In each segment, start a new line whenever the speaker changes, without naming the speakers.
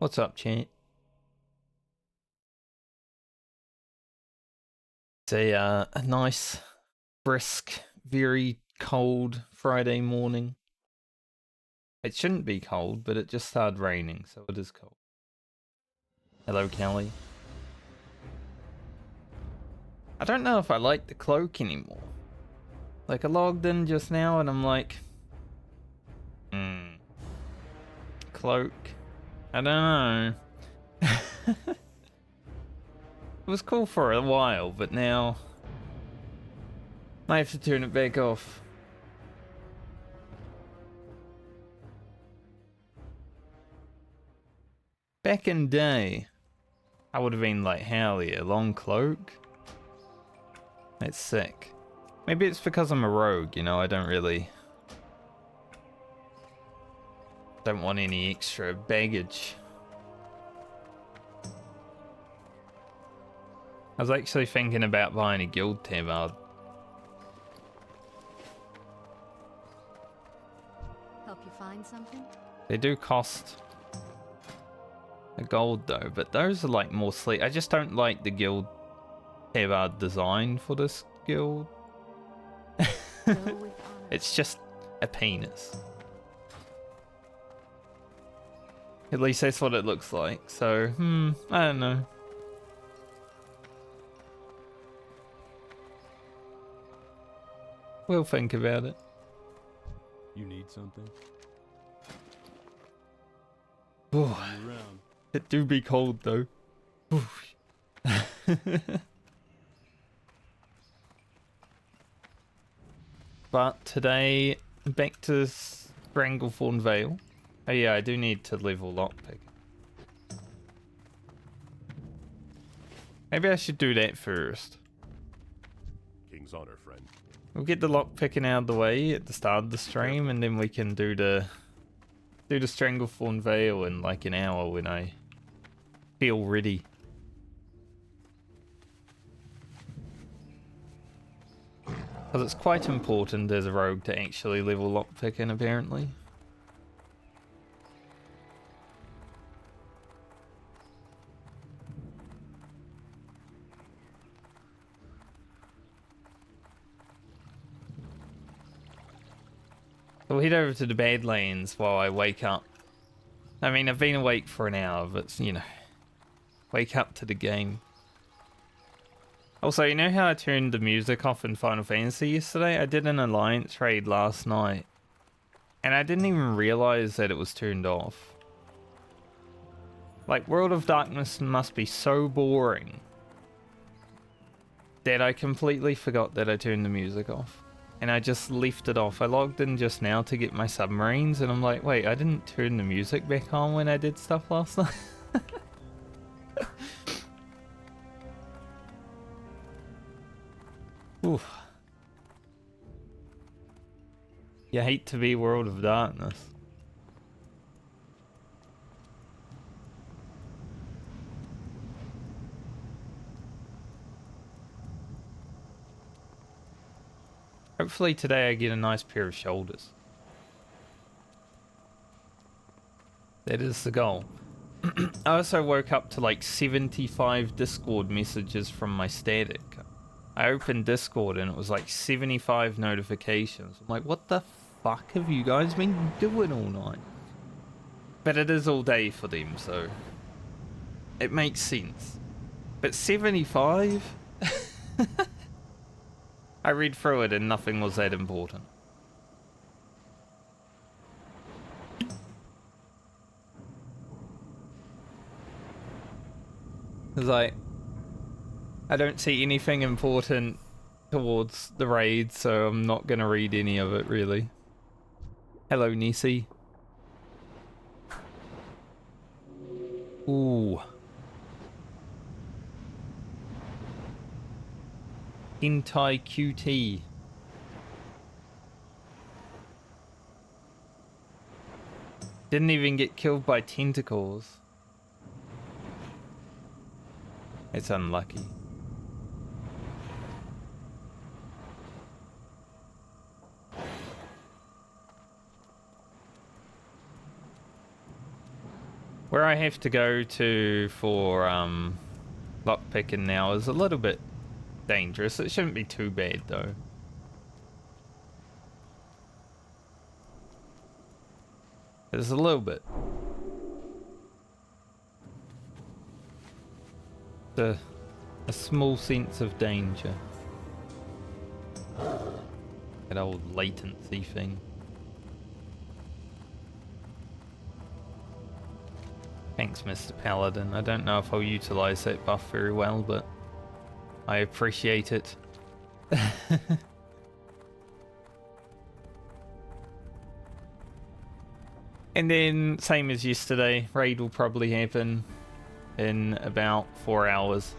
What's up, chat? It's a nice, brisk, very cold Friday morning. It shouldn't be cold, but it just started raining, so it is cold. Hello, Kelly. I don't know if I like the cloak anymore. Like, I logged in just now and I'm like, cloak. I don't know. It was cool for a while, but now I have to turn it back off. Back in day, I would have been like, hell yeah, long cloak. That's sick. Maybe it's because I'm a rogue, you know, I don't want any extra baggage. I was actually thinking about buying a guild tabard.
Help you find something?
They do cost a gold though, but those are like more sleek. I just don't like the guild tabard design for this guild. It's just a penis. At least that's what it looks like. So, I don't know. We'll think about it.
You need something?
Oh, it do be cold though. But today, back to Stranglethorn Vale. Oh yeah, I do need to level lockpick. Maybe I should do that first.
King's honor, friend.
We'll get the lockpicking out of the way at the start of the stream, and then we can do the Stranglethorn Vale in like an hour when I feel ready. Because it's quite important as a rogue to actually level lockpicking, apparently. So we'll head over to the Badlands while I wake up. I mean, I've been awake for an hour, but, you know, wake up to the game. Also, you know how I turned the music off in Final Fantasy yesterday? I did an alliance raid last night, and I didn't even realize that it was turned off. Like, World of Darkness must be so boring that I completely forgot that I turned the music off. And I just left it off. I logged in just now to get my submarines, and I'm like, wait, I didn't turn the music back on when I did stuff last night. Oof. You hate to be World of Darkness. Hopefully today I get a nice pair of shoulders. That is the goal. I also woke up to like 75 Discord messages from my static. I opened Discord and it was like 75 notifications. I'm like, what the fuck have you guys been doing all night? But it is all day for them, so it makes sense. But 75? I read through it and nothing was that important. It's like, I don't see anything important towards the raid, so I'm not gonna read any of it, really. Hello, Nessie. Ooh. Hentai QT. Didn't even get killed by tentacles. It's unlucky. Where I have to go to for lockpicking now is a little bit dangerous. It shouldn't be too bad though. There's a little bit. A small sense of danger. That old latency thing. Thanks, Mr. Paladin. I don't know if I'll utilize that buff very well, but I appreciate it. And then, same as yesterday, raid will probably happen in about 4 hours.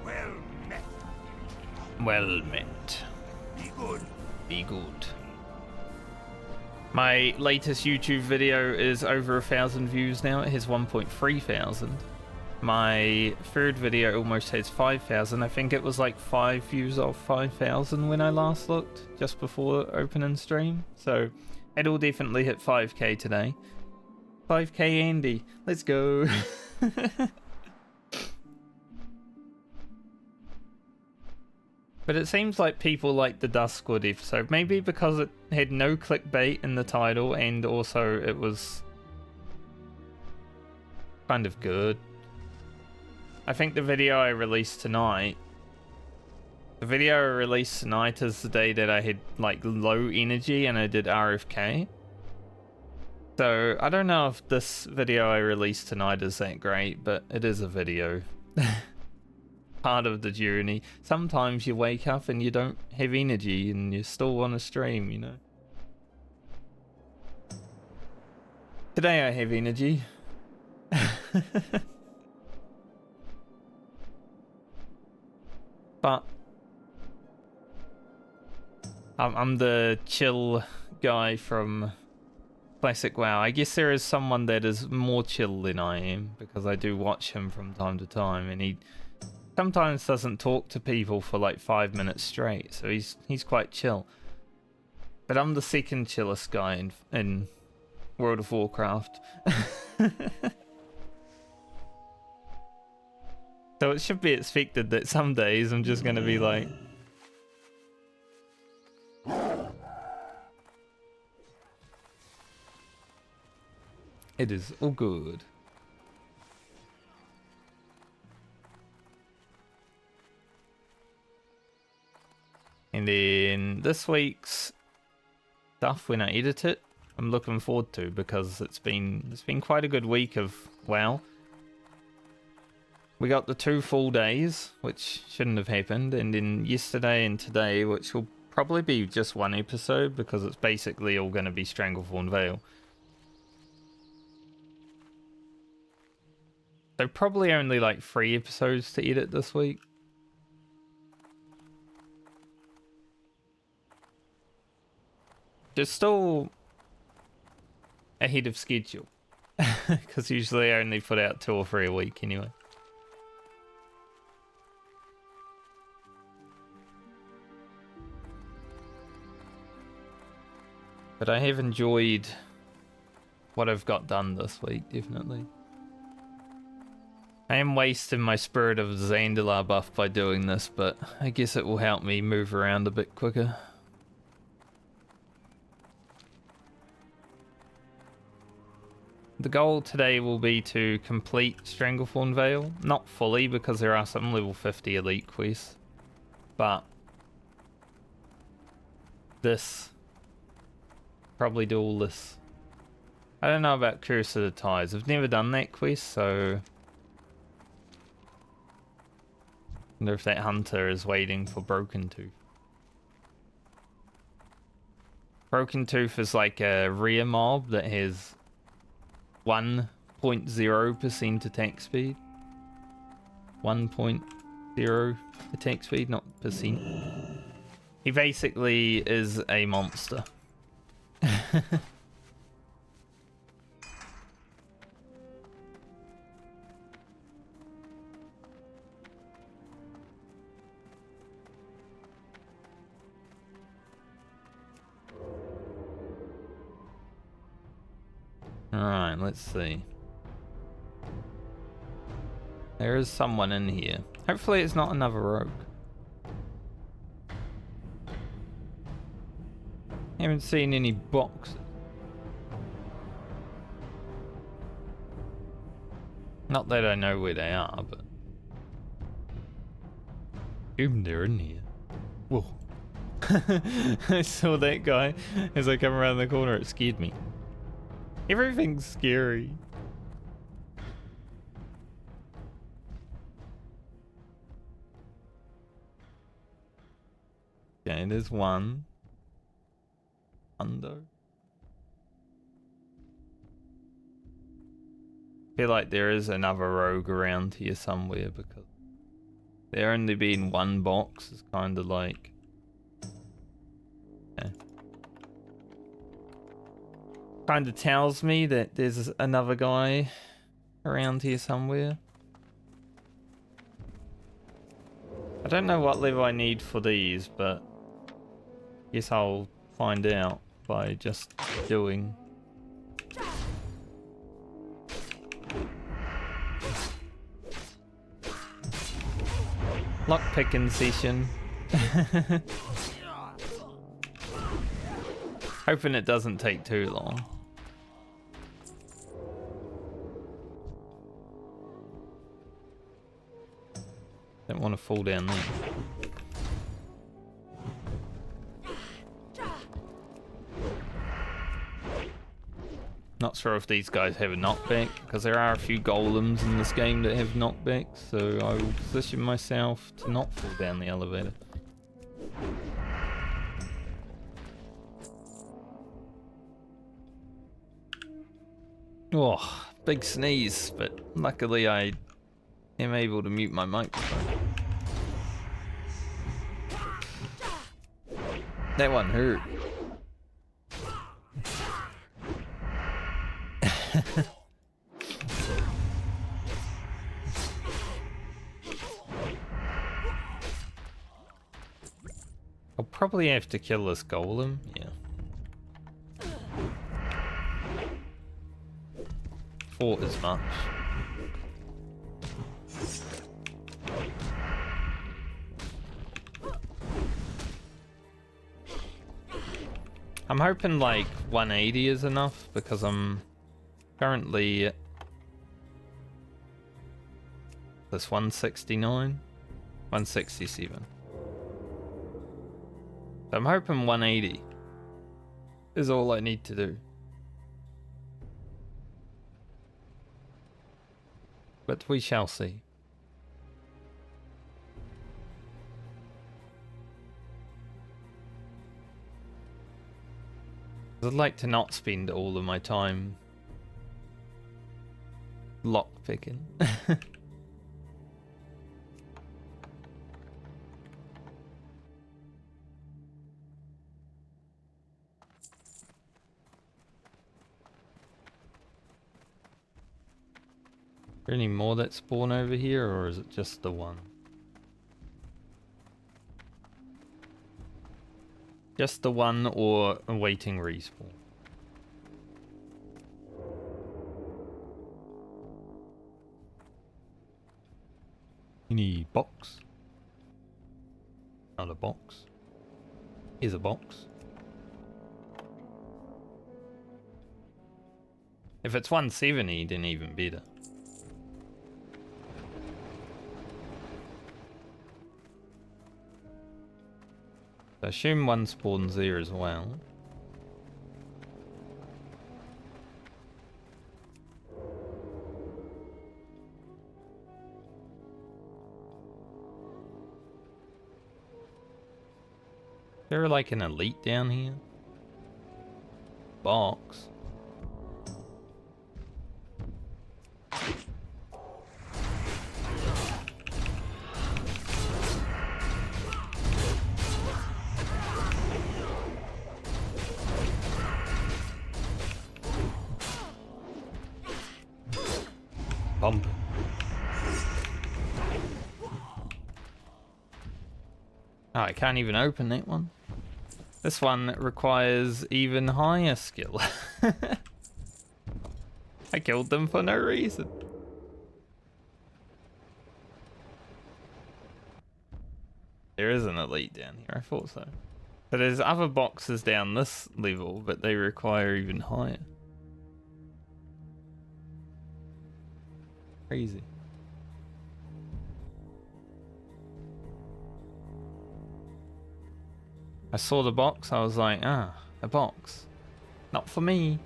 Well met.
Well met.
Be good.
Be good. My latest YouTube video is over 1,000 views now. It has 1.3 thousand. My third video almost has 5,000. I think it was like 5 views off 5,000 when I last looked, just before opening stream. So it'll definitely hit 5k today. 5k Andy, let's go. But it seems like people like the Duskwood episode. Maybe because it had no clickbait in the title and also it was kind of good. I think the video I released tonight... The video I released tonight is the day that I had like low energy and I did RFK. So I don't know if this video I released tonight is that great, but it is a video. Part of the journey. Sometimes you wake up and you don't have energy and you still want to stream, you know. Today I have energy. But I'm the chill guy from Classic WoW. I guess there is someone that is more chill than I am because I do watch him from time to time and he sometimes doesn't talk to people for like 5 minutes straight, so he's quite chill. But I'm the second chillest guy in World of Warcraft. So it should be expected that some days I'm just gonna be like... It is all good. And then this week's stuff, when I edit it, I'm looking forward to because it's been quite a good week of WoW. We got the 2 full days, which shouldn't have happened, and then yesterday and today, which will probably be just 1 episode because it's basically all going to be Stranglethorn Vale. So probably only like 3 episodes to edit this week. Just still ahead of schedule because usually I only put out 2 or 3 a week anyway. But I have enjoyed what I've got done this week, definitely. I am wasting my Spirit of Zandalar buff by doing this, but I guess it will help me move around a bit quicker. The goal today will be to complete Stranglethorn Vale. Not fully, because there are some level 50 elite quests. But this. Probably do all this. I don't know about Curse of the Tides. I've never done that quest, so... I wonder if that hunter is waiting for Broken Tooth. Broken Tooth is like a rare mob that has 1.0% attack speed. 1.0 attack speed, not percent. He basically is a monster. Alright, let's see. There is someone in here. Hopefully it's not another rogue. Haven't seen any boxes. Not that I know where they are, but... Boom, they're in here. Whoa. I saw that guy as I come around the corner, it scared me. Everything's scary. Okay, there's one. Under. Feel like there is another rogue around here somewhere because there only being one box is kind of like... Okay. Kind of tells me that there's another guy around here somewhere. I don't know what level I need for these, but guess I'll find out by just doing. Lockpicking session. Hoping it doesn't take too long. Don't want to fall down there. Not sure if these guys have a knockback, because there are a few golems in this game that have knockbacks, so I will position myself to not fall down the elevator. Oh, big sneeze, but luckily I am able to mute my microphone. That one hurt. I'll probably have to kill this golem, yeah. Thought as much. I'm hoping like 180 is enough because I'm currently this 169, 167. So I'm hoping 180 is all I need to do. But we shall see. I'd like to not spend all of my time lockpicking. Are there any more that spawn over here, or is it just the one? Just the one, or awaiting respawn? Any box? Not a box. Here's a box. If it's 170, then even better. I assume one spawns there as well. Is there like an elite down here? Box. Bump. Oh, I can't even open that one. This one requires even higher skill. I killed them for no reason. There is an elite down here, I thought so. So there's other boxes down this level, but they require even higher. Crazy. I saw the box, I was like, ah, a box. Not for me.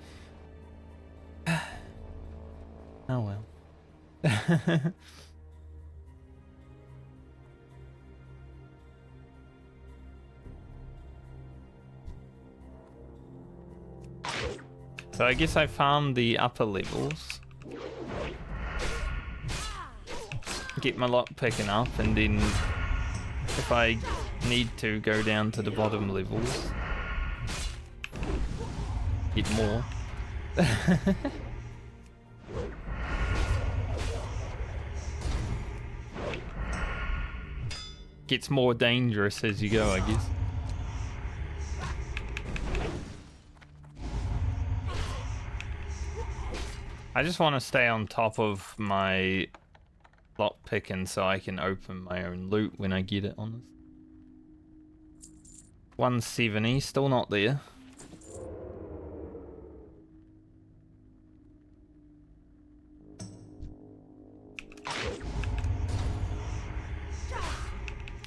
Oh well. So I guess I farmed the upper levels. Get my lock picking up, and then if I need to go down to the bottom levels, get more. Gets more dangerous as you go, I guess. I just want to stay on top of my lock picking so I can open my own loot when I get it, honest. 170, still not there.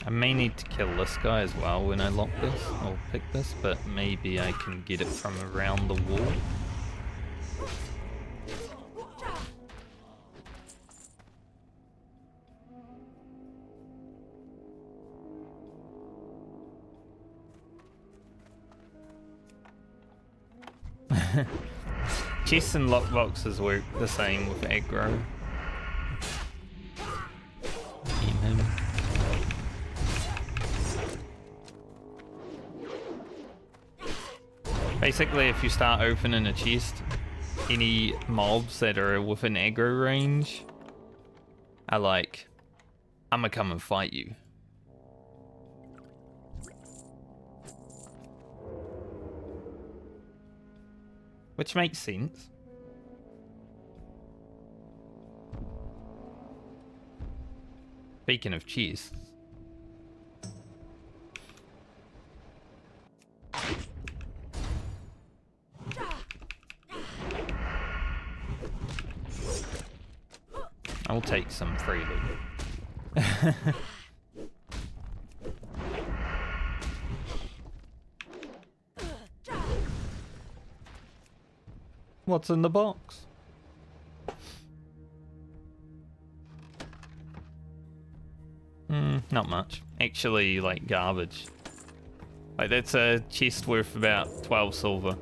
I may need to kill this guy as well when I lock this, or pick this, but maybe I can get it from around the wall. Chests and lockboxes work the same with aggro. Team him. Basically, if you start opening a chest, any mobs that are within aggro range are like, I'ma come and fight you. Which makes sense. Speaking of chests. I'll take some free loot. What's in the box? Not much. Actually, like garbage. Like that's a chest worth about 12 silver.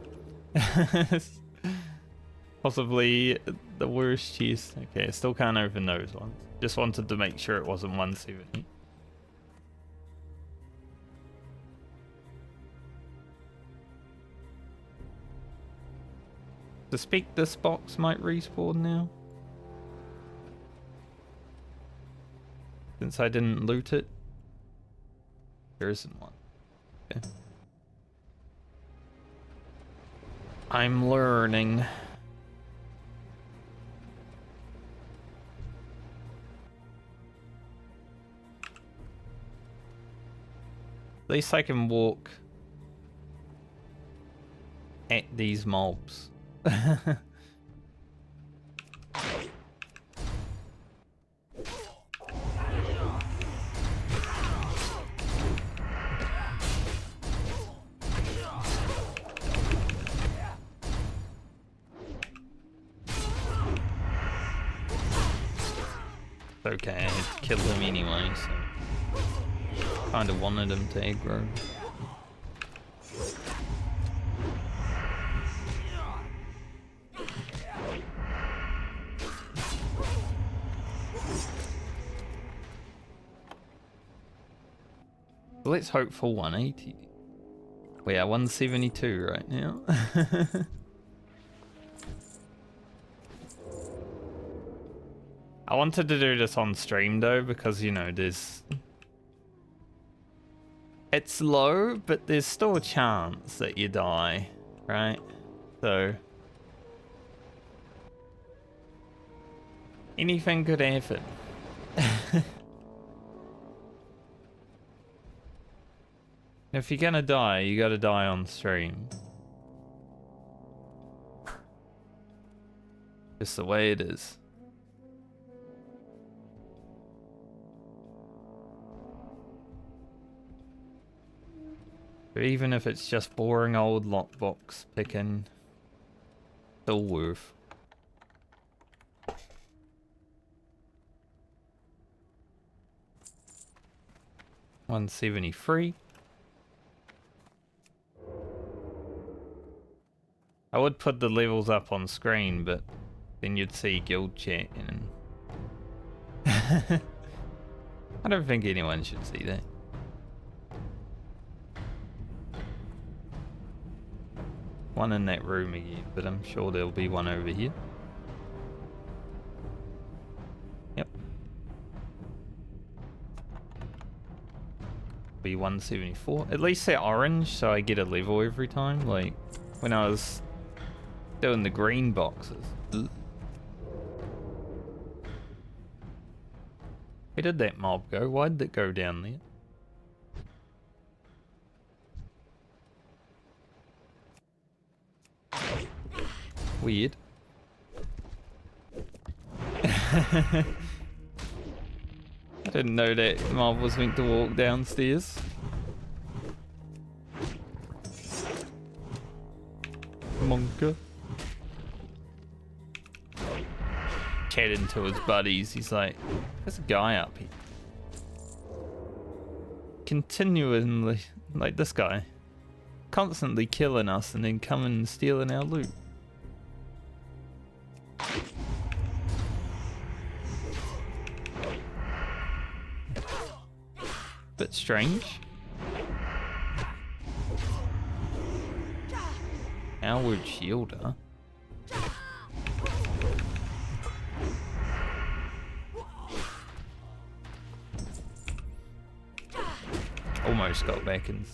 Possibly the worst chest. Okay, I still can't open those ones. Just wanted to make sure it wasn't 170. Suspect this box might respawn now. Since I didn't loot it. There isn't one. Okay. I'm learning. At least I can walk at these mobs. Okay, I had to kill him anyway, so kinda wanted him to aggro. Let's hope for 180. We are 172 right now. I wanted to do this on stream though, because you know, it's low, but there's still a chance that you die, right? So Anything could happen. If you're gonna die, you gotta die on stream. Just the way it is. But even if it's just boring old lockbox picking, still worth. $173. I would put the levels up on screen, but then you'd see guild chat and I don't think anyone should see that. One in that room again, but I'm sure there'll be one over here. Yep. Be 174. At least they're orange, so I get a level every time. Like when I was doing the green boxes. Ugh. Where did that mob go? Why did it go down there? Weird. I didn't know that mob was meant to walk downstairs. Monka. Chatting to his buddies, he's like, there's a guy up here. Continually, like this guy. Constantly killing us and then coming and stealing our loot. Bit strange. Outward shielder. Almost got back in.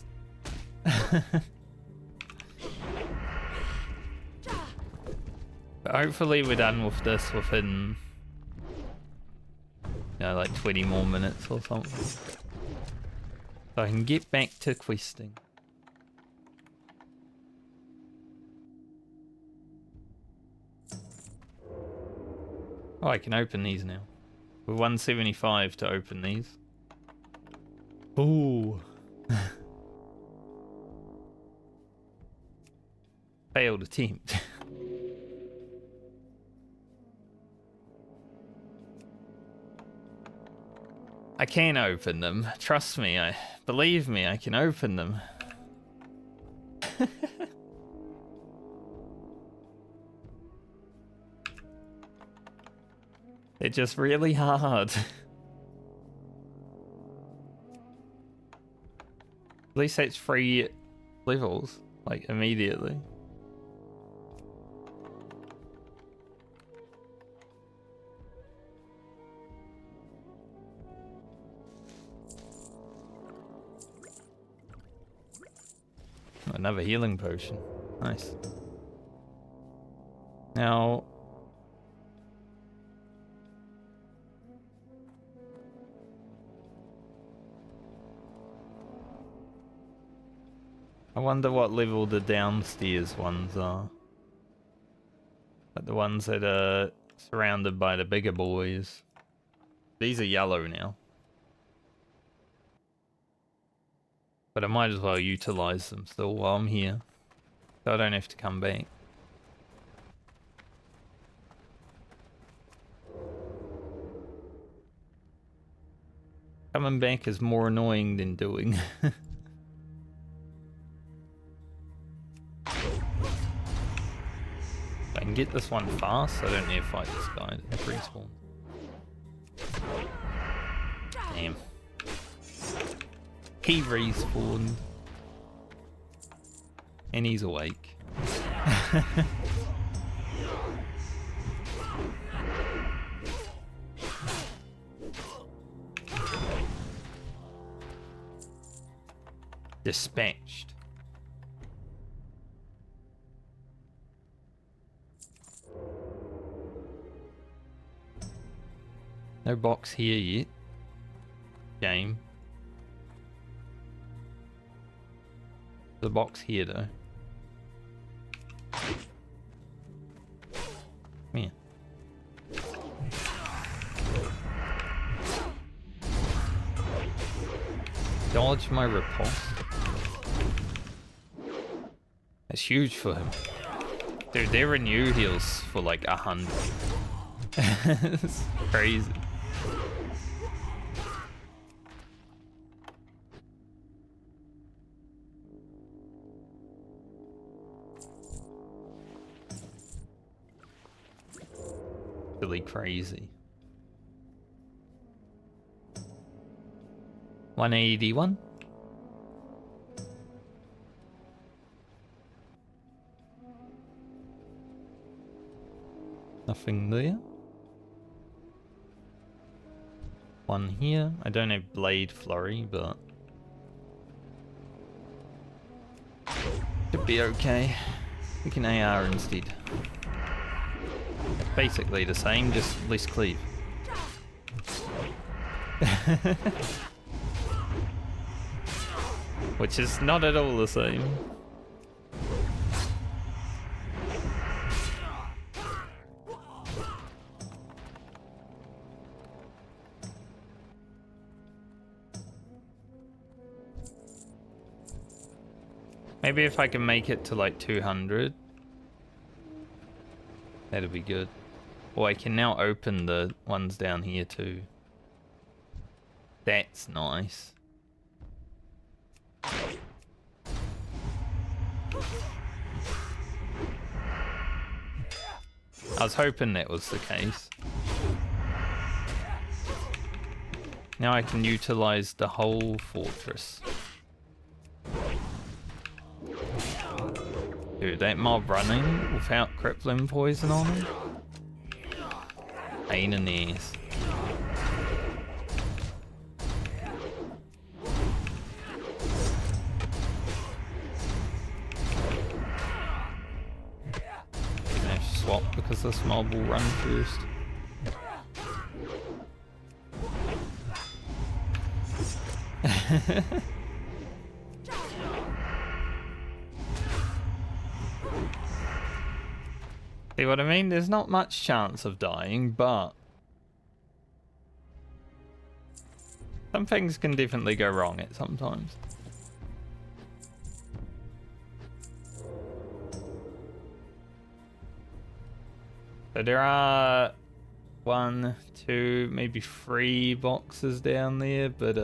But hopefully we're done with this within, you know, like 20 more minutes or something. So I can get back to questing. Oh, I can open these now. We're 175 to open these. Ooh. Failed attempt. I can open them. Trust me, believe me, I can open them. They're just really hard. At least that's 3 levels, like immediately. Another healing potion. Nice. Now, I wonder what level the downstairs ones are. Like the ones that are surrounded by the bigger boys. These are yellow now. But I might as well utilize them still while I'm here. So I don't have to come back. Coming back is more annoying than doing. I can get this one fast, so I don't need to fight this guy at respawn. Damn. He respawned. And he's awake. Dispatched. No box here yet. Game. The box here though. Come here. Dodge my riposte. That's huge for him. Dude, their renew heals for like 100. It's crazy. Really crazy. 181. Nothing there. One here. I don't have Blade Flurry, but should be okay. We can AR instead. Basically the same, just less cleave. Which is not at all the same. Maybe if I can make it to like 200, that'd be good. Oh, I can now open the ones down here too. That's nice. I was hoping that was the case. Now I can utilize the whole fortress. Dude, that mob running without crippling poison on him? Pain in the ass. Gonna have to swap because this mob will run first. See what I mean? There's not much chance of dying, but some things can definitely go wrong at sometimes. So there are 1, 2, maybe 3 boxes down there, but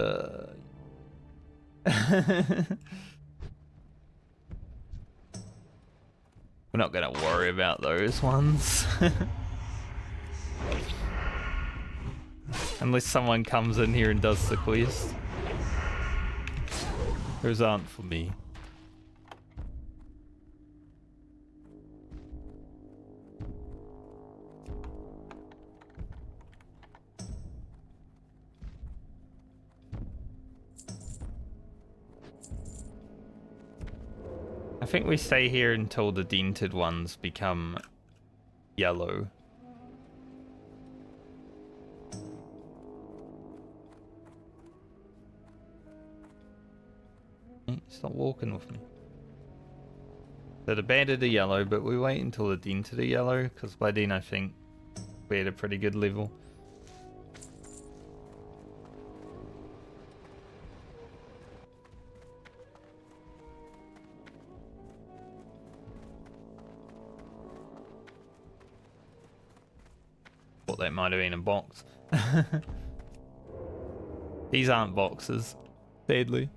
we're not gonna worry about those ones. Unless someone comes in here and does the quest. Those aren't for me. I think we stay here until the dented ones become yellow. Hey, stop walking with me. So the banded are yellow, but we wait until the dented are yellow, because by then I think we're at a pretty good level. Thought that might have been a box. These aren't boxes, sadly.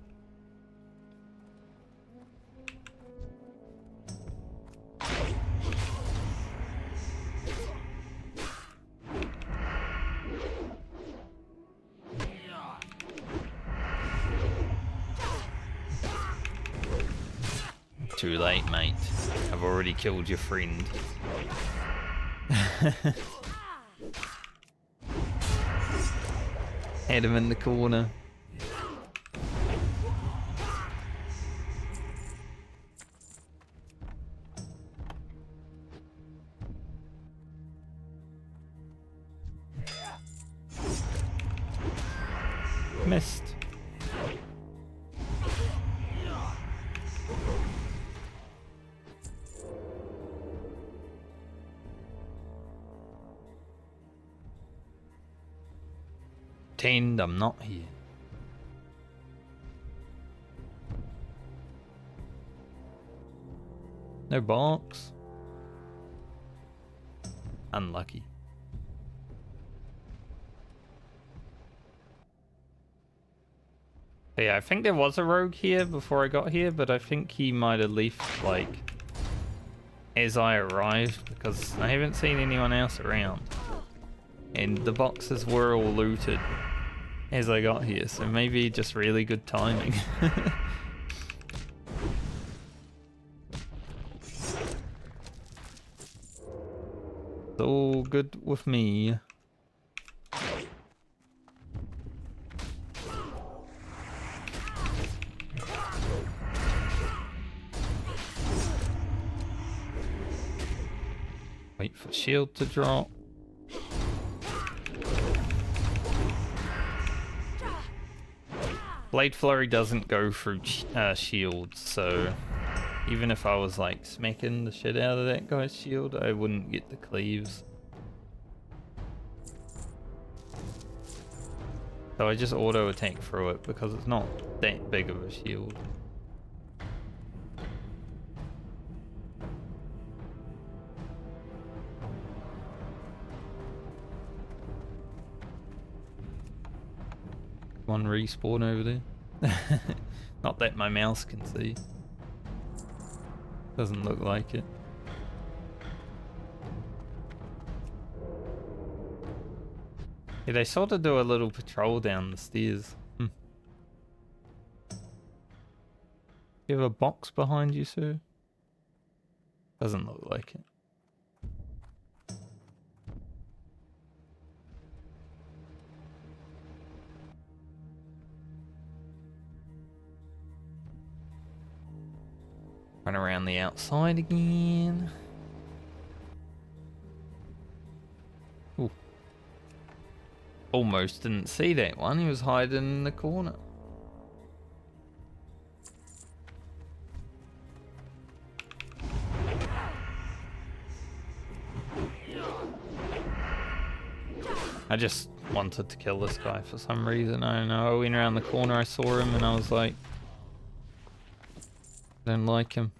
Too late, mate. I've already killed your friend. Had him in the corner. pretend I'm not here. No box. Unlucky. But yeah, I think there was a rogue here before I got here, but I think he might have left, like, as I arrived, because I haven't seen anyone else around. And the boxes were all looted as I got here, so maybe just really good timing. It's all good with me. Wait for shield to drop. Blade Flurry doesn't go through shields, so even if I was like smacking the shit out of that guy's shield, I wouldn't get the cleaves. So I just auto attack through it because it's not that big of a shield. One respawn over there. Not that my mouse can see. Doesn't look like it. Yeah, they sort of do a little patrol down the stairs. You have a box behind you, sir? Doesn't look like it. Run around the outside again. Ooh. Almost didn't see that one. He was hiding in the corner. I just wanted to kill this guy for some reason. I don't know. I went around the corner, I saw him, and I was like, I don't like him.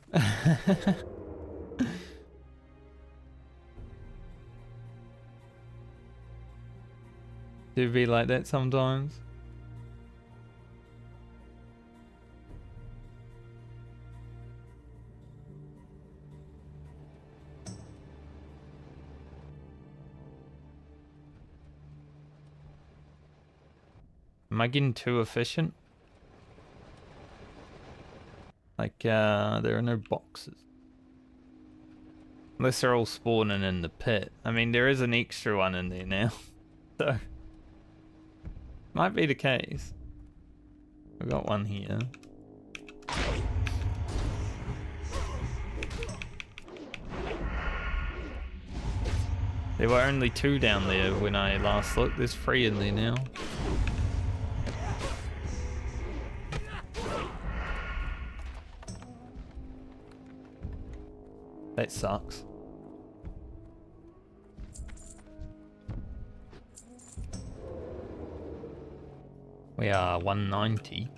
Do be like that sometimes. Am I getting too efficient? Like, there are no boxes. Unless they're all spawning in the pit. I mean, there is an extra one in there now. So, might be the case. We've got one here. There were only 2 down there when I last looked. There's 3 in there now. That sucks. We are 190.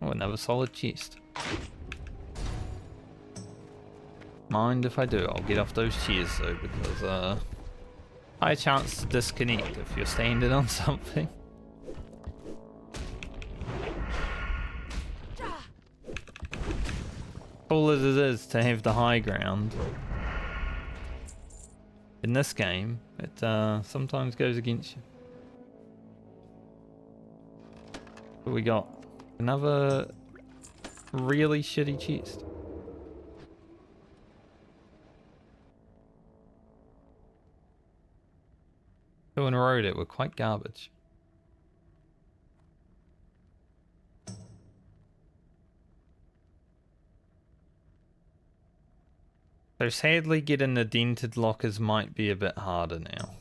Oh, another solid chest. Mind if I do? I'll get off those chairs though, because high chance to disconnect if you're standing on something. Cool as it is to have the high ground, in this game, it sometimes goes against you. What we got? Another really shitty chest. 2 in a row that were quite garbage. So sadly, getting the dented lockers might be a bit harder now.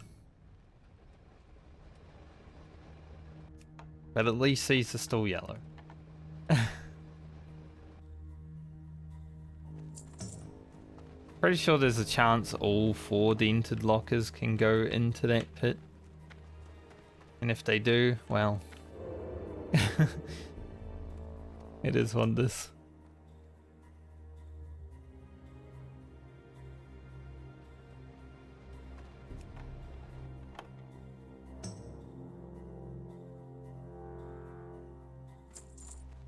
But at least these are still yellow. Pretty sure there's a chance all 4 dented lockers can go into that pit. And if they do, well, it is what it is.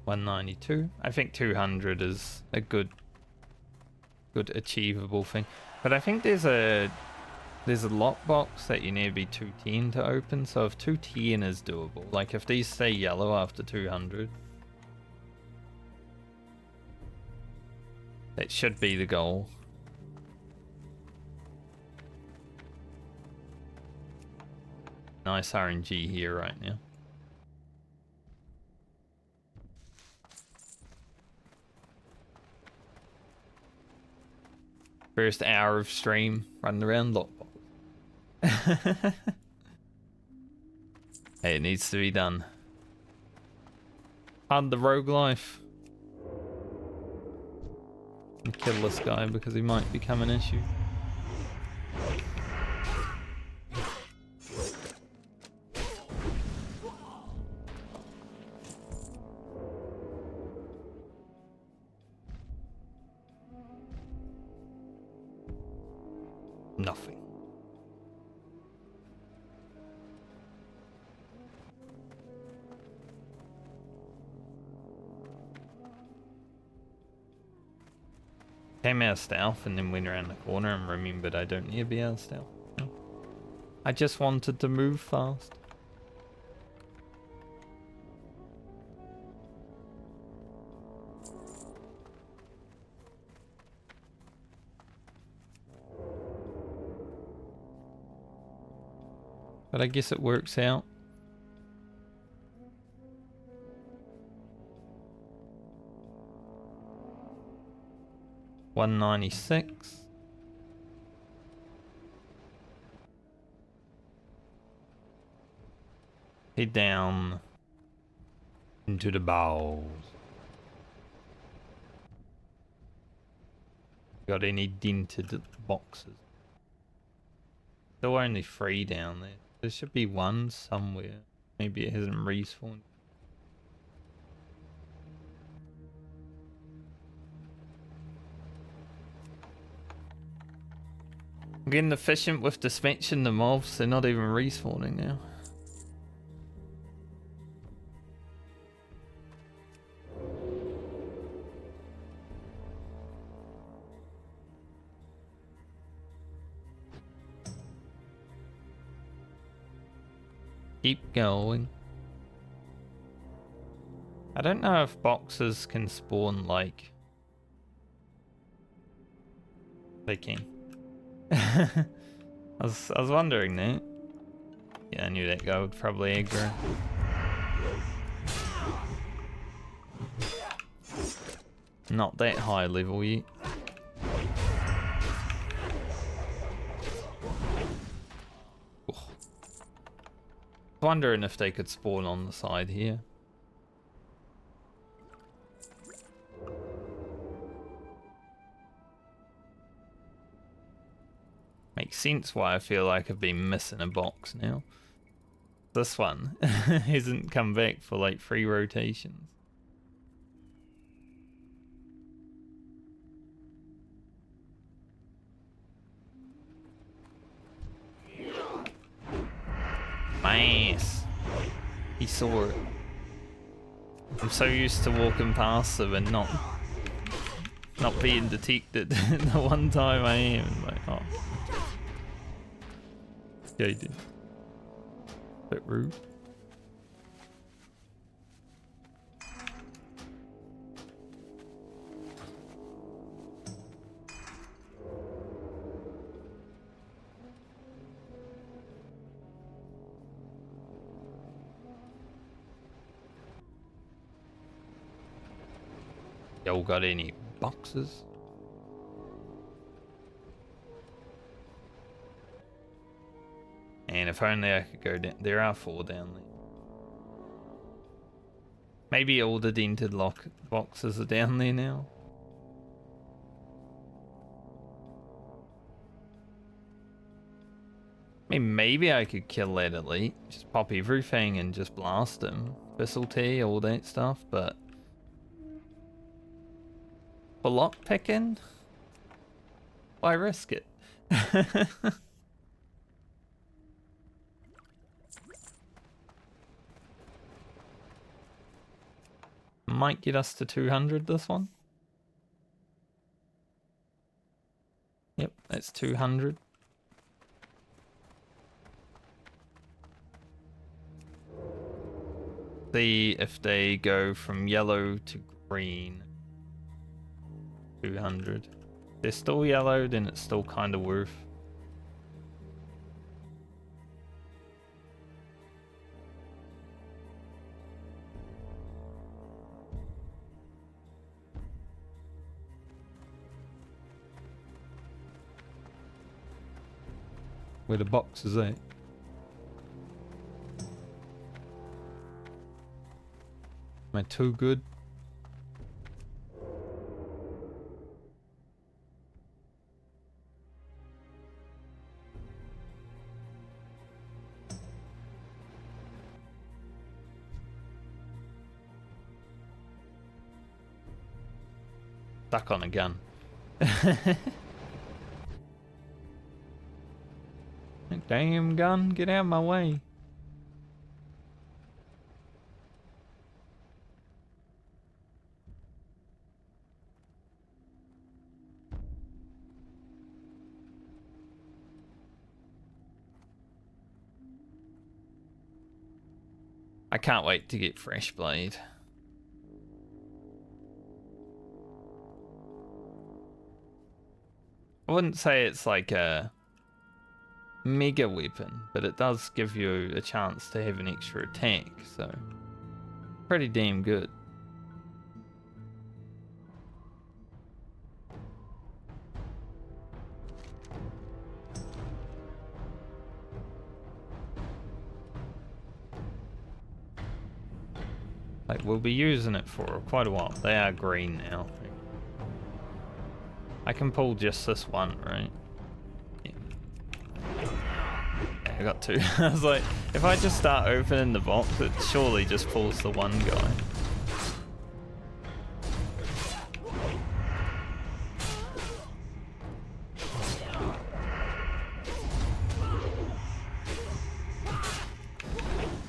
$192. I think 200 is a good achievable thing. But I think there's a lockbox that you need to be 210 to open. So if 210 is doable, like if these stay yellow after 200, that should be the goal. Nice RNG here right now. First hour of stream, running around lockbox. Hey, it needs to be done. On the rogue life. And kill this guy because he might become an issue. Nothing. Came out of stealth and then went around the corner and remembered I don't need to be out of stealth. No. I just wanted to move fast. But I guess it works out. $196. Head down into the bowels. Got any dented boxes? Still only 3 down there. There should be 1 somewhere. Maybe it hasn't respawned. I'm getting efficient with dispatching the mobs. They're not even respawning now. Keep going. I don't know if boxes can spawn like they can. I was wondering that. Yeah, I knew that guy would probably aggro. Not that high level yet. Wondering if they could spawn on the side here. Makes sense why I feel like I've been missing a box now. This one hasn't come back for like 3 rotations. Nice. He saw it. I'm so used to walking past them and not being detected. The one time I am, like, oh. Yeah, he did. Bit rude. Y'all got any boxes? And if only I could go down. There are 4 down there. Maybe all the dented lock boxes are down there now. mean, maybe I could kill that elite. Just pop everything and just blast him. Thistle tea, all that stuff, but... For lockpicking? Why risk it? Might get us to 200, this one. Yep, that's 200. See if they go from yellow to green. 200. They're still yellow, then it's still kind of worth. Where the box is at. Am I too good? Stuck on a gun. Damn gun, get out of my way. I can't wait to get Fresh Blade. I wouldn't say it's like a mega weapon, but it does give you a chance to have an extra attack, so pretty damn good. Like, we'll be using it for quite a while. They are green now. I can pull just this one, right? Yeah. I got two. I was like, if I just start opening the box, it surely just pulls the one guy.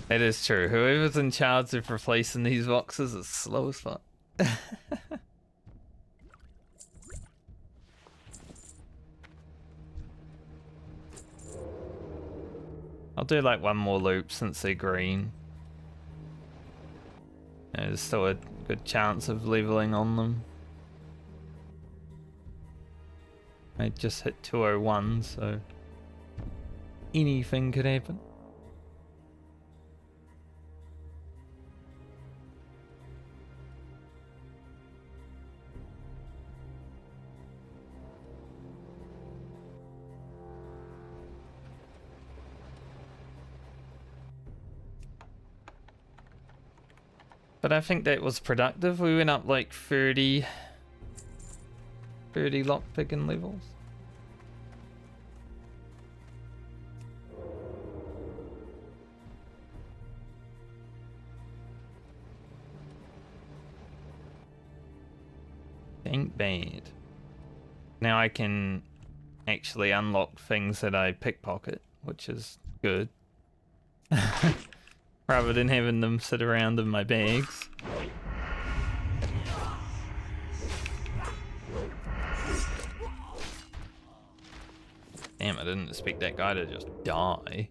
It is true. Whoever's in charge of replacing these boxes is slow as fuck. I'll do like one more loop since they're green. There's still a good chance of leveling on them. I just hit 201, so anything could happen. But I think that was productive. We went up like 30 lockpicking levels. Ain't bad. Now I can actually unlock things that I pickpocket, which is good. Rather than having them sit around in my bags. Damn, I didn't expect that guy to just die.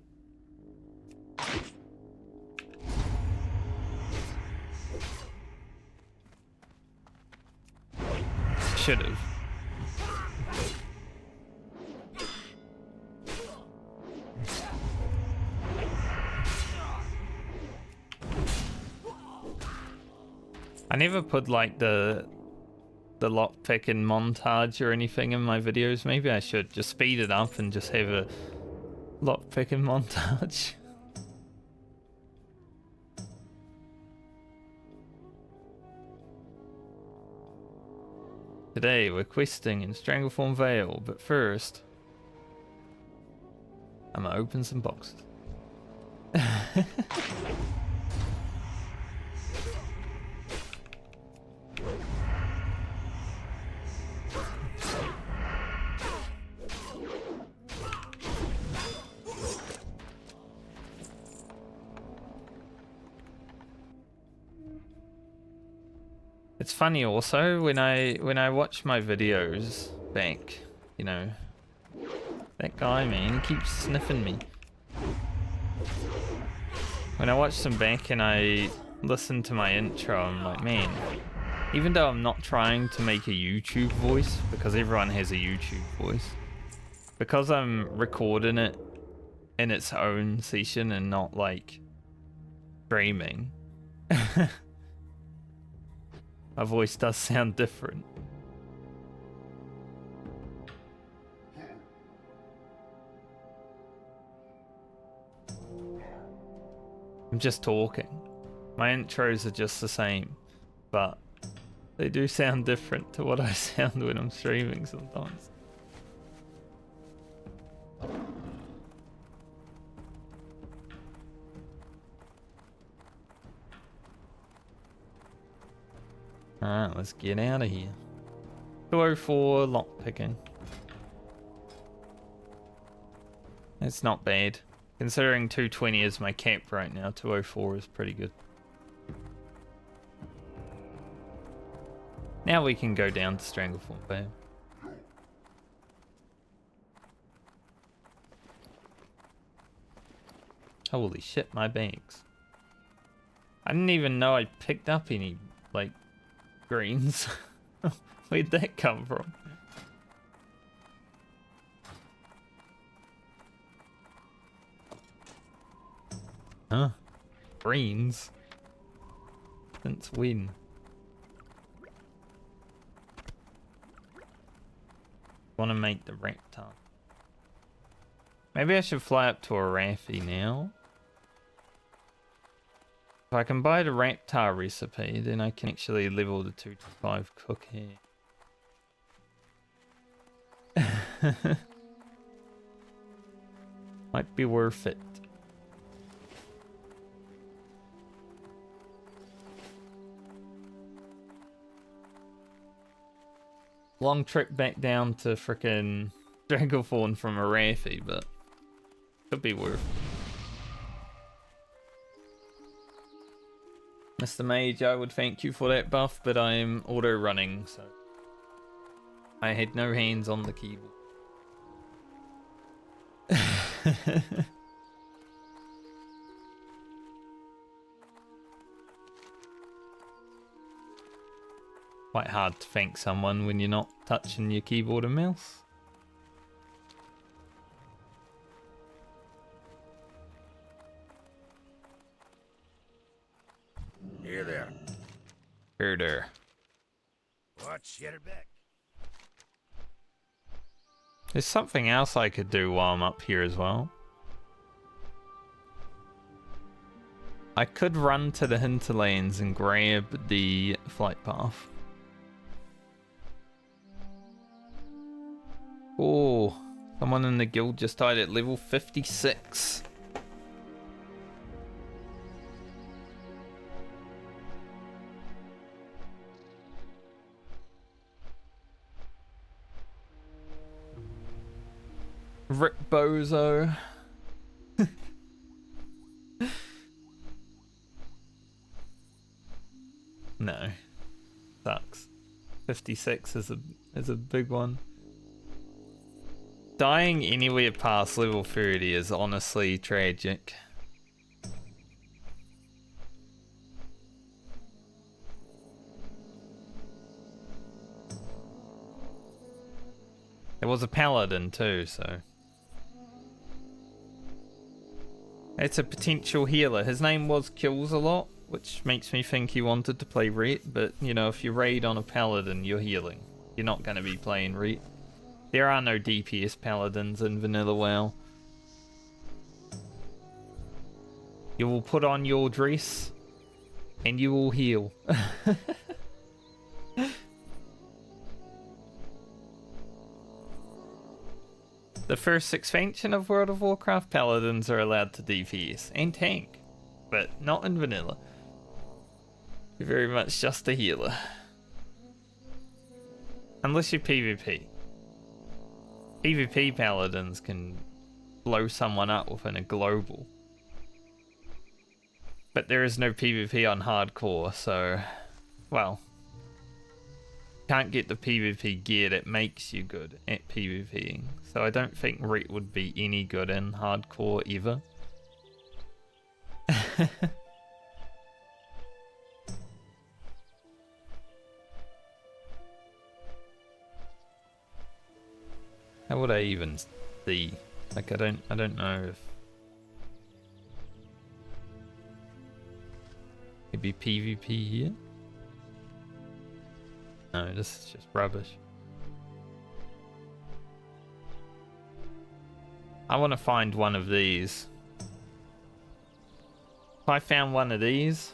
Should've. I never put like the lockpicking montage or anything in my videos. Maybe I should just speed it up and just have a lockpicking montage. Today we're questing in Stranglethorn Vale, but first I'm gonna open some boxes. It's funny also when I watch my videos back, you know, that guy, man, he keeps sniffing me. When I watch them back and I listen to my intro, I'm like, man, even though I'm not trying to make a YouTube voice, because everyone has a YouTube voice, because I'm recording it in its own session and not like streaming, my voice does sound different. I'm just talking. My intros are just the same, but they do sound different to what I sound when I'm streaming sometimes. Alright, let's get out of here. 204 lockpicking. It's not bad. Considering 220 is my cap right now, 204 is pretty good. Now we can go down to Strangleform Bay. Holy shit, my bags. I didn't even know I picked up any, like, greens. Where'd that come from? Huh? Greens? Since when? Want to make the reptile. Maybe I should fly up to a Raffi now. If I can buy the reptile recipe, then I can actually level the 2 to 5 cook here. Might be worth it. Long trip back down to frickin' Strangleform from a Raffi, but could be worth it. Mr. Mage, I would thank you for that buff, but I'm auto running, so I had no hands on the keyboard. Quite hard to thank someone when you're not touching your keyboard and mouse.
Here there.
Here there.
Watch your back.
There's something else I could do while I'm up here as well. I could run to the hinterlands and grab the flight path. Oh, someone in the guild just died at level 56. Rip Bozo. No. Sucks. 56 is a big one. Dying anywhere past level 30 is honestly tragic. There was a paladin too, so it's a potential healer. His name was Kills a Lot, which makes me think he wanted to play Ret, but you know, if you raid on a paladin, you're healing. You're not going to be playing Ret. There are no DPS paladins in Vanilla WoW. You will put on your dress and you will heal. The first expansion of World of Warcraft, paladins are allowed to DPS and tank, but not in vanilla. You're very much just a healer. Unless you're PvP. PvP paladins can blow someone up within a global. But there is no PvP on hardcore, so, well, can't get the PvP gear that makes you good at PvPing. So I don't think Ret would be any good in hardcore ever. How would I even see? Like I don't know if maybe PvP here? No, this is just rubbish. I want to find one of these. If I found one of these,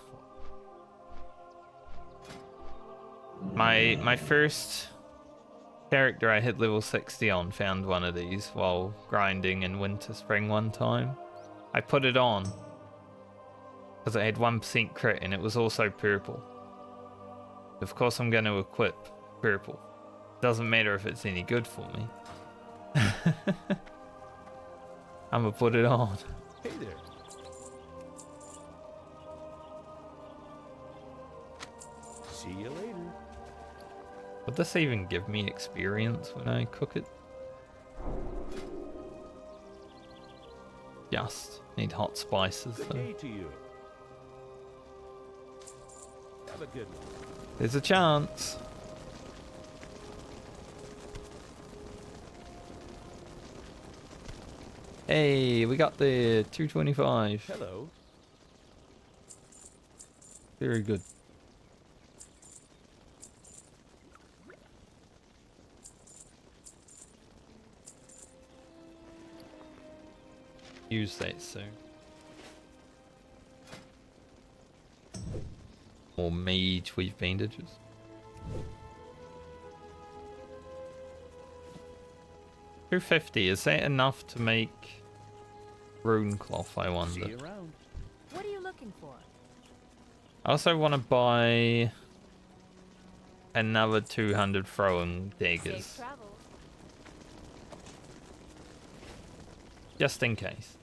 my first character I hit level 60 on found one of these while grinding in Winter Spring one time. I put it on because it had 1% crit and it was also purple. Of course I'm going to equip purple. Doesn't matter if it's any good for me. I'm gonna put it on.
Hey there. See you later.
Would this even give me experience when I cook it? Just need hot spices
Good
though.
day to you. Have a good one.
There's a chance. Hey, we got the 225.
Hello.
Very good. Use that soon. More mage weave bandages. $250, is that enough to make rune cloth, I
See
wonder?
you around.
What are you looking for?
I also want to buy another 200 throwing daggers.
Safe travels.
Just in case.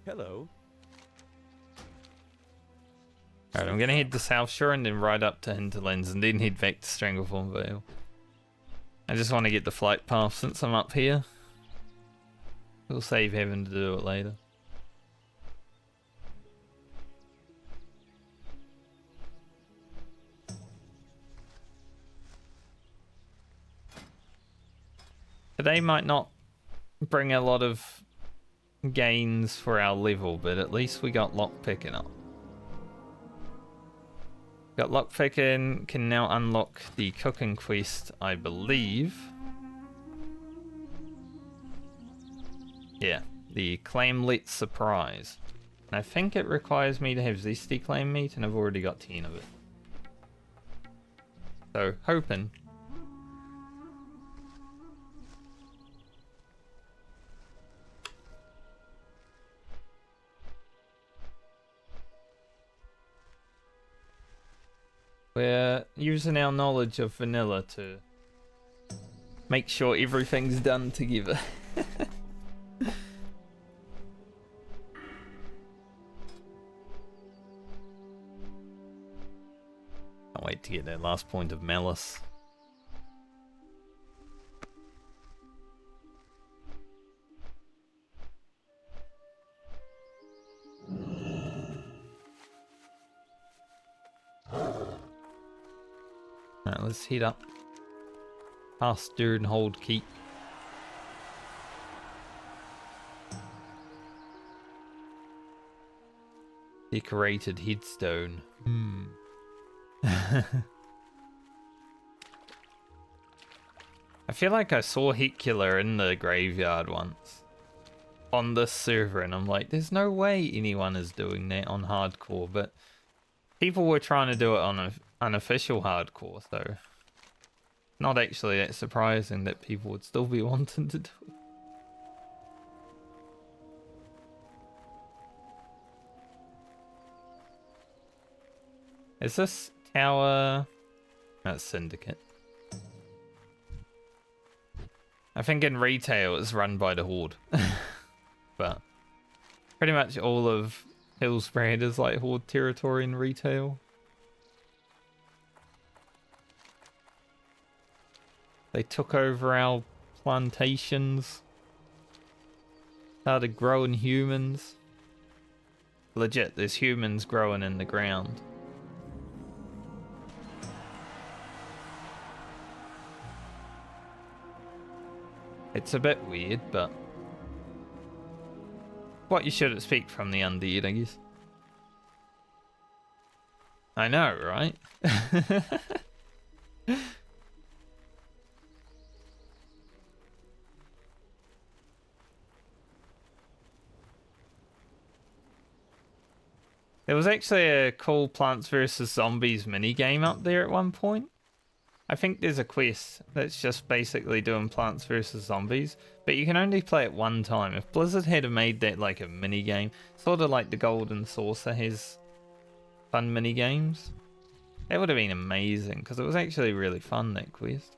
Hello.
Alright, I'm gonna head to South Shore and then ride up to Hinterlands and then head back to Stranglethorn Vale. I just want to get the flight path since I'm up here. We'll save having to do it later. Today might not bring a lot of gains for our level, but at least we got lockpicking up. Got lockpicking, can now unlock the cooking quest, I believe. Yeah, the Clamlet Surprise. And I think it requires me to have zesty clam meat, and I've already got 10 of it. So, hoping. We're using our knowledge of vanilla to make sure everything's done together. Can't wait to get that last point of malice. Alright, let's head up past Durdenhold Keep. Decorated headstone. I feel like I saw Hecula in the graveyard once on this server, and I'm like, there's no way anyone is doing that on hardcore, but people were trying to do it on an unofficial hardcore, so Not actually that surprising that people would still be wanting to do it. Is this tower... That's Syndicate. I think in retail it's run by the Horde. But pretty much all of Hillsbrad is like Horde territory in retail. They took over our plantations. Started growing humans. Legit, there's humans growing in the ground. It's a bit weird, but what you should expect from the undead, I guess. I know, right? There was actually a cool Plants vs Zombies minigame up there at one point. I think there's a quest that's just basically doing Plants vs Zombies, but you can only play it one time. If Blizzard had made that like a minigame, sort of like the Golden Saucer has fun minigames, that would have been amazing, because it was actually really fun, that quest.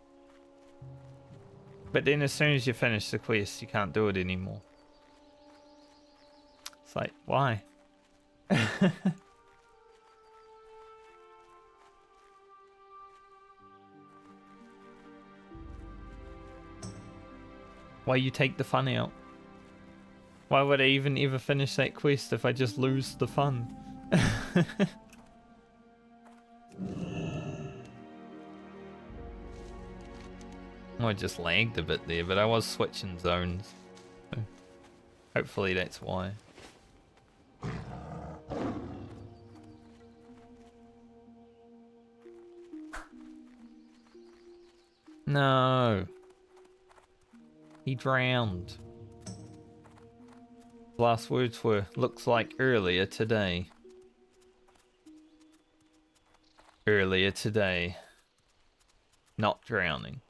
But then as soon as you finish the quest, you can't do it anymore. It's like, why? Why you take the fun out? Why would I even ever finish that quest if I just lose the fun? I just lagged a bit there, but I was switching zones. So hopefully that's why. No. He drowned. Last words were, looks like earlier today. Earlier today. Not drowning.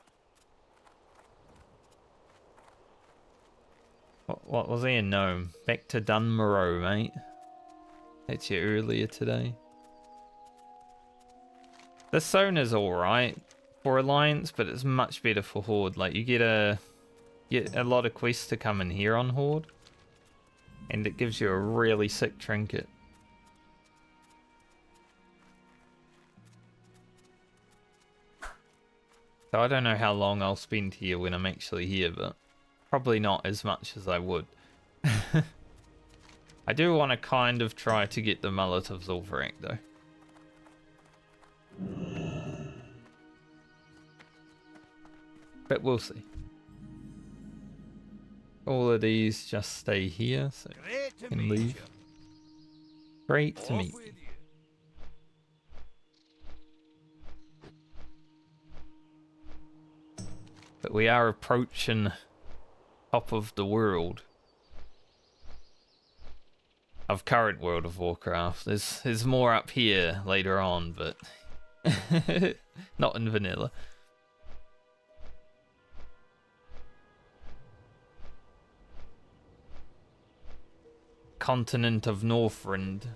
What was he, a gnome? Back to Dunmorrow, mate. That's your earlier today. This zone is alright for Alliance, but it's much better for Horde. Like, you get a lot of quests to come in here on Horde, and it gives you a really sick trinket. So I don't know how long I'll spend here when I'm actually here, but probably not as much as I would. I do want to kind of try to get the Mullet of Zul'Farrak though. But we'll see. All of these just stay here, so
Great to
can
meet
leave.
you.
Great to
Off
meet
with
you.
you.
But we are approaching top of the world of current World of Warcraft. There's more up here later on, but not in vanilla. Continent of Northrend,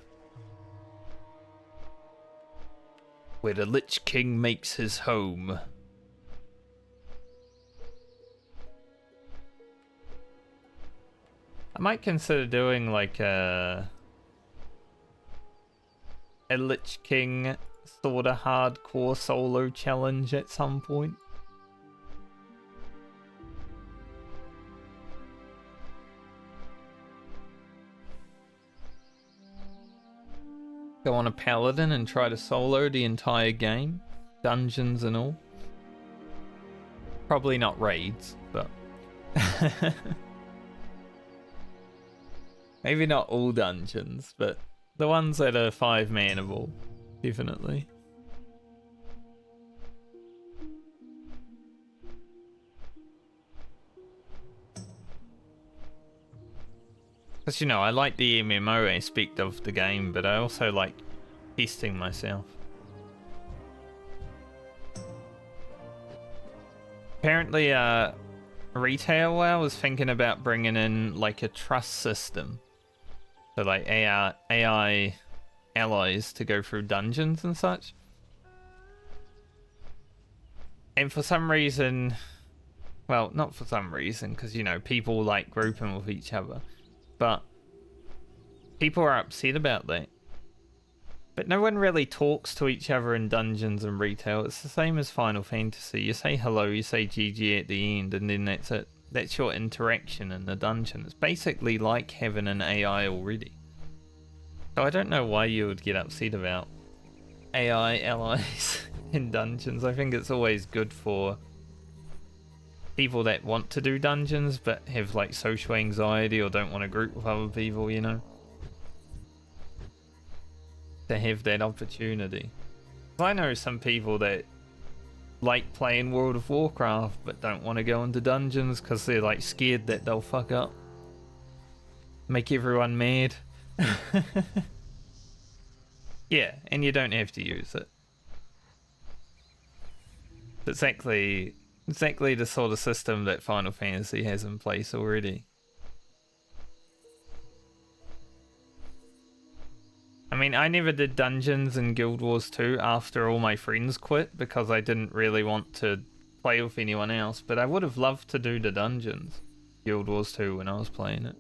where the Lich King makes his home. I might consider doing like a Lich King sort of hardcore solo challenge at some point. Go on a paladin and try to solo the entire game, dungeons and all. Probably not raids, but maybe not all dungeons, but the ones that are 5-manable, definitely. Because, you know, I like the MMO aspect of the game, but I also like testing myself. Apparently, retail WoW was thinking about bringing in like a trust system. So like AI allies to go through dungeons and such. And for some reason, well, not for some reason, because, you know, people like grouping with each other. But people are upset about that. But no one really talks to each other in dungeons and retail. It's the same as Final Fantasy. You say hello, you say GG at the end, and then that's it. That's your interaction in the dungeon. It's basically like having an AI already. So I don't know why you would get upset about AI allies in dungeons. I think it's always good for people that want to do dungeons but have like social anxiety or don't want to group with other people, you know, to have that opportunity. I know some people that like playing World of Warcraft but don't want to go into dungeons because they're like scared that they'll fuck up, make everyone mad. Yeah, and you don't have to use it. Exactly the sort of system that Final Fantasy has in place already. I mean, I never did dungeons in Guild Wars 2 after all my friends quit because I didn't really want to play with anyone else, but I would have loved to do the dungeons Guild Wars 2 when I was playing it.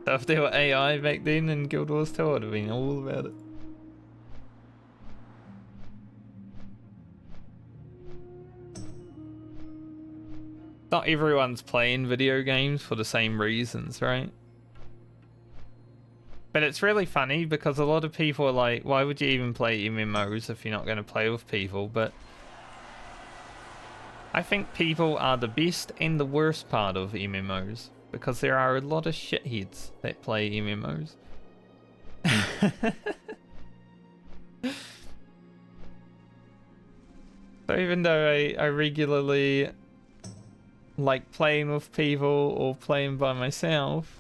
So if there were AI back then in Guild Wars 2, I would have been all about it. Not everyone's playing video games for the same reasons, right? But it's really funny because a lot of people are like, why would you even play MMOs if you're not going to play with people? But I think people are the best and the worst part of MMOs because there are a lot of shitheads that play MMOs. So even though I regularly like playing with people or playing by myself,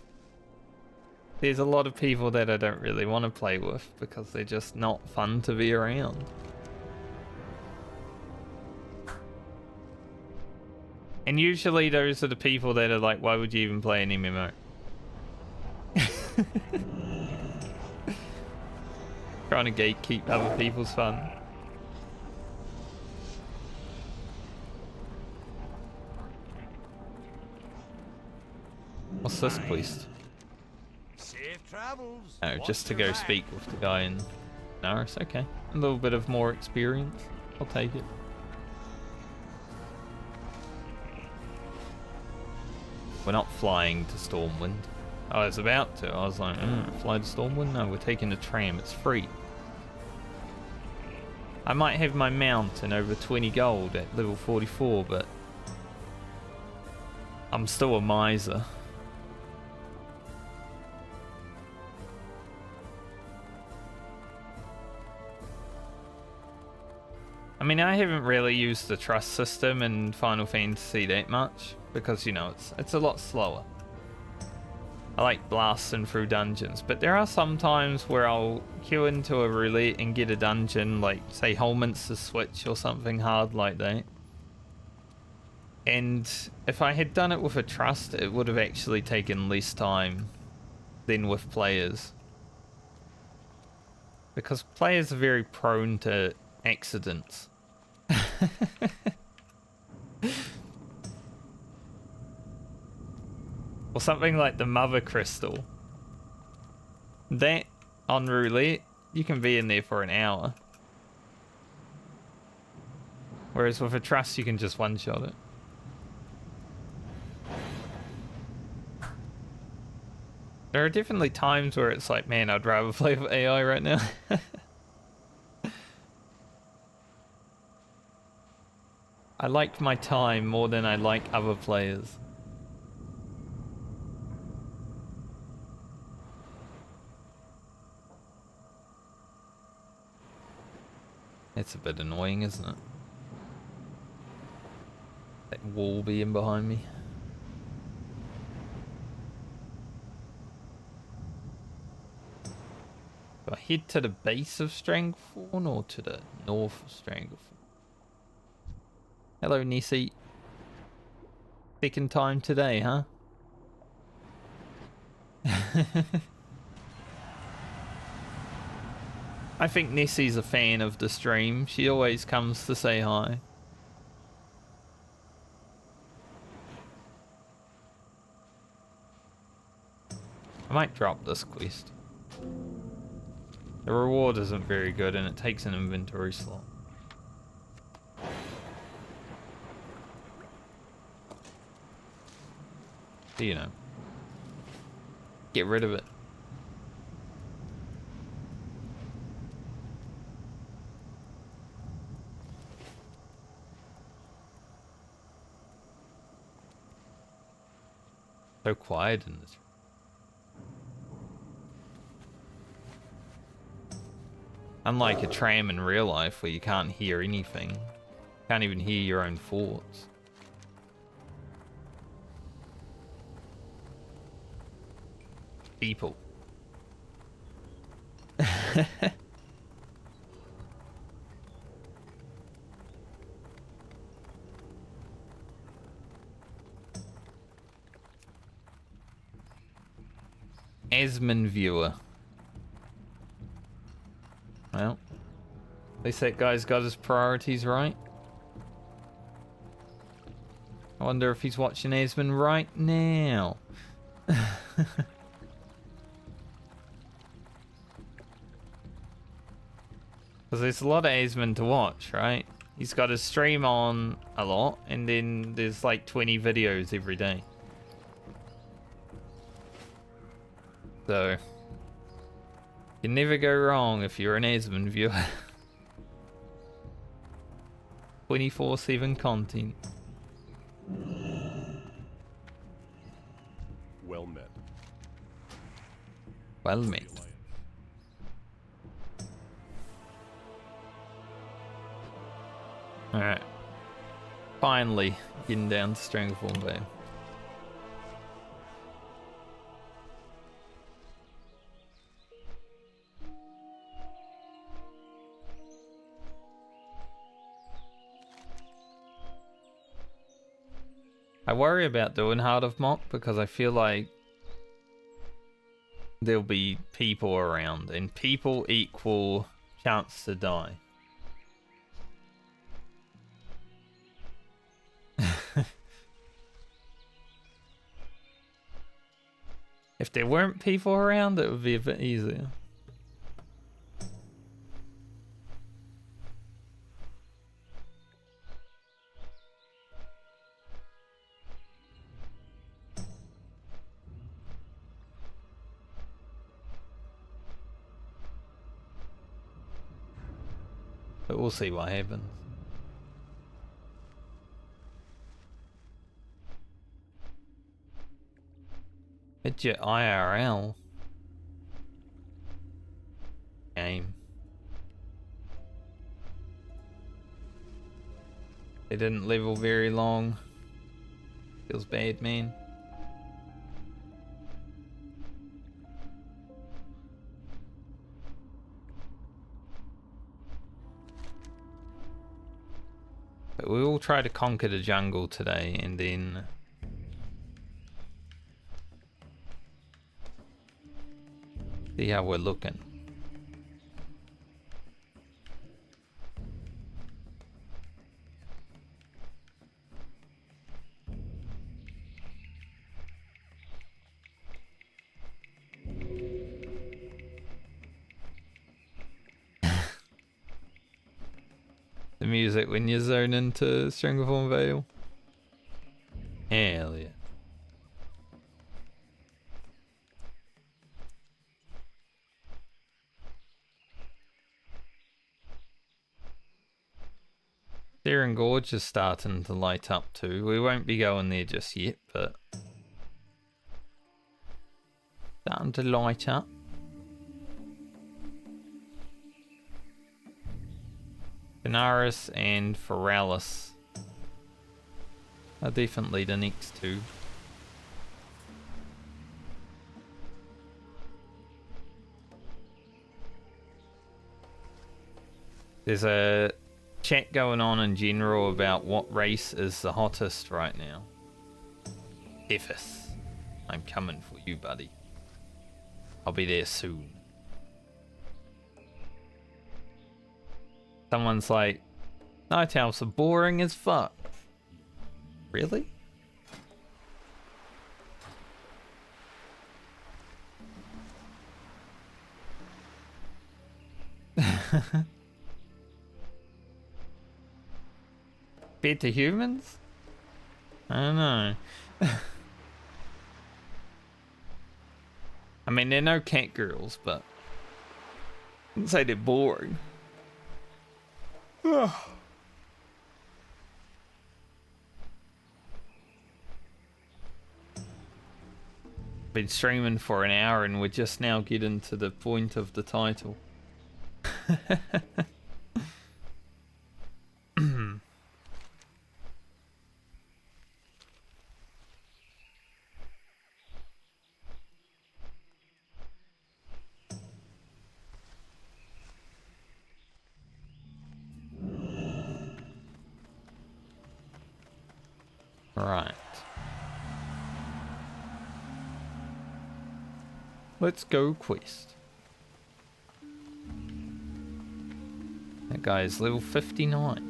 there's a lot of people that I don't really want to play with because they're just not fun to be around. And usually those are the people that are like, why would you even play an MMO? Trying to gatekeep other people's fun. What's this quest?
Safe travels.
Oh,
Watch
just to
your
go
back.
speak with the guy in Naris. Okay. A little bit of more experience. I'll take it. We're not flying to Stormwind. I was about to. I was like, fly to Stormwind? No, we're taking the tram. It's free. I might have my mount and over 20 gold at level 44, but I'm still a miser. I mean, I haven't really used the trust system in Final Fantasy that much because, you know, it's a lot slower. I like blasting through dungeons, but there are some times where I'll queue into a roulette and get a dungeon, like, say, Holminster Switch or something hard like that. And if I had done it with a trust, it would have actually taken less time than with players. Because players are very prone to accidents. Or something like the Mother Crystal. That, on roulette, you can be in there for an hour. Whereas with a trust, you can just one-shot it. There are definitely times where it's like, man, I'd rather play with AI right now. I like my time more than I like other players. It's a bit annoying, isn't it? That wall being behind me. Do I head to the base of Stranglethorn or to the north of Stranglethorn? Hello, Nessie. Second time today, huh? I think Nessie's a fan of the stream. She always comes to say hi. I might drop this quest. The reward isn't very good and it takes an inventory slot. So, you know. Get rid of it. So quiet in this. Unlike a tram in real life where you can't hear anything. Can't even hear your own thoughts. People. Esmond viewer. Well, at least that guy's got his priorities right. I wonder if he's watching Esmond right now. Because there's a lot of Esmond to watch, right? He's got his stream on a lot, and then there's like 20 videos every day. So, you never go wrong if you're an Esmond viewer. 24/7 content.
Well met.
Well met. Alright. Finally, getting down to Stranglethorn Vale. I worry about doing Heart of Mock because I feel like there'll be people around and people equal chance to die. If there weren't people around, it would be a bit easier. But we'll see what happens. It's your IRL game. They didn't level very long. Feels bad, man. But we will try to conquer the jungle today and then see how we're looking. The music when you zone into Stranglethorn Vale. Hell yeah. Searing Gorge is starting to light up too. We won't be going there just yet, but starting to light up. Benares and Feralas are definitely the next two. There's a chat going on in general about what race is the hottest right now. Ephes. I'm coming for you, buddy. I'll be there soon. Someone's like, Night Owls are boring as fuck. Really? Compared to humans? I don't know. I mean, they're no cat girls, but I wouldn't say they're boring. Been streaming for an hour and we're just now getting to the point of the title. Right. Let's go quest. That guy is level 59.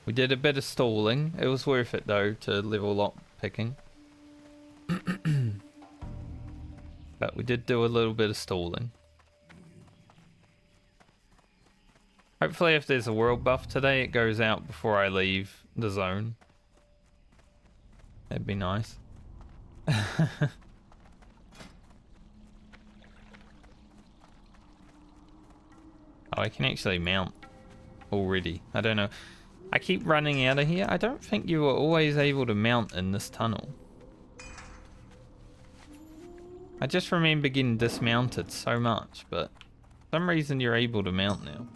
We did a bit of stalling. It was worth it though to level lockpicking. But we did do a little bit of stalling. Hopefully if there's a world buff today, it goes out before I leave the zone. That'd be nice. Oh, I can actually mount already. I don't know. I keep running out of here. I don't think you were always able to mount in this tunnel. I just remember getting dismounted so much, but for some reason you're able to mount now.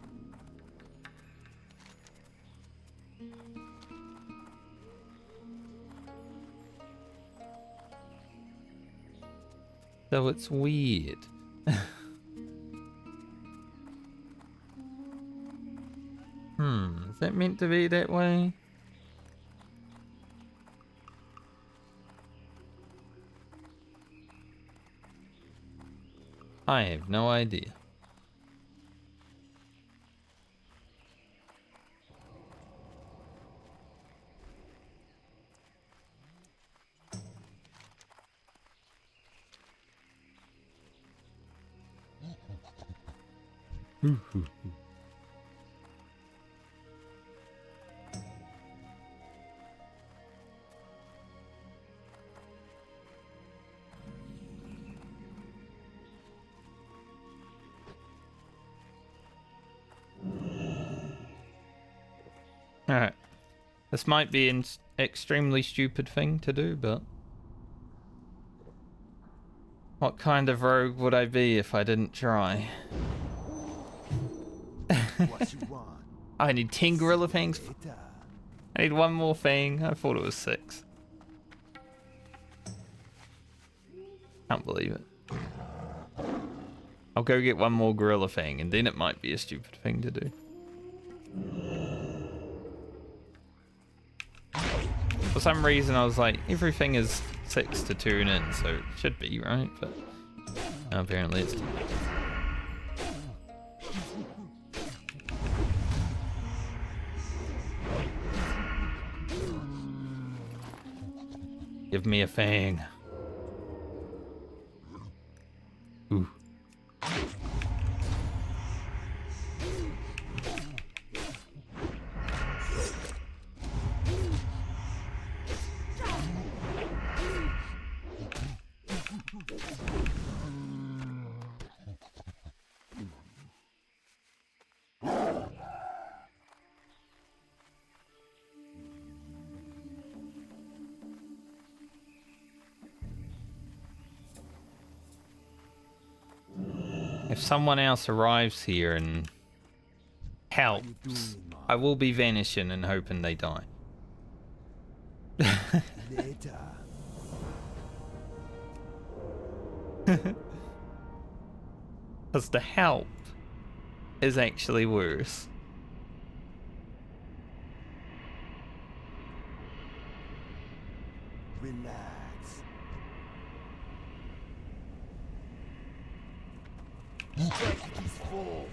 So it's weird. Is that meant to be that way? I have no idea. Alright. This might be an extremely stupid thing to do, but... what kind of rogue would I be if I didn't try?
What you want?
I need 10 gorilla fangs. I need one more fang. I thought it was 6. Can't believe it. I'll go get one more gorilla fang and then it might be a stupid thing to do. For some reason I was like, everything is 6 to tune in, so it should be, right? But apparently it's... Give me a fang. Ooh. If someone else arrives here and helps, I will be vanishing and hoping they die. Because the help is actually worse.
Relax. Check is full.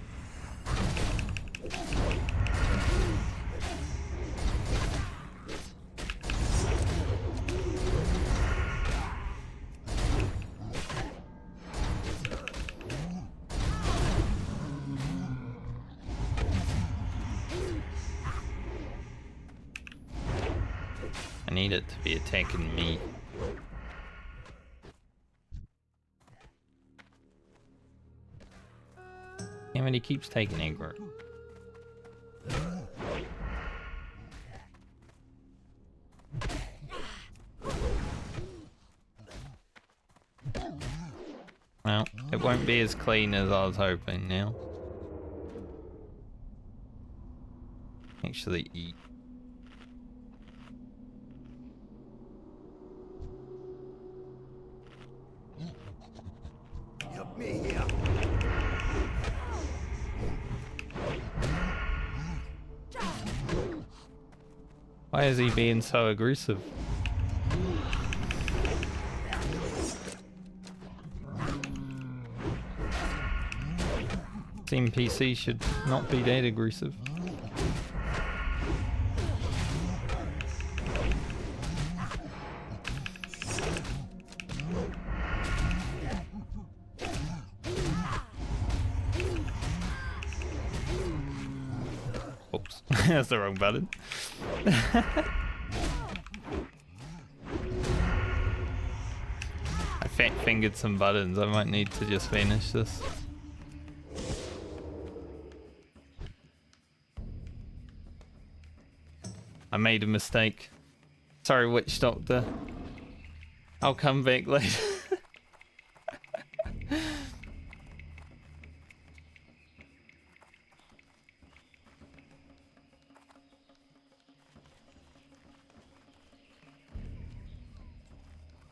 I need it to be attacking me. Damn it, he keeps taking aggro. Well, it won't be as clean as I was hoping now. Actually eat.
Help me here.
Why is he being so aggressive? This NPC should not be that aggressive. Oops, that's the wrong button. I fat fingered some buttons. I might need to just finish this. I made a mistake. Sorry, Witch Doctor. I'll come back later.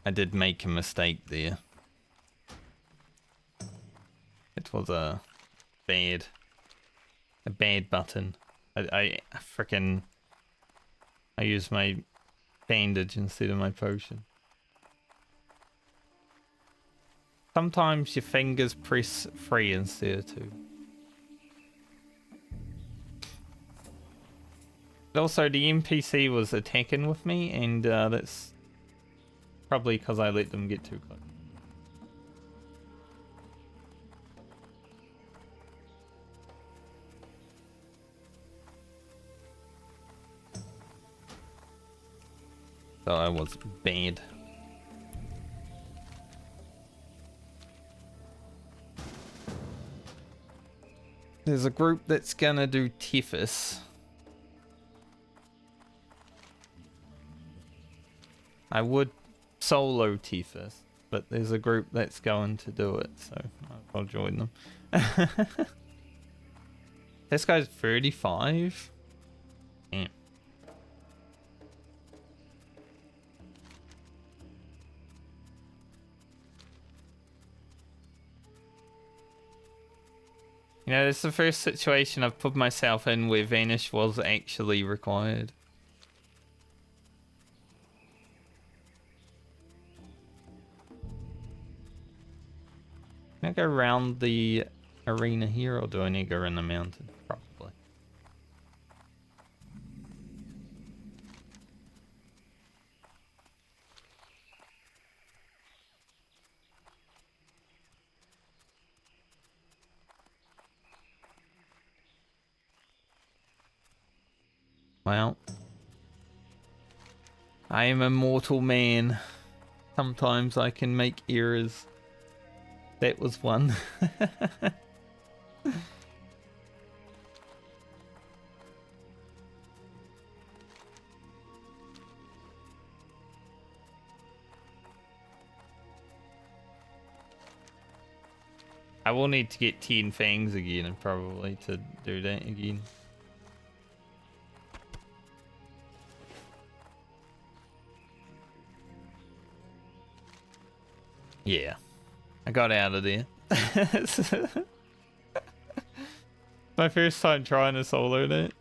I did make a mistake there. It was a bad button. I frickin' I used my bandage instead of my potion. Sometimes your fingers press free instead of 2. But also the NPC was attacking with me, and that's probably because I let them get too close. So I was bad. There's a group that's gonna do Tethys. I would solo Tethys, but there's a group that's going to do it, so I'll join them. This guy's 35? Damn. You know, this is the first situation I've put myself in where Vanish was actually required. Can I go around the arena here, or do I need to go around the mountain? Probably. Well, I am a mortal man. Sometimes I can make errors. That was one. I will need to get 10 fangs again, and probably to do that again. Yeah, I got out of there. My first time trying to solo it.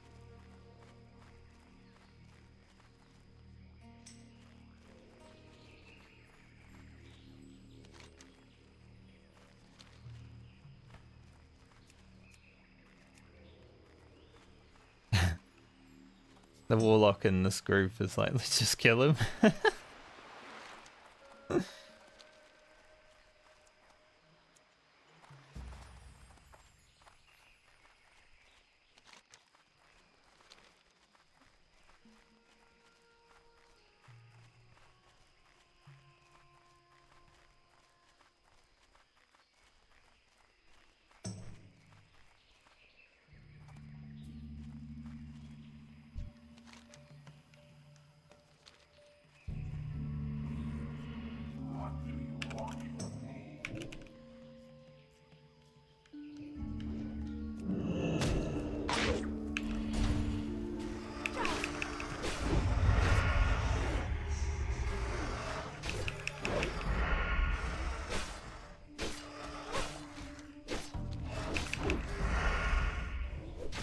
The warlock in this group is like, let's just kill him.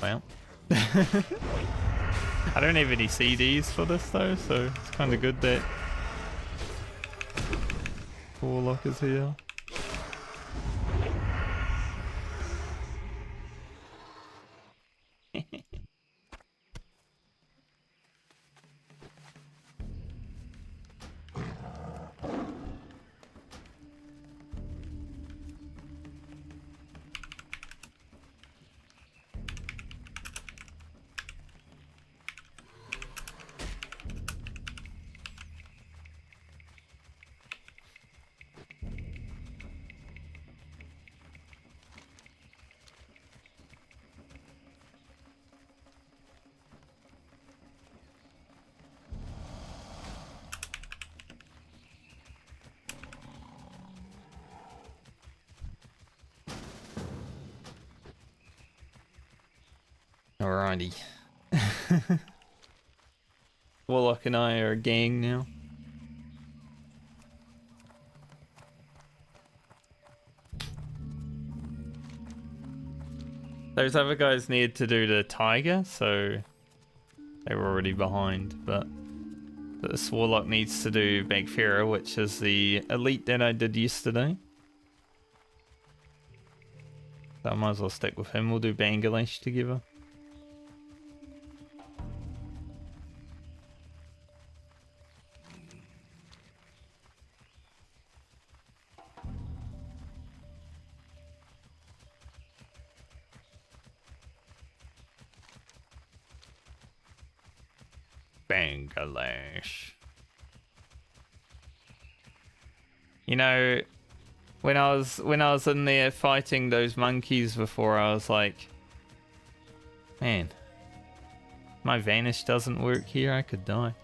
Well. I don't have any CDs for this though, so it's kind of good that warlock is here. Alrighty. Warlock and I are a gang now. Those other guys needed to do the tiger, so they were already behind, but this warlock needs to do Bagfera, which is the elite that I did yesterday. So I might as well stick with him. We'll do Bangladesh together. Bangladesh. You know, when I was in there fighting those monkeys before, I was like, man, my vanish doesn't work here, I could die.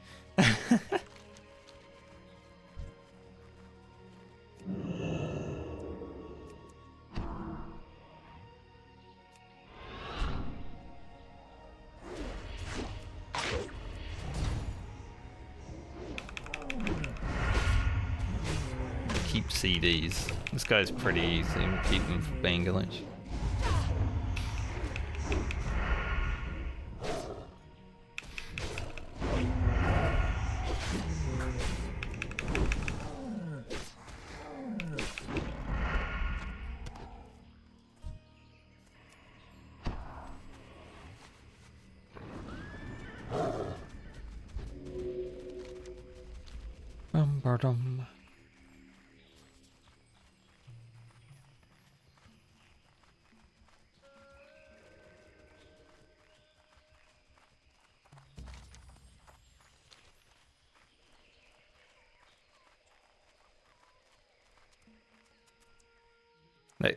Keep CDs. This guy's pretty easy. We'll keep him for Bangladesh. Dum.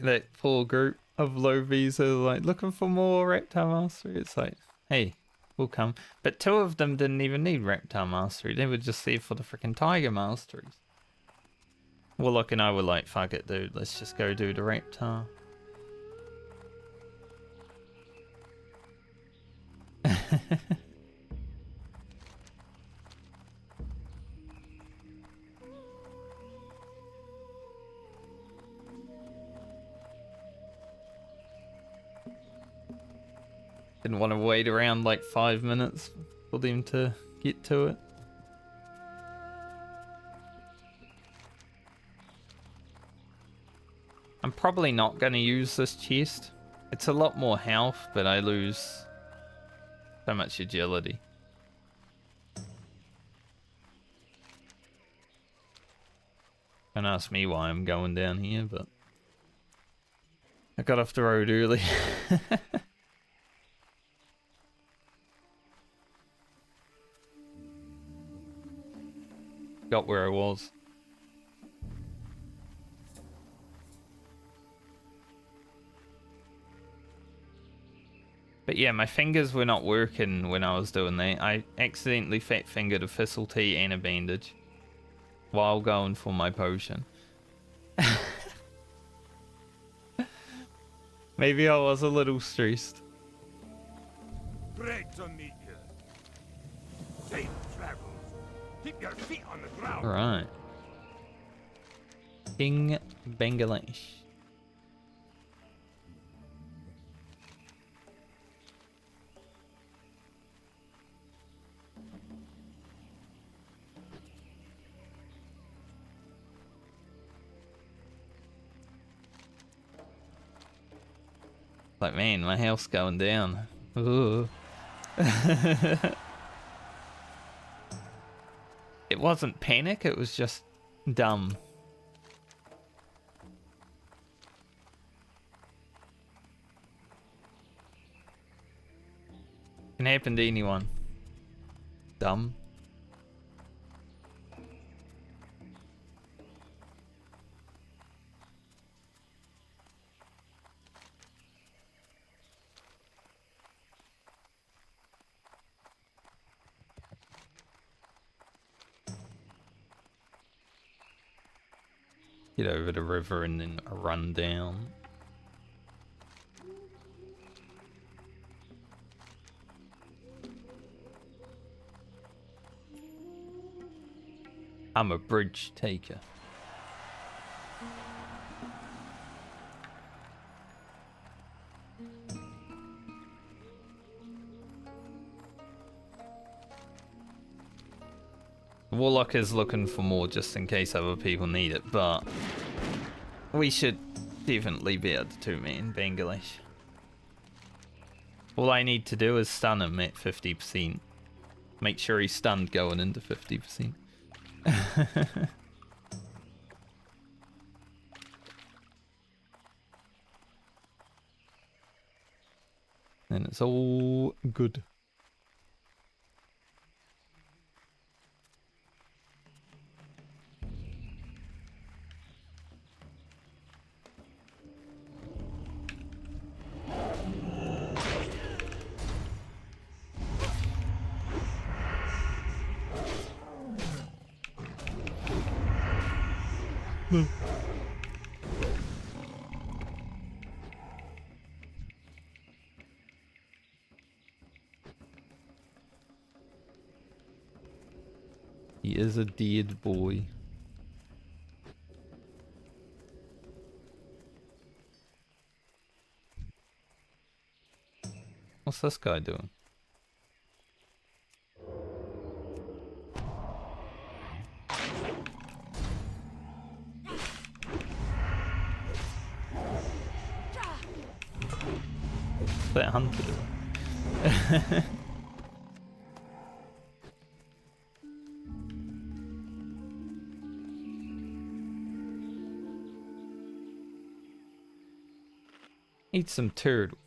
That poor group of low Vs are like looking for more Reptile Mastery. It's like, hey, we'll come. But two of them didn't even need Reptile Mastery. They were just there for the freaking Tiger Masteries. Warlock and I were like, fuck it, dude. Let's just go do the Reptile. Didn't want to wait around like 5 minutes for them to get to it. I'm probably not going to use this chest. It's a lot more health, but I lose so much agility. Don't ask me why I'm going down here, but I got off the road early. Got where I was. But yeah, my fingers were not working when I was doing that. I accidentally fat fingered a thistle tea and a bandage while going for my potion. Maybe I was a little stressed.
Great to meet you. Safe travels. Keep your feet on the ground.
Alright. King Bangladesh. Like, man, my health's going down. Ooh. It wasn't panic, it was just dumb. Can happen to anyone. Dumb. Get over the river and then run down. I'm a bridge taker. Warlock is looking for more just in case other people need it, but we should definitely be able to two-man Bangladesh. All I need to do is stun him at 50%. Make sure he's stunned going into 50%. And it's all good. He is a dead boy. What's this guy doing? What's that hunter doing? Eat some turtle.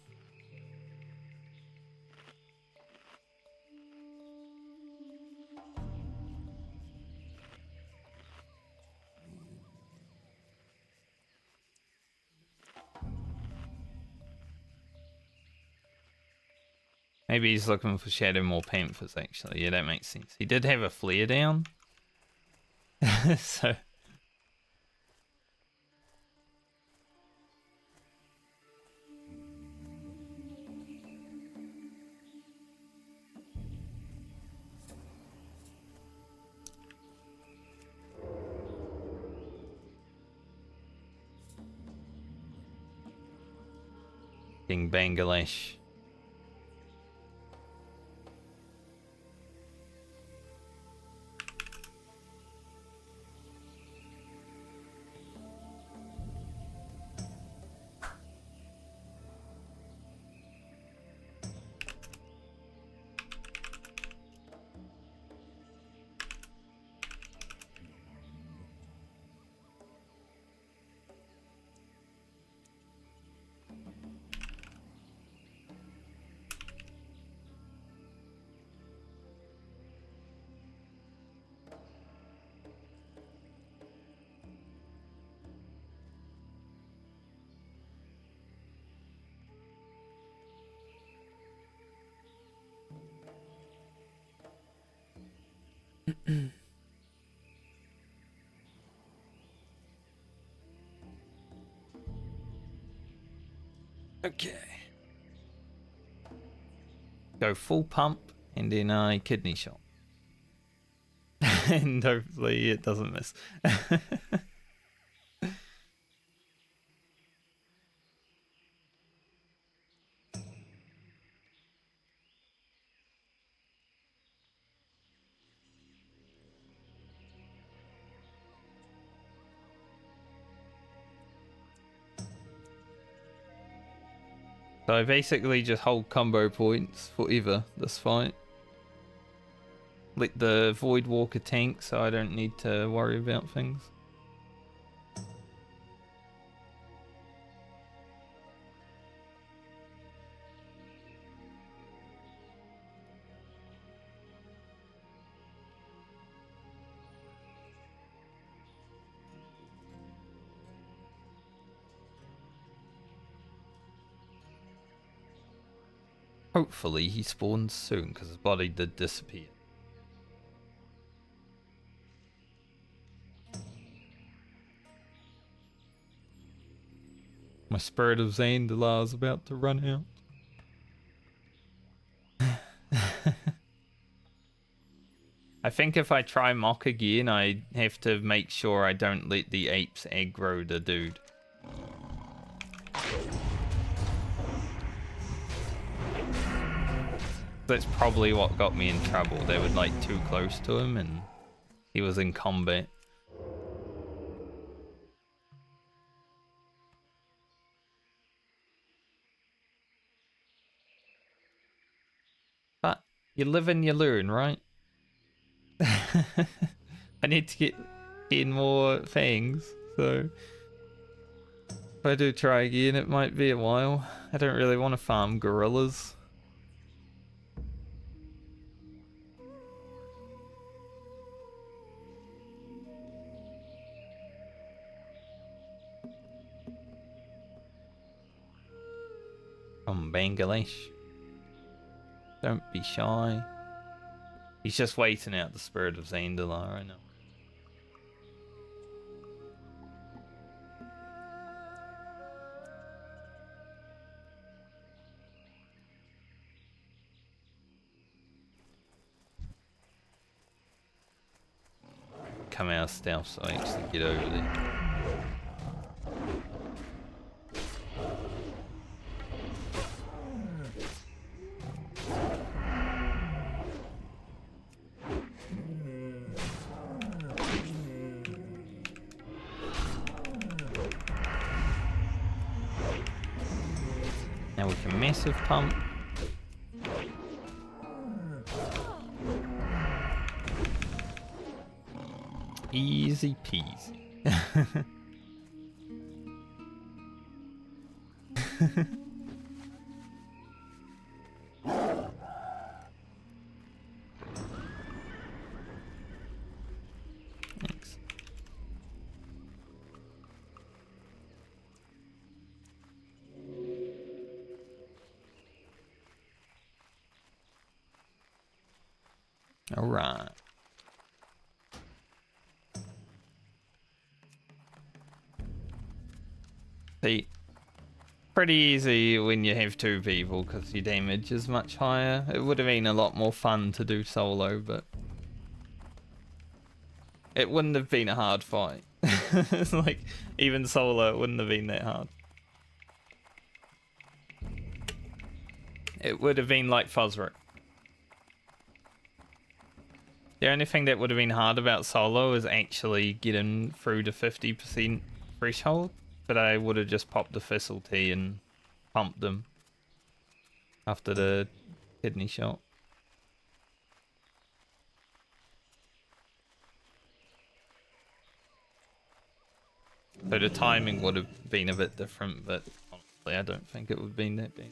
Maybe he's looking for Shadow more Panthers, actually. Yeah, that makes sense. He did have a flare down. So... King Bangladesh. Okay. Go full pump and then a kidney shot. And hopefully it doesn't miss. So I basically just hold combo points forever this fight. Let the Void Walker tank so I don't need to worry about things. Hopefully he spawns soon because his body did disappear. My Spirit of Zandalar is about to run out. I think if I try Mock again, I have to make sure I don't let the apes aggro the dude. That's probably what got me in trouble. They were like too close to him and he was in combat. But you live and you learn, right? I need to get in more fangs, so if I do try again, it might be a while. I don't really want to farm gorillas. From Bangladesh. Don't be shy. He's just waiting out the Spirit of Zandalar, I know. Come out of stealth so I actually get over there. Now we can massive pump. Easy peasy. Thanks. All right. See, pretty easy when you have two people because your damage is much higher. It would have been a lot more fun to do solo, but it wouldn't have been a hard fight. It's like, even solo, it wouldn't have been that hard. It would have been like Fuzzrick. The only thing that would have been hard about solo is actually getting through the 50% threshold, but I would have just popped the Thistle Tea and pumped them after the kidney shot. So the timing would have been a bit different, but honestly I don't think it would have been that bad.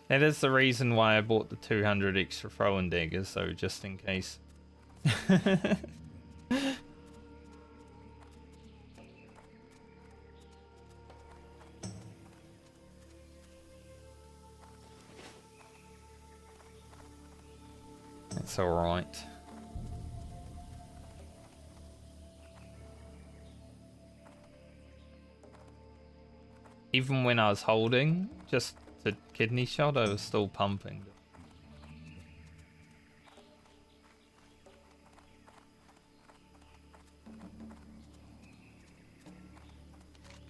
That is the reason why I bought the 200 extra throwing daggers, so just in case. That's alright. Even when I was holding just the kidney shot, I was still pumping.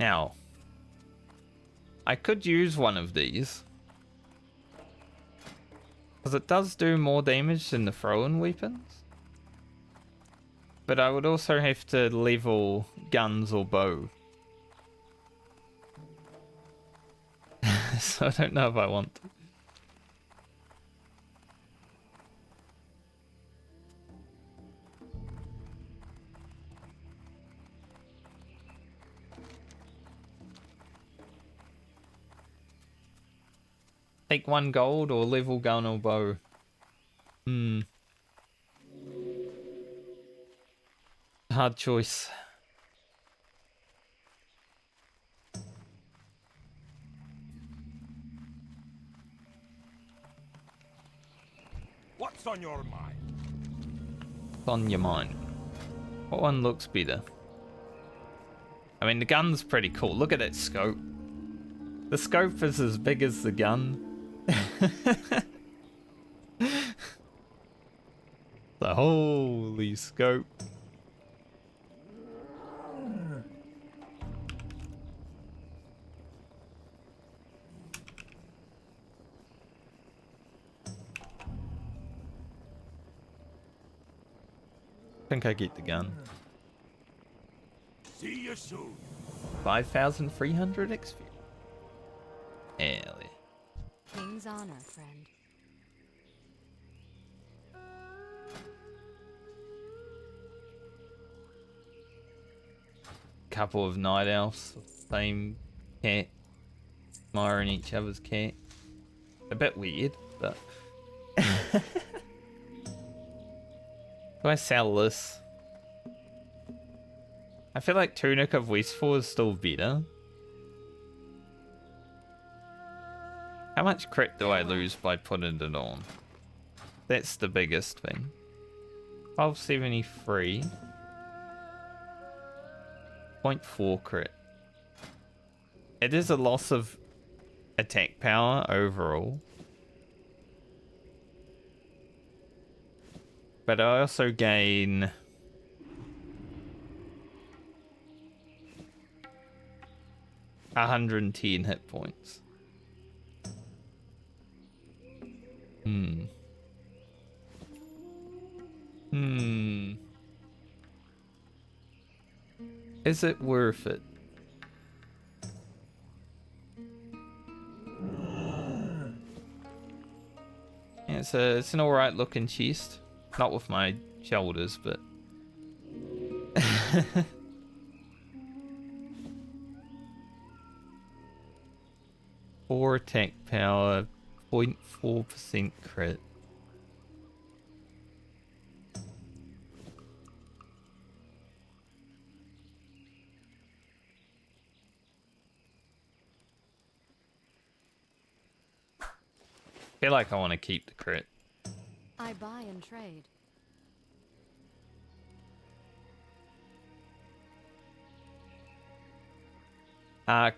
Now, I could use one of these. Because it does do more damage than the throw-in weapons. But I would also have to level guns or bow. So I don't know if I want to. Take 1 gold or level gun or bow. Hard choice.
What's on your mind?
What's on your mind? What one looks better? I mean, the gun's pretty cool. Look at that scope. The scope is as big as the gun. The holy scope. I think I get the gun.
See you soon.
5,300 XP. Hell yeah.
King's honor, friend.
Couple of night elves, same cat, admiring each other's cat. A bit weird, but. Do I sell this? I feel like Tunic of Westfall is still better. How much crit do I lose by putting it on? That's the biggest thing. 1273. 0.4 crit. It is a loss of attack power overall. But I also gain 110 hit points. Is it worth it? Yeah, it's an alright looking chest. Not with my shoulders, but... Four attack power, 0.4% crit. I feel like I want to keep the crit.
I buy and trade.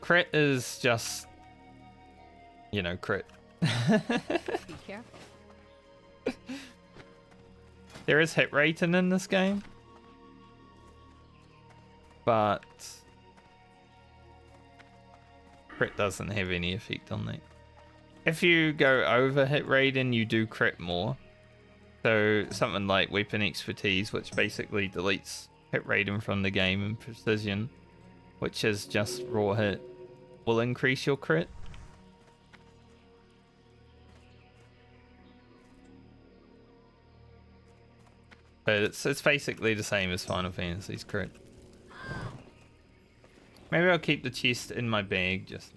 Crit is just, you know, crit.
Be careful.
There is hit rating in this game, but crit doesn't have any effect on that. If you go over hit rating, you do crit more. So something like weapon expertise, which basically deletes hit rating from the game, and precision, which is just raw hit, will increase your crit. But it's basically the same as Final Fantasy's crit. Maybe I'll keep the chest in my bag, just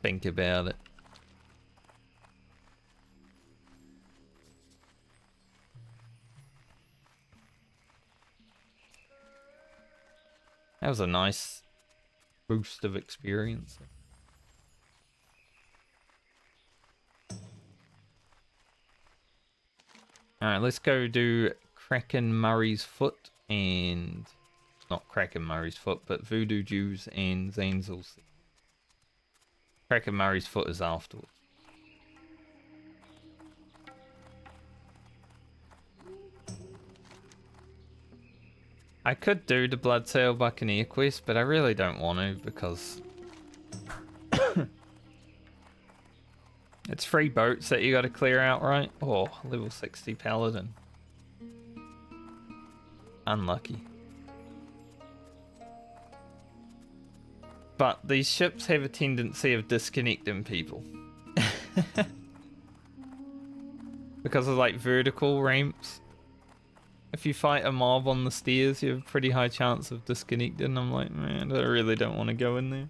think about it. That was a nice boost of experience. Alright, let's go do Kraken Murray's Foot and... Not Kraken Murray's Foot, but Voodoo Jews and Zanzel's. Kraken Murray's Foot is afterwards. I could do the Bloodsail Buccaneer quest, but I really don't want to because it's 3 boats that you got to clear out, right? Oh, level 60 Paladin. Unlucky. But these ships have a tendency of disconnecting people. Because of like vertical ramps. If you fight a mob on the stairs, you have a pretty high chance of disconnecting. I'm like, man, I really don't want to go in there.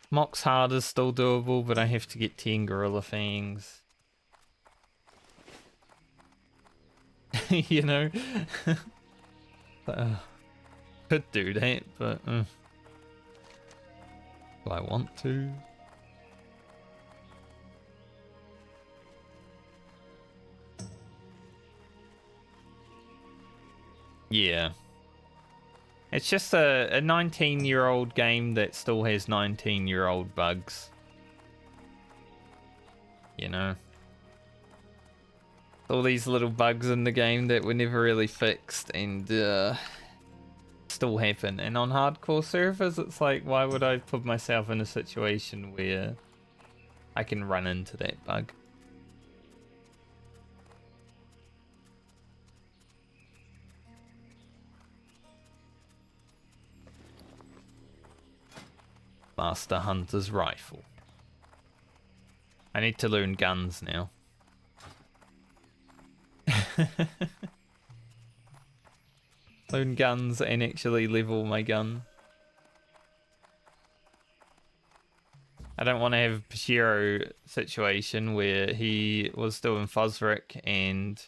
Mox Hard is still doable, but I have to get 10 Gorilla Fangs. You know? Could do that, but... do I want to? Yeah. It's just a 19-year-old game that still has 19-year-old bugs. You know? All these little bugs in the game that were never really fixed and still happen. And on hardcore servers, it's like, why would I put myself in a situation where I can run into that bug? Master Hunter's Rifle. I need to learn guns now. Learn guns and actually level my gun. I don't want to have a Pashiro situation where he was still in Fosric and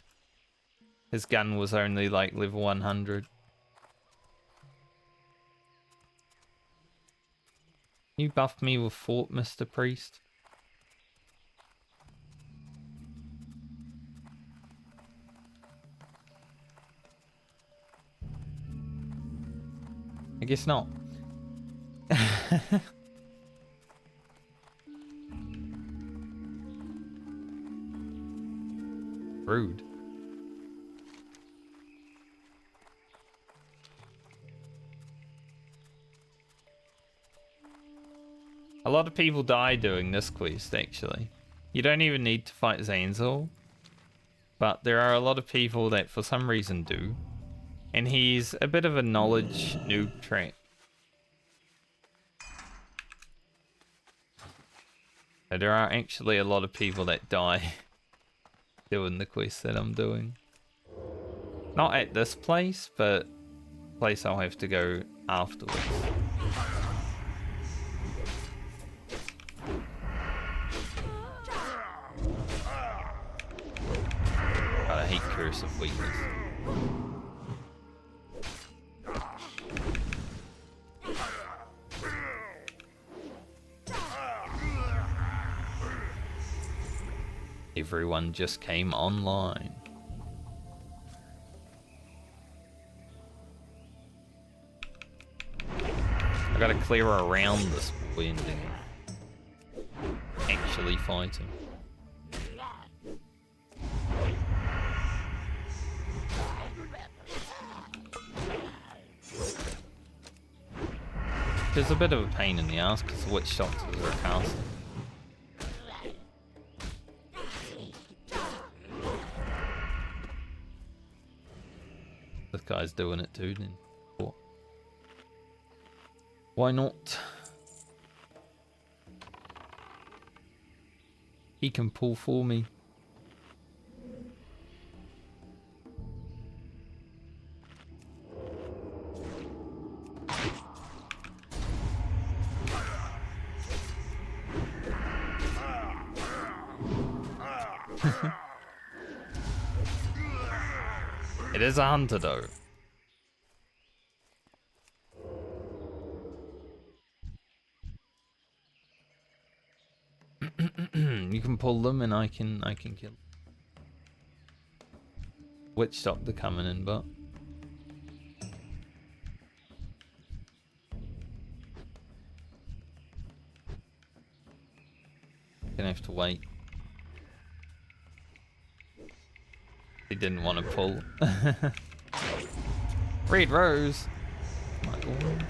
his gun was only like level 100. You buffed me with Fort, Mr. Priest. I guess not. Rude. A lot of people die doing this quest, actually. You don't even need to fight Zanzel. But there are a lot of people that for some reason do. And he's a bit of a knowledge noob trap. So there are actually a lot of people that die doing the quest that I'm doing. Not at this place, but place I'll have to go afterwards. God, I hate Curse of Weakness. Everyone just came online. I gotta clear around this boy and then actually fight him. It's a bit of a pain in the ass because the witch doctors are casting. This guy's doing it too, then. What? Why not? He can pull for me. It is a hunter though. You can pull them and I can kill. Witch stopped coming in, but gonna have to wait. He didn't want to pull. Red rose. My God.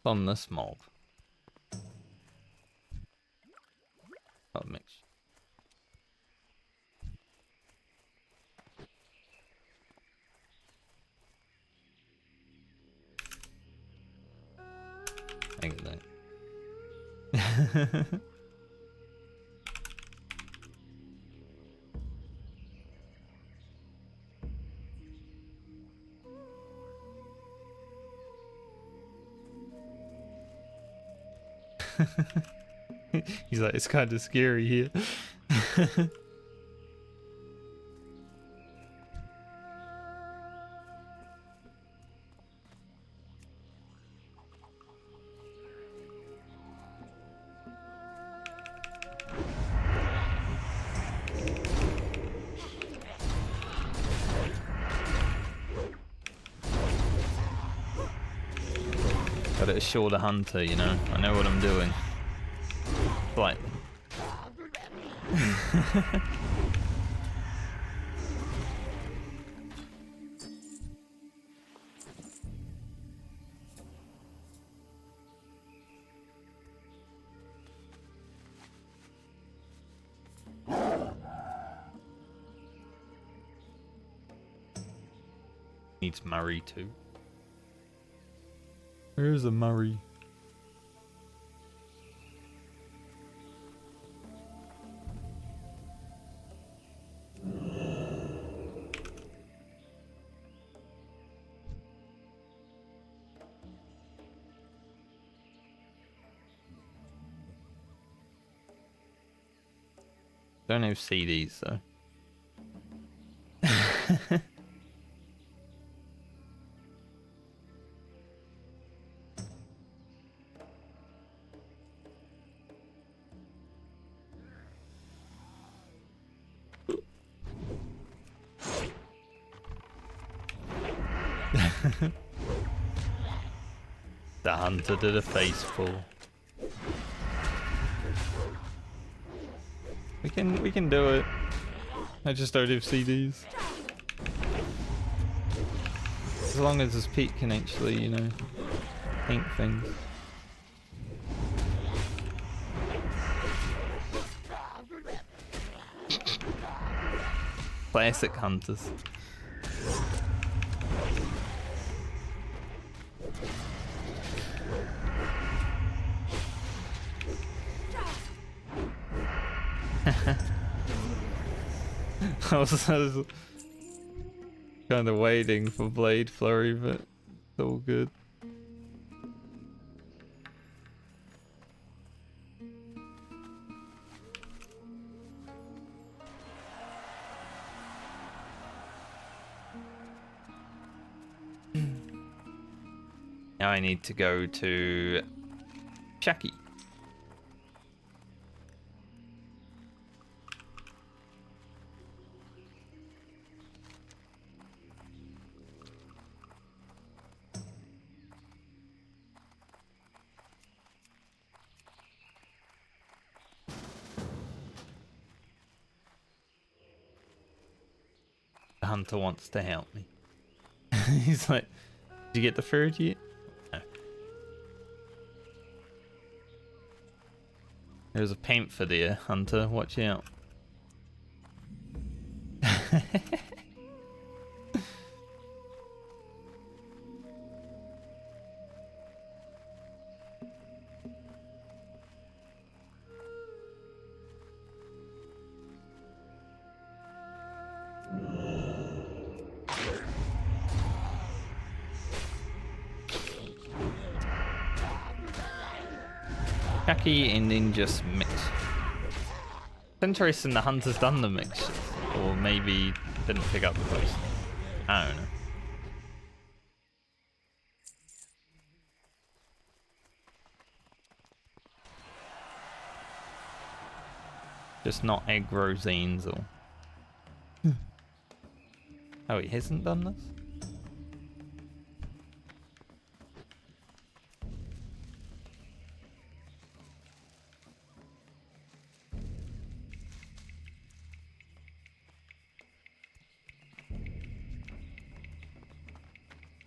On this mob. Oh, mix. I get that. He's like, it's kind of scary here. Gotta assure the hunter, you know. I know what I'm doing. Like. Needs Murray too. Where's a Murray? Don't have CDs though. The hunter did a face pull. We can do it. I just don't have CDs. As long as his pet can actually, you know, think things. Classic hunters. I was kind of waiting for Blade Flurry, but it's all good. Now I need to go to Chucky. The hunter wants to help me. He's like, did you get the third yet? No. There's a panther there, hunter. Watch out. Chucky and then just mix. It's interesting the hunter's done the mix, or maybe didn't pick up the post. I don't know. Just not aggro Zainzel. Oh, he hasn't done this?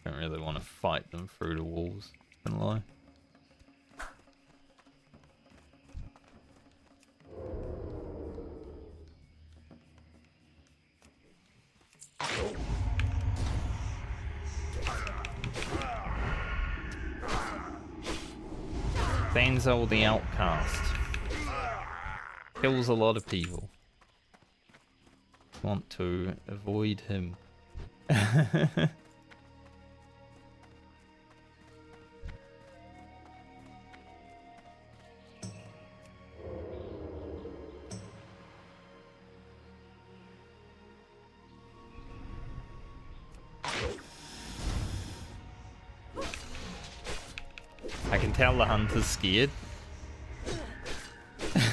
Don't really want to fight them through the walls. Can't lie. Zainzel the Outcast. Kills a lot of people. Want to avoid him. I can tell the hunter's scared.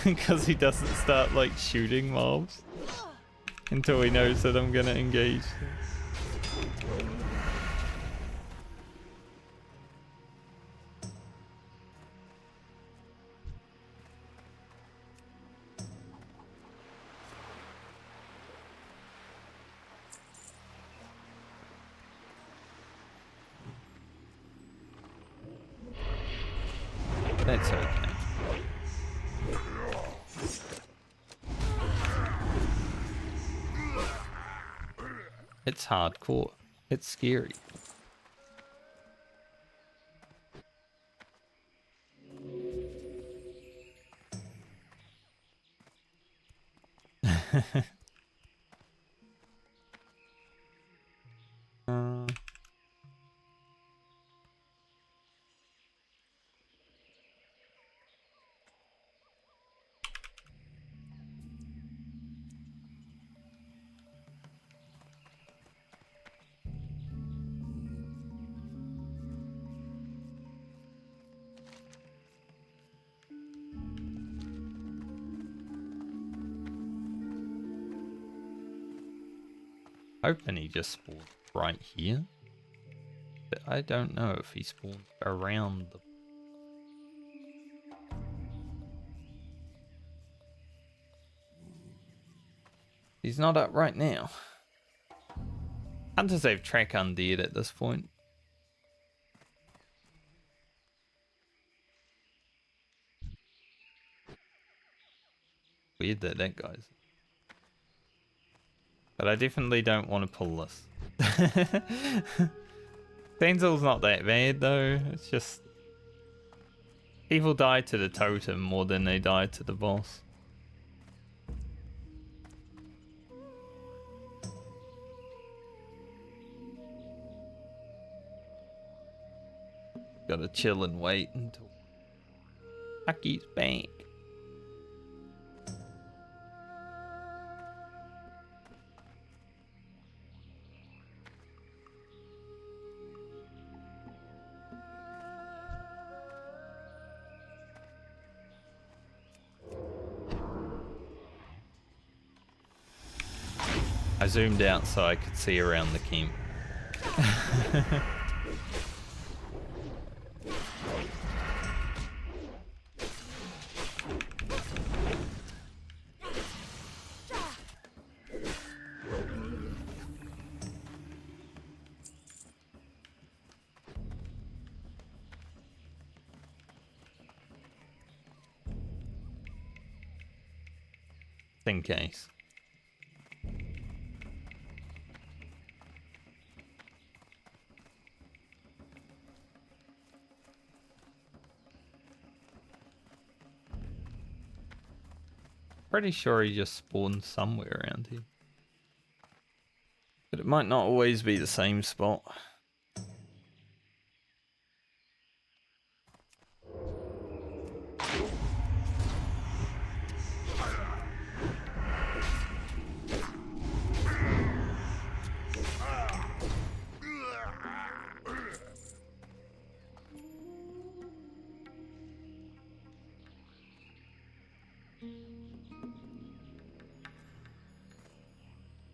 Because he doesn't start like shooting mobs until he knows that I'm gonna engage. That's okay. It's hardcore. It's scary. Hoping he just spawned right here. But I don't know if he spawned around the... He's not up right now. Hunters have track undead at this point. Weird that that guy's... But I definitely don't want to pull this. Zainzel's not that bad though, it's just... People die to the totem more than they die to the boss. Gotta chill and wait until Aki's back. I zoomed out so I could see around the camp. In case. Pretty sure he just spawned somewhere around here. But it might not always be the same spot.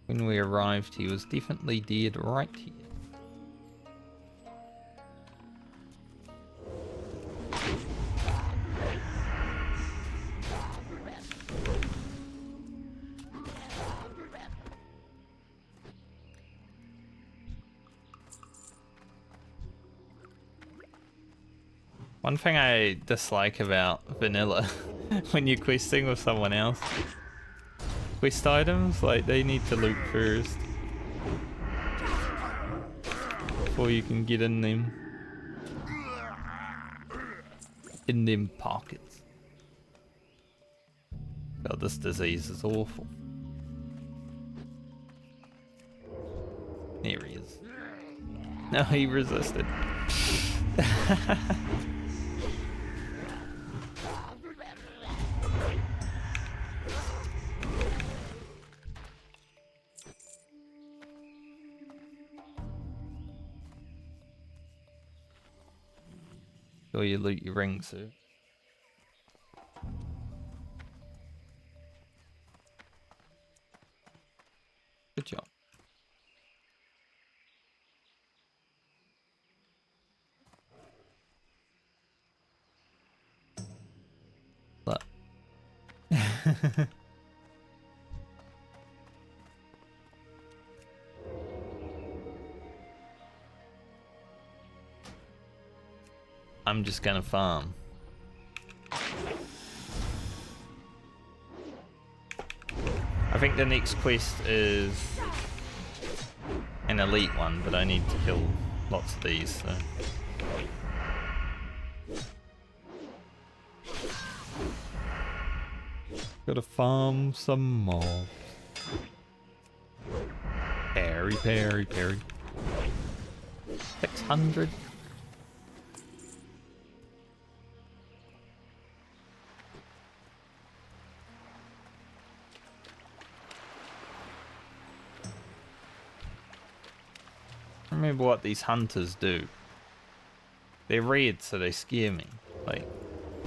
When we arrived, he was definitely dead right here. One thing I dislike about vanilla when you're questing with someone else, quest items, like they need to loot first before you can get in them pockets. God, this disease is awful. There he is. No, he resisted. Or you loot your ring, sir. Good job. Look. I'm just gonna farm. I think the next quest is an elite one, but I need to kill lots of these, so. Gotta farm some mobs. Parry, parry, parry. 600. I remember what these hunters do. They're red, so they scare me. Like,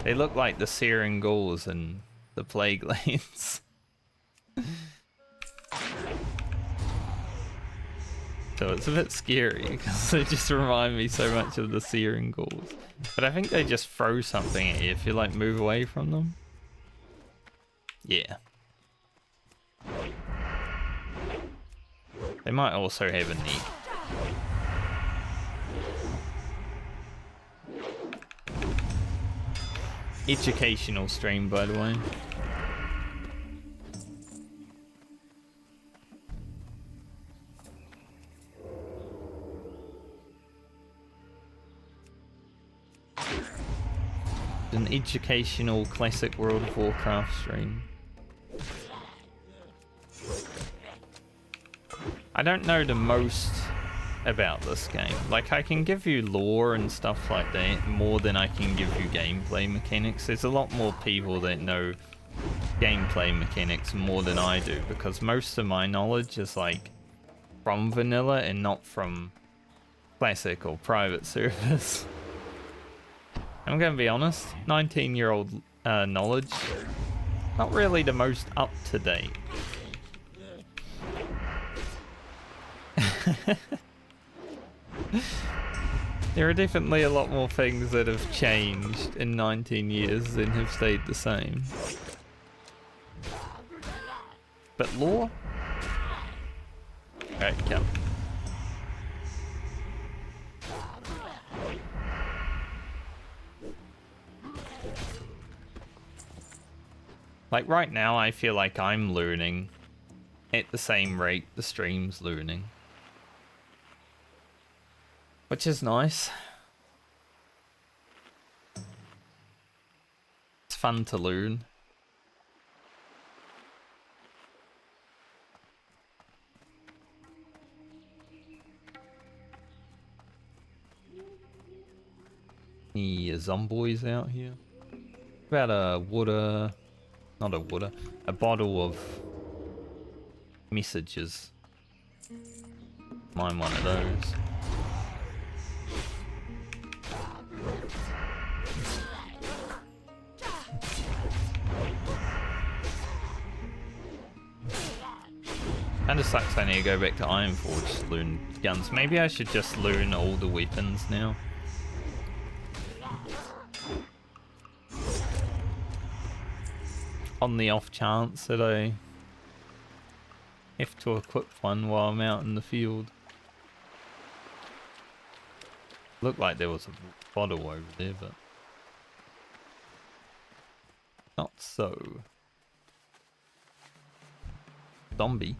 they look like the searing ghouls in the Plague Lands. So it's a bit scary because they just remind me so much of the searing ghouls. But I think they just throw something at you if you like move away from them. Yeah. They might also have a net. Educational stream, by the way. An educational classic World of Warcraft stream. I don't know the most about this game. Like, I can give you lore and stuff like that more than I can give you gameplay mechanics. There's a lot more people that know gameplay mechanics more than I do, because most of my knowledge is like from vanilla and not from classic or private service. I'm gonna be honest, 19-year-old knowledge, not really the most up to date. There are definitely a lot more things that have changed in 19 years than have stayed the same. But lore? Alright, come. Like right now I feel like I'm learning at the same rate the stream's learning. Which is nice. It's fun to learn. Any zomboys out here? About a water... Not a water. A bottle of messages. Mine one of those. Kinda sucks I need to go back to Ironforge to learn guns. Maybe I should just learn all the weapons now. On the off chance that I have to equip one while I'm out in the field. Looked like there was a bottle over there, but not so. Zombie.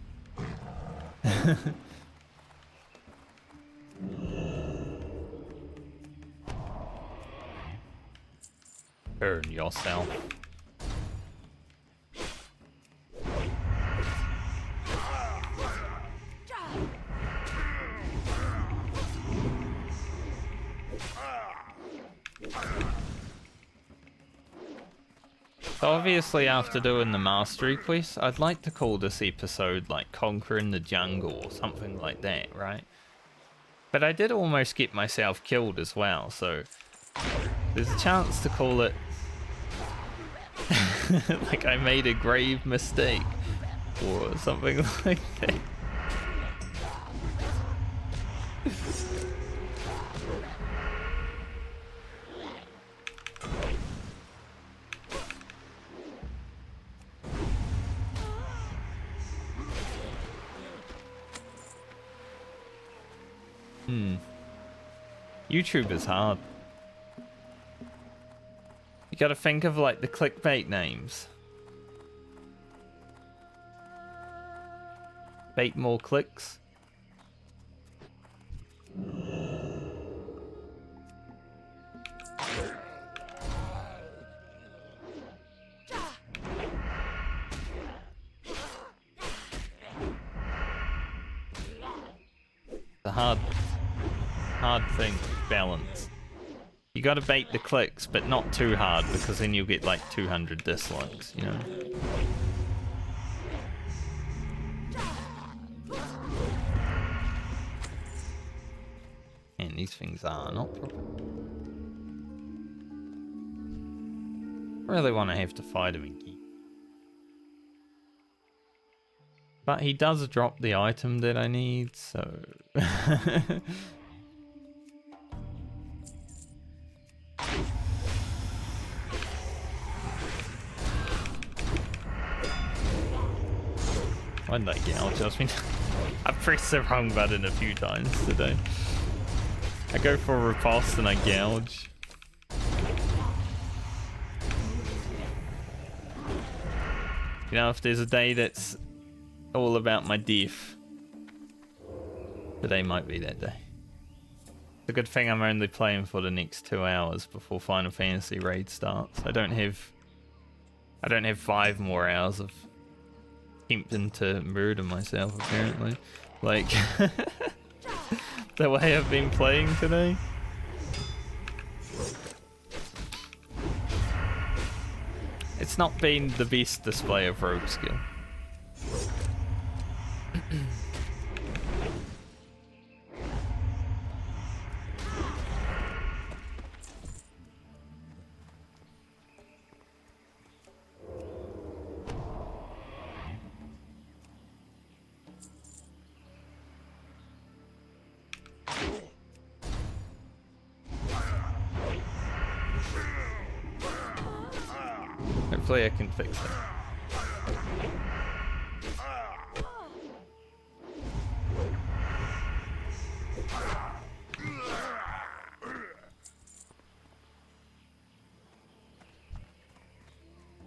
Burn yourself. So obviously after doing the mastery quest, I'd like to call this episode like Conquering the Jungle or something like that, right? But I did almost get myself killed as well, so there's a chance to call it like I made a grave mistake or something like that. YouTube is hard. You gotta think of like the clickbait names. Bait more clicks. The hard thing, balance. You gotta bait the clicks, but not too hard, because then you'll get like 200 dislikes, you know? And these things are not proper. I really want to have to fight him again. But he does drop the item that I need, so... Why did I gouge? I pressed the wrong button a few times today. I go for a riposte and I gouge. You know, if there's a day that's all about my death, today might be that day. It's a good thing I'm only playing for the next 2 hours before Final Fantasy Raid starts. I don't have 5 more hours of tempting to murder myself, apparently. Like, the way I've been playing today. It's not been the best display of rogue skill. Hopefully I can fix it.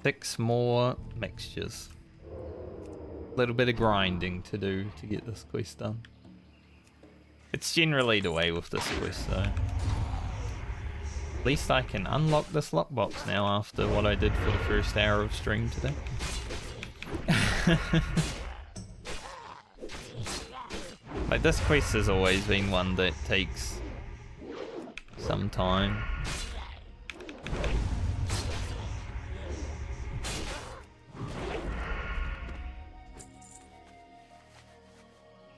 Six more mixtures. A little bit of grinding to do to get this quest done. It's generally the way with this quest though. At least I can unlock this lockbox now after what I did for the first hour of stream today. Like, this quest has always been one that takes some time.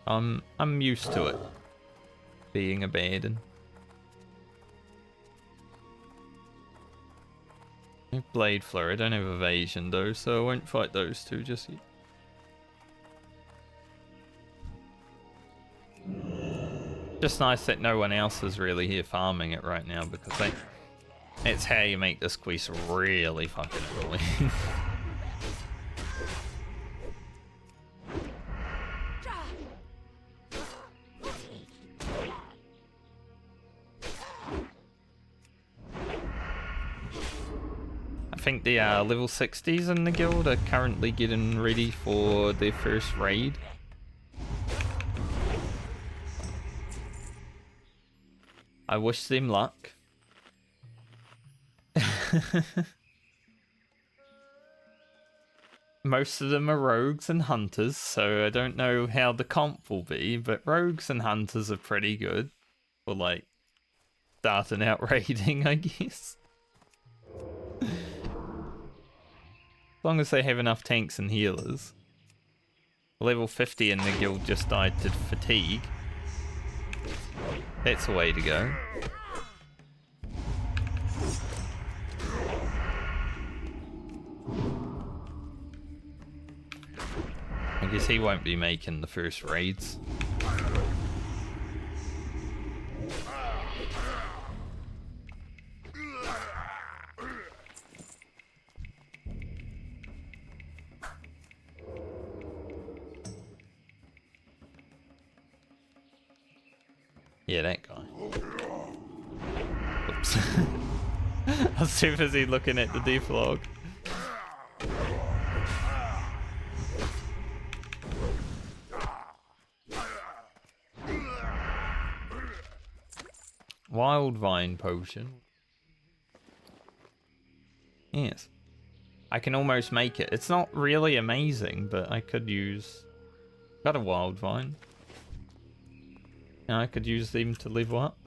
I'm used to it being a burden. Blade Flurry, I don't have evasion though, so I won't fight those two just yet. Just nice that no one else is really here farming it right now, because it's how you make this quest really fucking annoying. I think the level 60s in the guild are currently getting ready for their first raid. I wish them luck. Most of them are rogues and hunters, so I don't know how the comp will be, but rogues and hunters are pretty good for, like, starting out raiding, I guess. As long as they have enough tanks and healers. Level 50 in the guild just died to fatigue. That's the way to go. I guess he won't be making the first raids. Yeah, that guy. Oops. I was too busy looking at the deflog. Wild vine potion. Yes. I can almost make it. It's not really amazing, but I could use... Got a wild vine. And I could use them to level up.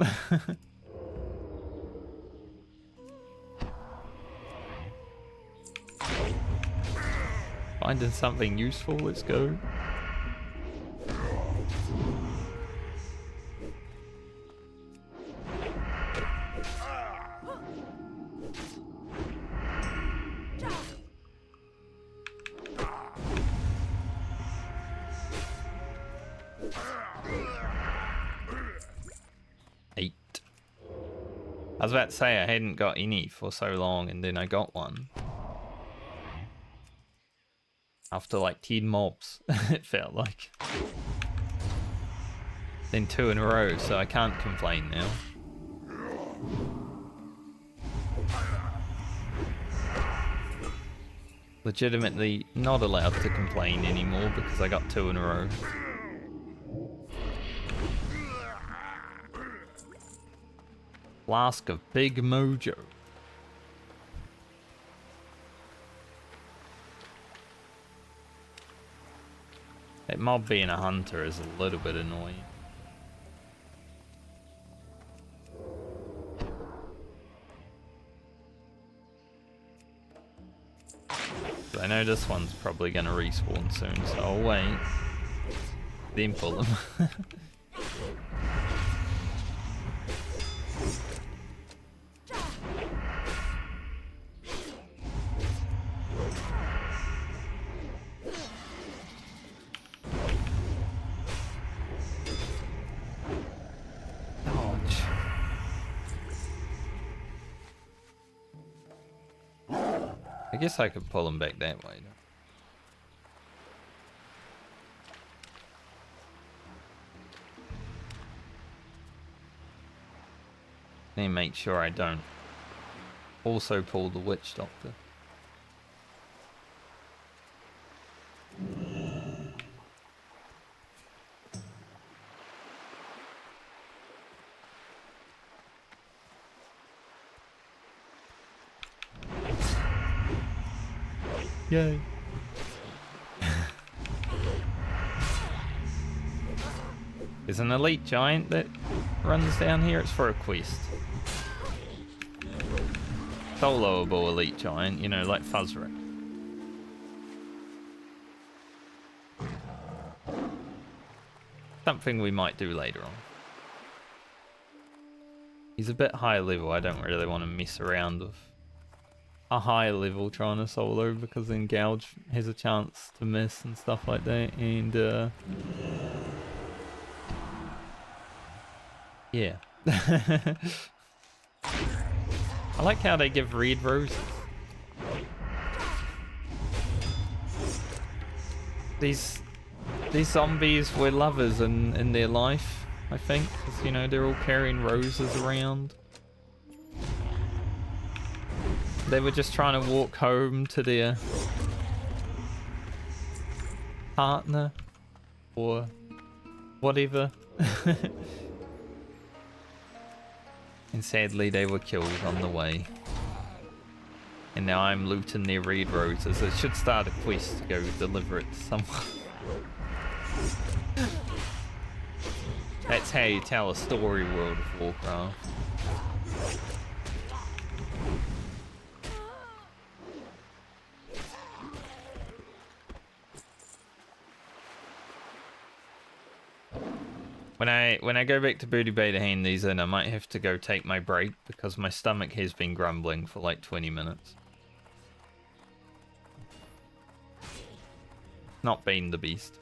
Finding something useful, let's go. I was about to say I hadn't got any for so long, and then I got one. After like 10 mobs, it felt like. Then 2 in a row, so I can't complain now. Legitimately not allowed to complain anymore because I got 2 in a row. Flask of Big Mojo. That mob being a hunter is a little bit annoying. I know this one's probably going to respawn soon, so I'll wait. Then pull them. I guess I could pull them back that way. Need to make sure I don't also pull the witch doctor. Yay. There's an elite giant that runs down here. It's for a quest. Soloable elite giant, you know, like Fuzzrick. Something we might do later on. He's a bit high level. I don't really want to mess around with a high level trying to solo, because then Gouge has a chance to miss and stuff like that, and Yeah. I like how they give red roses. These zombies were lovers in their life, I think, because, you know, they're all carrying roses around. They were just trying to walk home to their partner or whatever. And sadly they were killed on the way. And now I'm looting their red roses. It should start a quest to go deliver it to someone. That's how you tell a story, World of Warcraft. When I go back to Booty Bay to hand these in, I might have to go take my break because my stomach has been grumbling for like 20 minutes. Not been the beast.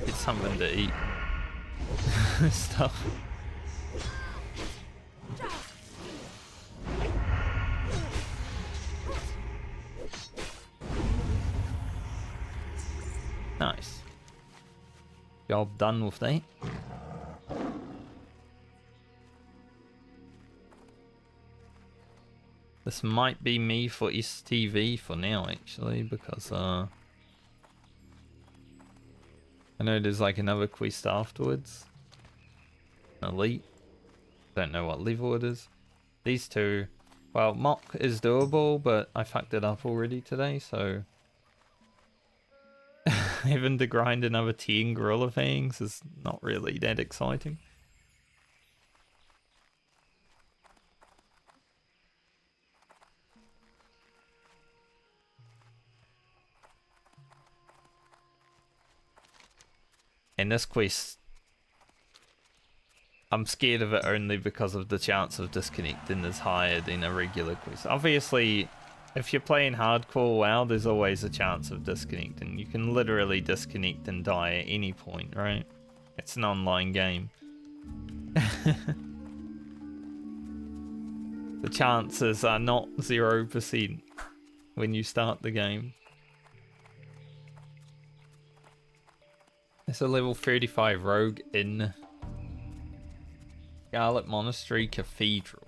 It's something to eat. Stuff. Nice. Job done with that. This might be me for STV for now, actually, because I know there's like another quest afterwards. Elite. Don't know what level it is. These two, well, Mock is doable, but I fucked it up already today, so having to grind another 10 gorilla fangs is not really that exciting. And this quest, I'm scared of it only because of the chance of disconnecting is higher than a regular quest. Obviously, if you're playing hardcore WoW, there's always a chance of disconnecting. You can literally disconnect and die at any point, right? It's an online game. The chances are not 0% when you start the game. It's a level 35 rogue in Scarlet Monastery Cathedral.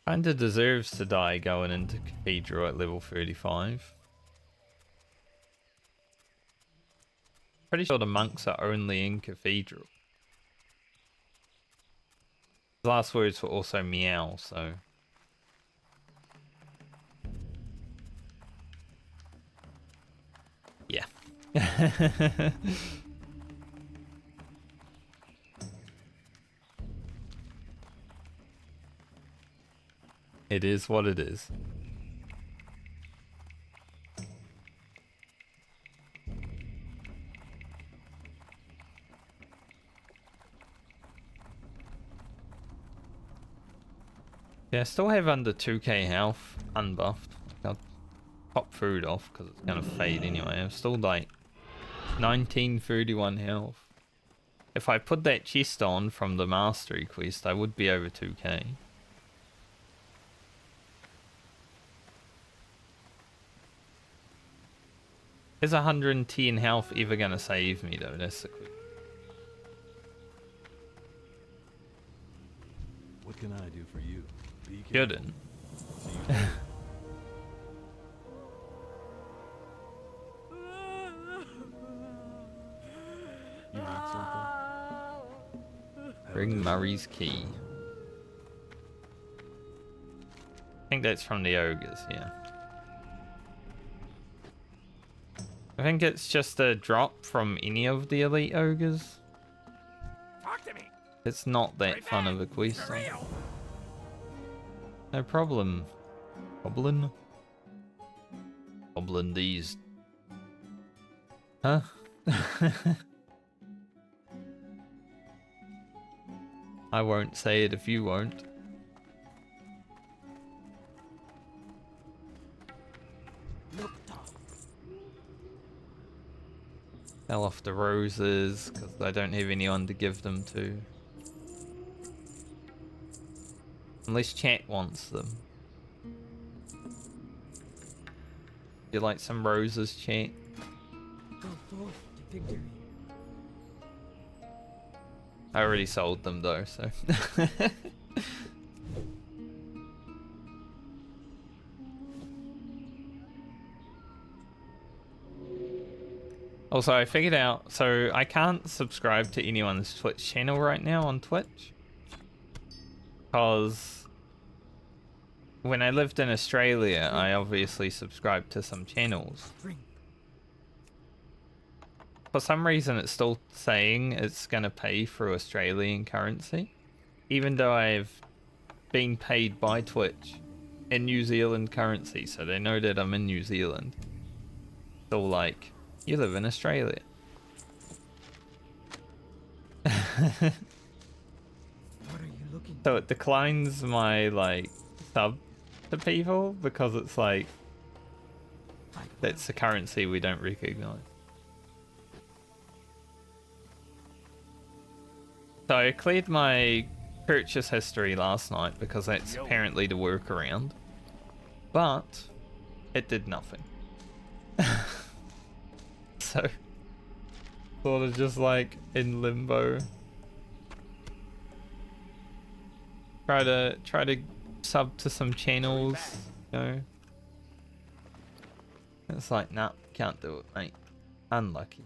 Kinda deserves to die going into Cathedral at level 35. Pretty sure the monks are only in Cathedral. His last words were also meow, so... yeah. It is what it is. Yeah, I still have under 2k health, unbuffed. I'll pop food off because it's going to fade anyway. I'm still like 1931 health. If I put that chest on from the mastery quest, I would be over 2k. Is 110 health ever going to save me though? That's the quick.
What can I do for you? Be careful.
Shouldn't.
See you later. You need something?
Bring Murray's key. I think that's from the ogres, yeah. I think it's just a drop from any of the elite ogres.
Talk to me.
It's not that
Right
fun
back.
of a quest.
For real.
No problem. Goblin. Goblin these. Huh? I won't say it if you won't. Sell off the roses because I don't have anyone to give them to. Unless chat wants them. You like some roses, chat? I already sold them though, so. Also, I figured out, so I can't subscribe to anyone's Twitch channel right now on Twitch. Because when I lived in Australia, I obviously subscribed to some channels. For some reason, it's still saying it's going to pay through Australian currency. Even though I've been paid by Twitch in New Zealand currency, so they know that I'm in New Zealand. Still like, you live in Australia. So it declines my like sub to people because it's like that's the currency we don't recognize. So I cleared my purchase history last night because that's apparently the workaround, but it did nothing. So sort of just like in limbo. Try to sub to some channels, you know. It's like, nah, can't do it, mate. Unlucky.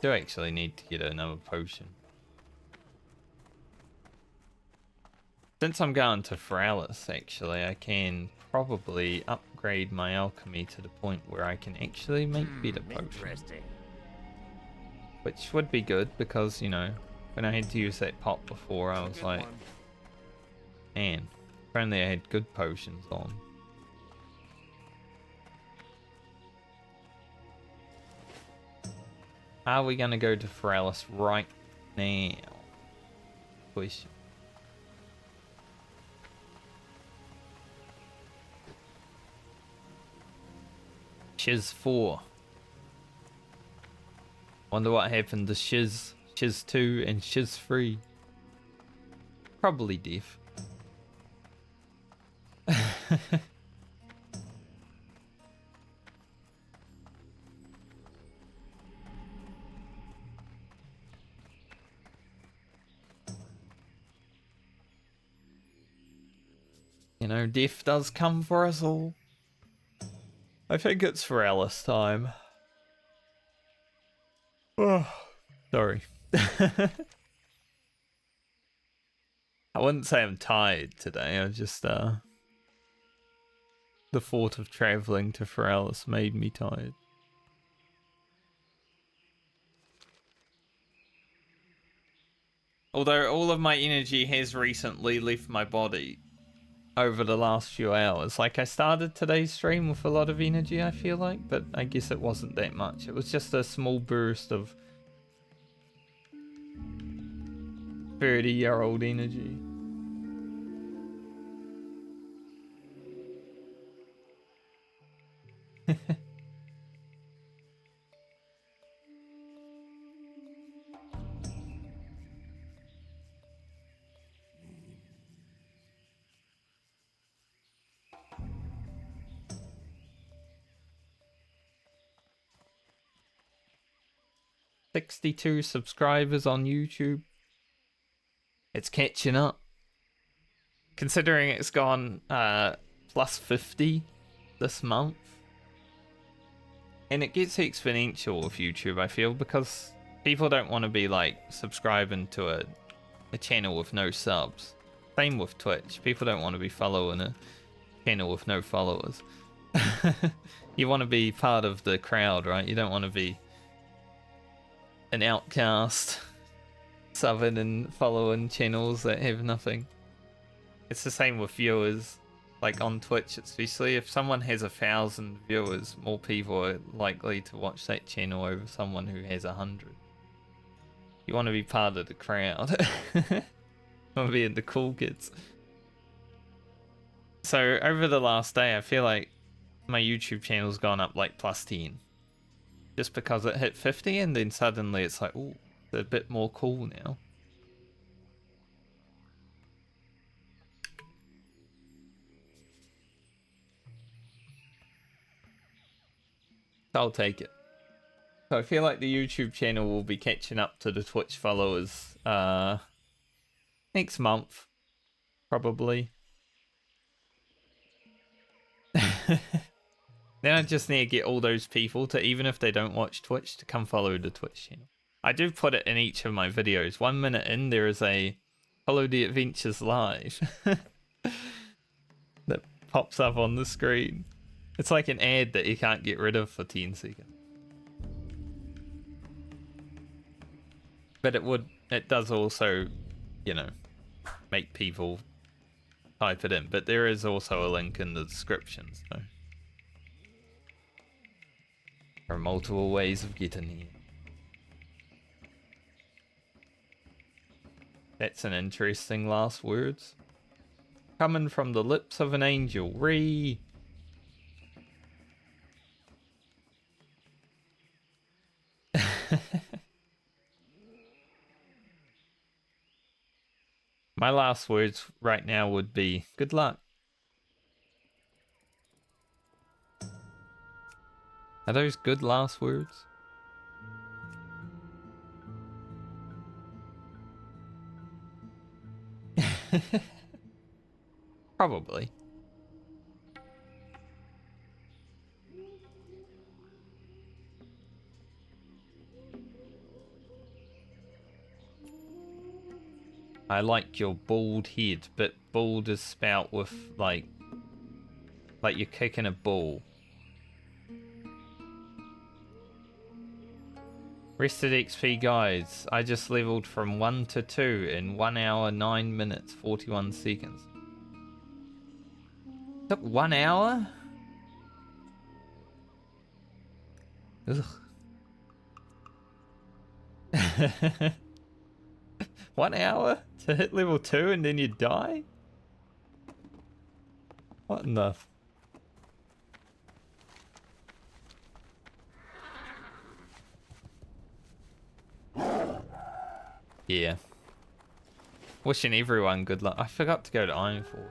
Do actually need to get another potion. Since I'm going to Feralas, actually, I can probably upgrade my alchemy to the point where I can actually make better potions. Which would be good because, you know, when I had to use that pot before, I was like, man, if only I had good potions on. Are we gonna go to Feralas right now? Question. Shiz 4. Wonder what happened to Shiz 2 and Shiz 3. Probably deaf. You know, death does come for us all. I think it's Feralas time. Oh, sorry. I wouldn't say I'm tired today. I just the thought of traveling to Feralas made me tired. Although all of my energy has recently left my body over the last few hours. Like, I started today's stream with a lot of energy, I feel like, but I guess it wasn't that much. It was just a small burst of 30-year-old energy. $62 subscribers on YouTube. It's catching up. Considering it's gone plus 50 this month. And it gets exponential with YouTube, I feel, because people don't want to be like subscribing to a channel with no subs. Same with Twitch. People don't want to be following a channel with no followers. You want to be part of the crowd, right? You don't want to be an outcast subbing and following channels that have nothing. It's the same with viewers. like on Twitch especially, if someone has 1,000 viewers, more people are likely to watch that channel over someone who has 100. You want to be part of the crowd. You want to be in the cool kids. So over the last day, I feel like my YouTube channel's gone up like +10. Just because it hit 50 and then suddenly it's like, ooh, it's a bit more cool now. I'll take it. So I feel like the YouTube channel will be catching up to the Twitch followers next month, probably. Then I just need to get all those people to, even if they don't watch Twitch, to come follow the Twitch channel. I do put it in each of my videos. 1 minute in, there is a follow the adventures live that pops up on the screen. It's like an ad that you can't get rid of for 10 seconds. But it does also, you know, make people type it in. But there is also a link in the description, so there are multiple ways of getting here. That's an interesting last words. Coming from the lips of an angel. Ree. My last words right now would be good luck. Are those good last words? Probably. I like your bald head, but bald is spelt with like you're kicking a ball. Rested XP guides. I just leveled from 1 to 2 in 1 hour, 9 minutes, 41 seconds. Took 1 hour? Ugh. 1 hour to hit level 2 and then you die? What in the... Yeah. Wishing everyone good luck. I forgot to go to Ironfall.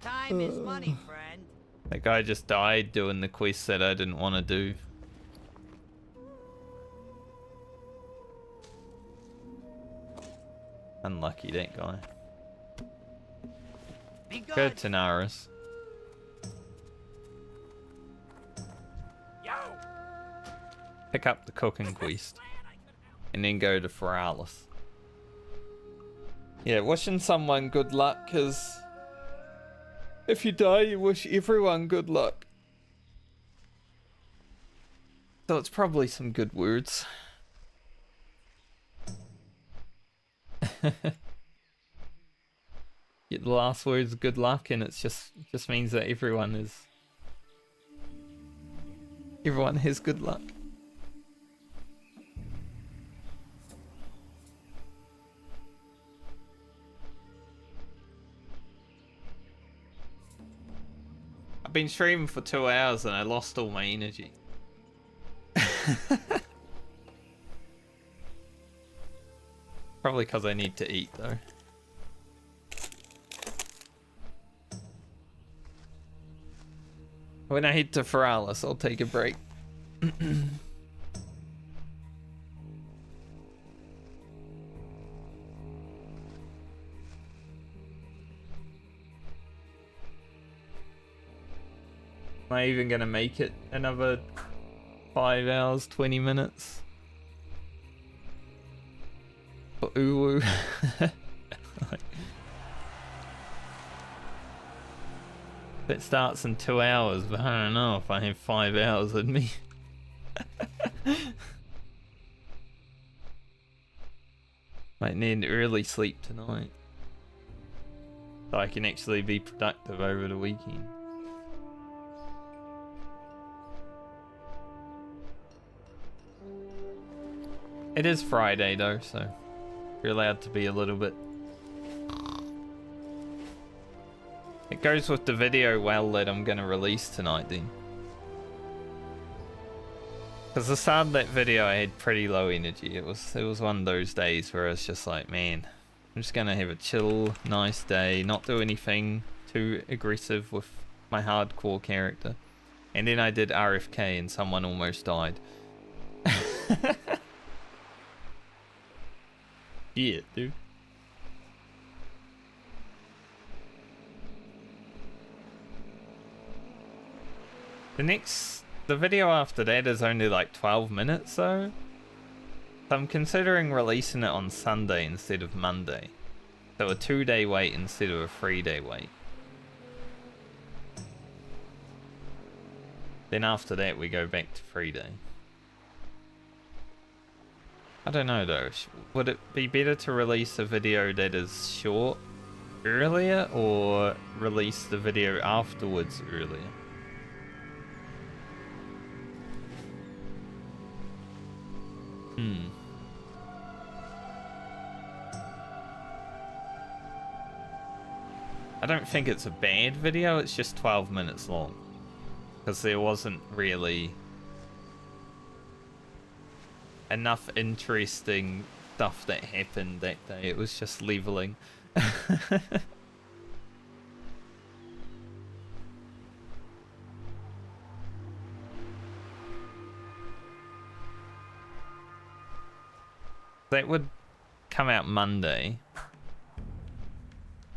Time is money, friend.
That guy just died doing the quest that I didn't want to do. Unlucky, that guy.
Be good.
Go to Naris.
Yo!
Pick up the cooking quest. And then go to Feralas. Yeah, wishing someone good luck, because if you die, you wish everyone good luck. So it's probably some good words. Get the last words good luck, and it's just means that everyone has good luck. I've been streaming for 2 hours and I lost all my energy. Probably because I need to eat though. When I head to Feralas, I'll take a break. Am I even gonna make it another 5 hours, 20 minutes? For Uwu. It starts in 2 hours, but I don't know if I have 5 hours in me. Might need early sleep tonight. So I can actually be productive over the weekend. It is Friday though, so you're allowed to be a little bit. It goes with the video well that I'm gonna release tonight then. Because the start of that video I had pretty low energy. It was one of those days where it's just like, man, I'm just gonna have a chill, nice day, not do anything too aggressive with my hardcore character. And then I did RFK and someone almost died. Yeah, dude. The video after that is only like 12 minutes though. So I'm considering releasing it on Sunday instead of Monday. So a 2-day wait instead of a 3-day wait. Then after that we go back to 3-day. I don't know though, would it be better to release a video that is short earlier or release the video afterwards earlier? I don't think it's a bad video, it's just 12 minutes long. Because there wasn't really enough interesting stuff that happened that day. It was just leveling. That would come out Monday.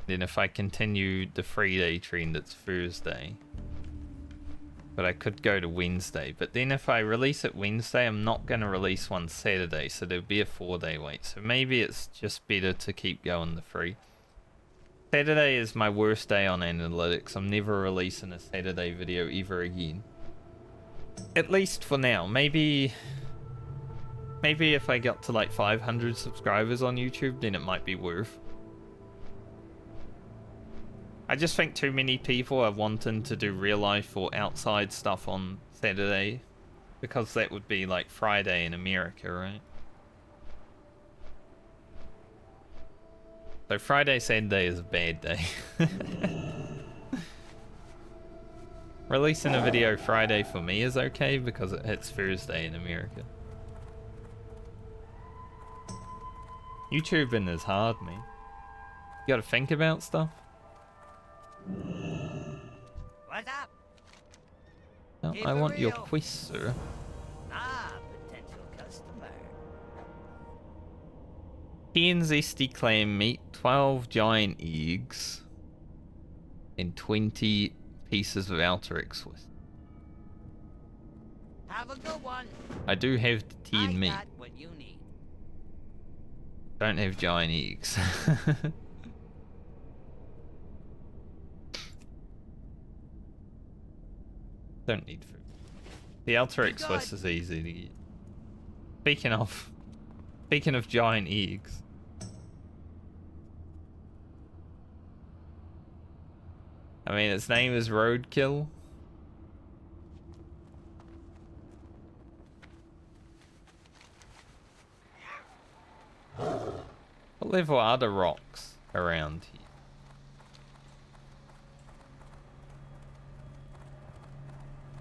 Then if I continue the 3-day trend, it's Thursday. But I could go to Wednesday. But then if I release it Wednesday, I'm not going to release one Saturday. So there'll be a 4-day wait. So maybe it's just better to keep going the 3. Saturday is my worst day on analytics. I'm never releasing a Saturday video ever again. At least for now. Maybe if I got to like 500 subscribers on YouTube, then it might be worth. I just think too many people are wanting to do real life or outside stuff on Saturday, because that would be like Friday in America, right? So Friday, Saturday is a bad day. Releasing a video Friday for me is okay because it hits Thursday in America. YouTubing is hard, man. You gotta think about stuff.
What's up?
No,
Keep
I
it
want your
real.
quest, sir.
Ah, potential customer.
PNZST claim meat, 12 giant eggs, and 20 pieces of outer Swiss.
Have a good one.
I do have the tea and meat.
got what you need.
Don't have giant eggs. Don't need food. The Alterix Swiss is easy to get. Speaking of giant eggs. I mean, its name is Roadkill. What level are the rocks around here?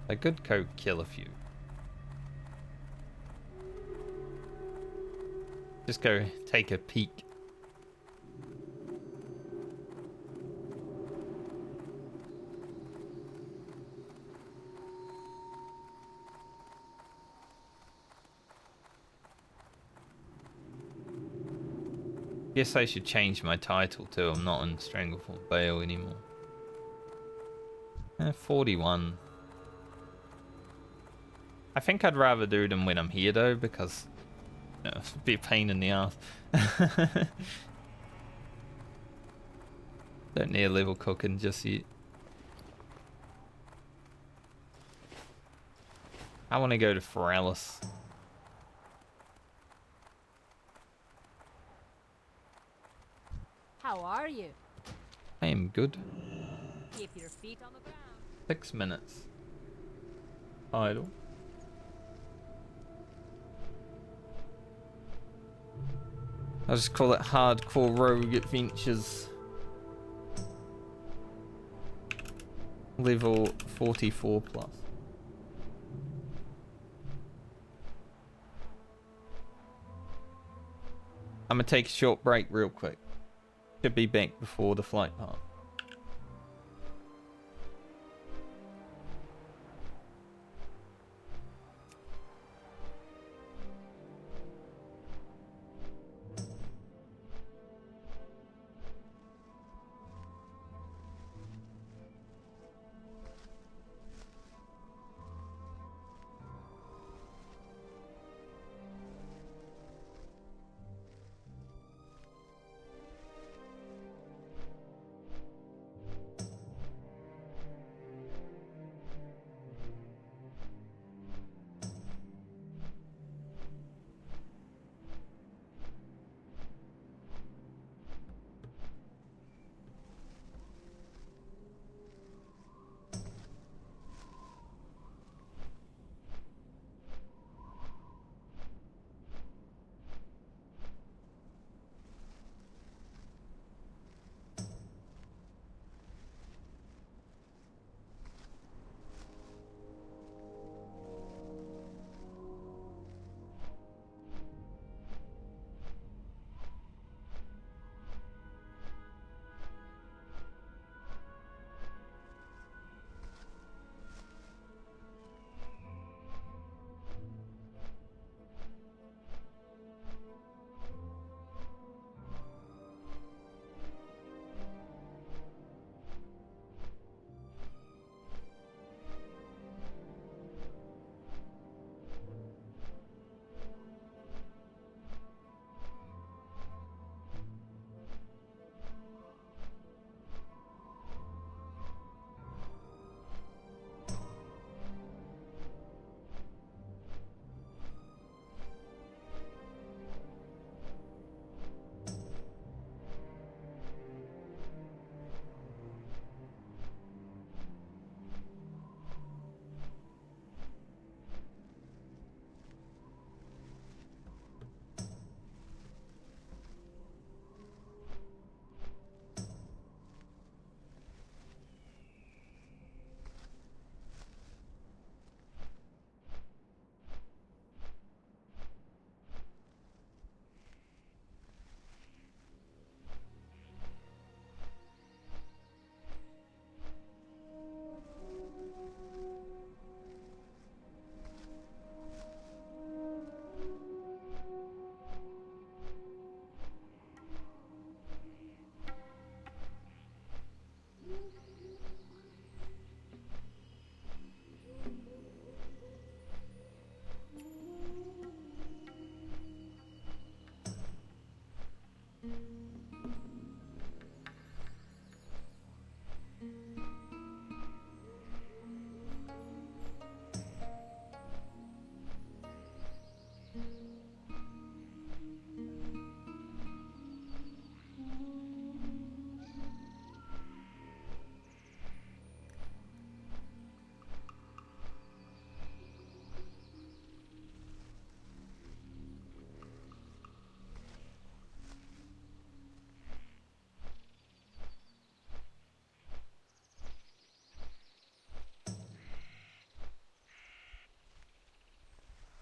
I could go kill a few. Just go take a peek. Guess I should change my title too. I'm not in Stranglethorn Vale anymore. 41. I think I'd rather do them when I'm here though, because you know, it'd be a pain in the ass. Don't need a level cooking just yet. I want to go to Feralas.
How are you?
I am good.
Keep your feet on the ground.
6 minutes. Idle. I'll just call it hardcore rogue adventures. Level 44 plus. I'm gonna take a short break real quick. Should be back before the flight part.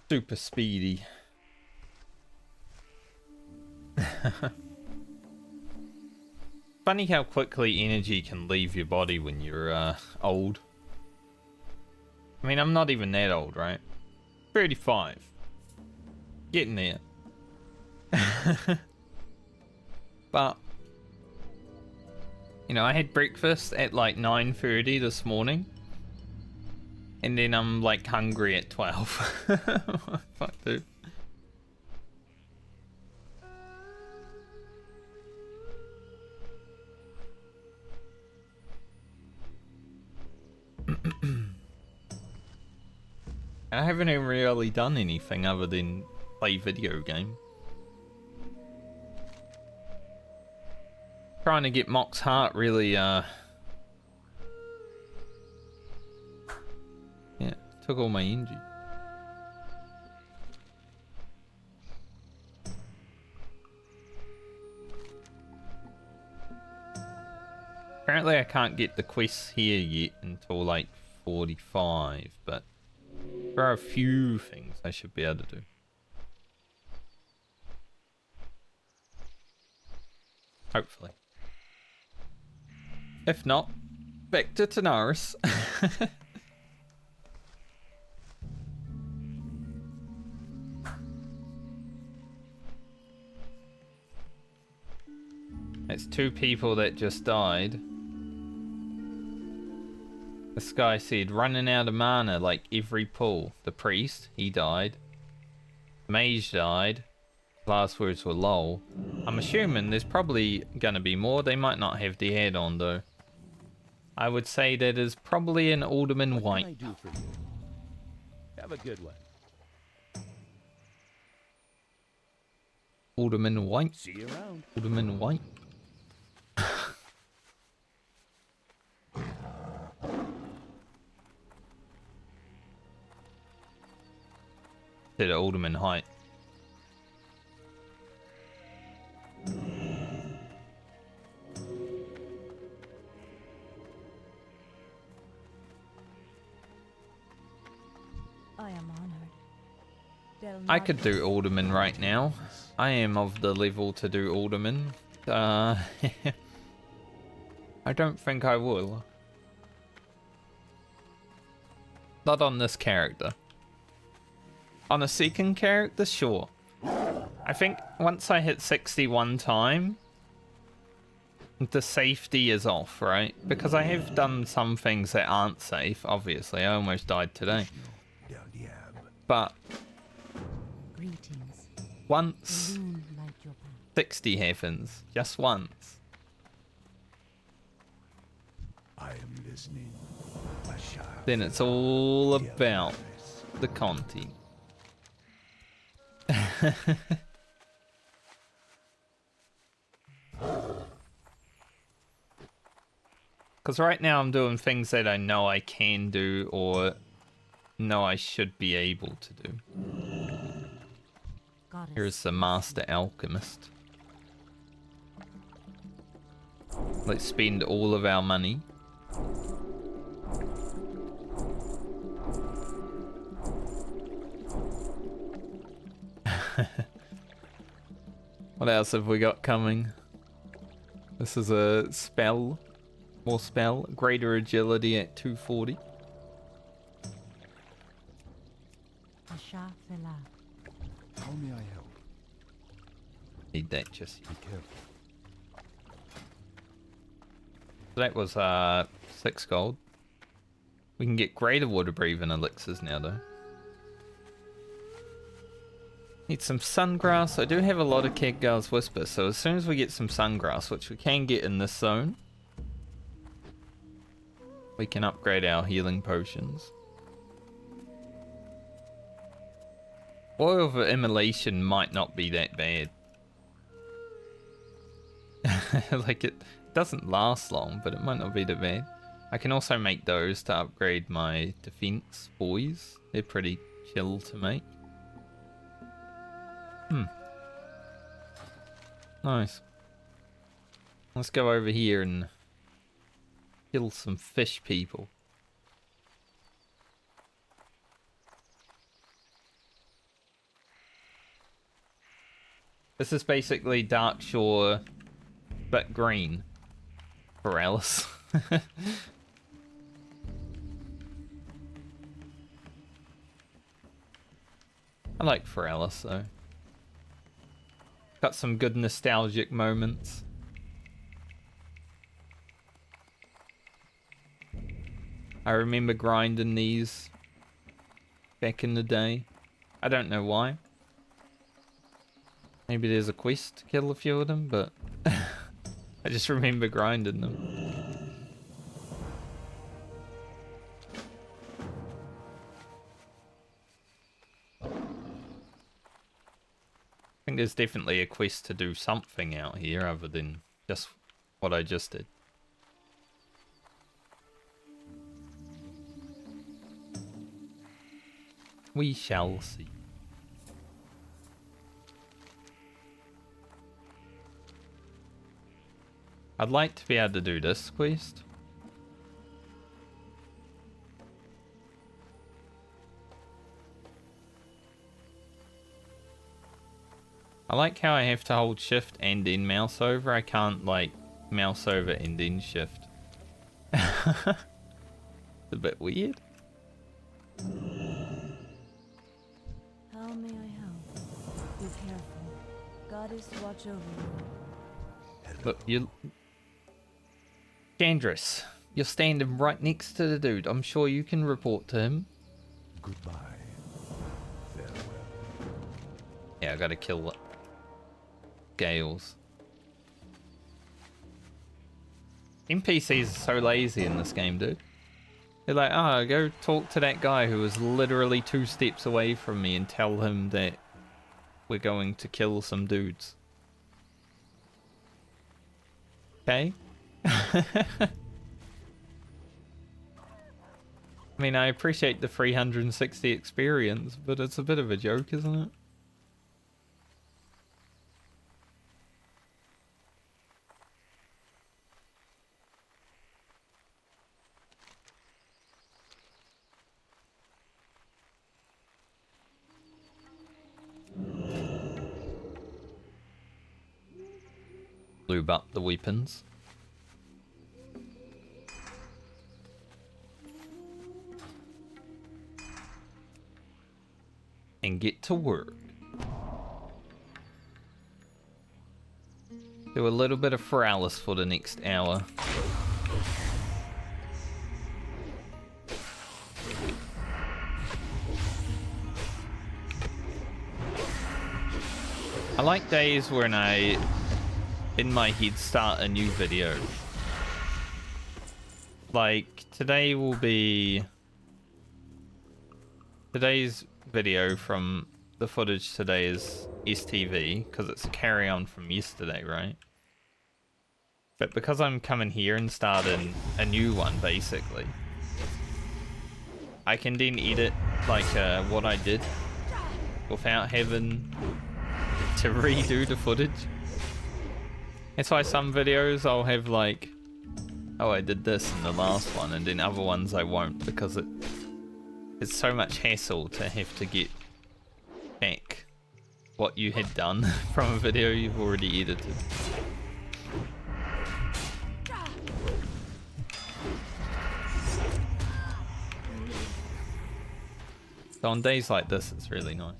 Super speedy. Funny how quickly energy can leave your body when you're old. I mean, I'm not even that old, right? 35. Getting there. But, you know, I had breakfast at like 9:30 this morning. And then I'm like hungry at 12. Fuck, dude. I haven't even really done anything other than play video game. Trying to get Mock's heart really, yeah, took all my energy. Apparently I can't get the quests here yet until like 45, but there are a few things I should be able to do. Hopefully. If not, back to Tanaris. It's 2 people that just died. This guy said, running out of mana like every pull. The priest, he died. Mage died. Last words were lol. I'm assuming there's probably gonna be more. They might not have the head on though. I would say that is probably an Alderman
What
White.
can I do for you? Have a good one.
Alderman White.
See you around.
Alderman White. Did Alderman Height.
I am honored. They'll
I
not
could do Alderman right now. I am of the level to do Alderman. I don't think I will. Not on this character. On a second character, sure. I think once I hit 61 time, the safety is off, right? Because I have done some things that aren't safe, obviously. I almost died today. But
greetings.
once
Balloon light your path.
60 happens, just once,
I am listening.
then it's all about the content. Because right now I'm doing things that I know I can do or know I should be able to do.
Goddess.
Here's the Master Alchemist. Let's spend all of our money. What else have we got coming? This is a spell. More spell. Greater agility at 240.
Asha Fela.
How may I help?
Need that just.
Be careful.
That was 6 gold. We can get greater water breathing elixirs now though. Need some sungrass. I do have a lot of Khadgar's Whisper, so as soon as we get some sungrass, which we can get in this zone, we can upgrade our healing potions. Oil of Immolation might not be that bad. Like, it doesn't last long, but it might not be that bad. I can also make those to upgrade my defense boys. They're pretty chill to make. Nice. Let's go over here and kill some fish people. This is basically Dark Shore, but green. Feralas. I like Feralas though. Got some good nostalgic moments. I remember grinding these back in the day. I don't know why. Maybe there's a quest to kill a few of them, but I just remember grinding them. I think there's definitely a quest to do something out here other than just what I just did. We shall see. I'd like to be able to do this quest. I like how I have to hold shift and then mouse over. I can't like mouse over and then shift. It's a bit weird.
How may I help? Be careful. Goddess watch over you.
Look, you... Chandris, you're standing right next to the dude. I'm sure you can report to him.
Goodbye. Farewell.
Yeah, I gotta kill Gales. NPCs are so lazy in this game, dude. They're like, oh, go talk to that guy who was literally 2 steps away from me and tell him that we're going to kill some dudes. Okay? I mean, I appreciate the 360 experience, but it's a bit of a joke, isn't it? Lube up the weapons. And get to work. Do a little bit of Feralas for the next hour. I like days when I, in my head, start a new video. Like, today will be... Today's video from the footage today is STV, because it's a carry-on from yesterday, right? But because I'm coming here and starting a new one, basically, I can then edit, like, what I did without having to redo the footage. That's why some videos I'll have like, oh, I did this in the last one, and then other ones I won't, because it's so much hassle to have to get back what you had done from a video you've already edited. So on days like this, it's really nice.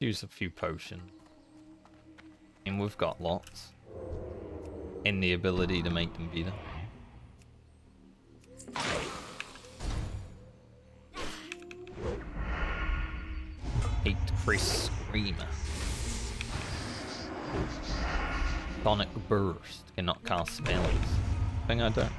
Use a few potions. And we've got lots. And the ability to make them better. Hate Chris Screamer. Sonic Burst. Cannot cast spells. I think I don't.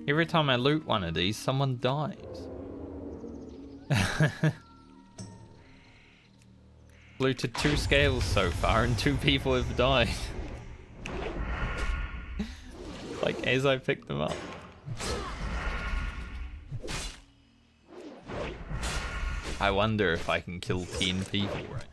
Every time I loot one of these, someone dies. Looted 2 scales so far and 2 people have died. Like, as I picked them up. I wonder if I can kill 10 people, right?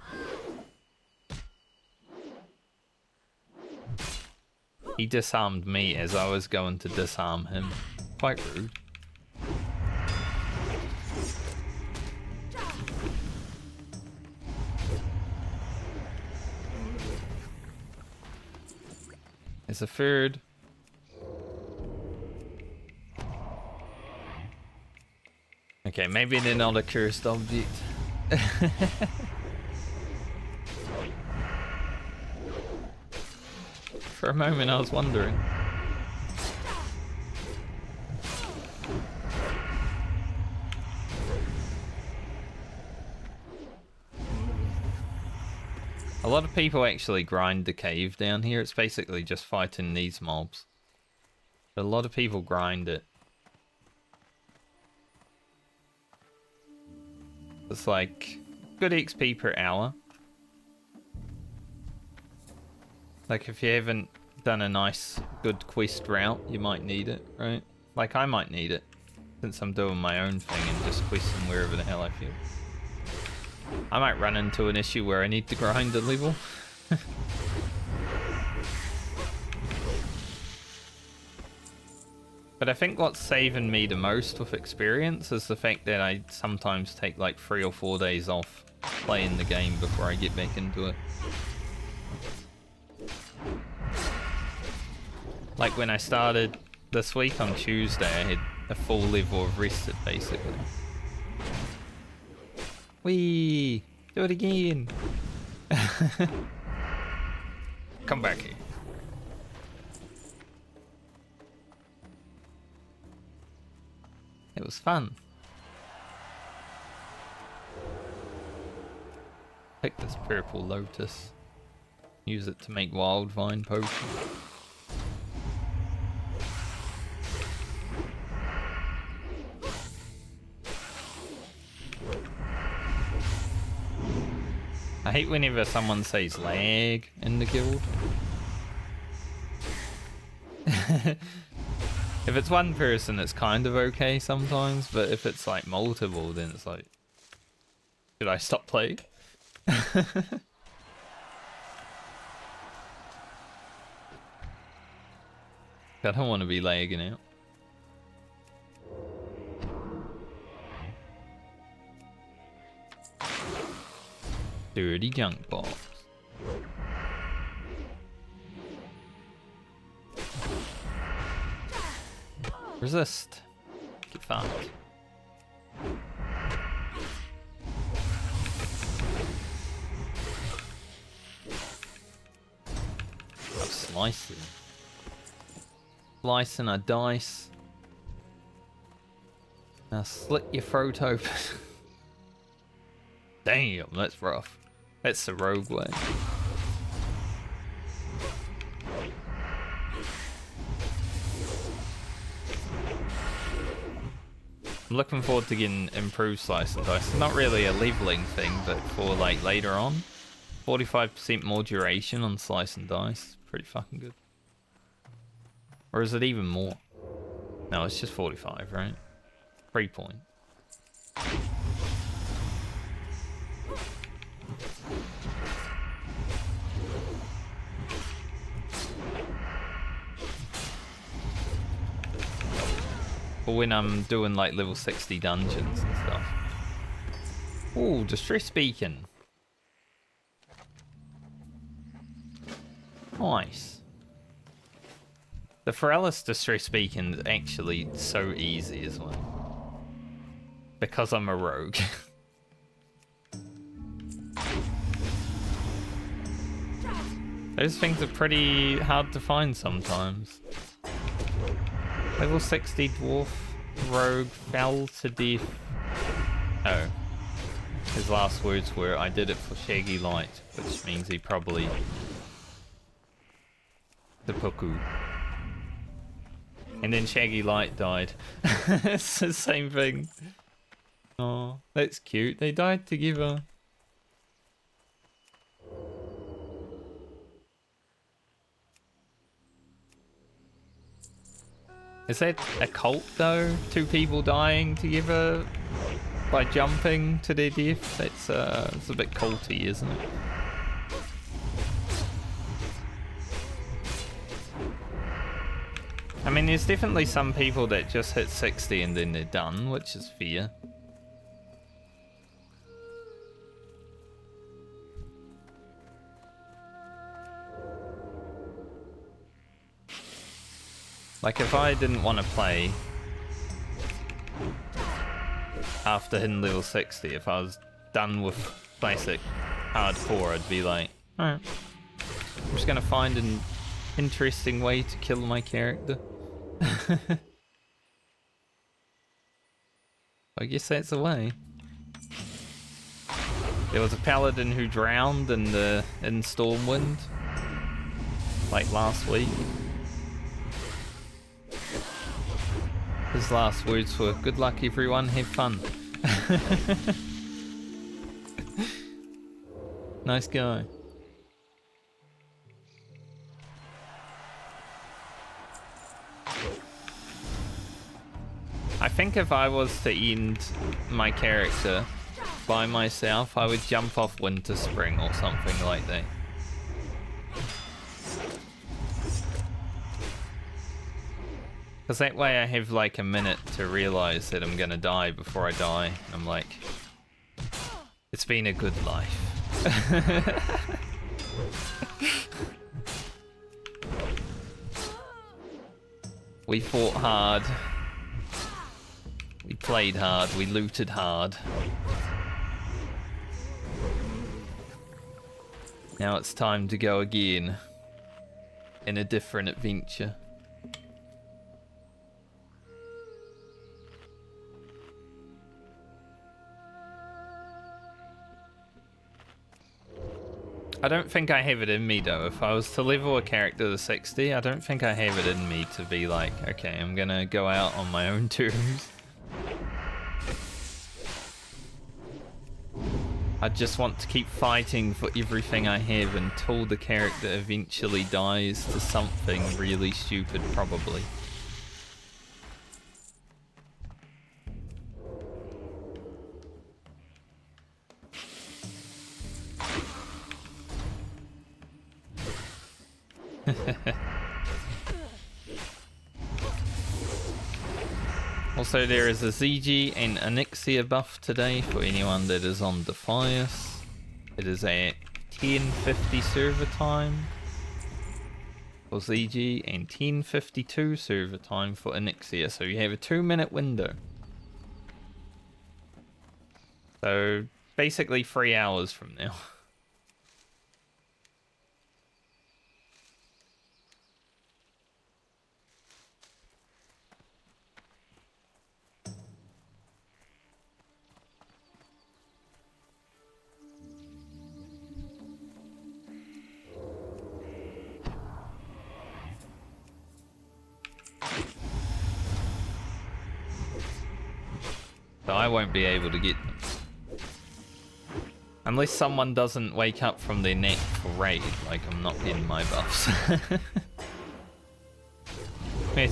He disarmed me as I was going to disarm him. Quite rude. There's a third. Okay, maybe they're not a cursed object. For a moment I was wondering. A lot of people actually grind the cave down here. It's basically just fighting these mobs. But a lot of people grind it. It's like good XP per hour. Like if you haven't done a nice good quest route, you might need it, right? Like I might need it, since I'm doing my own thing and just questing wherever the hell I feel. I might run into an issue where I need to grind a level. But I think what's saving me the most with experience is the fact that I sometimes take like 3 or 4 days off playing the game before I get back into it. Like when I started this week on Tuesday, I had a full level of rested basically. Whee! Do it again! Come back here. It was fun. Pick this purple lotus. Use it to make wild vine potion. I hate whenever someone says lag in the guild. If it's one person, it's kind of okay sometimes, but if it's like multiple, then it's like, should I stop playing? I don't want to be lagging out. Dirty junk box. Resist. Get fucked. I'm slicing. Slicing a dice. Now slit your throat open. Damn, that's rough. That's the rogue way. I'm looking forward to getting improved slice and dice. It's not really a leveling thing, but for like later on, 45% more duration on slice and dice. Pretty fucking good. Or is it even more? No, it's just 45, right? 3 point. Or when I'm doing like level 60 dungeons and stuff. Ooh, distress beacon. Nice. The Feralas distress beacon is actually so easy as well. Because I'm a rogue. Those things are pretty hard to find sometimes. Level 60 dwarf rogue fell to death. Oh. His last words were, I did it for Shaggy Light, which means he probably... seppuku. And then Shaggy Light died. It's the same thing. Oh, that's cute. They died together. Is that a cult though? 2 people dying together by jumping to their death? That's it's a bit culty, isn't it? I mean, there's definitely some people that just hit 60 and then they're done, which is fair. Like, if I didn't want to play after hitting level 60, if I was done with classic hardcore, I'd be like, alright, I'm just gonna find an interesting way to kill my character. I guess that's the way. There was a paladin who drowned in Stormwind, like last week. His last words were, "Good luck, everyone. Have fun." Nice guy. I think if I was to end my character by myself, I would jump off Winter Spring or something like that. Because that way I have like a minute to realize that I'm gonna die before I die. I'm like, it's been a good life. We fought hard. We played hard. We looted hard. Now it's time to go again in a different adventure. I don't think I have it in me though. If I was to level a character to 60, I don't think I have it in me to be like, okay, I'm gonna go out on my own terms. I just want to keep fighting for everything I have until the character eventually dies to something really stupid, probably. Also, there is a ZG and Onyxia buff today for anyone that is on Defias. It is at 10:50 server time for ZG and 10:52 server time for Onyxia. So you have a 2-minute window. So basically 3 hours from now. So I won't be able to get them. Unless someone doesn't wake up from their nap for raid, like I'm not getting my buffs. Yeah,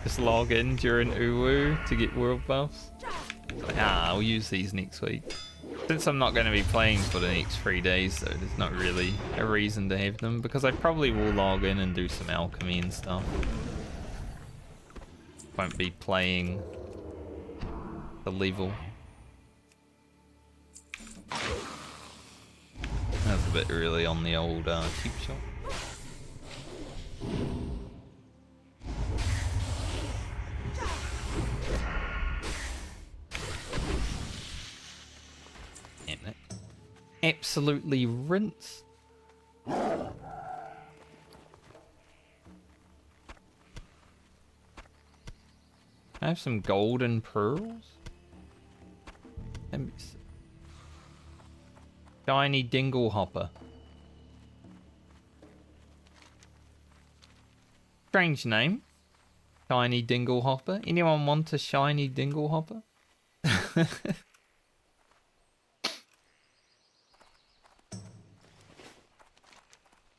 just log in during Uwu to get world buffs. Like, I'll use these next week. Since I'm not going to be playing for the next 3 days though, there's not really a reason to have them, because I probably will log in and do some alchemy and stuff. Won't be playing the level. That was a bit early on the old cheap shop. Damn it. Absolutely rinsed. I have some golden pearls. Shiny dingle hopper. Strange name. Shiny dingle hopper. Anyone want a shiny dingle hopper?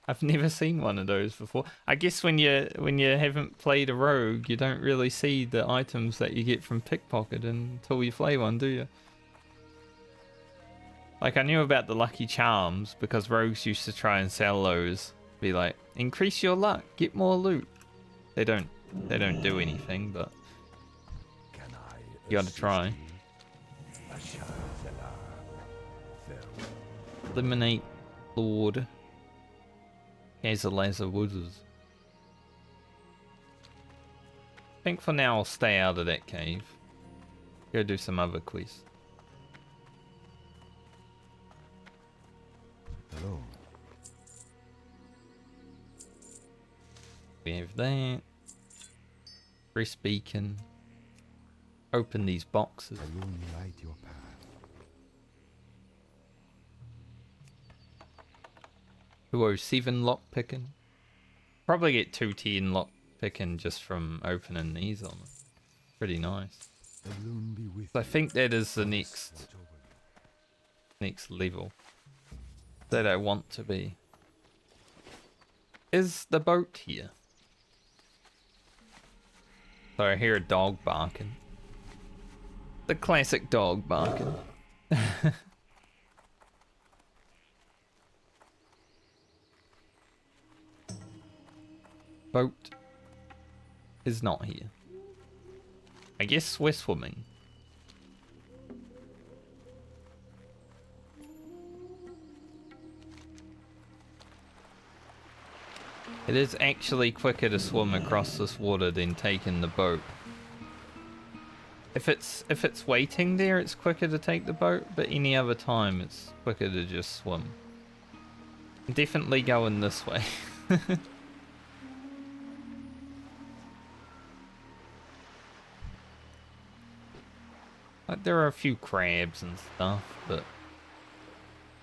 I've never seen one of those before. I guess when you haven't played a rogue, you don't really see the items that you get from pickpocket until you play one, do you? Like, I knew about the lucky charms because rogues used to try and sell those. Be like, increase your luck, get more loot. They don't do anything, but you gotta try. Eliminate Lord Azalaza Woods. I think for now I'll stay out of that cave. Go do some other quests.
Hello.
We have that. Press beacon. Open these boxes.
I will light your path.
207 lockpicking. Probably get 210 lockpicking just from opening these on it. Pretty nice.
The loon be with
So I
you.
think that is the
Goddess
next
watch over you.
level that I want to be. Is the boat here? So I hear a dog barking. The classic dog barking. Boat is not here. I guess we're swimming. It is actually quicker to swim across this water than taking the boat. If it's waiting there, it's quicker to take the boat, but any other time it's quicker to just swim. Definitely going this way. Like, there are a few crabs and stuff, but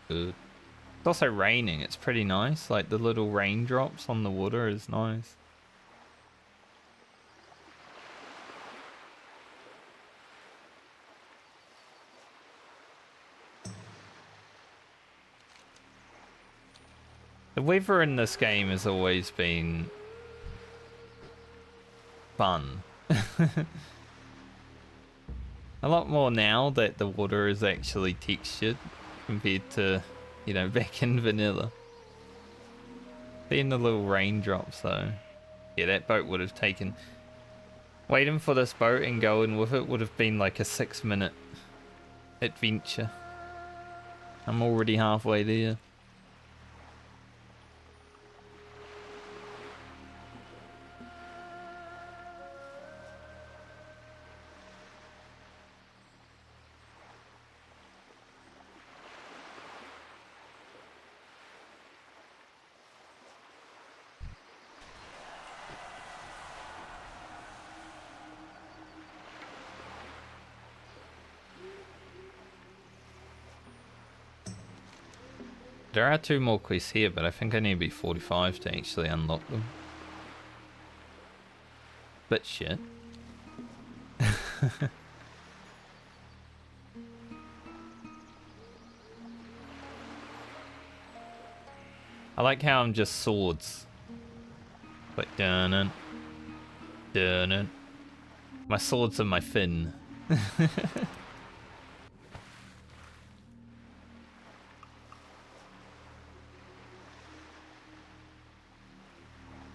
good. It's also raining, it's pretty nice. Like, the little raindrops on the water is nice. The weather in this game has always been fun. A lot more now that the water is actually textured compared to, you know, back in vanilla. Seeing the little raindrops though. Yeah, that boat would have taken... Waiting for this boat and going with it would have been like a 6-minute adventure. I'm already halfway there. There are 2 more quests here, but I think I need to be 45 to actually unlock them. But shit. I like how I'm just swords. Like dun dun. My swords are my fin.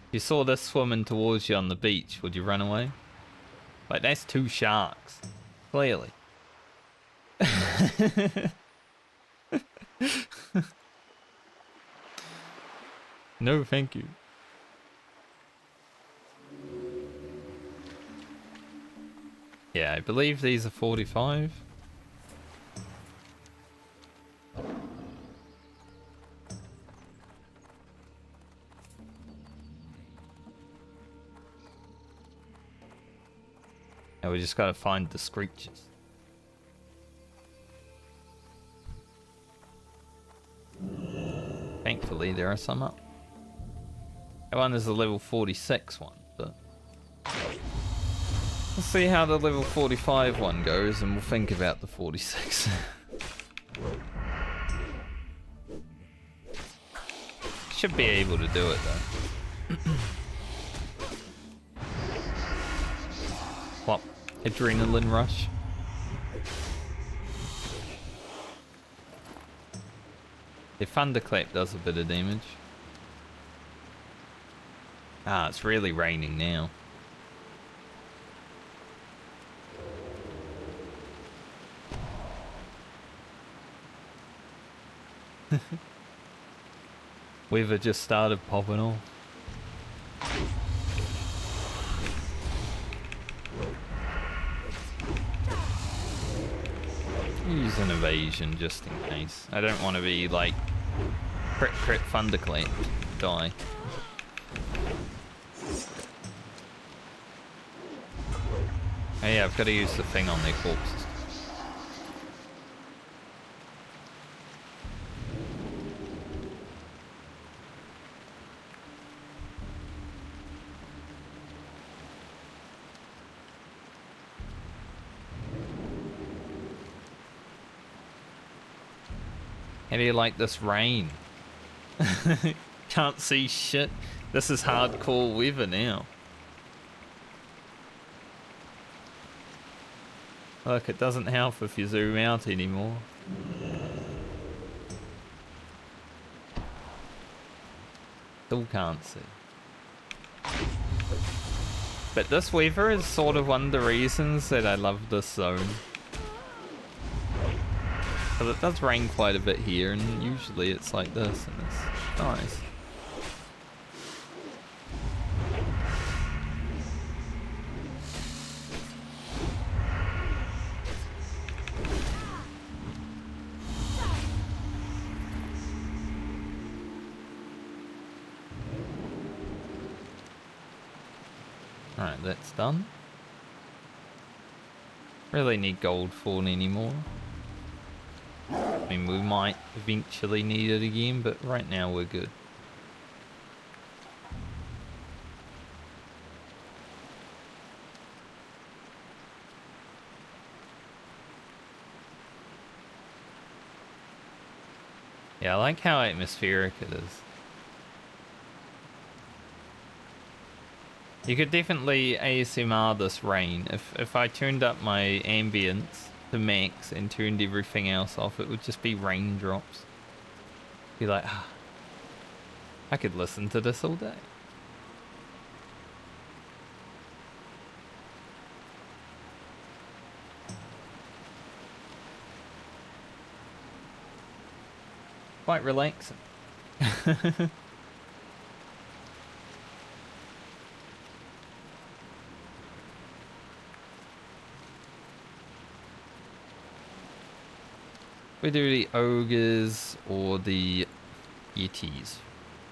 If you saw this swimming towards you on the beach, would you run away? Like, that's 2 sharks. Clearly. No, thank you. Yeah, I believe these are 45. Yeah, we just gotta find the screeches. Thankfully, there are some up. That one is a level 46 one, but... We'll see how the level 45 one goes, and we'll think about the 46. Should be able to do it, though. What? Adrenaline rush? The thunderclap does a bit of damage. Ah, it's really raining now. Weather just started popping off. Use an evasion just in case. I don't want to be like crit thunderclap die. Oh yeah, I've got to use the thing on their corpses. How do you like this rain? Can't see shit. This is hardcore weather now. Look, it doesn't help if you zoom out anymore. Still can't see. But this weather is sort of one of the reasons that I love this zone. Because it does rain quite a bit here, and usually it's like this, and it's nice. Alright, that's done. Really need gold fawn anymore. I mean, we might eventually need it again, but right now we're good. Yeah, I like how atmospheric it is. You could definitely ASMR this rain. If I turned up my ambience to max and turned everything else off, it would just be raindrops. Be like, ah, I could listen to this all day. Quite relaxing. We do the ogres or the yetis.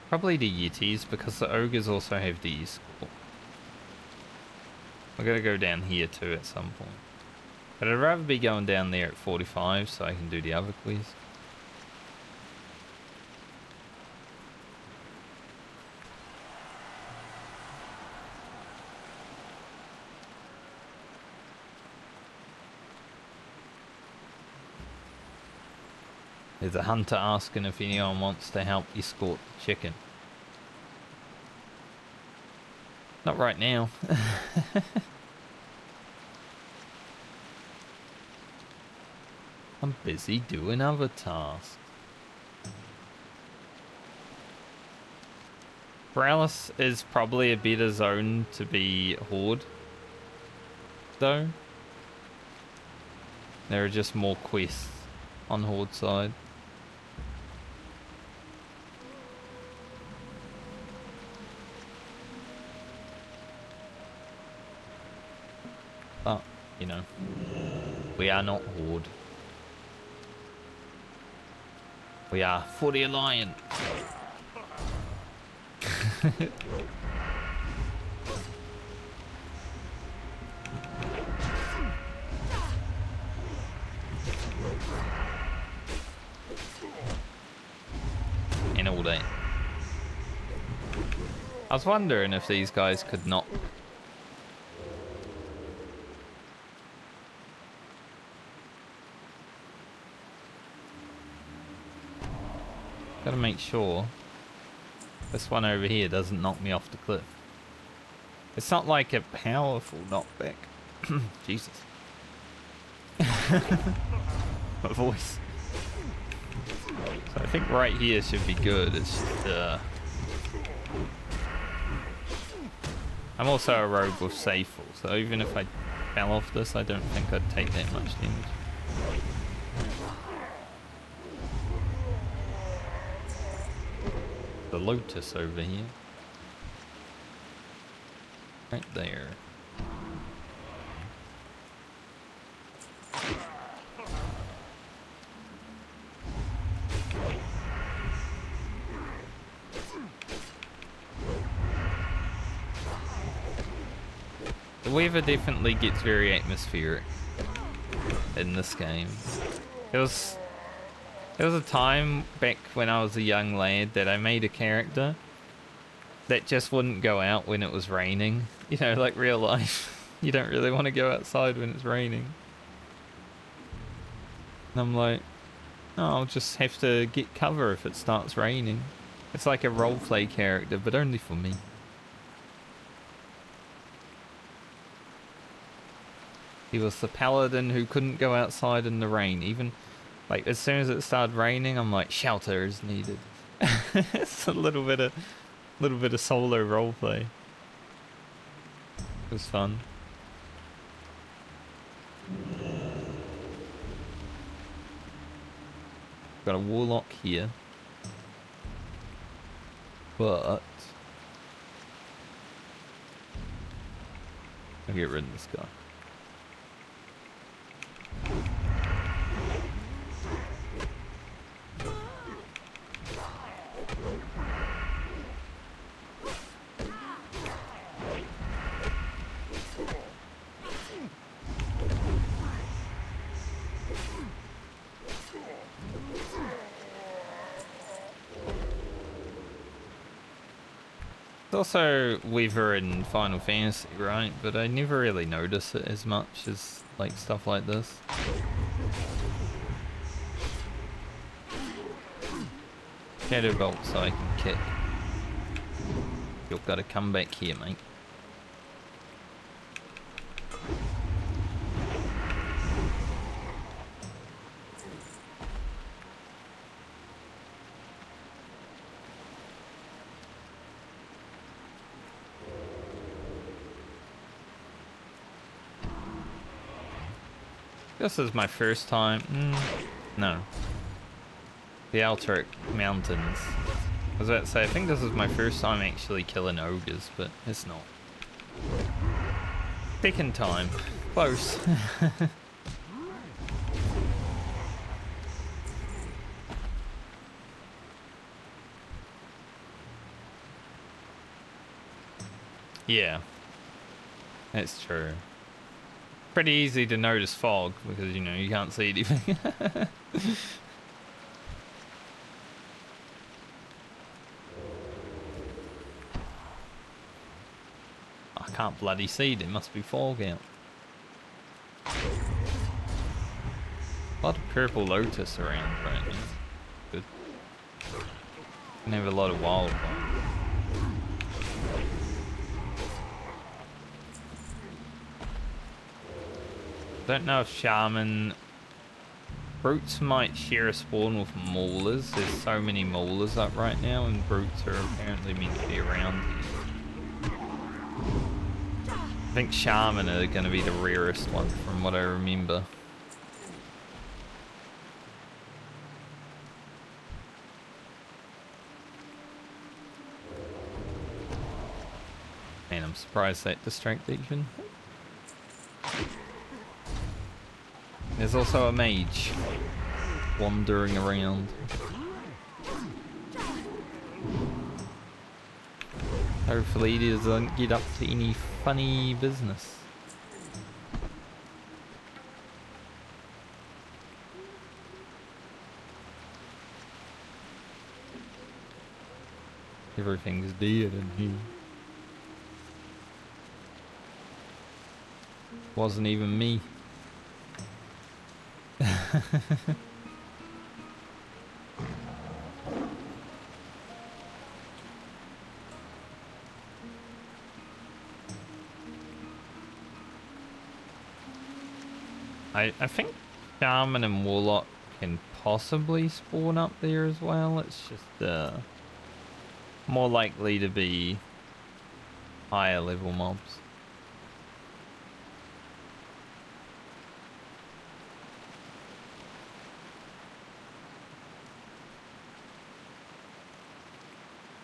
Probably the yetis because the ogres also have these. We're gonna go down here too at some point. But I'd rather be going down there at 45 so I can do the other quest. There's a hunter asking if anyone wants to help escort the chicken. Not right now. I'm busy doing other tasks. Feralas is probably a better zone to be horde, though. There are just more quests on horde side. But, you know, we are not horde. We are for the Alliance. And all that. I was wondering if these guys could not. Gotta make sure this one over here doesn't knock me off the cliff. It's not like a powerful knockback. Jesus. My voice. So I think right here should be good. It's just, I'm also a rogue with Safel, so even if I fell off this, I don't think I'd take that much damage. The Lotus over here. Right there. The weather definitely gets very atmospheric in this game. There was a time back when I was a young lad that I made a character that just wouldn't go out when it was raining. You know, like real life. You don't really want to go outside when it's raining. And I'm like, I'll just have to get cover if it starts raining. It's like a roleplay character, but only for me. He was the paladin who couldn't go outside in the rain. Even, like, as soon as it started raining, I'm like, shelter is needed. It's a little bit of solo roleplay. It was fun. Got a warlock here. But I'll get rid of this guy. It's also Weaver in Final Fantasy, right? But I never really notice it as much as like stuff like this. Shadow Bolt so I can kick. You've got to come back here, mate. This is my first time. No. The Alteric Mountains. I was about to say, I think this is my first time actually killing ogres, but it's not. Second time. Close. Yeah. That's true. Pretty easy to notice fog because, you know, you can't see anything. I can't bloody see, there must be fog out. A lot of purple lotus around right now. Good. And have a lot of wildfire. Don't know if shaman brutes might share a spawn with maulers. There's so many maulers up right now, and brutes are apparently meant to be around here. I think shaman are going to be the rarest one from what I remember. Man, I'm surprised that distracted even. There's also a mage wandering around. Hopefully he doesn't get up to any funny business. Everything's dead in here. Wasn't even me. I think Shaman and Warlock can possibly spawn up there as well. It's just more likely to be higher level mobs.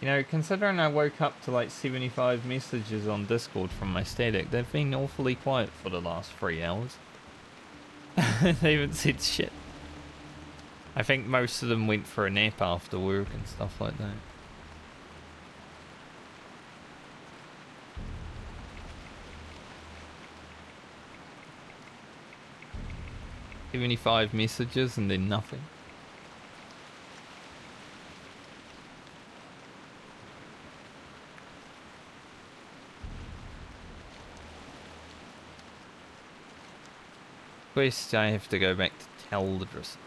You know, considering I woke up to like 75 messages on Discord from my static, they've been awfully quiet for the last 3 hours. They haven't said shit. I think most of them went for a nap after work and stuff like that. "75 messages and then nothing." Quest, I have to go back to Teldris.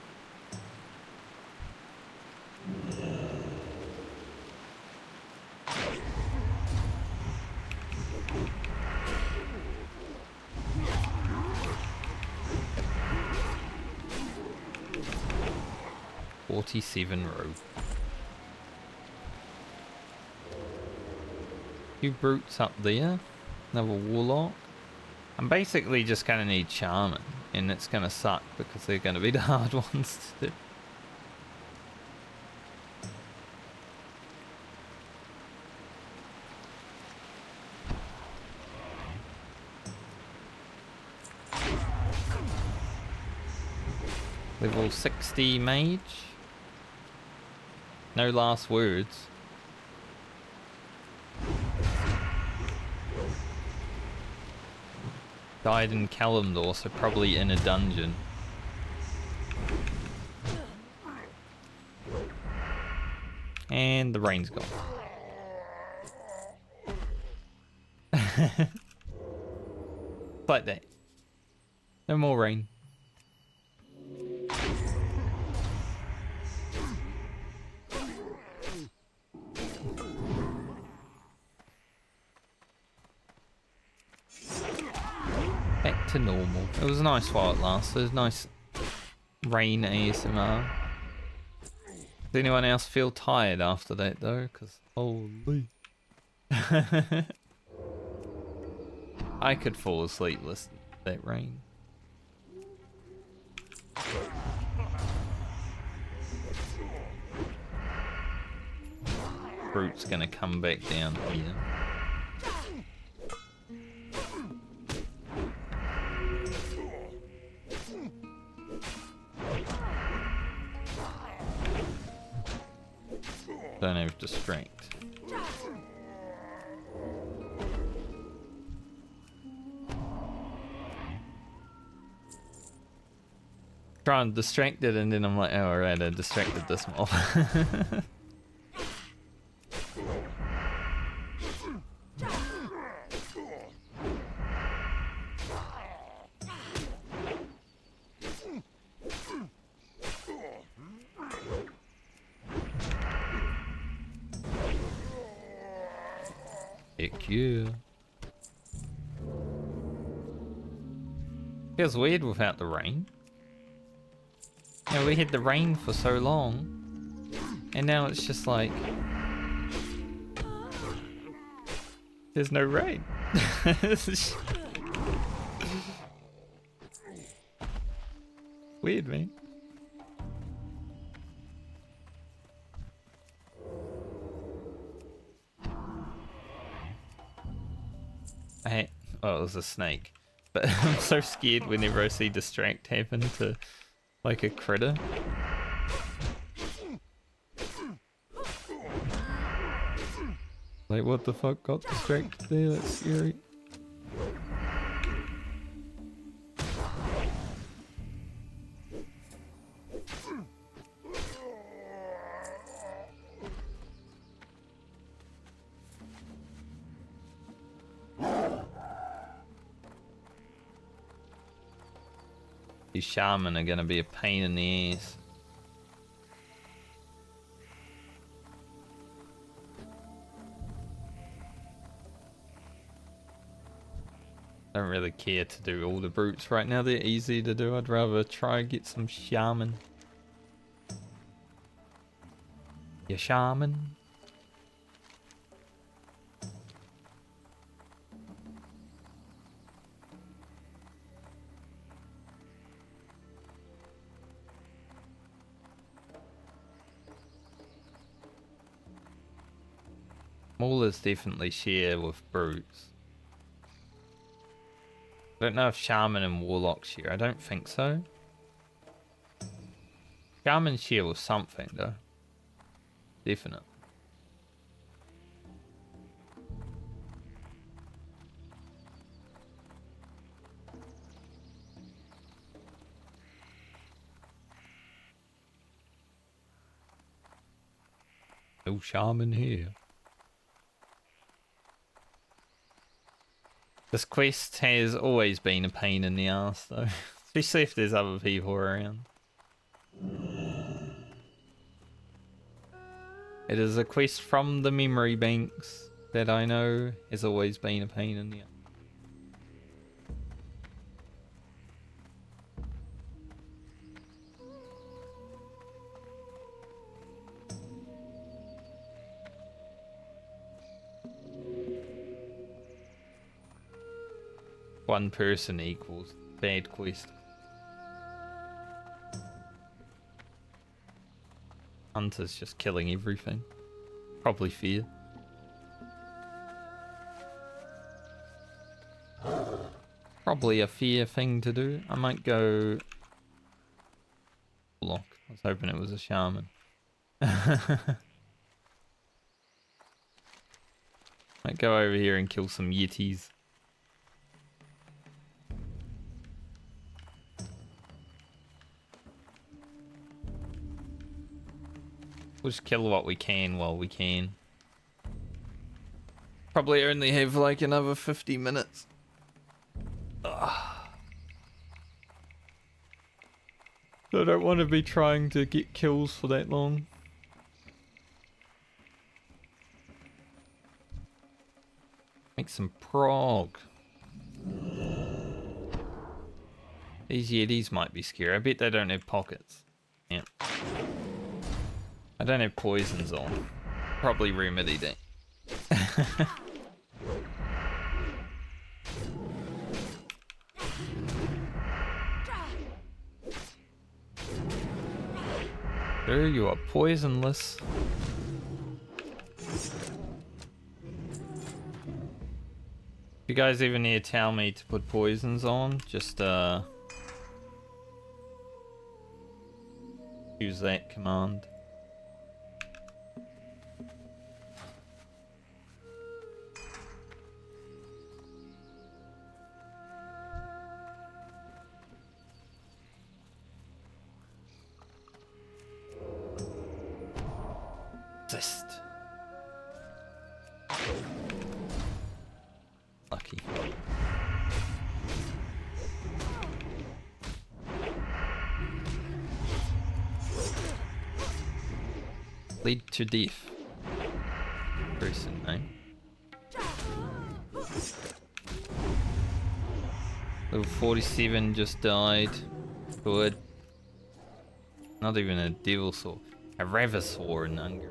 47 rope. Few brutes up there. Another warlock. I'm basically just gonna need shaman, and it's gonna suck because they're gonna be the hard ones to do. Level 60 mage. No last words. Died in Kalimdor, so probably in a dungeon. And the rain's gone. Like that. No more rain. Back to normal. It was nice while it lasted. Nice rain ASMR. Does anyone else feel tired after that though? Because holy. I could fall asleep listening to that rain. Brute's gonna come back down here. Don't have distract. Try and distract it, and then I'm like, oh alright, I distracted this mob. Heck yeah. Feels weird without the rain. Yeah, we had the rain for so long, and now it's just like there's no rain. Weird, man. Oh, it was a snake. But I'm so scared whenever I see distract happen to like a critter. Like what the fuck got distracted there? That's scary. These shaman are gonna be a pain in the ass. Don't really care to do all the brutes right now. They're easy to do. I'd rather try and get some shaman. Yeah, shaman. Maulers definitely share with brutes. I don't know if shaman and warlock share. I don't think so. Shaman share with something though. Definite. No shaman here. This quest has always been a pain in the ass though, especially if there's other people around. It is a quest from the memory banks that I know has always been a pain in the ass. One person equals bad quest. Hunter's just killing everything. Probably fear. Probably a fair thing to do. I might go block. I was hoping it was a shaman. Might go over here and kill some yetis. We'll just kill what we can while we can. Probably only have like another 50 minutes. Ugh. I don't want to be trying to get kills for that long. Make some prog. These yetis might be scary. I bet they don't have pockets. Yeah. I don't have poisons on. Probably remedy that. Sir, you are poisonless. If you guys even need to tell me to put poisons on, just use that command. Resist. Lucky. Lead to death. Person, eh? Level 47 just died. Good. Not even a devil sword. A Ravasaur in Unger.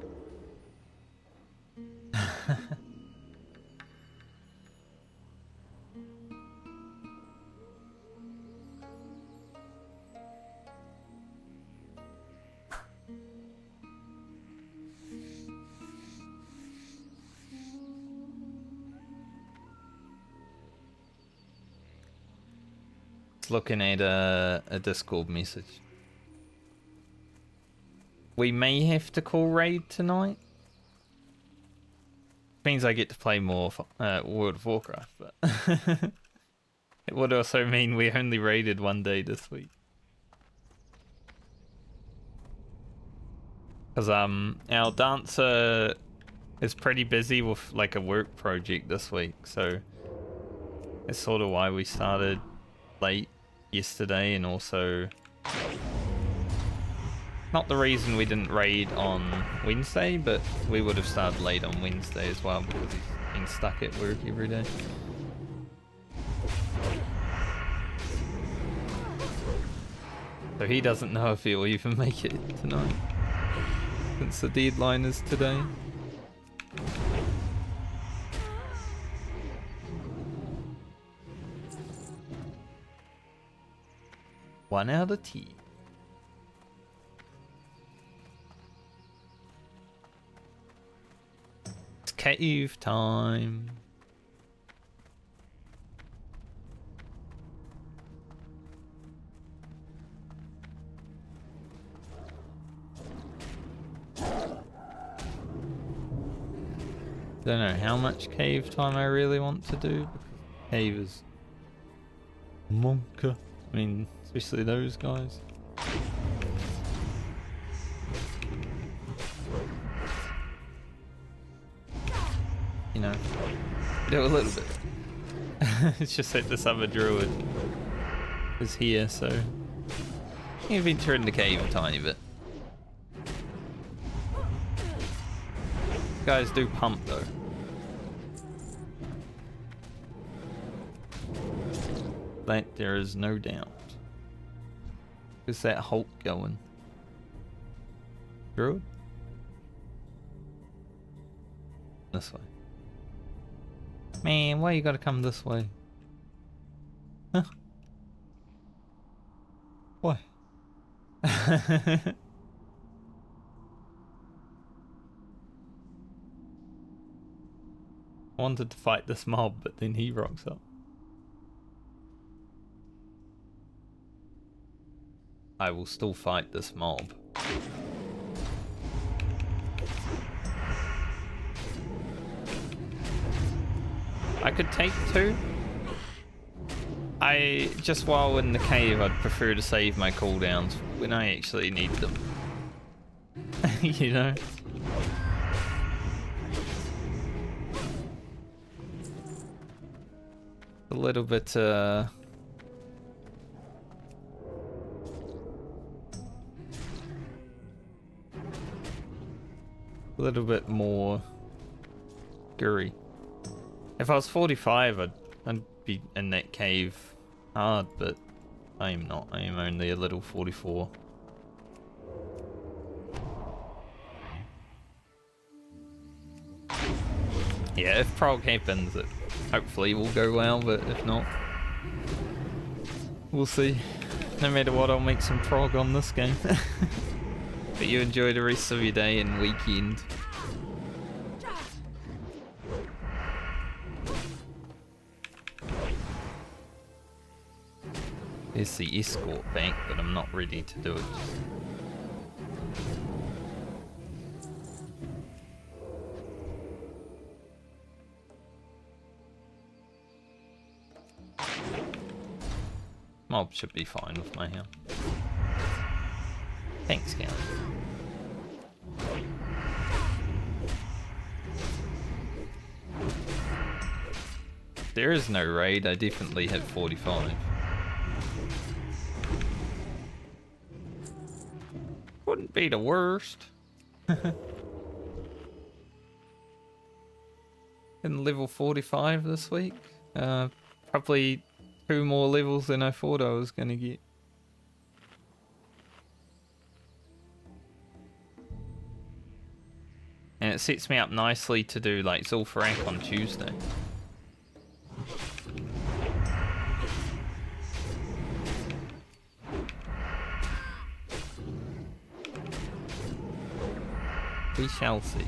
Looking at a Discord message. We may have to call raid tonight. Means I get to play more World of Warcraft, but it would also mean we only raided one day this week. Because our dancer is pretty busy with like a work project this week, so that's sort of why we started late yesterday, and also not the reason we didn't raid on Wednesday, but we would have started late on Wednesday as well because he's been stuck at work every day. So he doesn't know if he'll even make it tonight, since the deadline is today. One out of 10. It's cave time. Don't know how much cave time I really want to do. Cave is monka. I mean, especially those guys. You know, do a little bit. It's just that this other druid is here, so you can venture in the cave a tiny bit. Guys do pump though. That there is no doubt. Is that Hulk going? Druid? This way. Man, why you gotta come this way? What? I wanted to fight this mob, but then he rocks up. I will still fight this mob. I could take 2. I just while in the cave, I'd prefer to save my cooldowns when I actually need them. You know? A little bit a little bit more scurry. If I was 45, I'd be in that cave hard, but I am not. I am only a little 44. Yeah, if prog happens, it hopefully will go well, but if not, we'll see. No matter what, I'll make some prog on this game. But you enjoy the rest of your day and weekend. There's the escort bank, but I'm not ready to do it. Mob should be fine with my health. Thanks, Cal. There is no raid, I definitely hit 45. Wouldn't be the worst. In level 45 this week. Probably 2 more levels than I thought I was gonna get. And it sets me up nicely to do like Zul'Farrak on Tuesday. We shall see.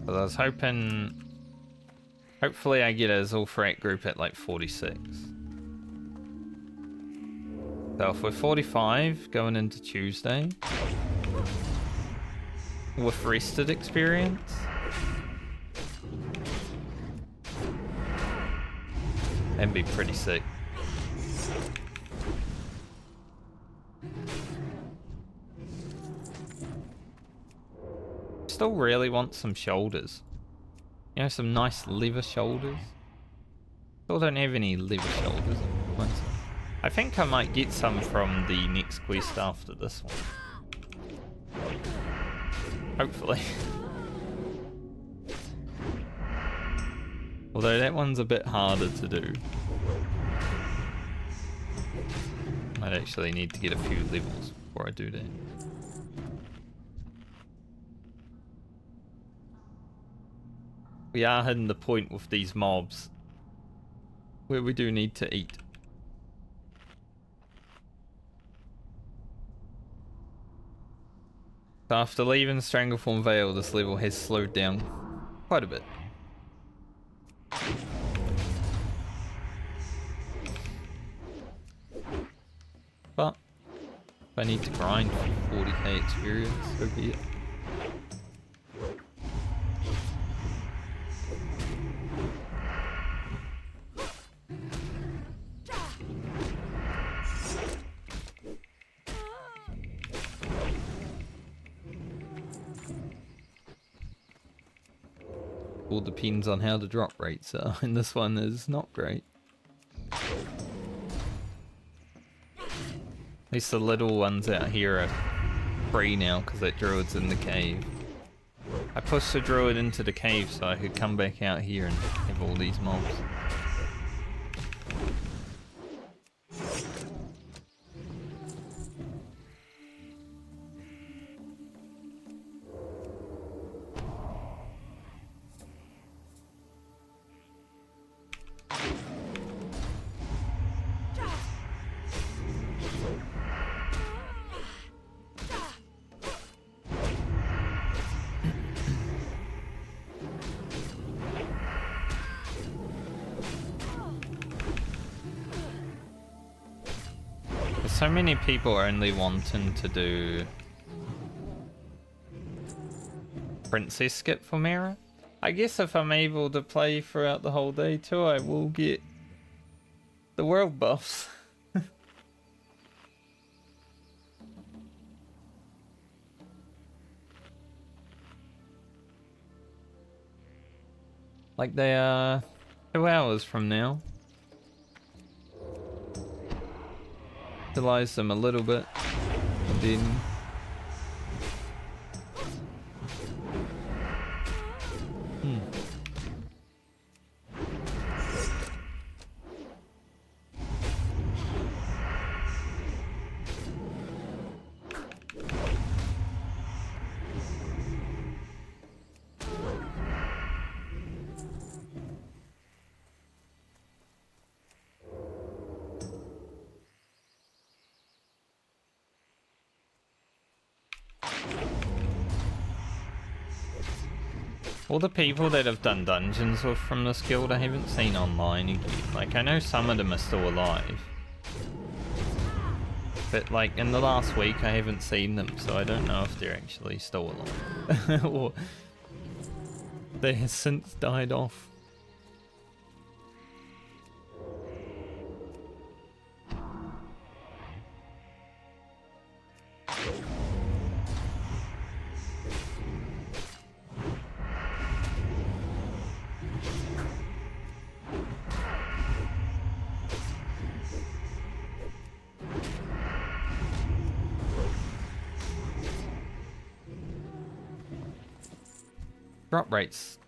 But I was hoping... Hopefully I get a Zul'Farrak group at like 46. So if we're 45 going into Tuesday with rested experience, that'd be pretty sick. Still really want some shoulders. You know, some nice leather shoulders. Still don't have any leather shoulders. I think I might get some from the next quest after this one. Hopefully. Although that one's a bit harder to do. Might actually need to get a few levels before I do that. We are hitting the point with these mobs where we do need to eat. So after leaving Strangleform Vale, this level has slowed down quite a bit. But if I need to grind for 40k experience, so be it. All depends on how the drop rates are, and this one is not great. At least the little ones out here are free now because that druid's in the cave. I pushed the druid into the cave so I could come back out here and have all these mobs. so many people only wanting to do Princess skip for Mara. I guess if I'm able to play throughout the whole day too, I will get the world buffs. Like they are 2 hours from now. Utilize them a little bit, and then all the people that have done dungeons with from this guild I haven't seen online again. Like, I know some of them are still alive. But, like, in the last week I haven't seen them, so I don't know if they're actually still alive. Or they have since died off. Drop rates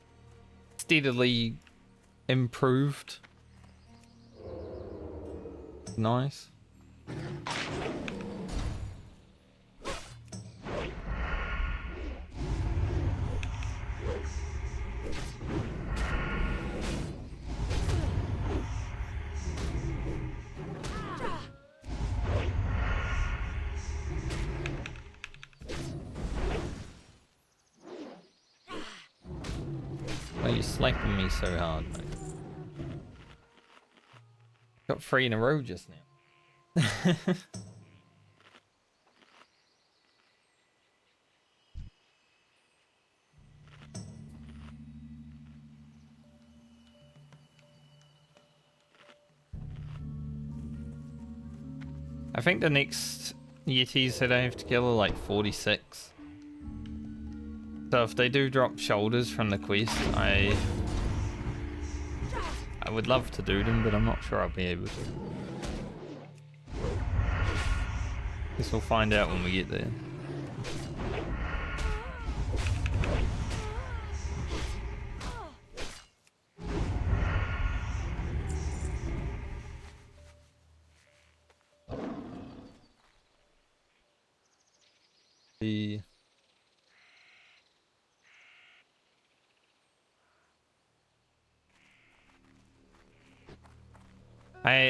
steadily improved. Nice. Why are you slapping me so hard, mate? Got 3 in a row just now. I think the next Yetis that I have to kill are like 46. So if they do drop shoulders from the quest, I would love to do them, but I'm not sure I'll be able to. Guess we'll find out when we get there.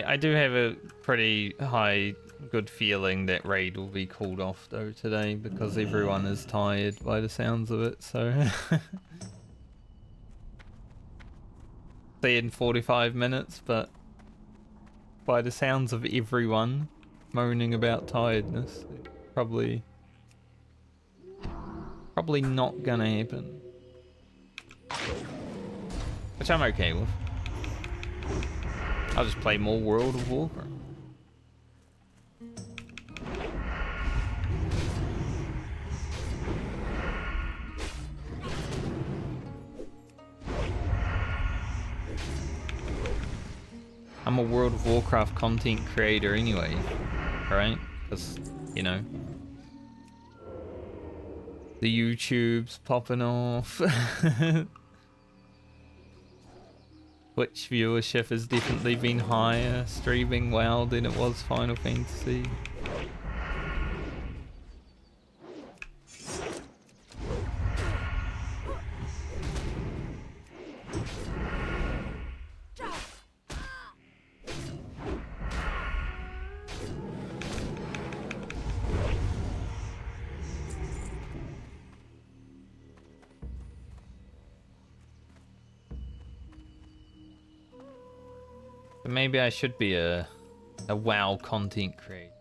I do have a pretty high good feeling that raid will be called off though today because everyone is tired by the sounds of it, so say in 45 minutes, but by the sounds of everyone moaning about tiredness, probably not gonna happen. Which I'm okay with. I'll just play more World of Warcraft. I'm a World of Warcraft content creator anyway, right? Because, you know, the YouTube's popping off. Twitch viewership has definitely been higher streaming WoW than it was Final Fantasy. Maybe I should be a WoW content creator.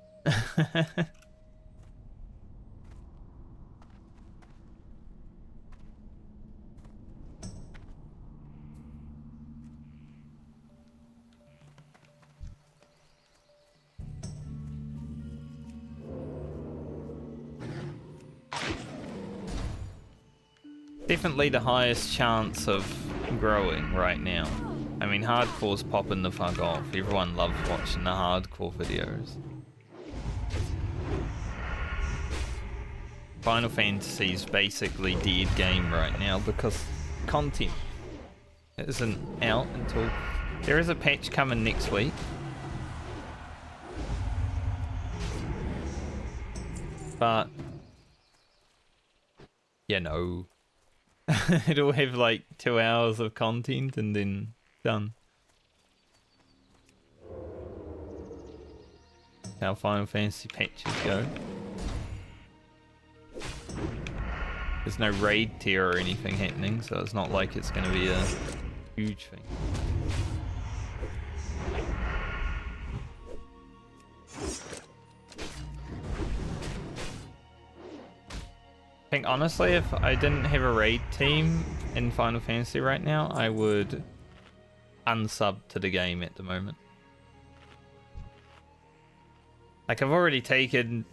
Definitely the highest chance of growing right now. I mean, hardcore's popping the fuck off. Everyone loves watching the hardcore videos. Final Fantasy's basically dead game right now because content isn't out until... There is a patch coming next week. But... you know... it'll have like 2 hours of content and then done. How Final Fantasy patches go. There's no raid tier or anything happening, so it's not like it's going to be a huge thing. I think honestly, if I didn't have a raid team in Final Fantasy right now, I would unsub to the game at the moment. Like, I've already taken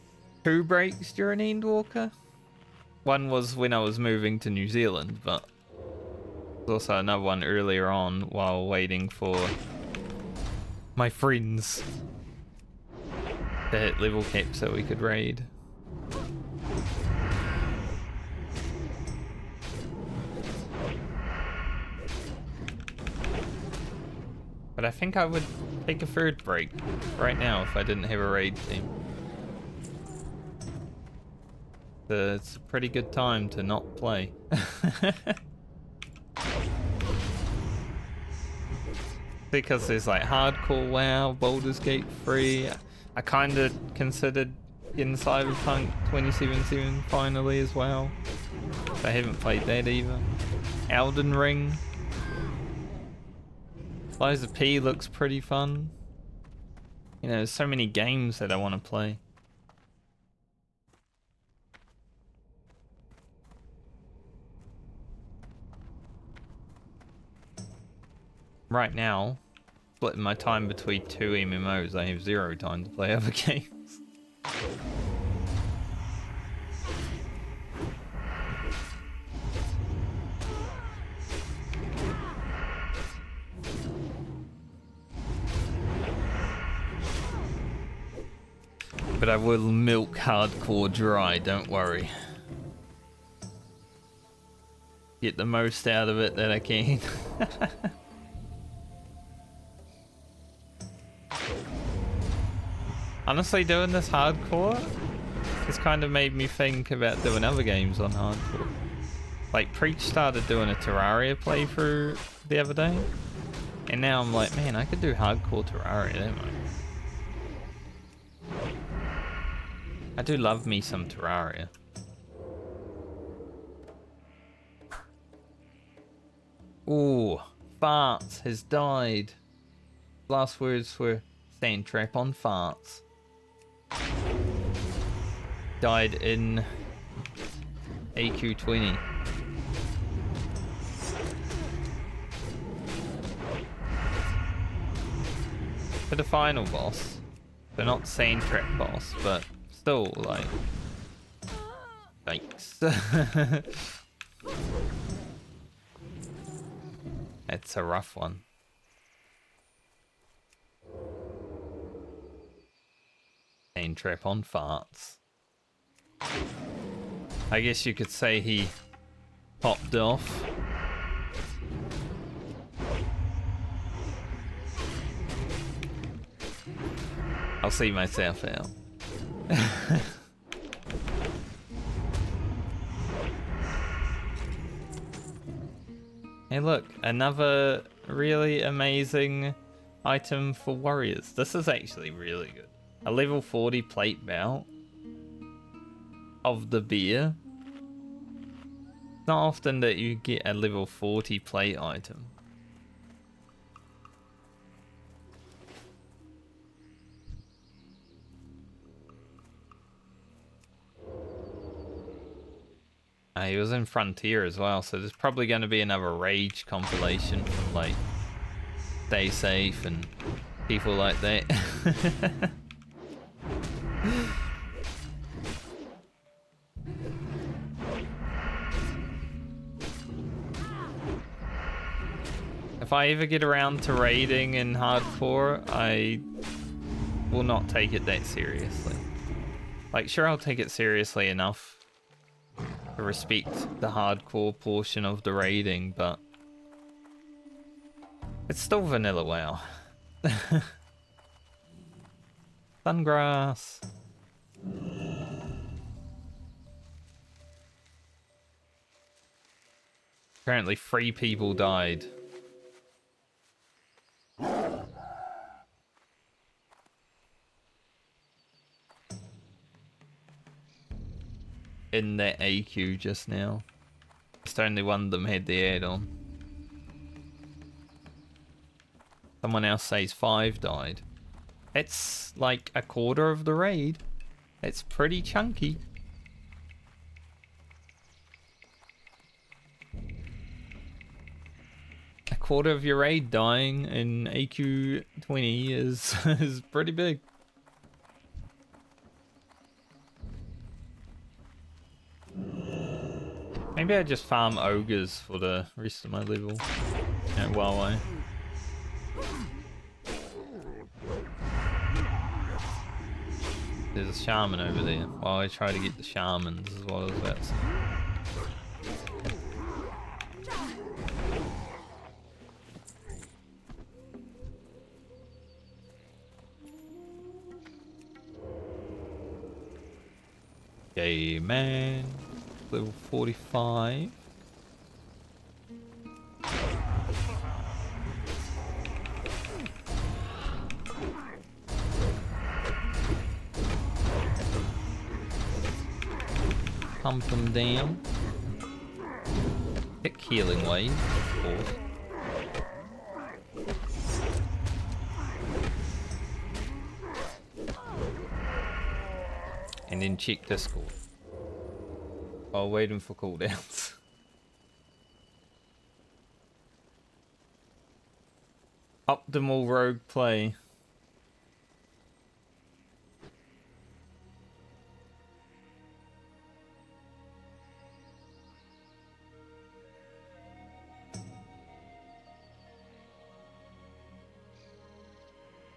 2 breaks during Endwalker. One was when I was moving to New Zealand, but there's also another one earlier on while waiting for my friends to hit level cap so we could raid. But I think I would take a 3rd break right now if I didn't have a raid team. It's a pretty good time to not play. Because there's like hardcore WoW, Baldur's Gate 3. I kind of considered getting Cyberpunk 2077 finally as well. I haven't played that either. Elden Ring. Lies of P looks pretty fun. You know, there's so many games that I want to play. Right now, splitting my time between 2 MMOs, I have 0 time to play other games. But I will milk hardcore dry, don't worry. Get the most out of it that I can. Honestly, doing this hardcore has kind of made me think about doing other games on hardcore. Like, Preach started doing a Terraria playthrough the other day, and now I'm like, man, I could do hardcore Terraria, don't I? I do love me some Terraria. Ooh, Farts has died. Last words were sand trap on Farts. Died in AQ20. For the final boss. So not sand trap boss, but still like... Yikes. It's a rough one. Sand trap on Farts. I guess you could say he popped off. I'll see myself out. Hey look, another really amazing item for warriors. This is actually really good. A level 40 plate belt of the beer. It's not often that you get a level 40 plate item. He was in Frontier as well, so there's probably going to be another Rage compilation from like Stay Safe and people like that. If I ever get around to raiding in hardcore, I will not take it that seriously. Like, sure, I'll take it seriously enough to respect the hardcore portion of the raiding, but it's still vanilla WoW. Sungrass. Apparently 3 people died. In that AQ just now. Just only one of them had the add-on. Someone else says 5 died. It's like a quarter of the raid. It's pretty chunky. A quarter of your raid dying in AQ 20 is is pretty big. Maybe I just farm ogres for the rest of my level at WoW. There's a shaman over there. While I try to get the shamans is what I was about to say. Okay, man. Level 45. Pump them down. Pick healing wave, of course. And then check Discord. While waiting for cooldowns. Optimal rogue play.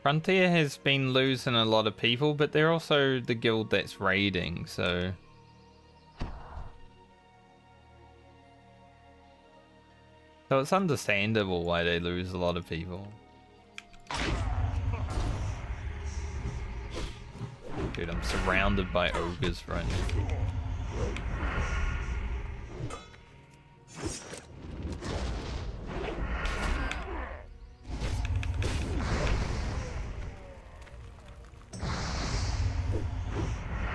Frontier has been losing a lot of people, but they're also the guild that's raiding, so... So it's understandable why they lose a lot of people. Dude, I'm surrounded by ogres right now.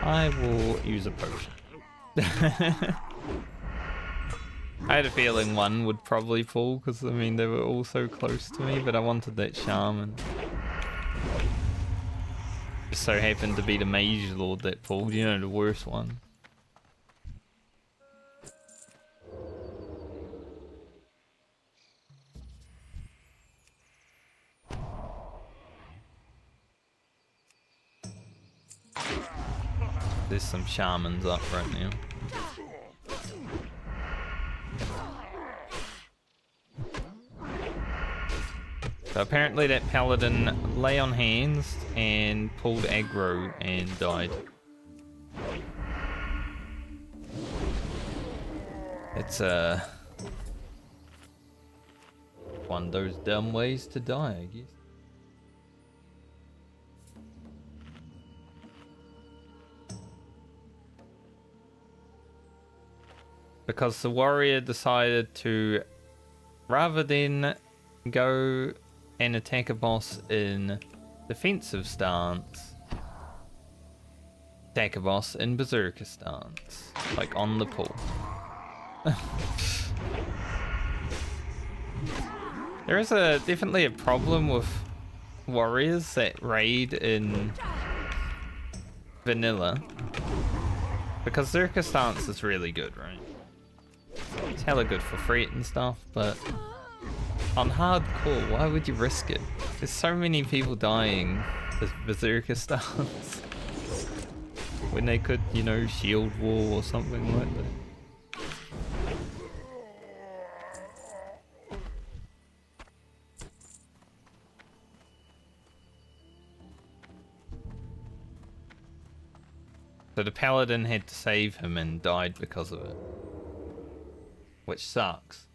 I will use a potion. I had a feeling one would probably fall because, I mean, they were all so close to me, but I wanted that shaman. Just so happened to be the mage lord that pulled, you know, the worst one. There's some shamans up right now. So apparently that paladin lay on hands and pulled aggro and died. It's one of those dumb ways to die, I guess. Because the warrior decided to, rather than go and attack a boss in defensive stance, attack a boss in berserker stance, like on the pull. There is definitely a problem with warriors that raid in vanilla, because berserker stance is really good, right? It's hella good for freight and stuff, but on hardcore, why would you risk it? There's so many people dying with Berserker stance when they could, you know, shield wall or something like that. So the paladin had to save him and died because of it. Which sucks.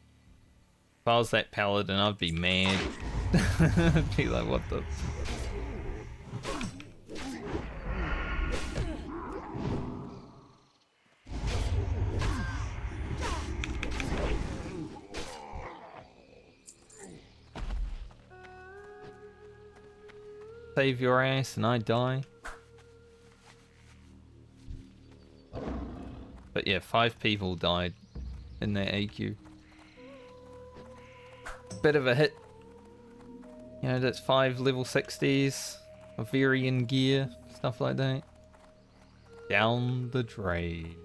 If I was that paladin, I'd be mad. I'd be like, what the... Save your ass and I die. But yeah, 5 people died in their AQ. Bit of a hit. You know, that's 5 level 60s, Ovarian gear, stuff like that. Down the drain.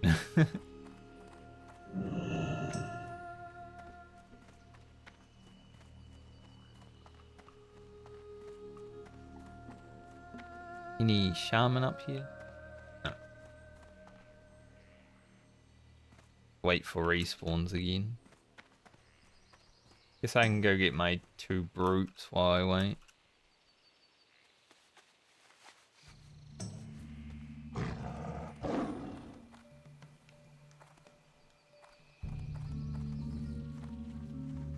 Any shaman up here? No. Wait for respawns again. Guess I can go get my 2 brutes while I wait.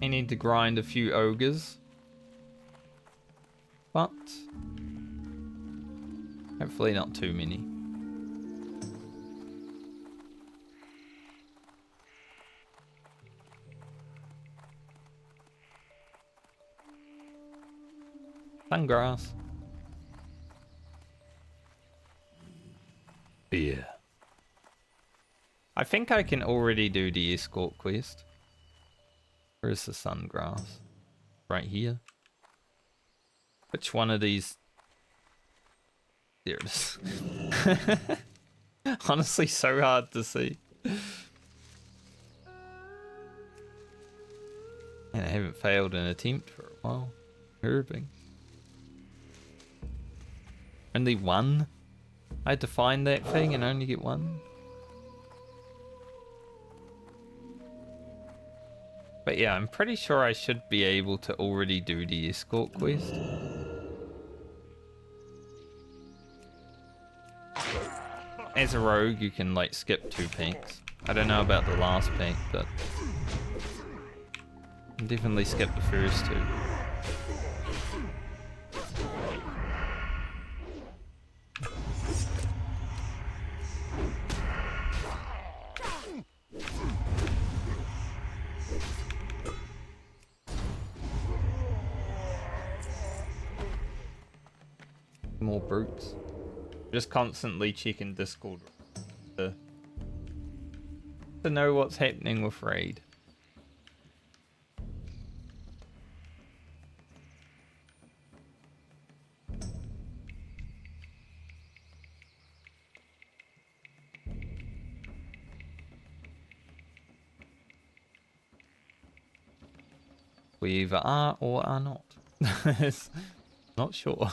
I need to grind a few ogres. But hopefully not too many. Sungrass. Beer. I think I can already do the escort quest. Where's the sungrass? Right here. Which one of these? There it is. Honestly, so hard to see. And I haven't failed an attempt for a while. Herbing. Only one? I had to find that thing and only get one? But yeah, I'm pretty sure I should be able to already do the escort quest. As a rogue, you can like skip 2 packs. I don't know about the last pack, but I can definitely skip the first 2. More brutes. Just constantly checking Discord to know what's happening with raid. We either are or are not. Not sure.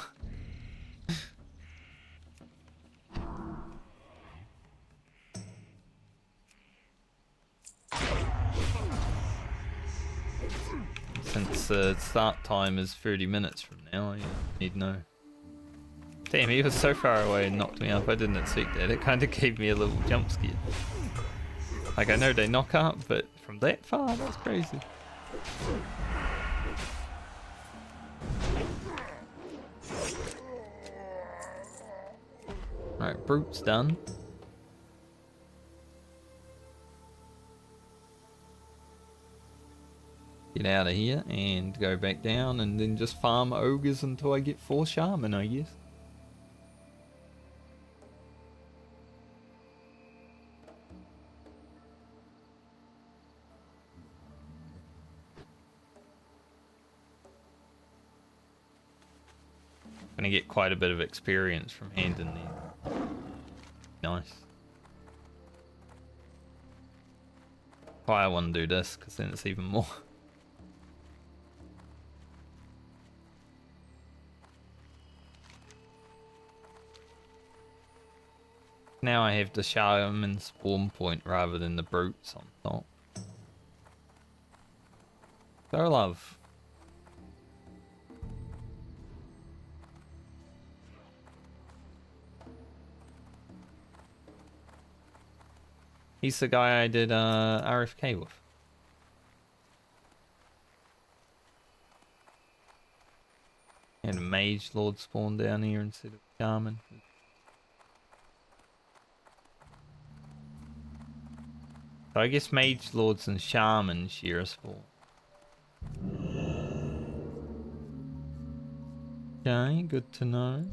Since start time is 30 minutes from now, I need to know. Damn, he was so far away and knocked me up, I didn't expect that. It kind of gave me a little jump scare. Like, I know they knock up, but from that far, that's crazy. Alright, brute's done. Get out of here and go back down and then just farm ogres until I get 4 shaman, I guess. Gonna get quite a bit of experience from handing these. Nice. Why I want to do this, because then it's even more. Now I have the shaman spawn point rather than the brutes on top. Go love. He's the guy I did RFK with. And a mage lord spawn down here instead of shaman. So I guess mage lords and shamans share a spawn. Okay, good to know.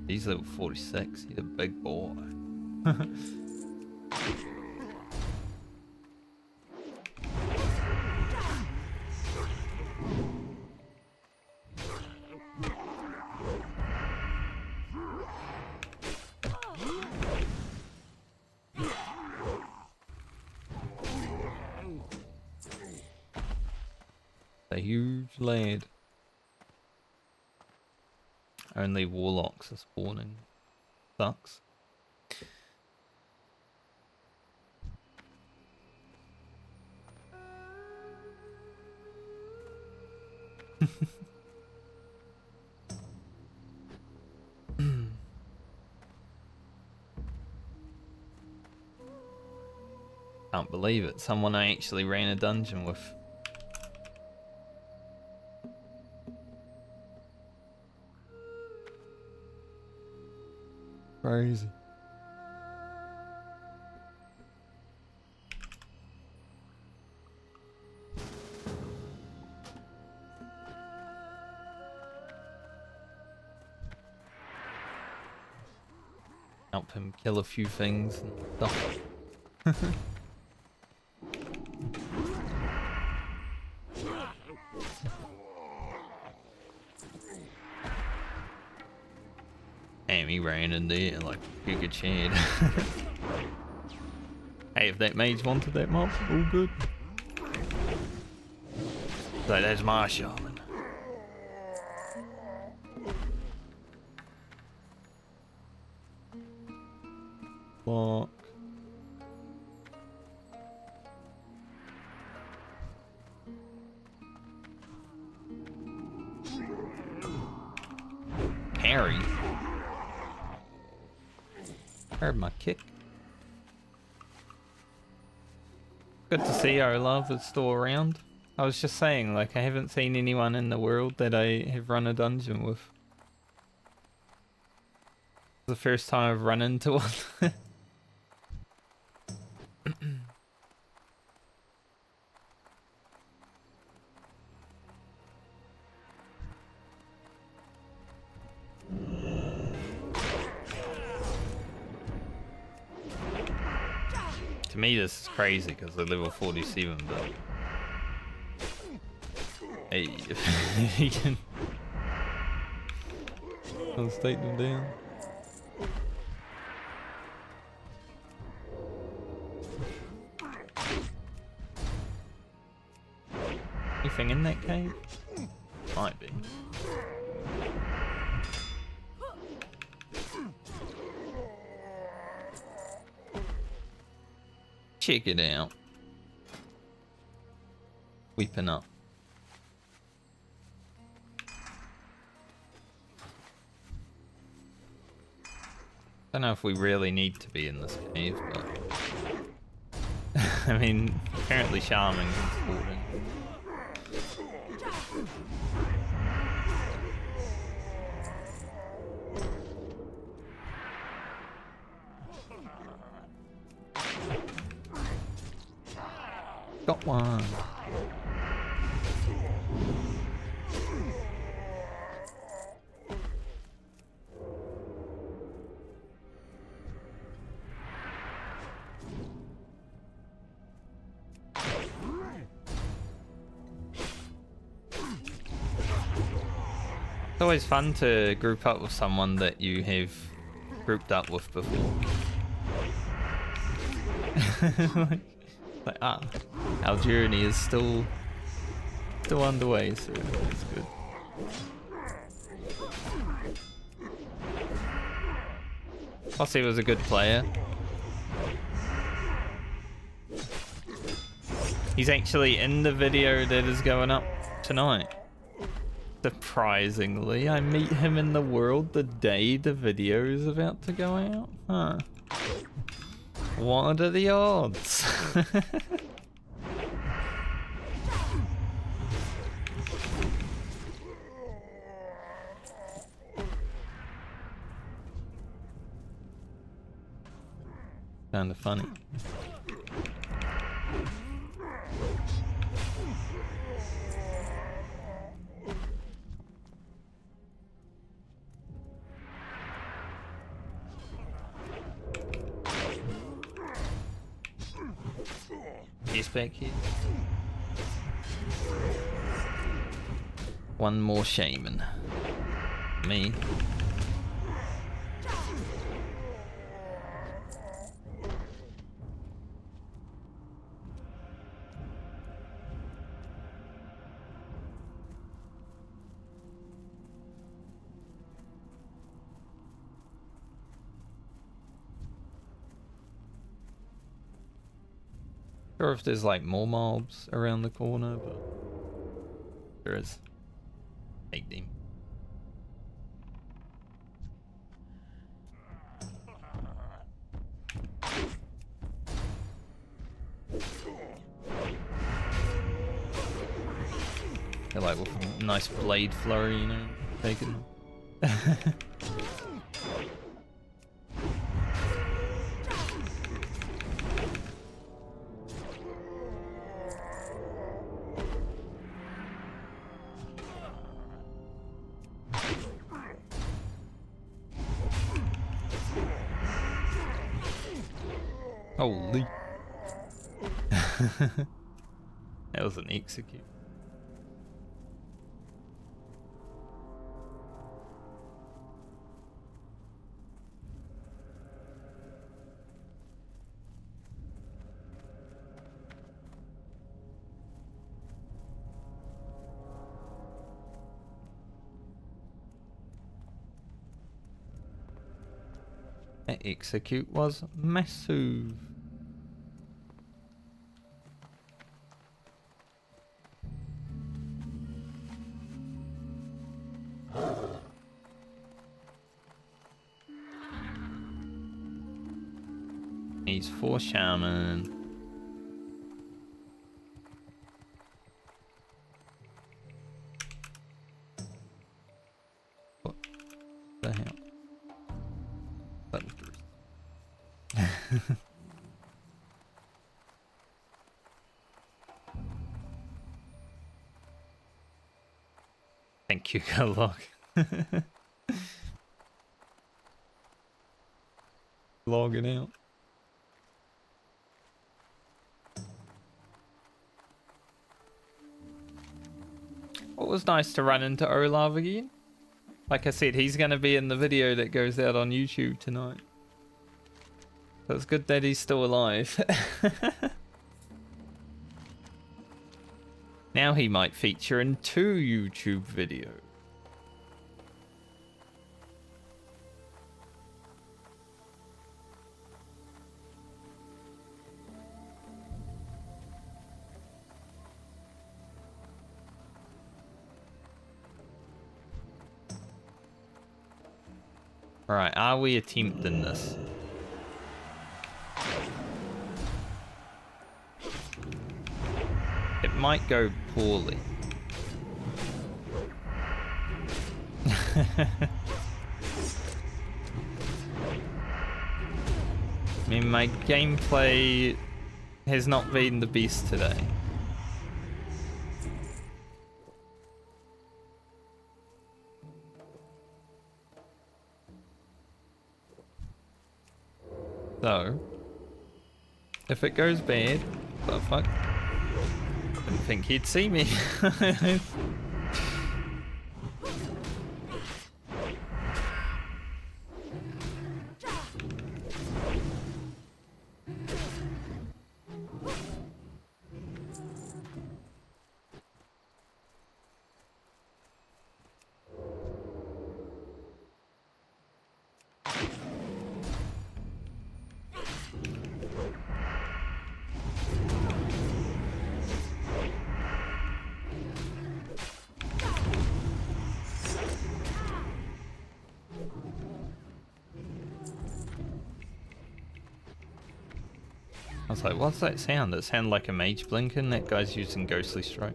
He's level 46, he's a big boy. A huge lad. Only warlocks are spawning. Sucks. Can't believe it. Someone I actually ran a dungeon with. Crazy. Help him kill a few things and stuff. Damn, he ran in there like a giga chad. Hey, if that mage wanted that mob, all good. So that's my shaman. Fuck. Harry. Heard my kick. Good to see our love is still around. I was just saying, like, I haven't seen anyone in the world that I have run a dungeon with. It's the first time I've run into one. To me, this is crazy because they're level 47, but hey, if he can, let's take them down. Anything in that cave? Might be. Check it out. Weeping up. Don't know if we really need to be in this cave, but I mean, apparently shaman can spawn in. Got one. It's always fun to group up with someone that you have grouped up with before. Like, our journey is still underway, so it's good. Posse was a good player. He's actually in the video that is going up tonight. Surprisingly, I meet him in the world the day the video is about to go out. Huh. What are the odds? Kinda funny. He's back here. One more shaman. Me. Sure if there's like more mobs around the corner, but there is. Take them. They're like with a nice blade flurry, you know, taking them. Holy. That was an execute. That execute was massive. Needs 4 shaman. What the hell? Button first. Thank you, Galog. Logging out. It was nice to run into Olav again. Like I said, he's going to be in the video that goes out on YouTube tonight. So it's good that he's still alive. Now he might feature in 2 YouTube videos. Alright, are we attempting this? It might go poorly. I mean, my gameplay has not been the best today. So, if it goes bad, what the fuck? Didn't think he'd see me. I was like, what's that sound? It sounded like a mage blinking. That guy's using Ghostly Strike.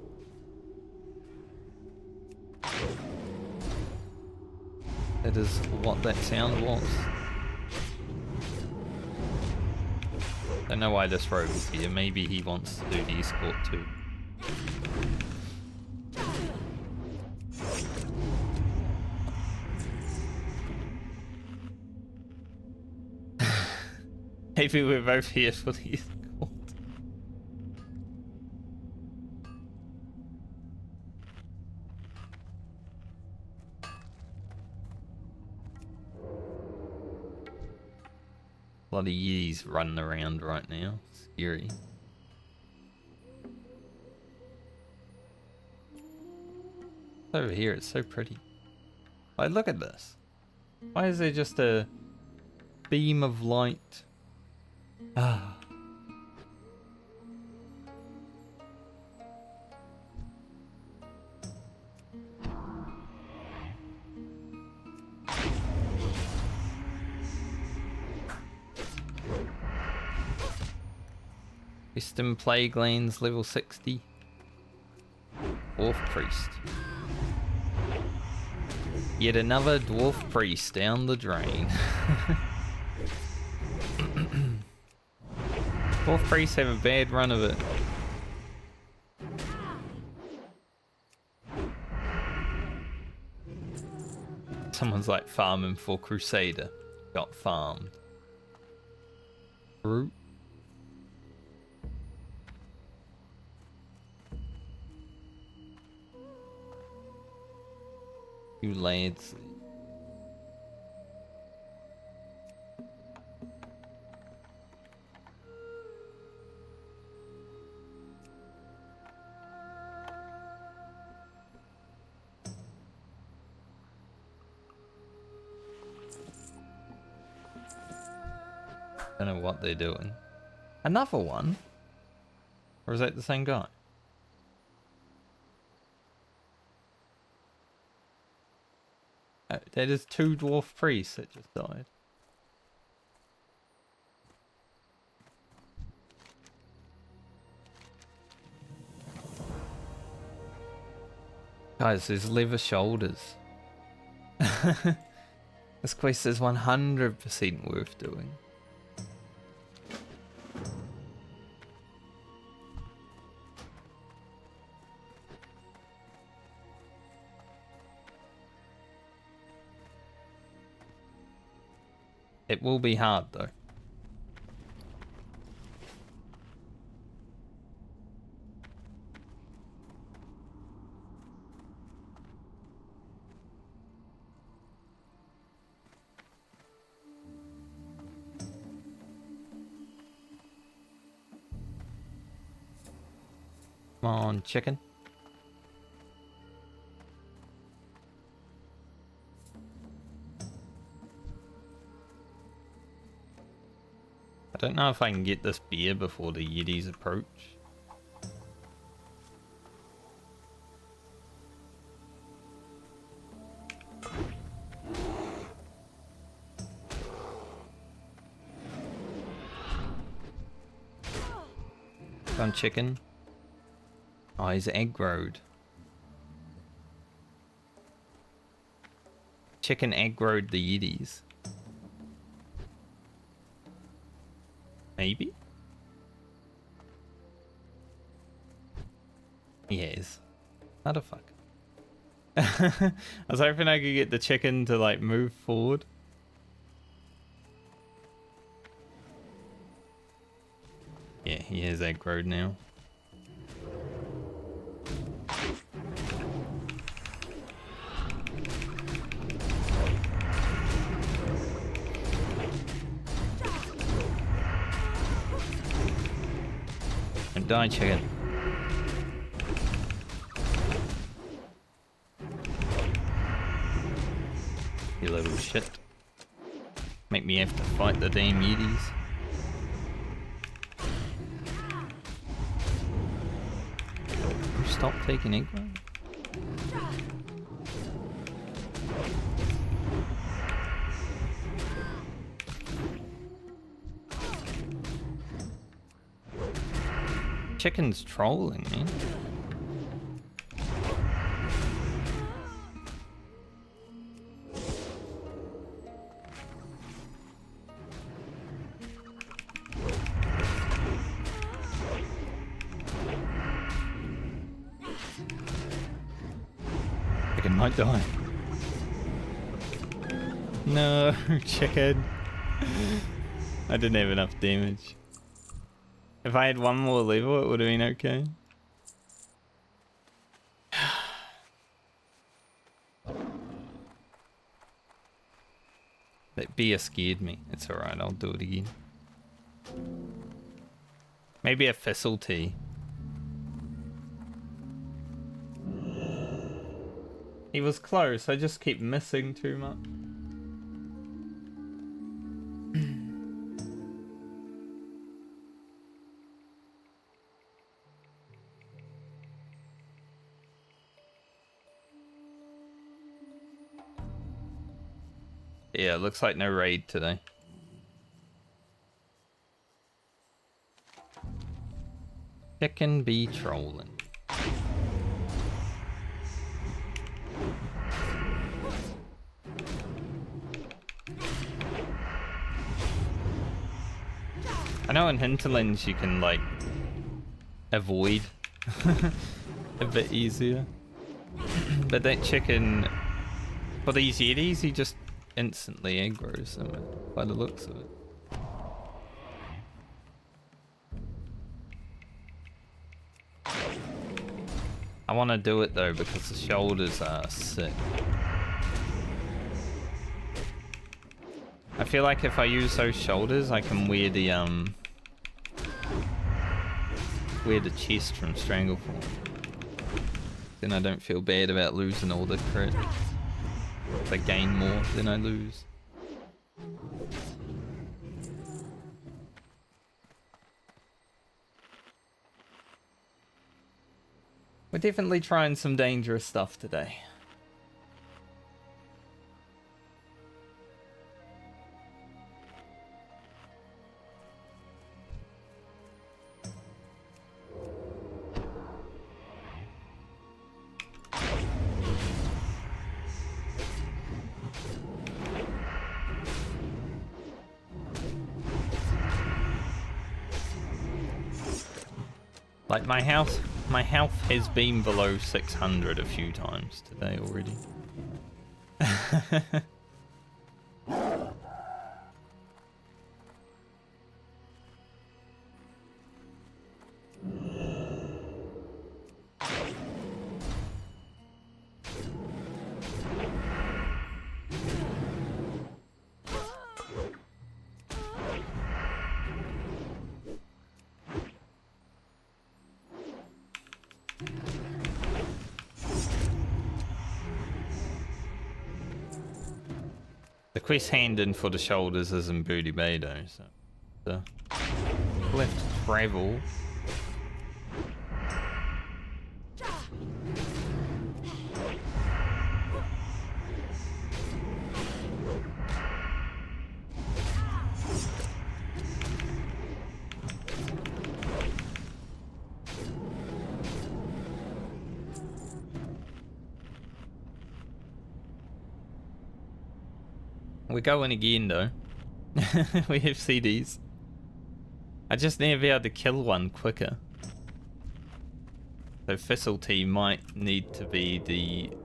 That is what that sound was. Don't know why this rogue is here. Maybe he wants to do the escort too. Maybe we're both here for the escort. A lot of yeezs running around right now. Scary. Over here, it's so pretty. Like, look at this. Why is there just a beam of light? Ah. Wisdom Plague Lands level 60. Dwarf Priest. Yet another Dwarf Priest down the drain. Dwarf Priests have a bad run of it. Someone's like farming for Crusader. Got farmed. Brute. You lads. Don't know what they're doing. Another one? Or is that the same guy? That is 2 dwarf priests that just died. Guys, there's leather shoulders. This quest is 100% worth doing. It will be hard though. Come on, chicken. I don't know if I can get this beer before the Yetis approach. Come on, chicken. Oh, he's aggroed. Chicken aggroed the Yetis. Maybe? He is. How the fuck? I was hoping I could get the chicken to like move forward. Yeah, he is aggroed now. And die, chicken. You little shit. Make me have to fight the damn Yetis. Stop taking aggro. Chicken's trolling me. Chicken might die. No, chicken. I didn't have enough damage. If I had one more level, it would have been okay. That beer scared me. It's alright, I'll do it again. Maybe a thistle tea. He was close, I just keep missing too much. Yeah, looks like no raid today. Chicken be trolling. I know in hinterlands you can like avoid a bit easier, but that chicken for these yetis, he just instantly aggroes them by the looks of it. I want to do it though because the shoulders are sick. I feel like if I use those shoulders, I can wear the chest from Stranglethorn. Then I don't feel bad about losing all the crit. If I gain more than I lose. We're definitely trying some dangerous stuff today. Like my health has been below 600 a few times today already. The quest hand in for the shoulders is in Booty Bay though, so we'll have to travel. We're going again though. We have CDs. I just need to be able to kill one quicker. So Thistle Tea might need to be the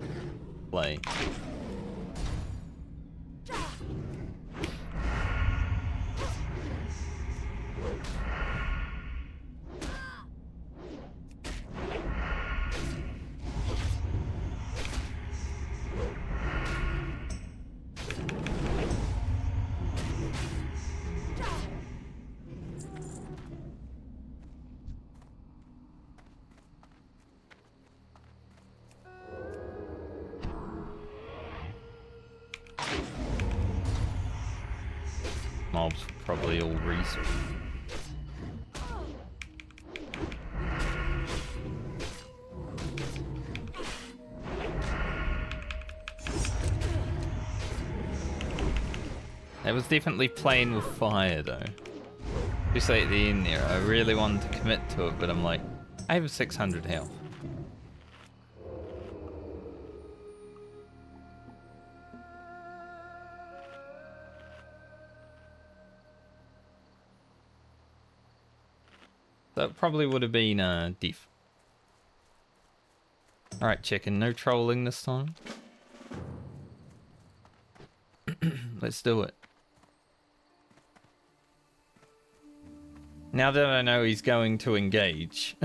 play. Mobs probably all respawn. It was definitely playing with fire though. Especially at the end there, I really wanted to commit to it, but I'm like, I have 600 health. That probably would have been deaf. Alright, chicken, no trolling this time. Let's do it. Now that I know he's going to engage,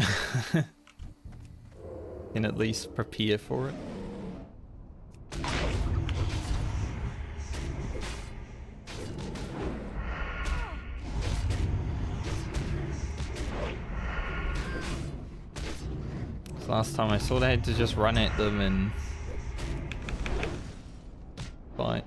can at least prepare for it. Last time I sort of had to just run at them and fight.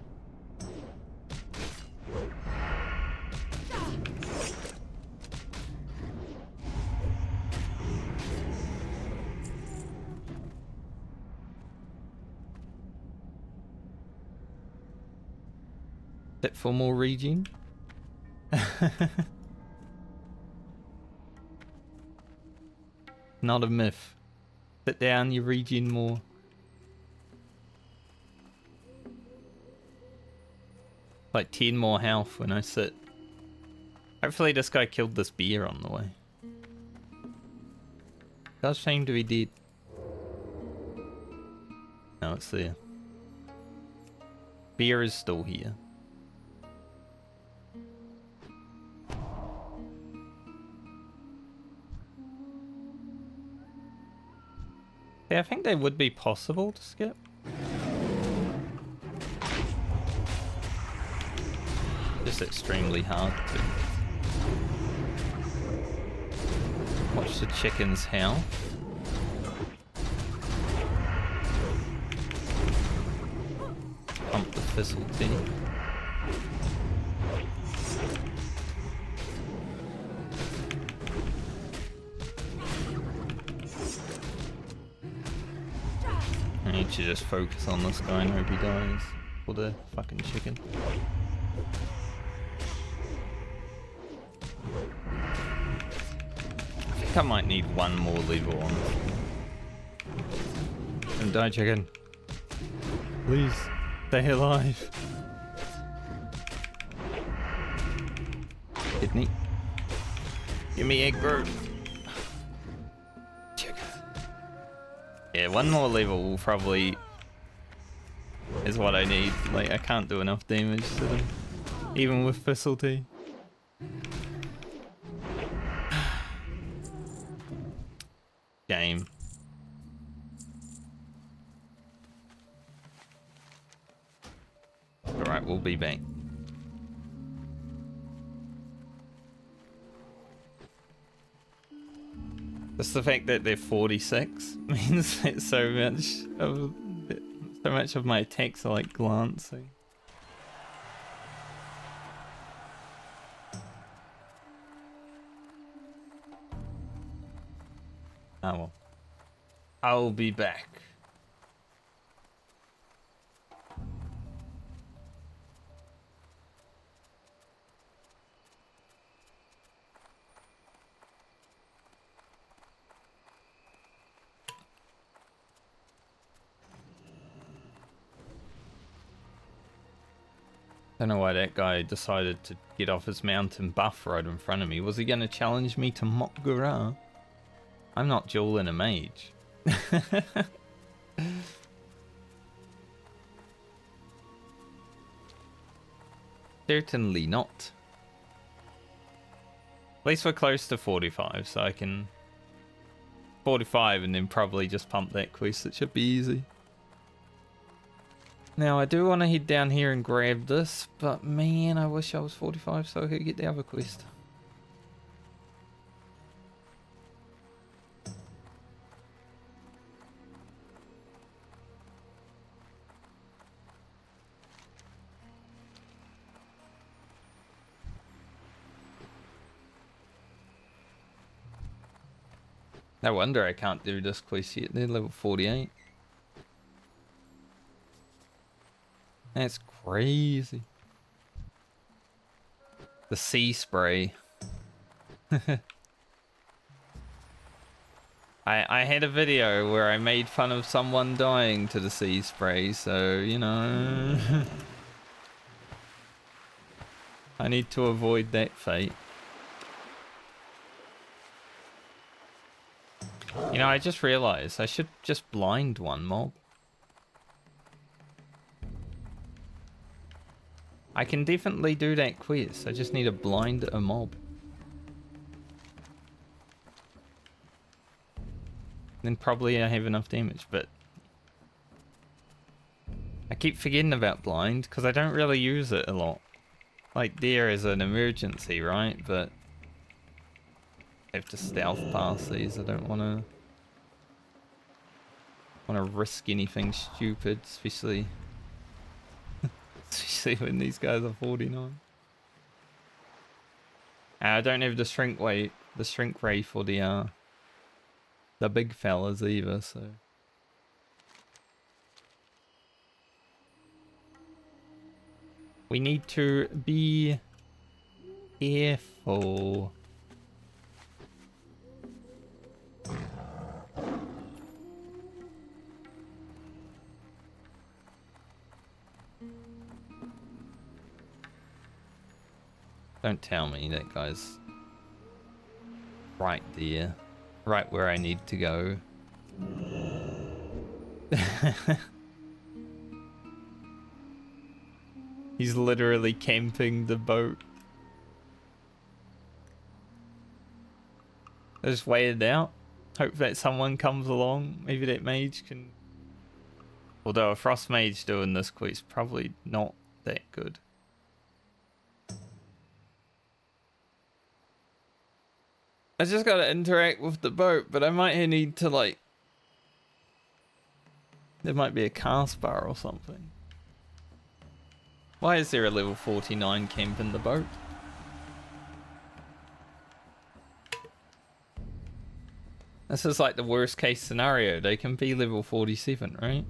Sit for more regen. Not a myth. Sit down, you regen more. Like 10 more health when I sit. Hopefully this guy killed this bear on the way. Does seem to be dead. No, it's there. Bear is still here. Yeah, I think they would be possible to skip. Just extremely hard to. Watch the chicken's health. Pump the fizzle tea. I need to just focus on this guy and hope he dies for the fucking chicken. I think I might need one more level on this. Don't die, chicken. Please, stay alive. Kidney. Give me egg bro. Yeah, one more level will probably is what I need. Like, I can't do enough damage to them, even with facility. Game. Alright, we'll be back. Just the fact that they're 46 means that so much of my attacks are like glancing. Oh well. I'll be back. Don't know why that guy decided to get off his mountain buff right in front of me. Was he going to challenge me to Mokgura? I'm not dueling a mage. Certainly not. At least we're close to 45, so I can 45 and then probably just pump that quest. It should be easy. Now, I do want to head down here and grab this, but man, I wish I was 45 so I could get the other quest. No wonder I can't do this quest yet. They're level 48. That's crazy. The sea spray. I had a video where I made fun of someone dying to the sea spray, so, you know. I need to avoid that fate. You know, I just realized I should just blind one mob. I can definitely do that quest. I just need to blind a mob. Then probably I have enough damage, but I keep forgetting about blind because I don't really use it a lot. Like there is an emergency, right? But I have to stealth past these. I don't want to risk anything stupid, especially when these guys are 49. I don't have the shrink ray for the big fellas either, so we need to be careful. Don't tell me that guy's right there. Right where I need to go. He's literally camping the boat. I just waited out. Hope that someone comes along. Maybe that mage can... Although a frost mage doing this quest probably not that good. I just gotta interact with the boat, but I might need to like... There might be a cast bar or something. Why is there a level 49 camp in the boat? This is like the worst case scenario. They can be level 47, right?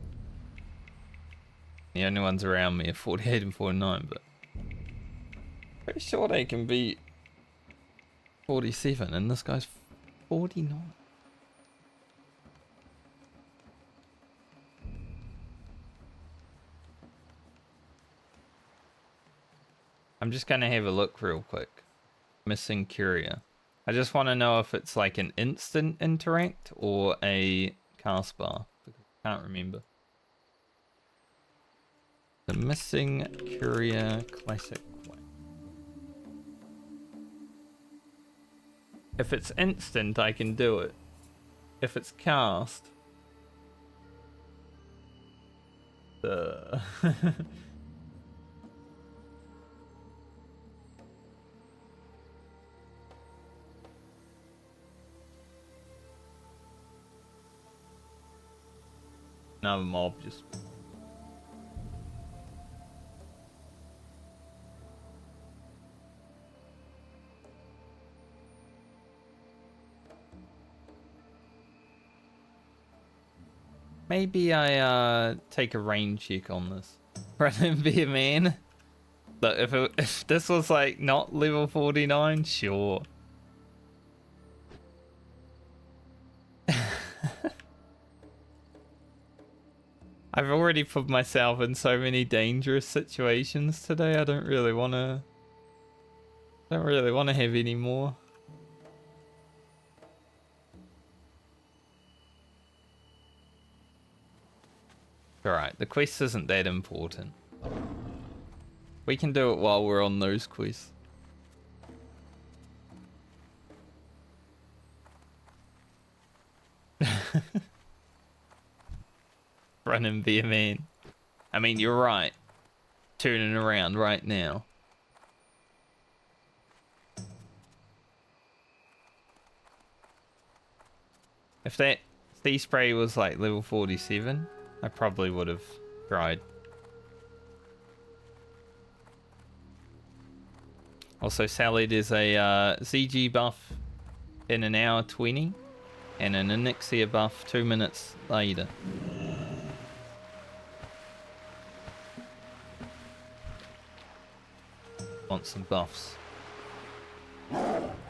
The only ones around me are 48 and 49, but... Pretty sure they can be 47 and this guy's 49. I'm just gonna have a look real quick. Missing Curia. I just want to know if it's like an instant interact or a cast bar. Because I can't remember. The missing Curia classic. If it's instant, I can do it. If it's cast... Another mob just... Maybe I take a rain check on this. Rather than be a man. But if this was like not level 49, sure. I've already put myself in so many dangerous situations today. I don't really want to have any more. Alright, the quest isn't that important. We can do it while we're on those quests. Run and be a man. I mean, you're right. Turning around right now. If that sea spray was like level 47, I probably would have tried. Also, Sally, there's a CG buff in an hour 20 and an Elixir buff 2 minutes later. Want some buffs.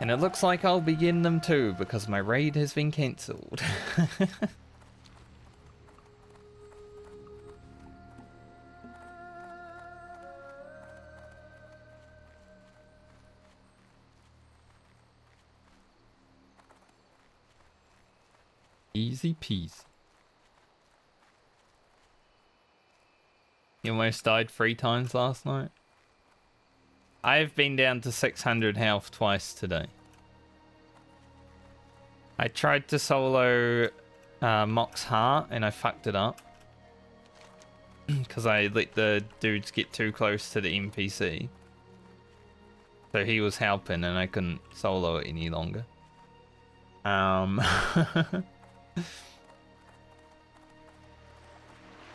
And it looks like I'll be getting them too because my raid has been cancelled. Easy peasy. You almost died 3 times last night. I've been down to 600 health twice today. I tried to solo Mock's Heart and I fucked it up. Because I let the dudes get too close to the NPC. So he was helping and I couldn't solo it any longer.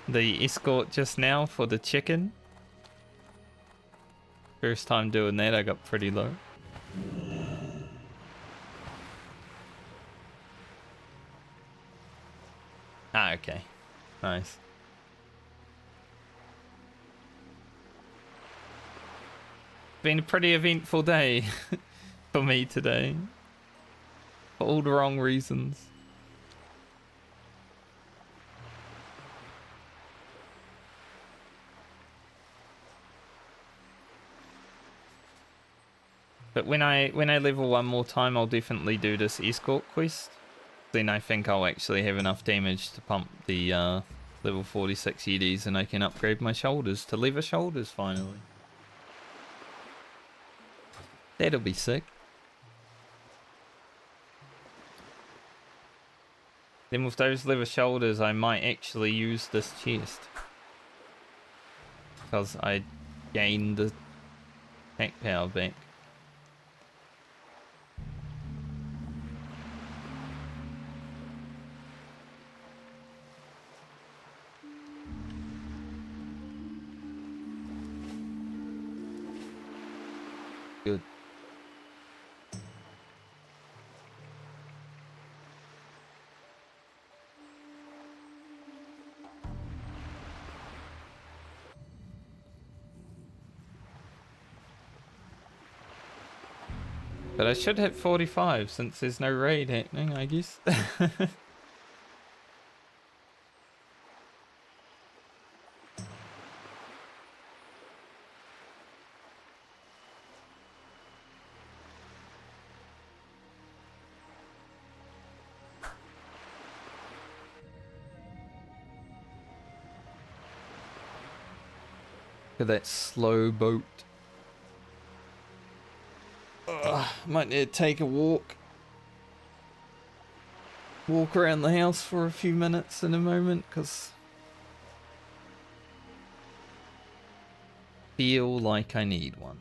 The escort just now for the chicken. First time doing that, I got pretty low. Ah, okay. Nice. Been a pretty eventful day for me today. For all the wrong reasons. But when I level 1 more time, I'll definitely do this escort quest. Then I think I'll actually have enough damage to pump the level 46 EDs and I can upgrade my shoulders to leather shoulders finally. That'll be sick. Then with those leather shoulders, I might actually use this chest. Because I gained the attack power back. Good. But I should hit 45 since there's no raid happening, I guess. Look at that slow boat. Might need to take a walk. Walk around the house for a few minutes in a moment, because feel like I need one.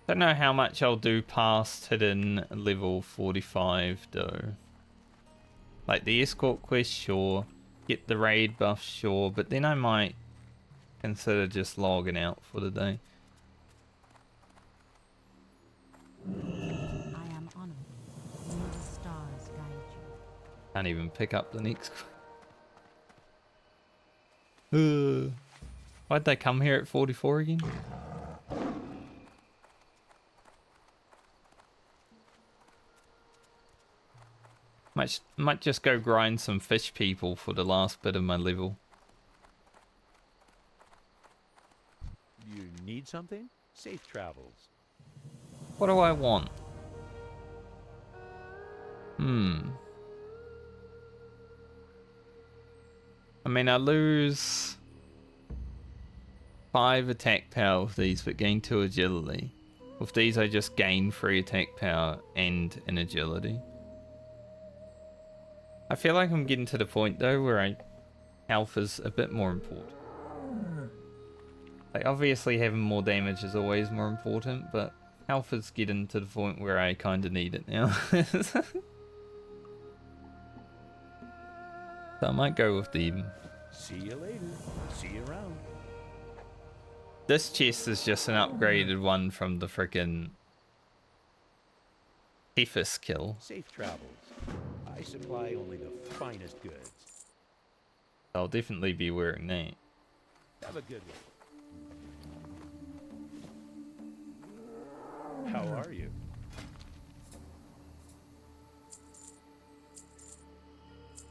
Don't know how much I'll do past hitting level 45 though. Like the escort quest, sure. Get the raid buff, sure. But then I might consider just logging out for the day.
I am honored. May the stars guide you.
Can't even pick up the next. Why'd they come here at 44 again? Might just go grind some fish people for the last bit of my level.
You need something? Safe travels.
What do I want? I mean, I lose 5 attack power with these, but gain 2 agility. With these, I just gain 3 attack power and an agility. I feel like I'm getting to the point though where health is a bit more important. Like obviously having more damage is always more important, but health is getting to the point where I kind of need it now. So I might go with them.
See you later. See you around.
This chest is just an upgraded one from the frickin' Hefus kill.
Safe travels. I supply only the finest goods.
I'll definitely be wearing that.
Have a good one. How are you?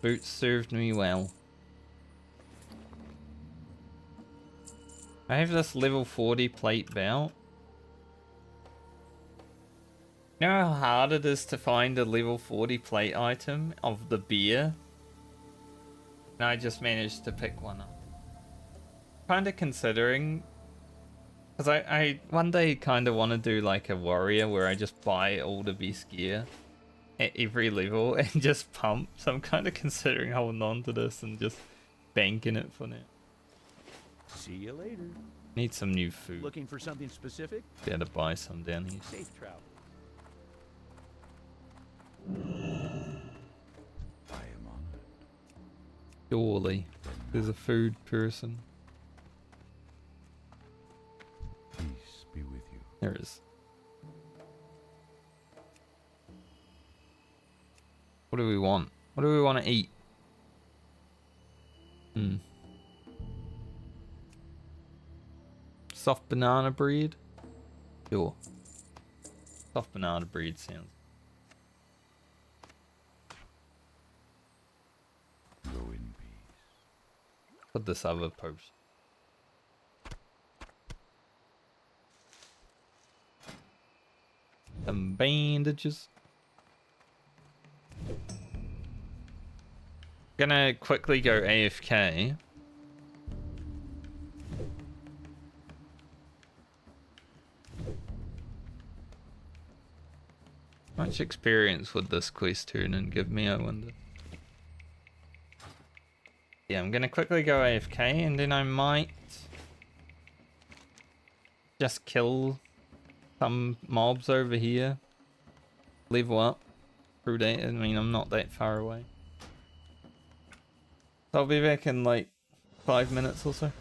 Boots served me well. I have this level 40 plate belt. You know how hard it is to find a level 40 plate item of the beer? And I just managed to pick one up. Kind of considering, because I one day kind of want to do like a warrior where I just buy all the best gear at every level and just pump. So I'm kind of considering holding on to this and just banking it for now.
See you later.
Need some new food.
Looking for something specific?
Better buy some down here.
Safe travel.
I am honored.
Surely there's a food person.
Peace be with you.
There is. What do we want? What do we want to eat? Soft banana bread? Sure. Soft banana bread sounds.
Go in peace.
Put this other post. Some bandages. Gonna quickly go AFK. How much experience would this quest turn and give me, I wonder? Yeah, I'm gonna quickly go AFK and then I might just kill some mobs over here. Level up through that. I mean, I'm not that far away. So I'll be back in like 5 minutes or so.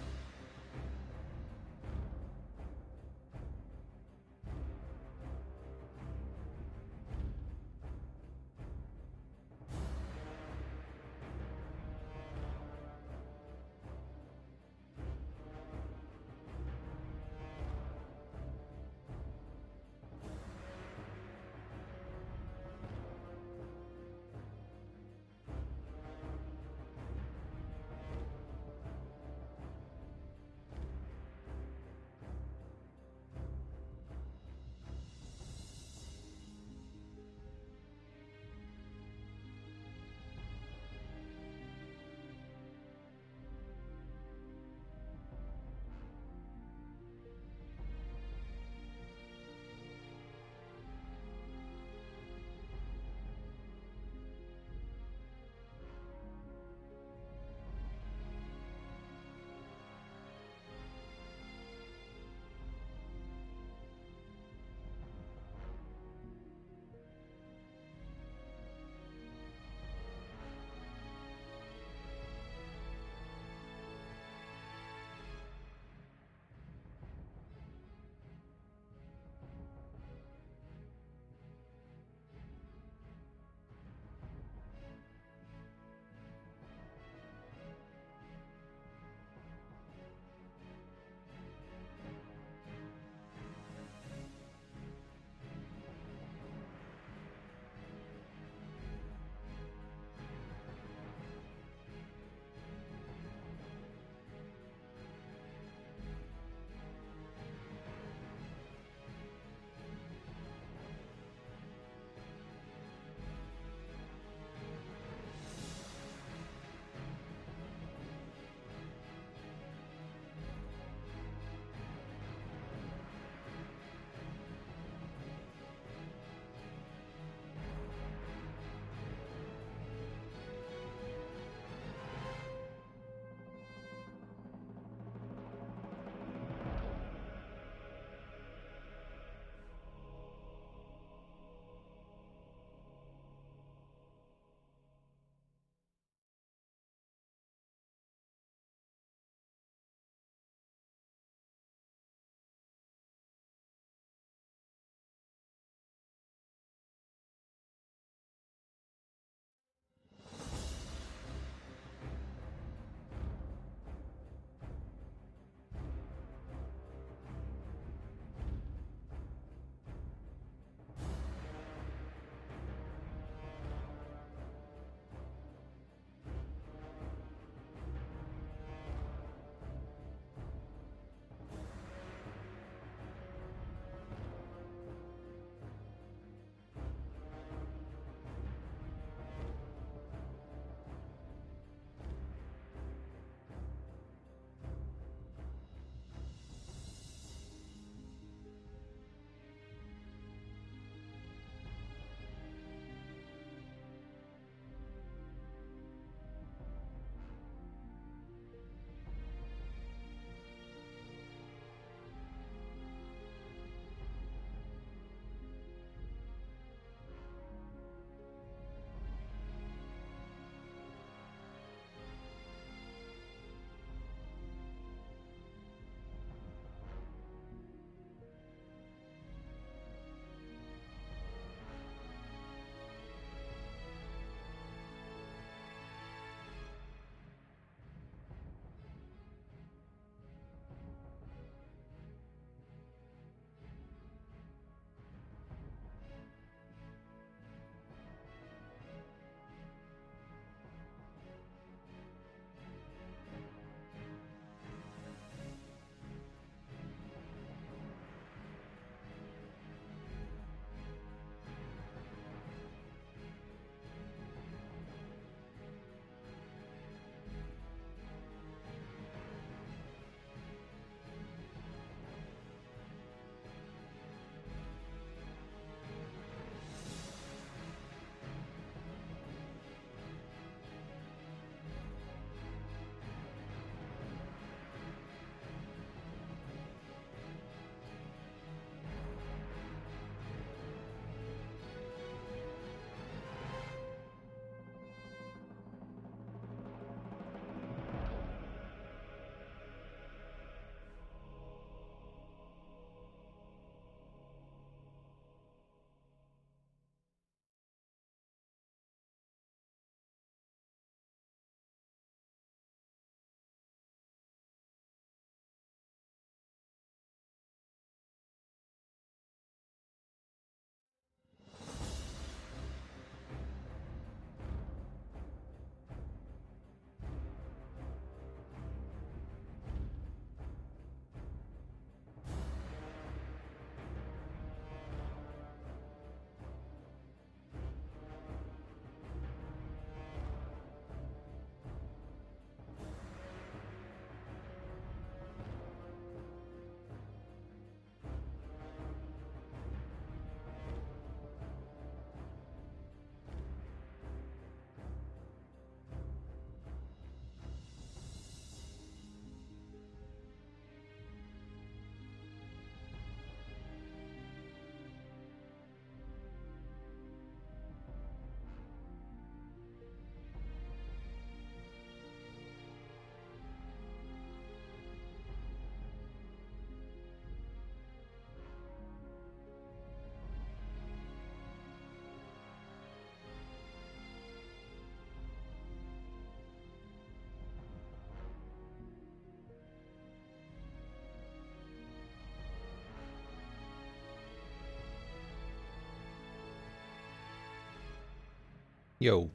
Yo.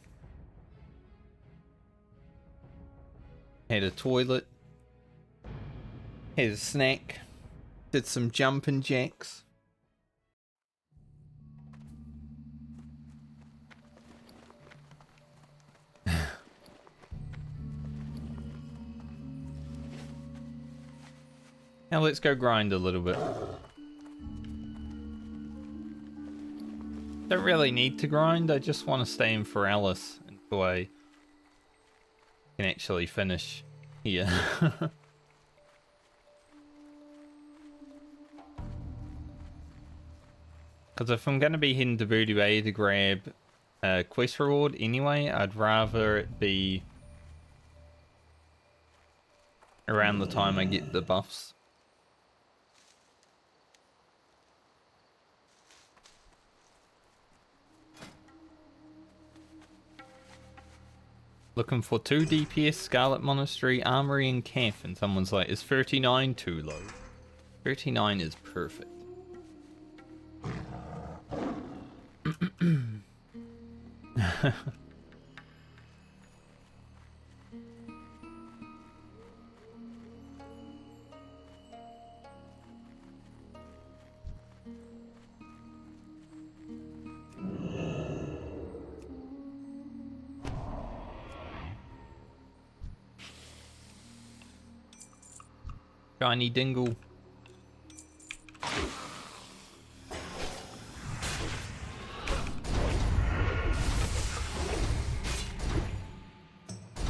Had a toilet. Had a snack. Did some jumping jacks. Now let's go grind a little bit. Don't really need to grind, I just want to stay in Feralas until I can actually finish here. Because if I'm going to be heading to Booty Bay to grab a quest reward anyway, I'd rather it be around the time I get the buffs. Looking for 2 DPS, Scarlet Monastery, Armory and Calf, and someone's like, is 39 too low? 39 is perfect. Shiny dingle.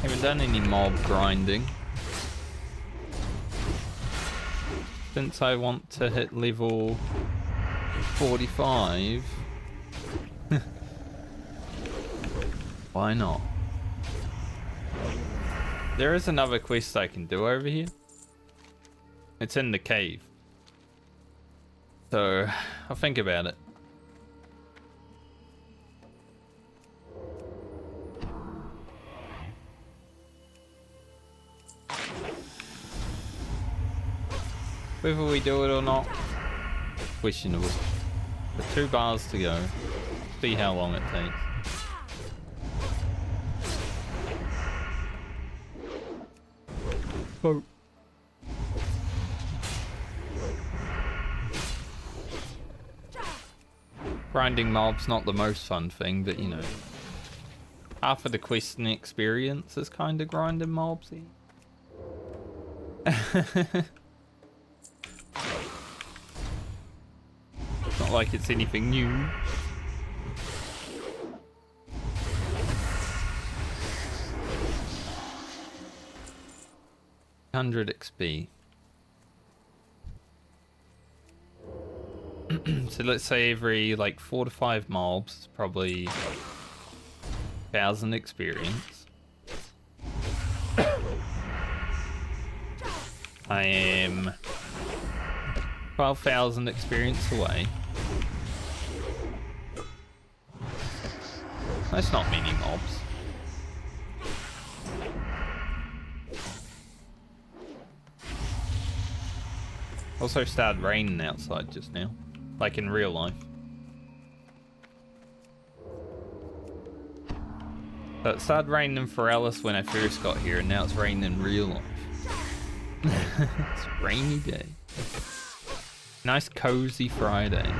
Haven't done any mob grinding since I want to hit level 45. Why not? There is another quest I can do over here. It's in the cave. So, I'll think about it. Whether we do it or not, questionable. But 2 bars to go. See how long it takes. Oh. Grinding mobs not the most fun thing, but you know, half of the quest and experience is kind of grinding mobs. It's not like it's anything new. $100 XP. So let's say every like 4 to 5 mobs, it's probably 1,000 experience. I am 12,000 experience away. That's not many mobs. Also started raining outside just now. Like in real life. So it started raining in Feralas when I first got here, and now it's raining in real life. It's a rainy day. Nice cozy Friday.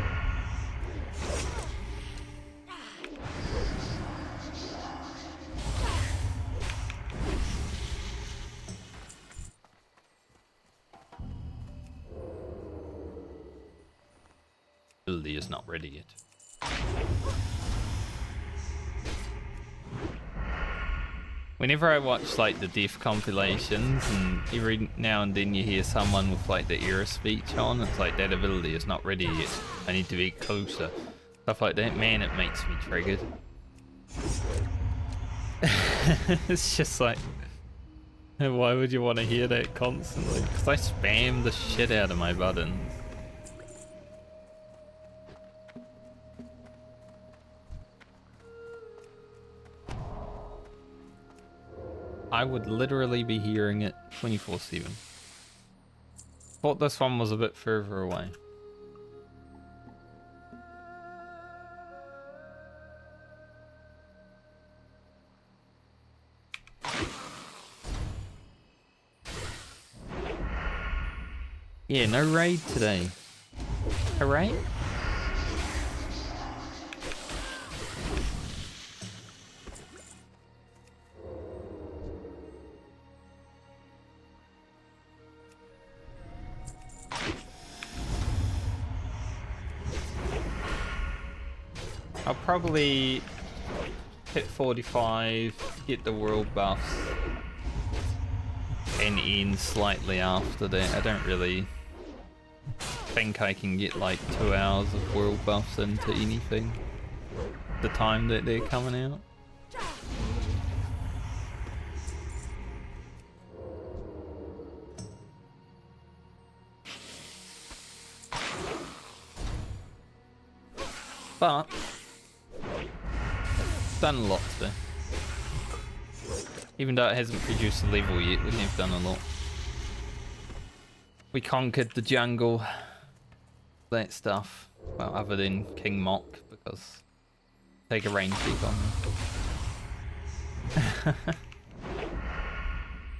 Ability is not ready yet. Whenever I watch like the death compilations, and every now and then you hear someone with like the era speech on, it's like that ability is not ready yet. I need to be closer. Stuff like that, man, it makes me triggered. It's just like, why would you want to hear that constantly? Because I spam the shit out of my buttons. I would literally be hearing it 24/7. Thought this one was a bit further away. Yeah, no raid today. Hooray. I'll probably hit 45, get the world buffs, and end slightly after that. I don't really think I can get like 2 hours of world buffs into anything the time that they're coming out. But done a lot today. Even though it hasn't produced a level yet, we have done a lot. We conquered the jungle, that stuff. Well, other than King Mock, because take a rain check on me.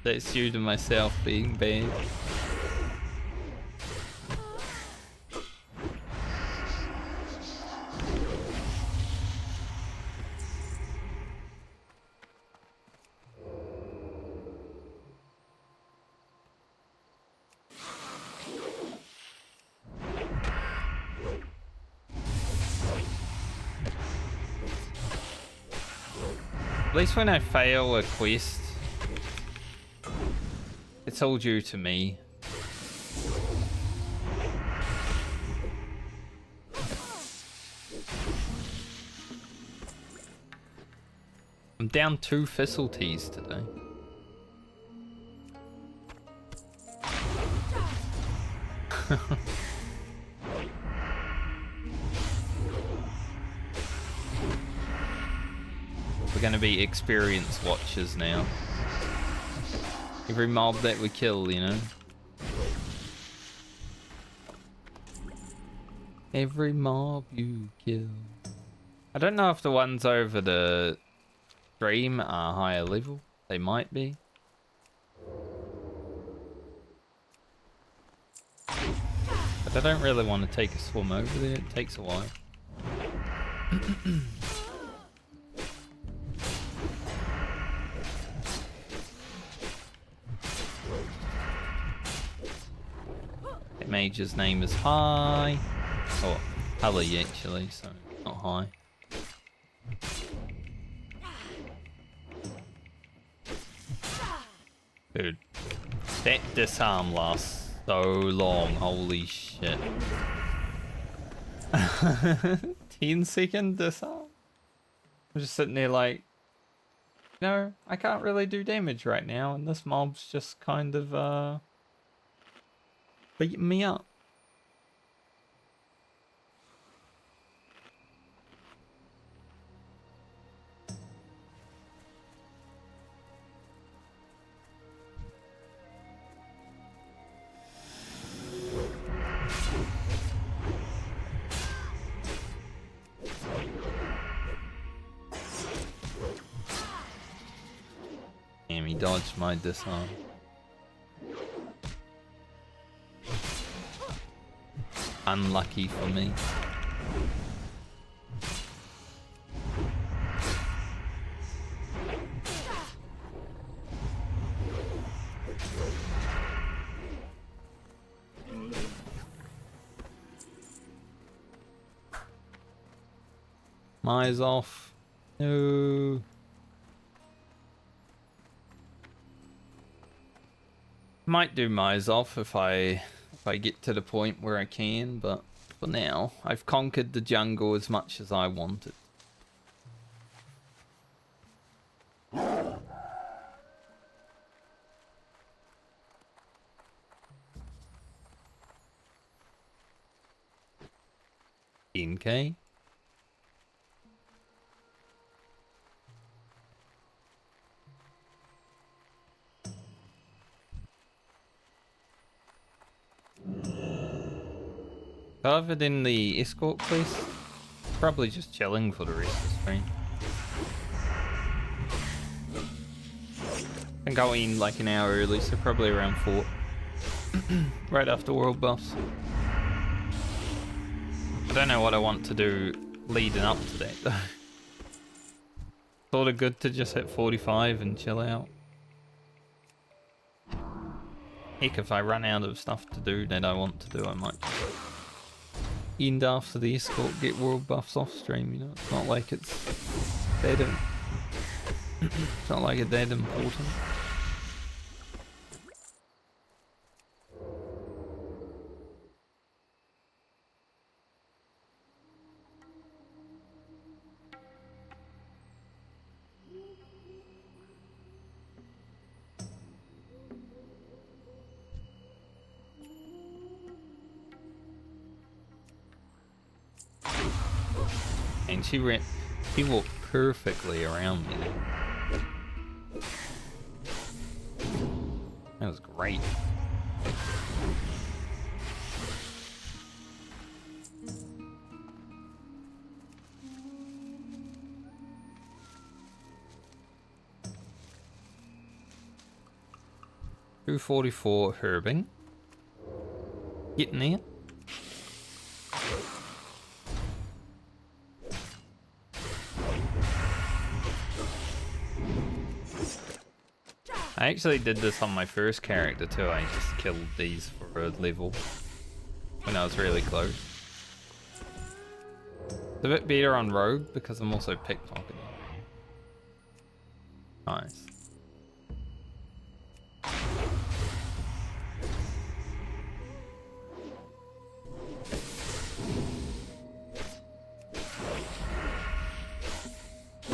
That's due to myself being bad. At least when I fail a quest, it's all due to me. I'm down 2 facilities today. We're gonna be experience watchers now. Every mob that we kill, you know? Every mob you kill. I don't know if the ones over the stream are higher level. They might be. But I don't really want to take a swim over there. It takes a while. Mage's name is High. Oh, Hully actually, so not High. Dude, that disarm lasts so long, holy shit. 10-second disarm? I'm just sitting there like, no, I can't really do damage right now, and this mob's just kind of, beating me up. Damn, he dodged my disarm. Unlucky for me. Mine's off. No. Might do Mize off if I get to the point where I can, but for now, I've conquered the jungle as much as I wanted. NK. Other than the escort quest, probably just chilling for the rest of the stream. I think I'll end like an hour early, so probably around 4. Right after world buffs. I don't know what I want to do leading up to that though. Sort of good to just hit 45 and chill out. Heck, if I run out of stuff to do that I want to do, I might just end after the escort, get world buffs off stream, you know? It's not like it's that, it's not like it's that important. And she walked perfectly around me. That was great. $244 herbing. Getting there. I actually did this on my first character too. I just killed these for a level when I was really close. It's a bit better on rogue because I'm also pickpocketing. Nice.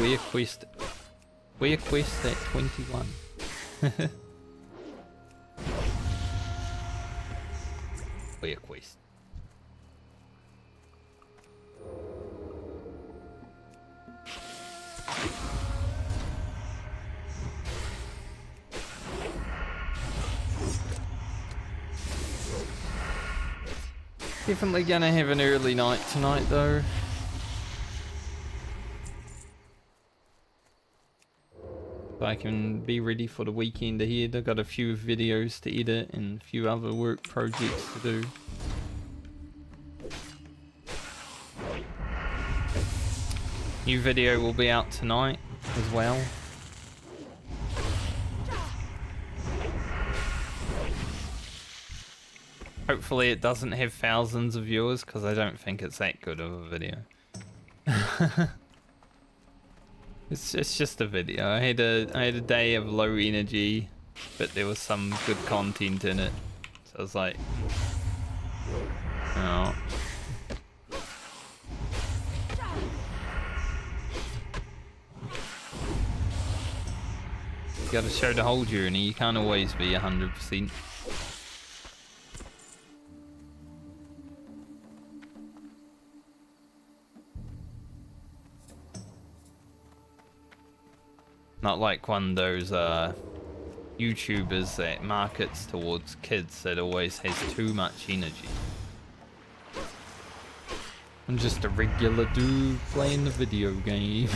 We a quest at 21. We a quest. Definitely gonna have an early night tonight though. So I can be ready for the weekend ahead. I've got a few videos to edit and a few other work projects to do. New video will be out tonight as well. Hopefully it doesn't have thousands of viewers because I don't think it's that good of a video. It's just a video. I had a day of low energy, but there was some good content in it. So I was like, oh. You gotta show the whole journey. You can't always be 100%. Not like one of those YouTubers that markets towards kids that always has too much energy. I'm just a regular dude playing the video game.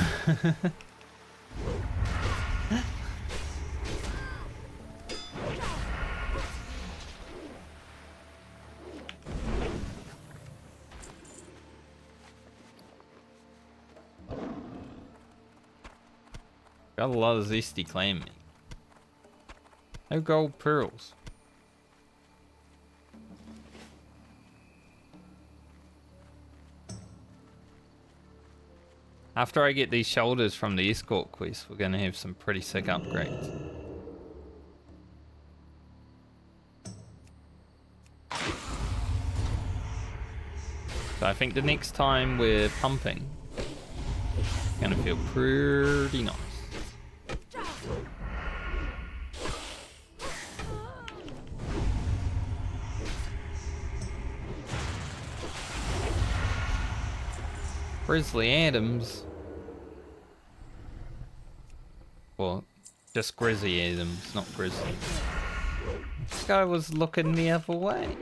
Got a lot of zesty claim me. No gold pearls. After I get these shoulders from the escort quest, we're gonna have some pretty sick upgrades. So I think the next time we're pumping, it's gonna feel pretty nice. Grizzly Adams. Well, just Grizzly Adams, not Grizzly. This guy was looking the other way.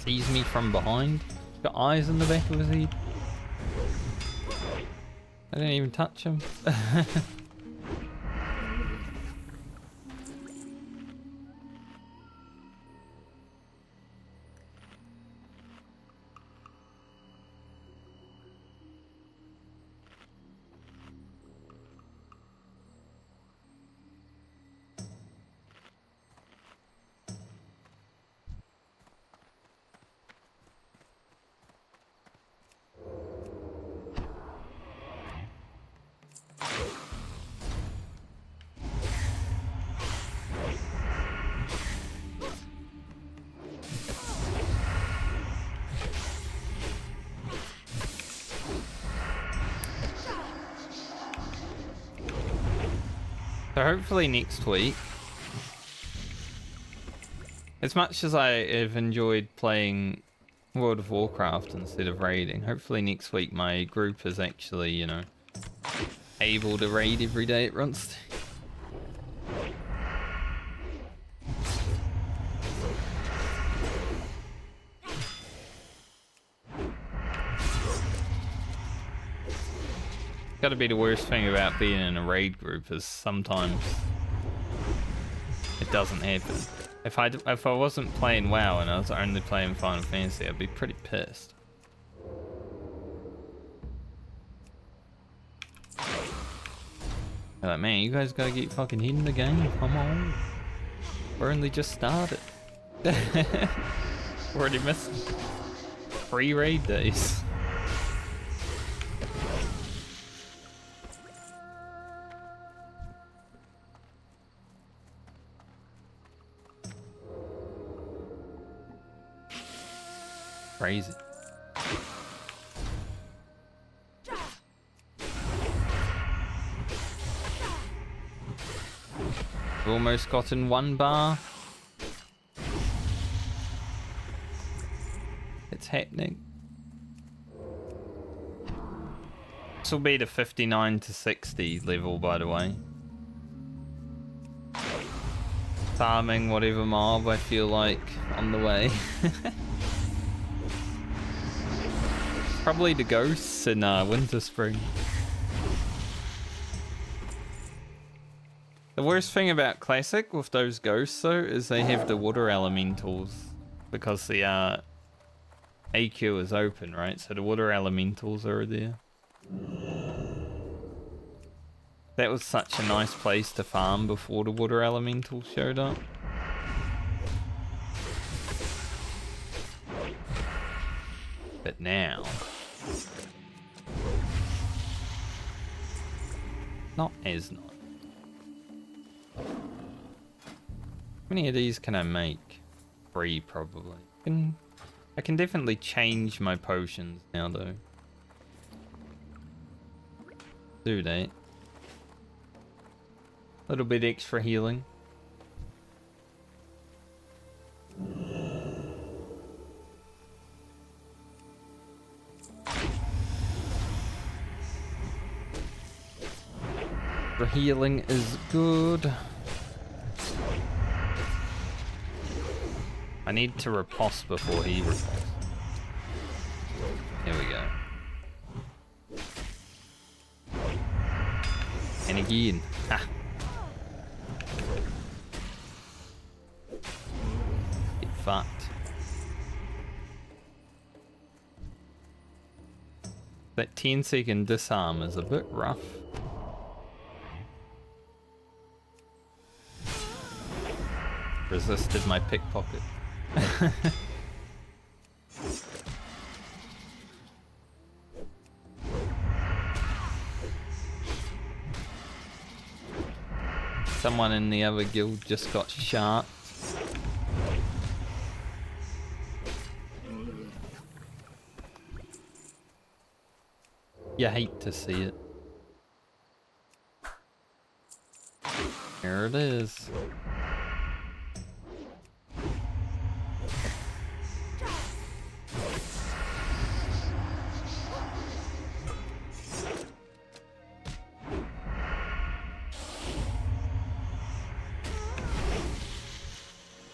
Sees me from behind. He's got eyes in the back of his head. I didn't even touch him. So hopefully next week, as much as I have enjoyed playing World of Warcraft instead of raiding, hopefully next week my group is actually, you know, able to raid every day it runs to. Gotta be the worst thing about being in a raid group is sometimes it doesn't happen. If I wasn't playing WoW and I was only playing Final Fantasy, I'd be pretty pissed. They're like, man, you guys gotta get fucking hit in the game. Come on, we're only just started. Already missed 3 raid days. Crazy. We've almost gotten 1 bar. It's happening. This will be the 59 to 60 level, by the way. Farming whatever mob I feel like on the way. Probably the ghosts in Winter Spring. The worst thing about Classic with those ghosts though is they have the water elementals because the AQ is open, right? So the water elementals are there. That was such a nice place to farm before the water elementals showed up. But now... not as nice. How many of these can I make? 3 probably. I can definitely change my potions now though. Do that. Little bit extra healing. The healing is good. I need to riposte before he riposte. Here we go. And again. Ha! Get fucked. That 10-second disarm is a bit rough. Resisted my pickpocket. Someone in the other guild just got shot. You hate to see it. Here it is.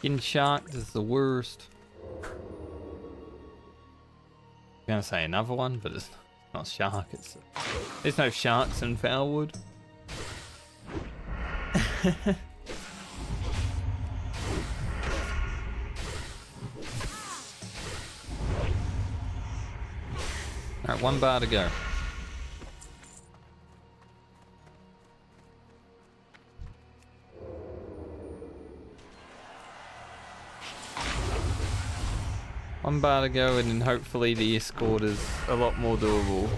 Getting shocked is the worst. gonna say another one, but it's not shark. There's no sharks in Foulwood. Alright, 1 bar to go. One bar to go, and then hopefully the escort is a lot more doable.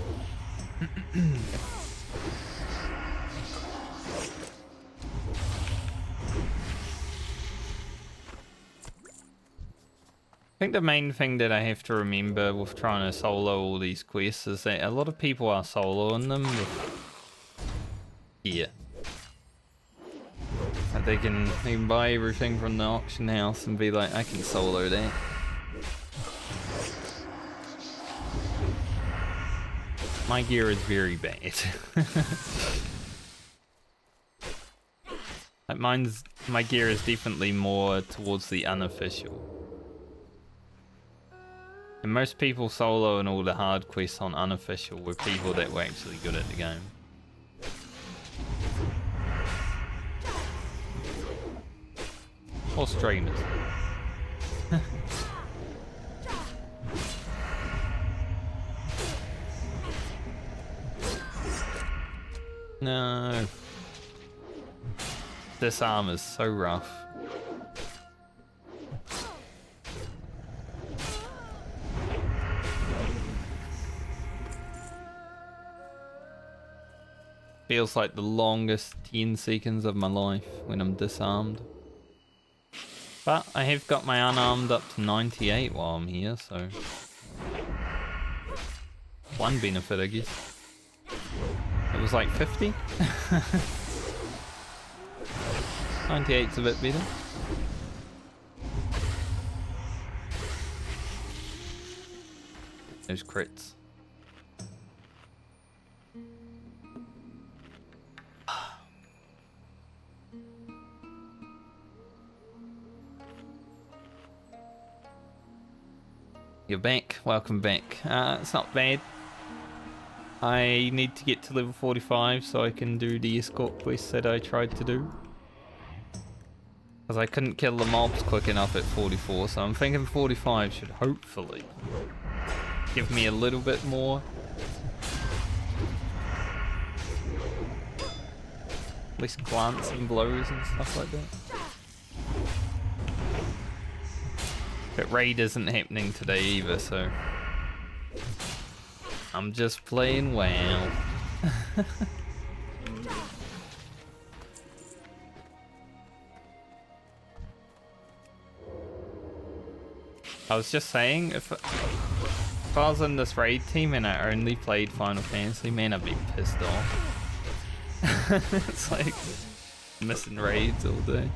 I think the main thing that I have to remember with trying to solo all these quests is that a lot of people are soloing them with gear. Like they can buy everything from the auction house and be like, I can solo that. My gear is very bad. Like my gear is definitely more towards the unofficial. And most people solo and all the hard quests on unofficial were people that were actually good at the game. Or streamers. No. This arm is so rough. Feels like the longest 10 seconds of my life when I'm disarmed. But I have got my unarmed up to 98 while I'm here, so... one benefit, I guess. It was like 50? 98's a bit better. Those crits. You're back. Welcome back. It's not bad. I need to get to level 45 so I can do the escort quest that I tried to do. Because I couldn't kill the mobs quick enough at 44, so I'm thinking 45 should hopefully give me a little bit more. At least glance and blows and stuff like that. But raid isn't happening today either, so I'm just playing WoW. I was just saying, if I was in this raid team and I only played Final Fantasy, man, I'd be pissed off. It's like missing raids all day.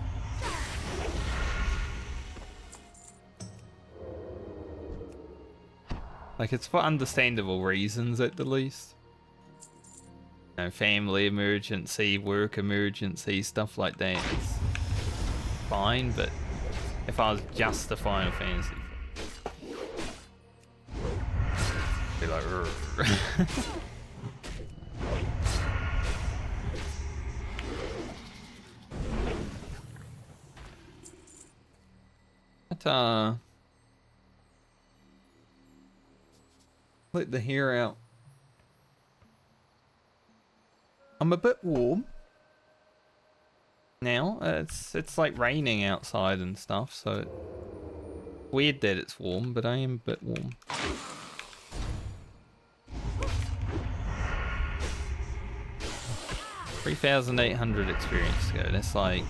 Like, it's for understandable reasons at the least. You know, family emergency, work emergency, stuff like that. It's fine, but if I was just a Final Fantasy, I'd be like, but, let the hair out. I'm a bit warm now. It's like raining outside and stuff, so weird that it's warm, but I am a bit warm. $3,800 experience to go. That's like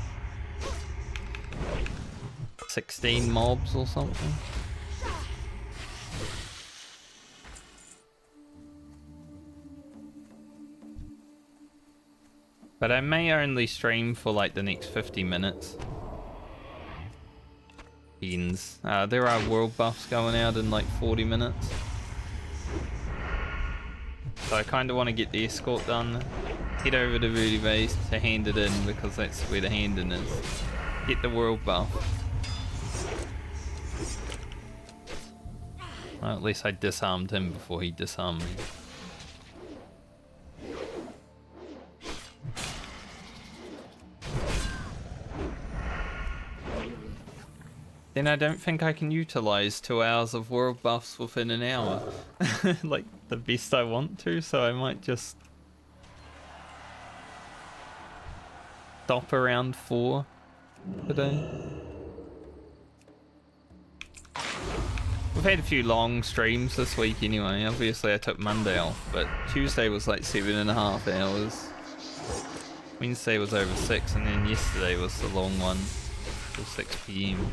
16 mobs or something. But I may only stream for like the next 50 minutes. Depends. There are world buffs going out in like 40 minutes. So I kind of want to get the escort done. Head over to Verde Base to hand it in because that's where the handing is. Get the world buff. Well, at least I disarmed him before he disarmed me. Then I don't think I can utilize 2 hours of world buffs within an hour. Like the best I want to, so I might just stop around 4 today. We've had a few long streams this week anyway. Obviously I took Monday off, but Tuesday was like 7.5 hours. Wednesday was over 6, and then yesterday was the long one till 6 PM.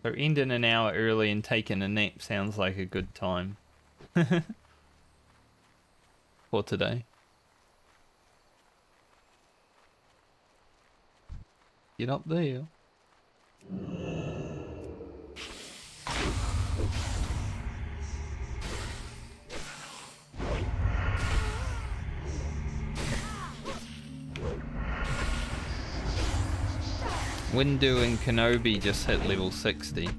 So ending an hour early and taking a nap sounds like a good time for today. Get up there. Windu and Kenobi just hit level 60.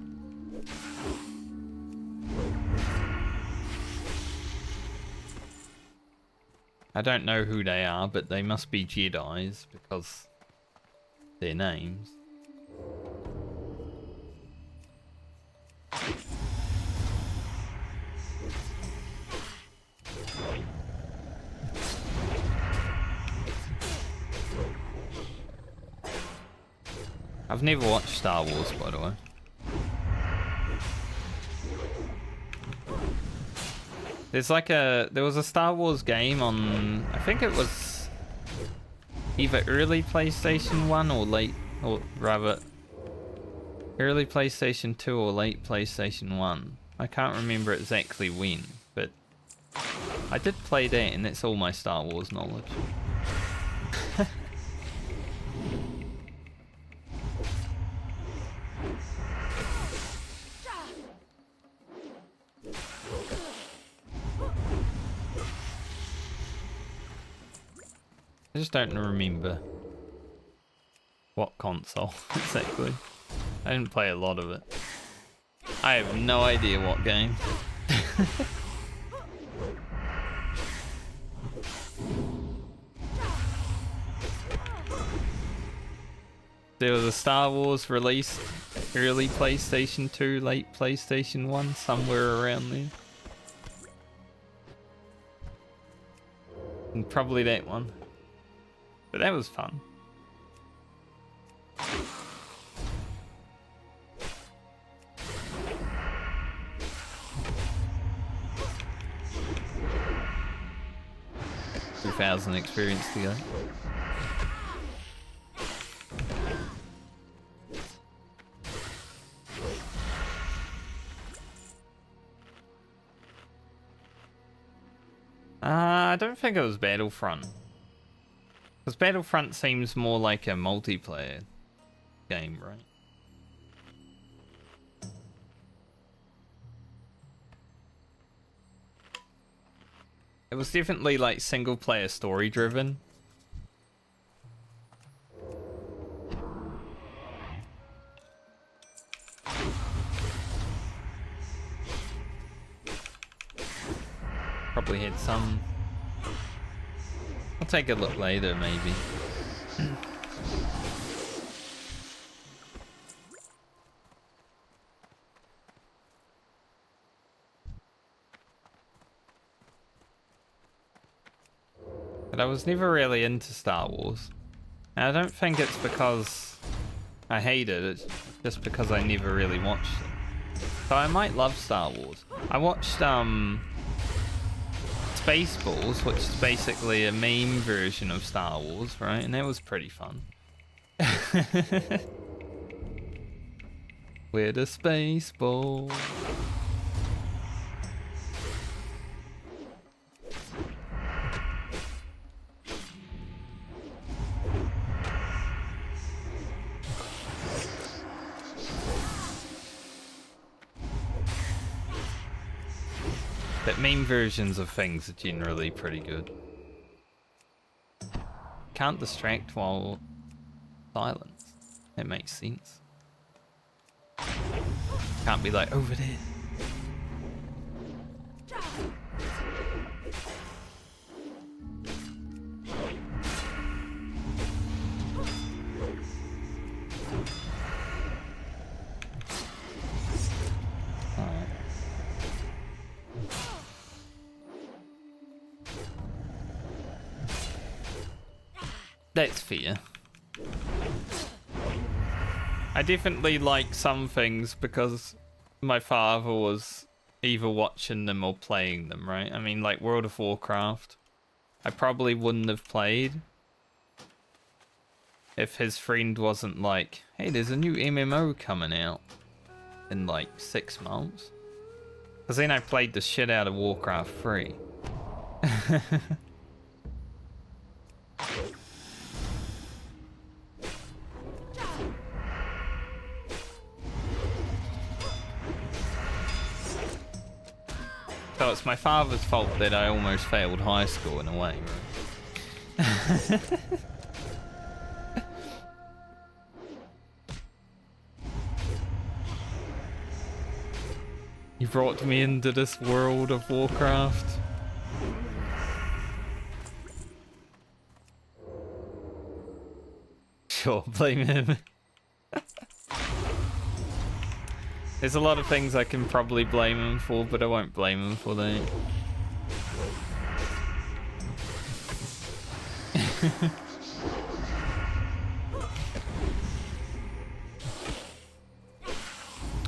I don't know who they are, but they must be Jedis because their names. I've never watched Star Wars, by the way. There was a Star Wars game on, I think it was either early PlayStation 1 or late, or rather early PlayStation 2 or late PlayStation 1. I can't remember exactly when, but I did play that, and that's all my Star Wars knowledge. I just don't remember what console exactly. I didn't play a lot of it. I have no idea what game. There was a Star Wars released early PlayStation 2, late PlayStation 1, somewhere around there. And probably that one. But that was fun. $2,000 experience to go. I don't think it was Battlefront. Because Battlefront seems more like a multiplayer game, right? It was definitely like single player story driven. Probably had some. I'll take a look later, maybe. But I was never really into Star Wars. And I don't think it's because I hate it, it's just because I never really watched it. So I might love Star Wars. I watched Spaceballs, which is basically a meme version of Star Wars, right? And that was pretty fun. We're the Spaceballs. But meme versions of things are generally pretty good. can't distract while silent. That makes sense. Can't be like, over there. That's fair. I definitely like some things because my father was either watching them or playing them, right? I mean, like World of Warcraft, I probably wouldn't have played if his friend wasn't like, hey, there's a new MMO coming out in like 6 months. Because then I played the shit out of Warcraft 3. So it's my father's fault that I almost failed high school in a way, right? You brought me into this world of Warcraft. Sure, blame him. There's a lot of things I can probably blame him for, but I won't blame him for that.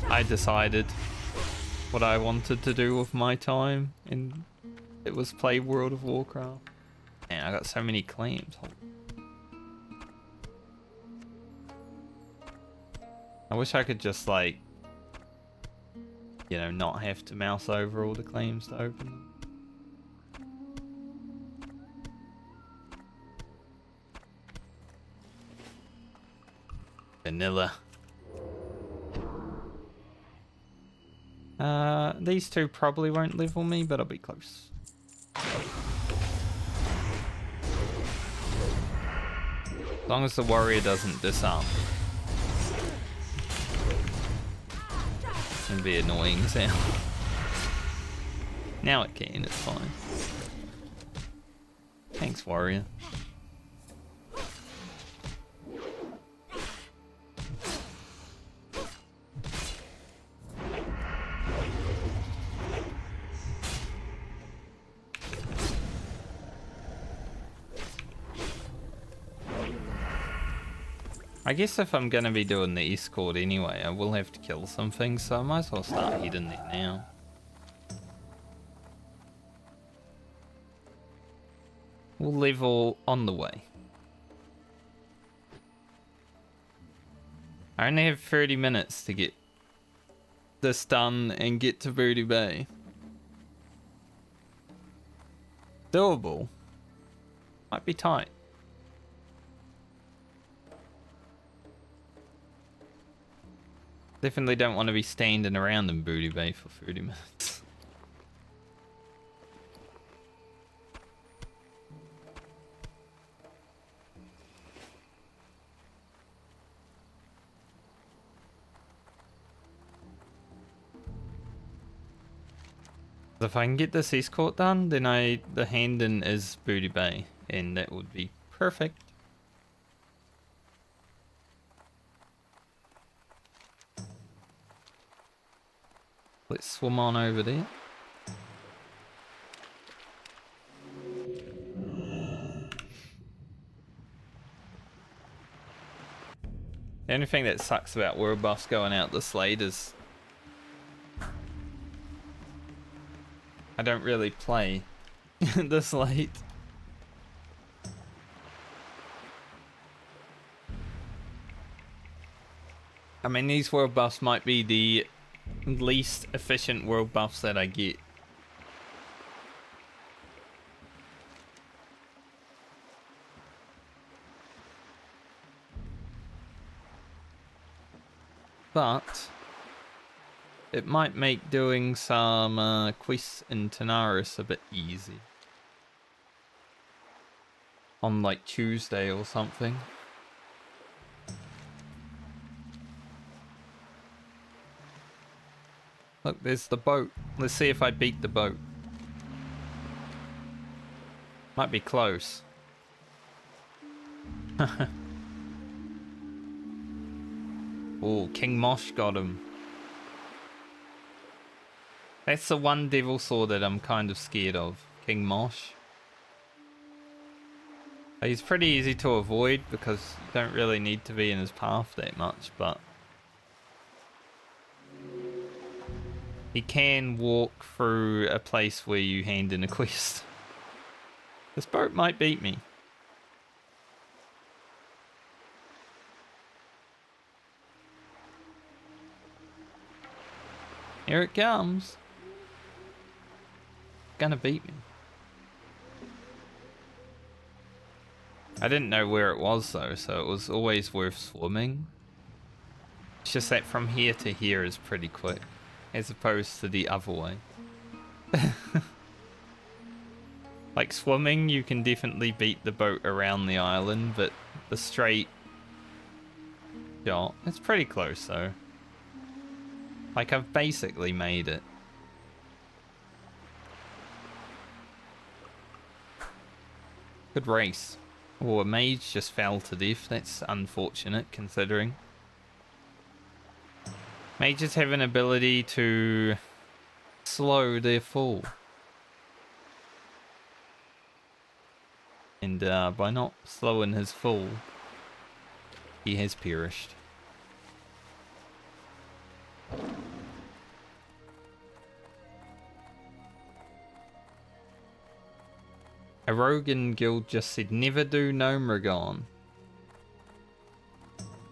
I decided what I wanted to do with my time, and it was play World of Warcraft. Man, I got so many claims. I wish I could just like, you know, not have to mouse over all the claims to open them. Vanilla. These two probably won't level me, but I'll be close. As long as the warrior doesn't disarm. It's gonna be annoying sound. Now it can, it's fine. Thanks, warrior. I guess if I'm gonna be doing the escort anyway, I will have to kill some things, so I might as well start heading there now. We'll level on the way. I only have 30 minutes to get this done and get to Booty Bay. Doable. Might be tight. Definitely don't want to be standing around in Booty Bay for 30 minutes. If I can get this escort done, then the hand-in is Booty Bay, and that would be perfect. Let's swim on over there. The only thing that sucks about world buffs going out this late is I don't really play this late. I mean, these world buffs might be the least efficient world buffs that I get. But it might make doing some quests in Tanaris a bit easy. on like Tuesday or something. Look, there's the boat. Let's see if I beat the boat. Might be close. Oh, King Mosh got him. That's the one devil sword that I'm kind of scared of. King Mosh. He's pretty easy to avoid because you don't really need to be in his path that much, but he can walk through a place where you hand in a quest. This boat might beat me. Here it comes. Gonna beat me. I didn't know where it was though, so it was always worth swimming. It's just that from here to here is pretty quick, as opposed to the other way. Like swimming, you can definitely beat the boat around the island, but the straight shot, it's pretty close though. Like I've basically made it. Good race. Oh, a mage just fell to death. That's unfortunate considering. Mages have an ability to slow their fall. And by not slowing his fall, he has perished. A Rogan guild just said never do Gnomeregan.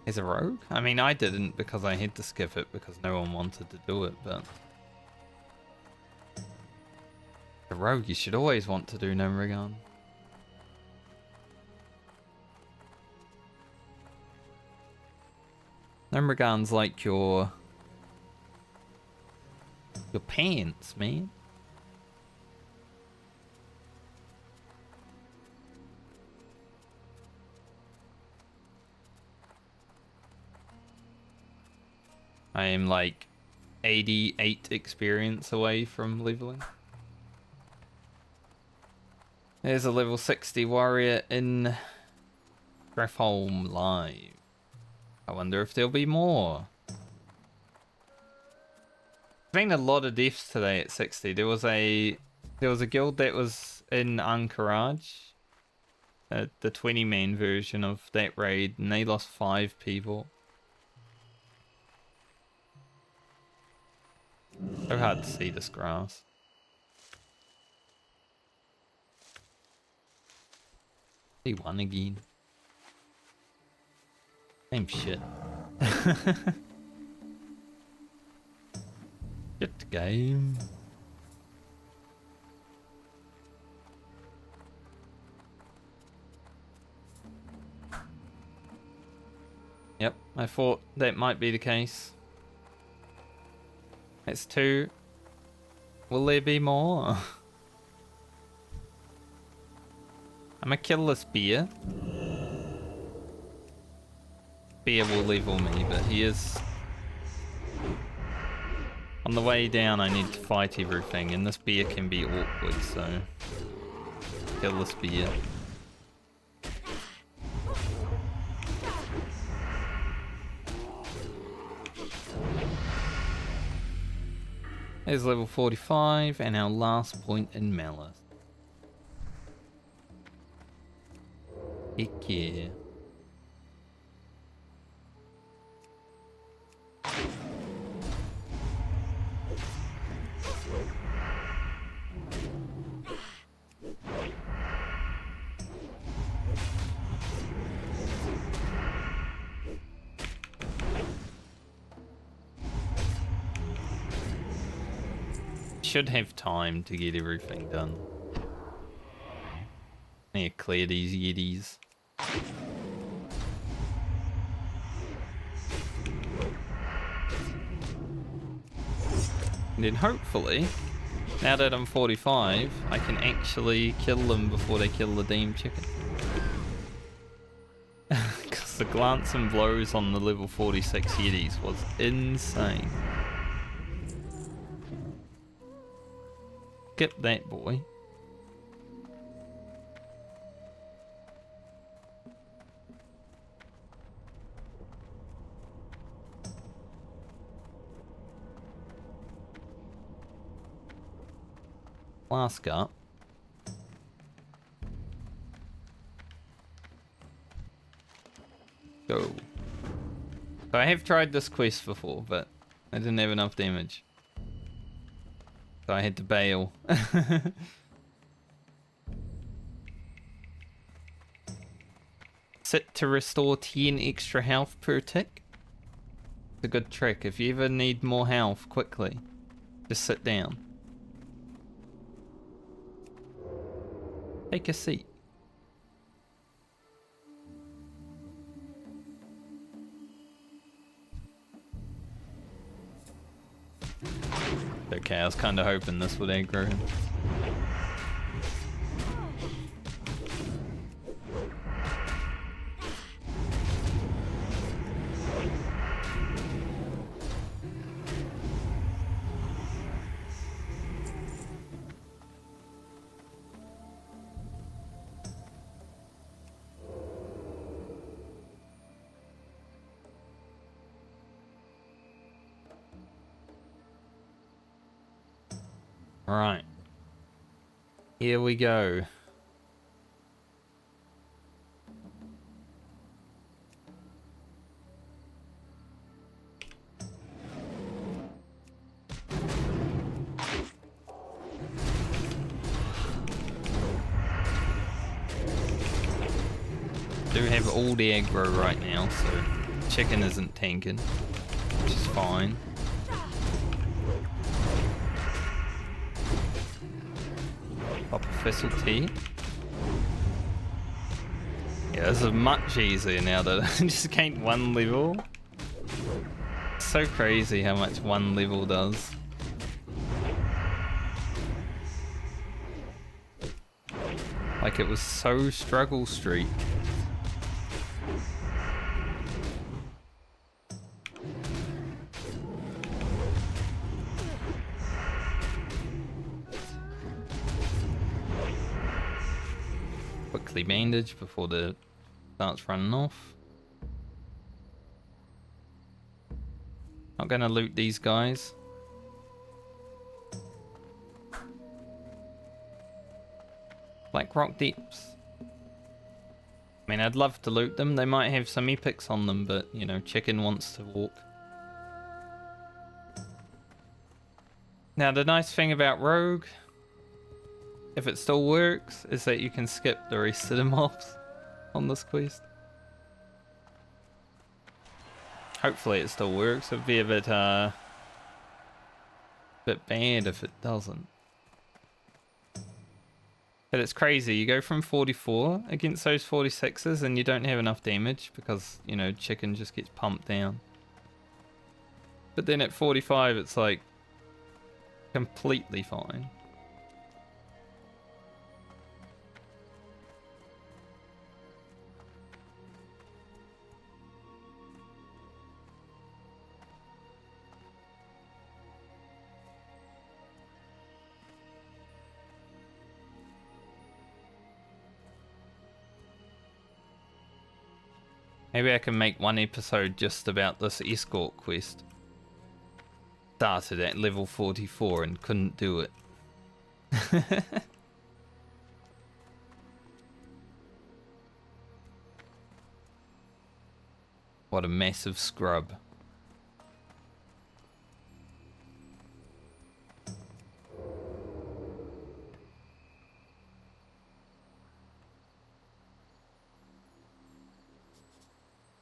As a rogue? I mean, I didn't because I had to skip it because no one wanted to do it, but a rogue, you should always want to do Gnomeregan. Gnomeregan's like your pants, man. I am like 88 experience away from leveling. There's a level 60 warrior in Grafholm live. I wonder if there'll be more. There's been a lot of deaths today at 60. There was a guild that was in Anchorage, the 20-man version of that raid, and they lost 5 people. So hard to see this grass. He won again. Same shit. Shit game. Yep, I thought that might be the case. That's 2. Will there be more? I'm gonna kill this bear. Bear will level me, but he is... On the way down I need to fight everything, and this bear can be awkward, so... Kill this bear. There's level 45 and our last point in Malice. Heck yeah. Should have time to get everything done. Need to clear these yetis. And then hopefully, now that I'm 45, I can actually kill them before they kill the damn chicken. glance and blows on the level 46 Yetis was insane. Skip that, boy. Flask up. Go. So I have tried this quest before, but I didn't have enough damage. So I had to bail. Sit to restore 10 extra health per tick. It's a good trick. If you ever need more health quickly, just sit down. Take a seat. Okay, I was kind of hoping this would aggro him. Alright. Here we go. Do have all the aggro right now, so chicken isn't tanking, which is fine. Pop a thistle tea. Yeah, this is much easier now that I just gained 1 level. It's so crazy how much 1 level does. Like it was so struggle streak. Quickly bandage before the starts running off. Not gonna loot these guys. Black rock deeps. I mean, I'd love to loot them. They might have some epics on them, but you know, chicken wants to walk. Now, the nice thing about Rogue, if it still works, is that you can skip the rest of the mobs on this quest. Hopefully it still works. It'd be a bit bad if it doesn't. But it's crazy. You go from 44 against those 46s and you don't have enough damage because, you know, chicken just gets pumped down. But then at 45 it's like completely fine. Maybe I can make one episode just about this escort quest. Started at level 44 and couldn't do it. What a massive scrub.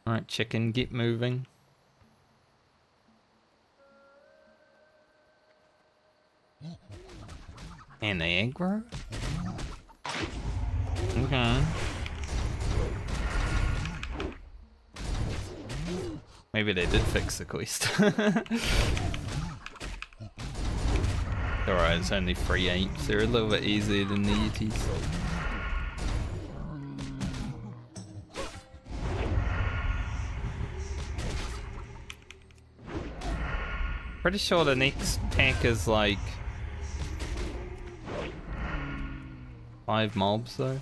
Alright, chicken, get moving. And the aggro? Okay. Maybe they did fix the quest. Alright, it's only 3 apes. They're a little bit easier than the Yetis. Pretty sure the next pack is like 5 mobs though.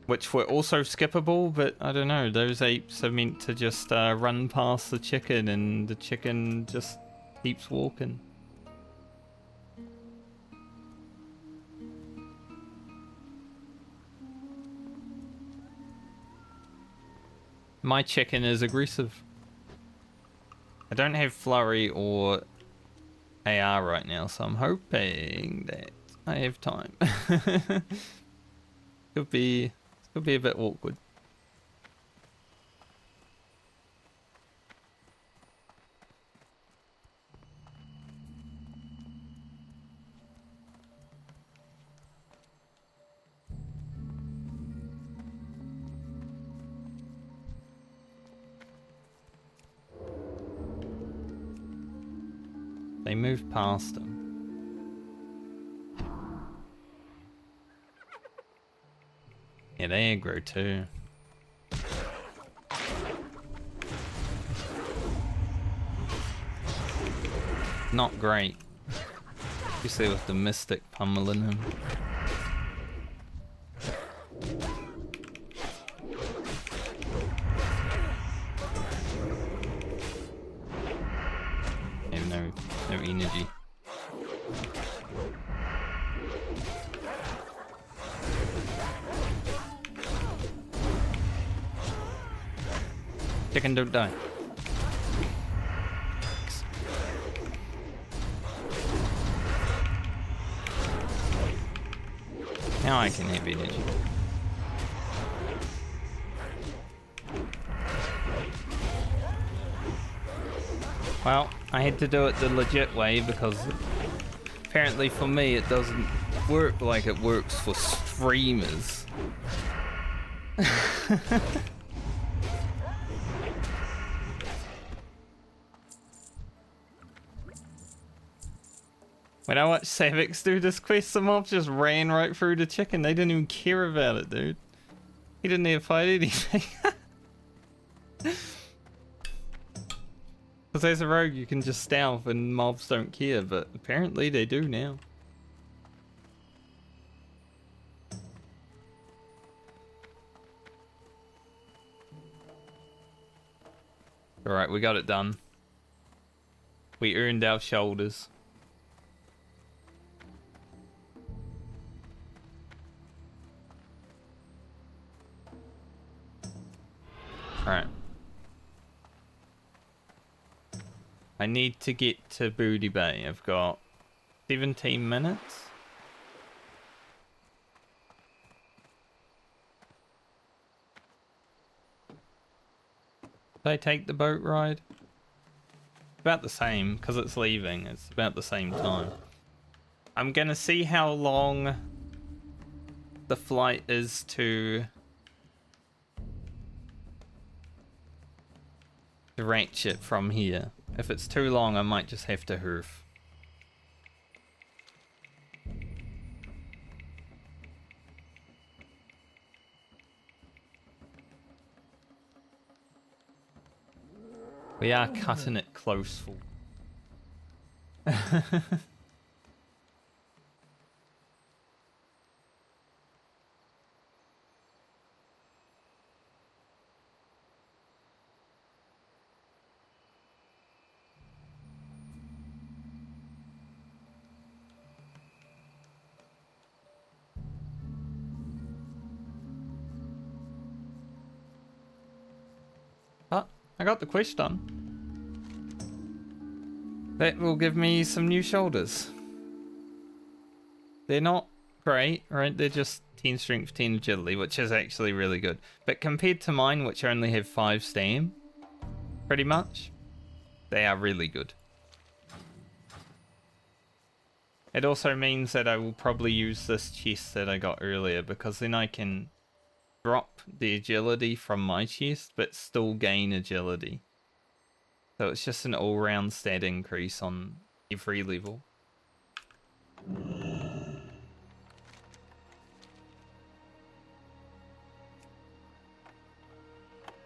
Which were also skippable, but I don't know, those apes are meant to just run past the chicken and the chicken just keeps walking. My chicken is aggressive. I don't have flurry or AR right now, so I'm hoping that I have time. Could be a bit awkward. They moved past him. Yeah, they aggro too. Not great. Especially with the Mystic pummeling him. I have no energy. Chicken, don't die. Now I can have energy. Well, I had to do it the legit way because apparently for me it doesn't work like it works for streamers. When I watched Savix do this quest, the mob just ran right through the chicken. They didn't even care about it, dude. He didn't even fight anything. Because as a rogue, you can just stealth and mobs don't care, but apparently they do now. Alright, we got it done. We earned our shoulders. Alright. I need to get to Booty Bay. I've got 17 minutes. Did I take the boat ride? About the same, because it's leaving. It's about the same time. I'm gonna see how long the flight is to Ratchet from here. If it's too long, I might just have to hoof. We are cutting it close full. Oh, I got the quest done. That will give me some new shoulders. They're not great, right? They're just 10 strength, 10 agility, which is actually really good. But compared to mine, which only have 5 stam, pretty much, they are really good. It also means that I will probably use this chest that I got earlier, because then I can drop the agility from my chest, but still gain agility. So it's just an all-round stat increase on every level.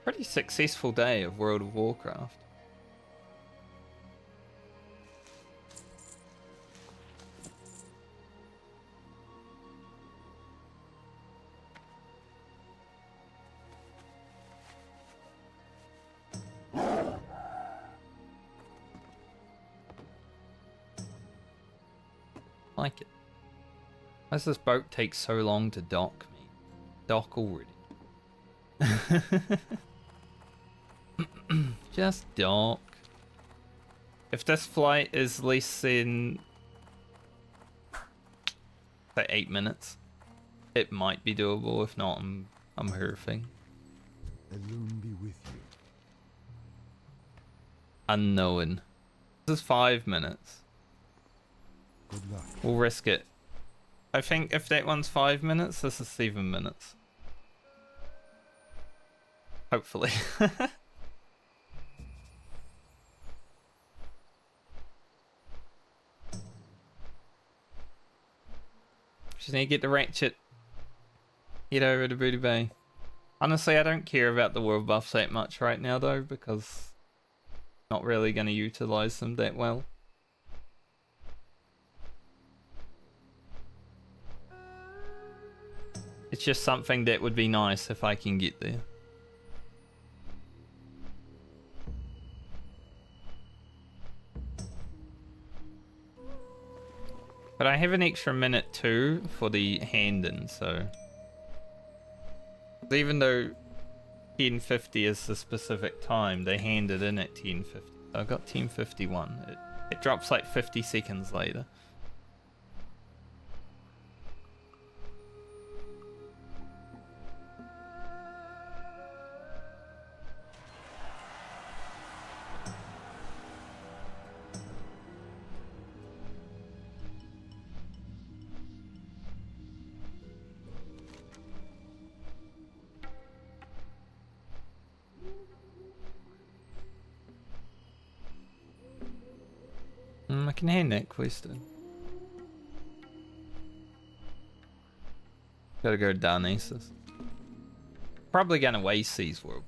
Pretty successful day of World of Warcraft. like it. Why does this boat take so long to dock me? Dock already. Just dock. If this flight is less than say 8 minutes, it might be doable. If not, I'm hurfing.
Alone be with you.
Unknown. This is 5 minutes.
Good luck.
We'll risk it. I think if that one's 5 minutes, this is 7 minutes. Hopefully. Just need to get the ratchet. Head over to Booty Bay. Honestly, I don't care about the world buffs that much right now though, because I'm not really going to utilize them that well. It's just something that would be nice if I can get there. But I have an extra minute too for the hand-in, so... Even though 10:50 is the specific time, they hand it in at 10:50. So I got 10:51. It drops like 50 seconds later. I can hand that quest in. Gotta go Darnassus. Probably gonna waste these world.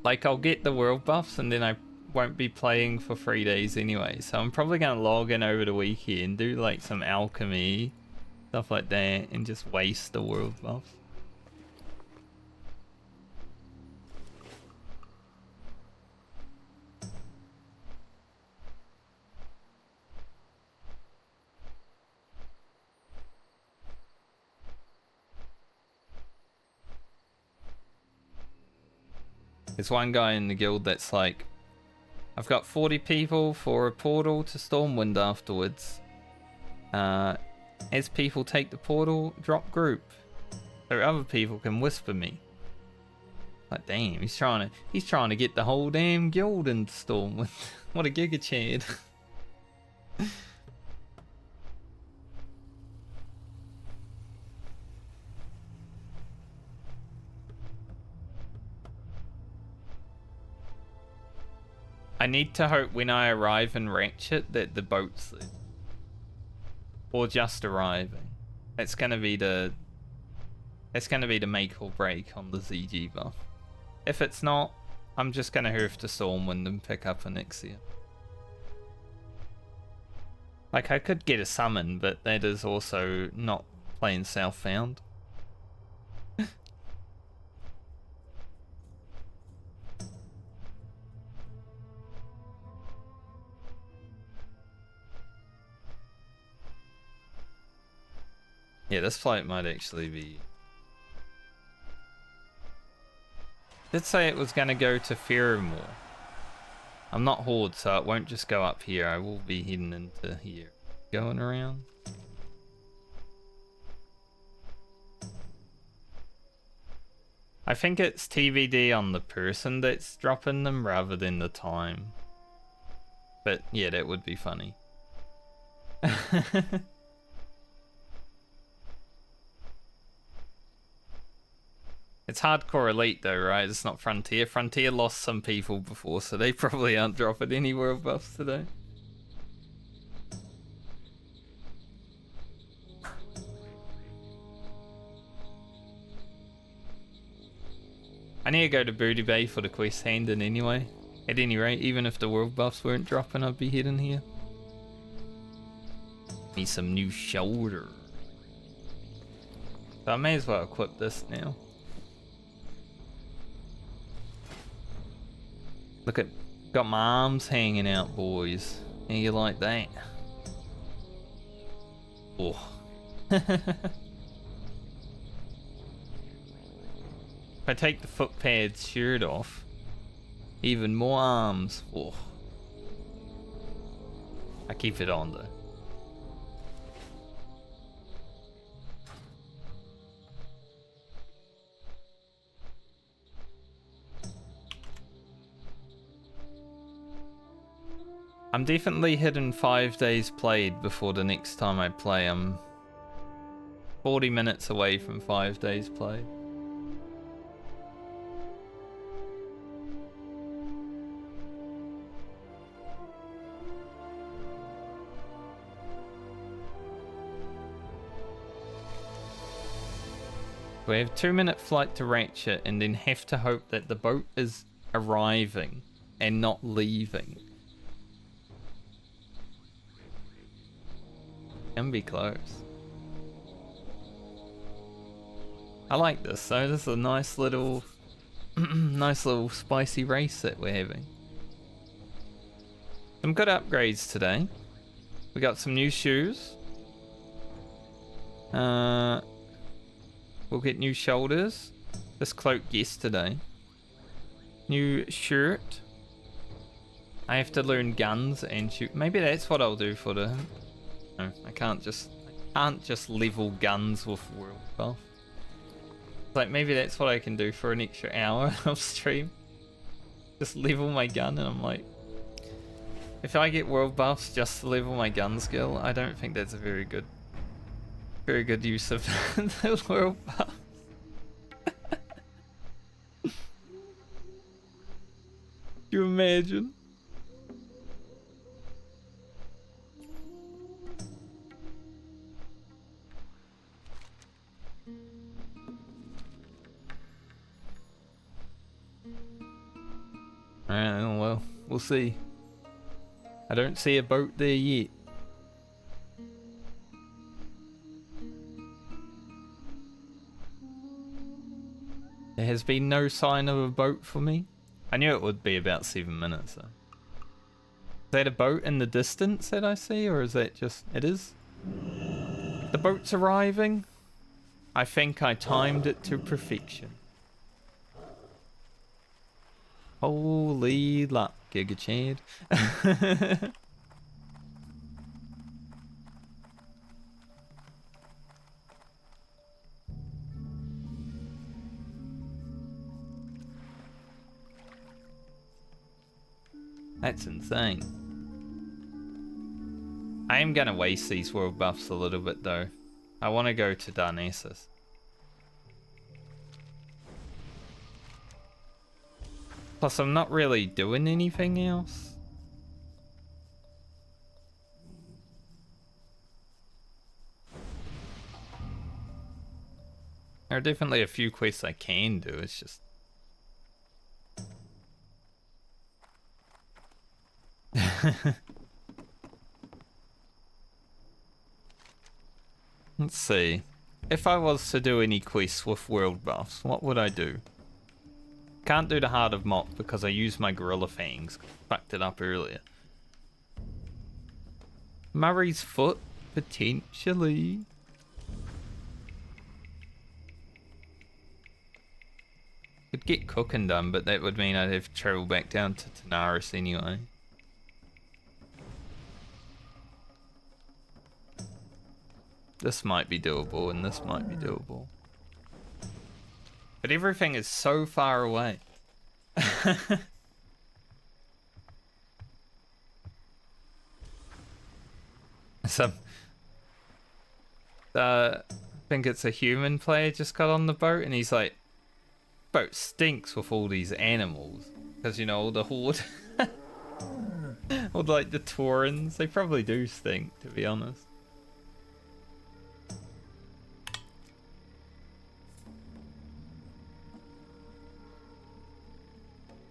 Like, I'll get the world buffs and then I won't be playing for 3 days anyway. So I'm probably gonna log in over the weekend, do like some alchemy, stuff like that, and just waste the world buffs. There's one guy in the guild that's like, I've got 40 people for a portal to Stormwind afterwards. As people take the portal, drop group, so other people can whisper me. Like, damn, he's trying to get the whole damn guild into Stormwind. What a giga chad. I need to hope when I arrive in Ratchet that the boat's there. Or just arriving. That's gonna be the make or break on the ZG buff. If it's not, I'm just gonna hoof to Stormwind and pick up an Ixia. Like, I could get a summon, but that is also not playing Southbound. Yeah, this flight might actually be... Did say it was going to go to Feralas. I'm not Horde, so it won't just go up here. I will be heading into here. Going around. I think it's TBD on the person that's dropping them rather than the time. But yeah, that would be funny. It's hardcore elite though, right? It's not Frontier. Frontier lost some people before, so they probably aren't dropping any world buffs today. I need to go to Booty Bay for the quest hand-in anyway. At any rate, even if the world buffs weren't dropping, I'd be heading here. Need some new shoulder. So I may as well equip this now. Look at, got my arms hanging out, boys. How you like that? Oh. If I take the foot pads shirt off, even more arms. Oh. I keep it on though. I'm definitely hitting 5 days played before the next time I play. I'm 40 minutes away from 5 days played. We have 2-minute flight to Ratchet and then have to hope that the boat is arriving and not leaving. Can be close. I like this though. This is a nice little nice little spicy race that we're having. Some good upgrades today. We got some new shoes. We'll get new shoulders. This cloak yesterday. New shirt. I have to learn guns and shoot. Maybe that's what I'll do for the. No, I can't just level guns with world buff. Like maybe that's what I can do for an extra hour of stream. Just level my gun, and I'm like, if I get world buffs just to level my gun skill, I don't think that's a very good use of the world buff. Do you imagine? Alright, well, we'll see. I don't see a boat there yet. There has been no sign of a boat for me. I knew it would be about 7 minutes though. Is that a boat in the distance that I see, or is that just... It is? The boat's arriving? I think I timed it to perfection. Holy luck, Giga Chad. That's insane. I am gonna waste these world buffs a little bit though. I want to go to Darnassus. Plus, I'm not really doing anything else. There are definitely a few quests I can do, it's just... Let's see. If I was to do any quests with world buffs, what would I do? Can't do the Heart of Mop because I used my Gorilla Fangs. Fucked it up earlier. Murray's Foot, potentially. Could get cooking done, but that would mean I'd have to travel back down to Tanaris anyway. This might be doable, and this might be doable. But everything is so far away. I think it's a human player just got on the boat, and he's like, boat stinks with all these animals. Because, you know, all the horde. Or like the Taurans, they probably do stink, to be honest.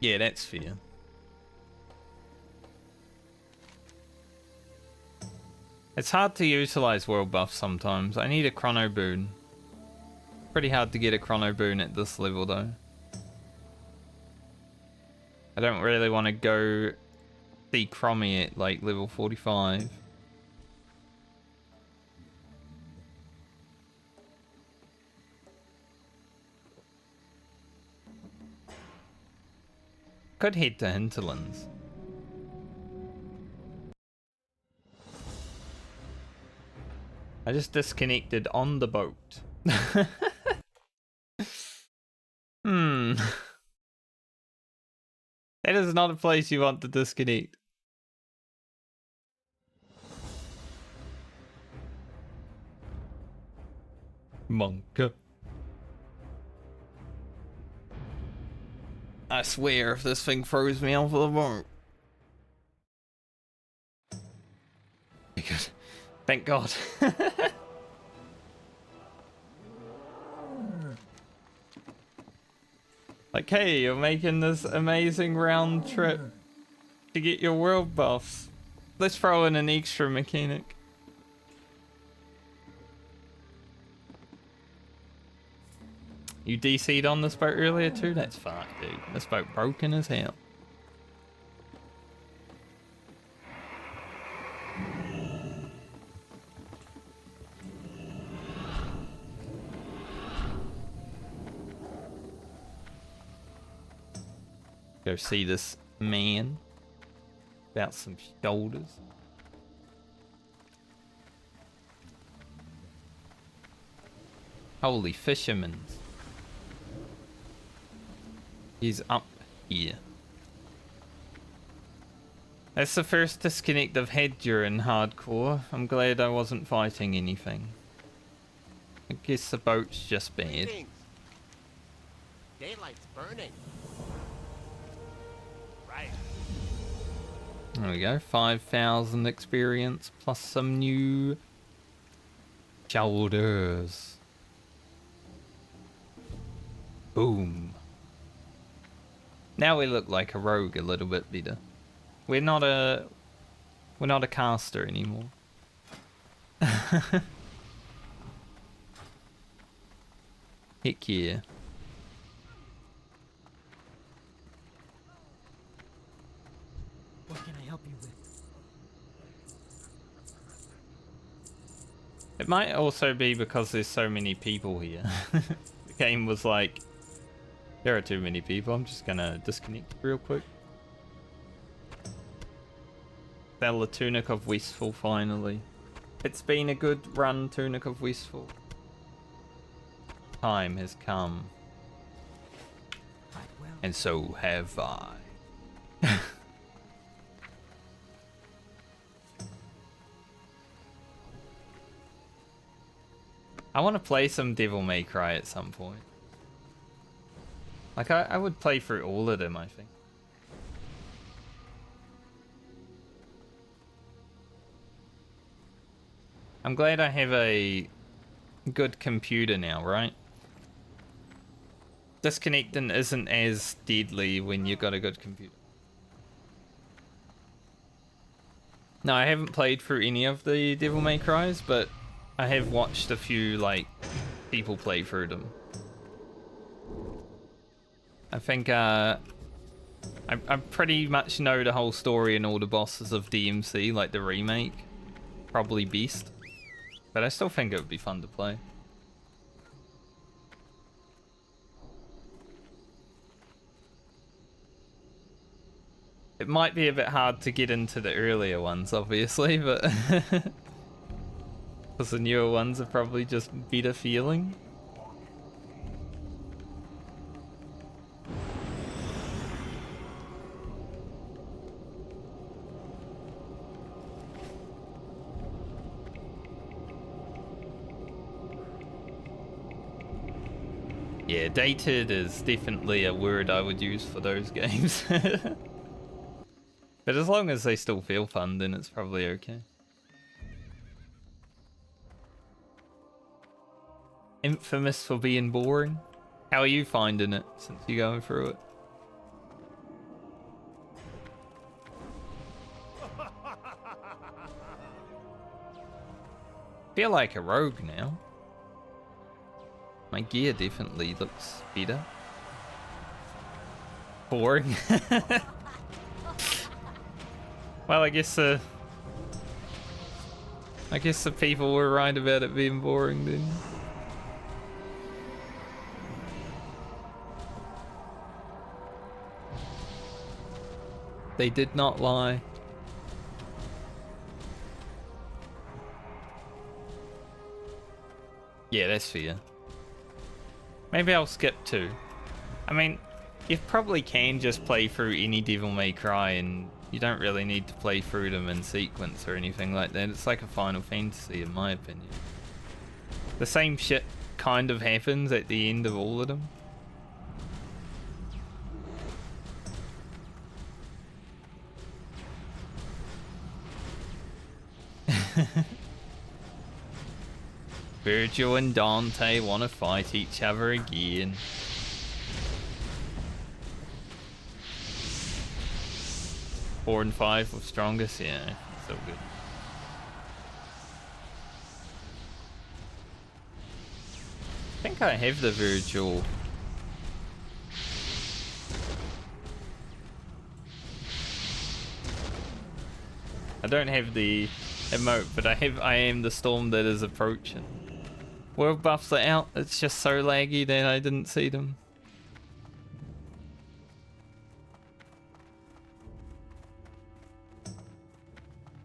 Yeah, that's fair. It's hard to utilize world buffs sometimes. I need a chrono boon. Pretty hard to get a chrono boon at this level though. I don't really want to go see Crommy at like level 45. Could head to Hinterlands. I just disconnected on the boat. Hmm. That is not a place you want to disconnect. Monk. I swear if this thing throws me off the boat. Good. Thank God. Like, hey, you're making this amazing round trip to get your world buffs. Let's throw in an extra mechanic. You DC'd on this boat earlier too? That's fucked, dude. This boat broken as hell. Go see this man about some shoulders. Holy fishermen. He's up here. That's the first disconnect I've had during hardcore. I'm glad I wasn't fighting anything. I guess the boat's just bad.
Greetings. Daylight's burning.
Right.
There we go. 5,000 experience plus some new shoulders. Boom. Now we look like a rogue a little bit better. We're not a caster anymore. Heck yeah.
What can I help you with?
It might also be because there's so many people here. The game was like, there are too many people, I'm just gonna disconnect real quick. Sell the Tunic of Westfall finally. It's been a good run, Tunic of Westfall. Time has come.
Quite well.
And so have I. I want to play some Devil May Cry at some point. Like, I would play through all of them, I think. I'm glad I have a good computer now, right? Disconnecting isn't as deadly when you've got a good computer. No, I haven't played through any of the Devil May Cries, but I have watched a few, like, people play through them. I think, I pretty much know the whole story and all the bosses of DMC, like the remake. Probably best. But I still think it would be fun to play. It might be a bit hard to get into the earlier ones, obviously, but... because the newer ones are probably just better feeling. Yeah, dated is definitely a word I would use for those games. But as long as they still feel fun, then it's probably okay. Infamous for being boring. How are you finding it since you're going through it? Feel like a rogue now. My gear definitely looks better. boring. Well, I guess the people were right about it being boring then. They did not lie. Yeah, that's fair. Maybe I'll skip 2. I mean, you probably can just play through any Devil May Cry and you don't really need to play through them in sequence or anything like that. It's like a Final Fantasy in my opinion. The same shit kind of happens at the end of all of them. Virgil and Dante want to fight each other again. Four and 5 were strongest, yeah, so good. I think I have the Virgil. I don't have the emote, but I am the storm that is approaching. World buffs are out. It's just so laggy that I didn't see them.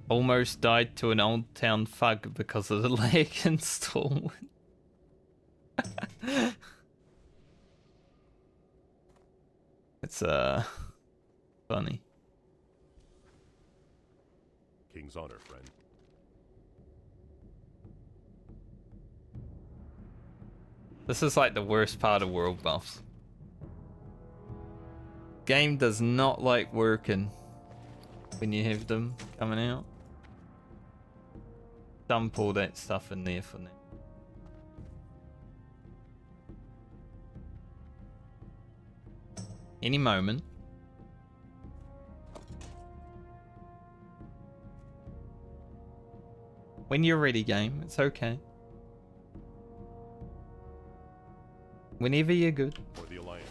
Almost died to an Old Town Thug because of the lag install. It's funny.
King's honor, friend.
This is like the worst part of world buffs. Game does not like working when you have them coming out. Dump all that stuff in there for now. Any moment. When you're ready, game, it's okay. Whenever you're good.
For the Alliance.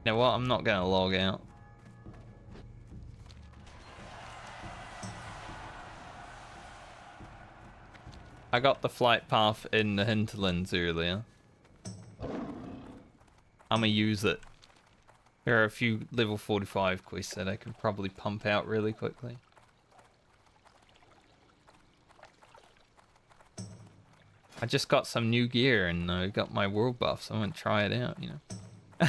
You know what? I'm not gonna log out. I got the flight path in the hinterlands earlier. I'm gonna use it. There are a few level 45 quests that I could probably pump out really quickly. I just got some new gear and I got my world buff, so I'm gonna try it out, you know.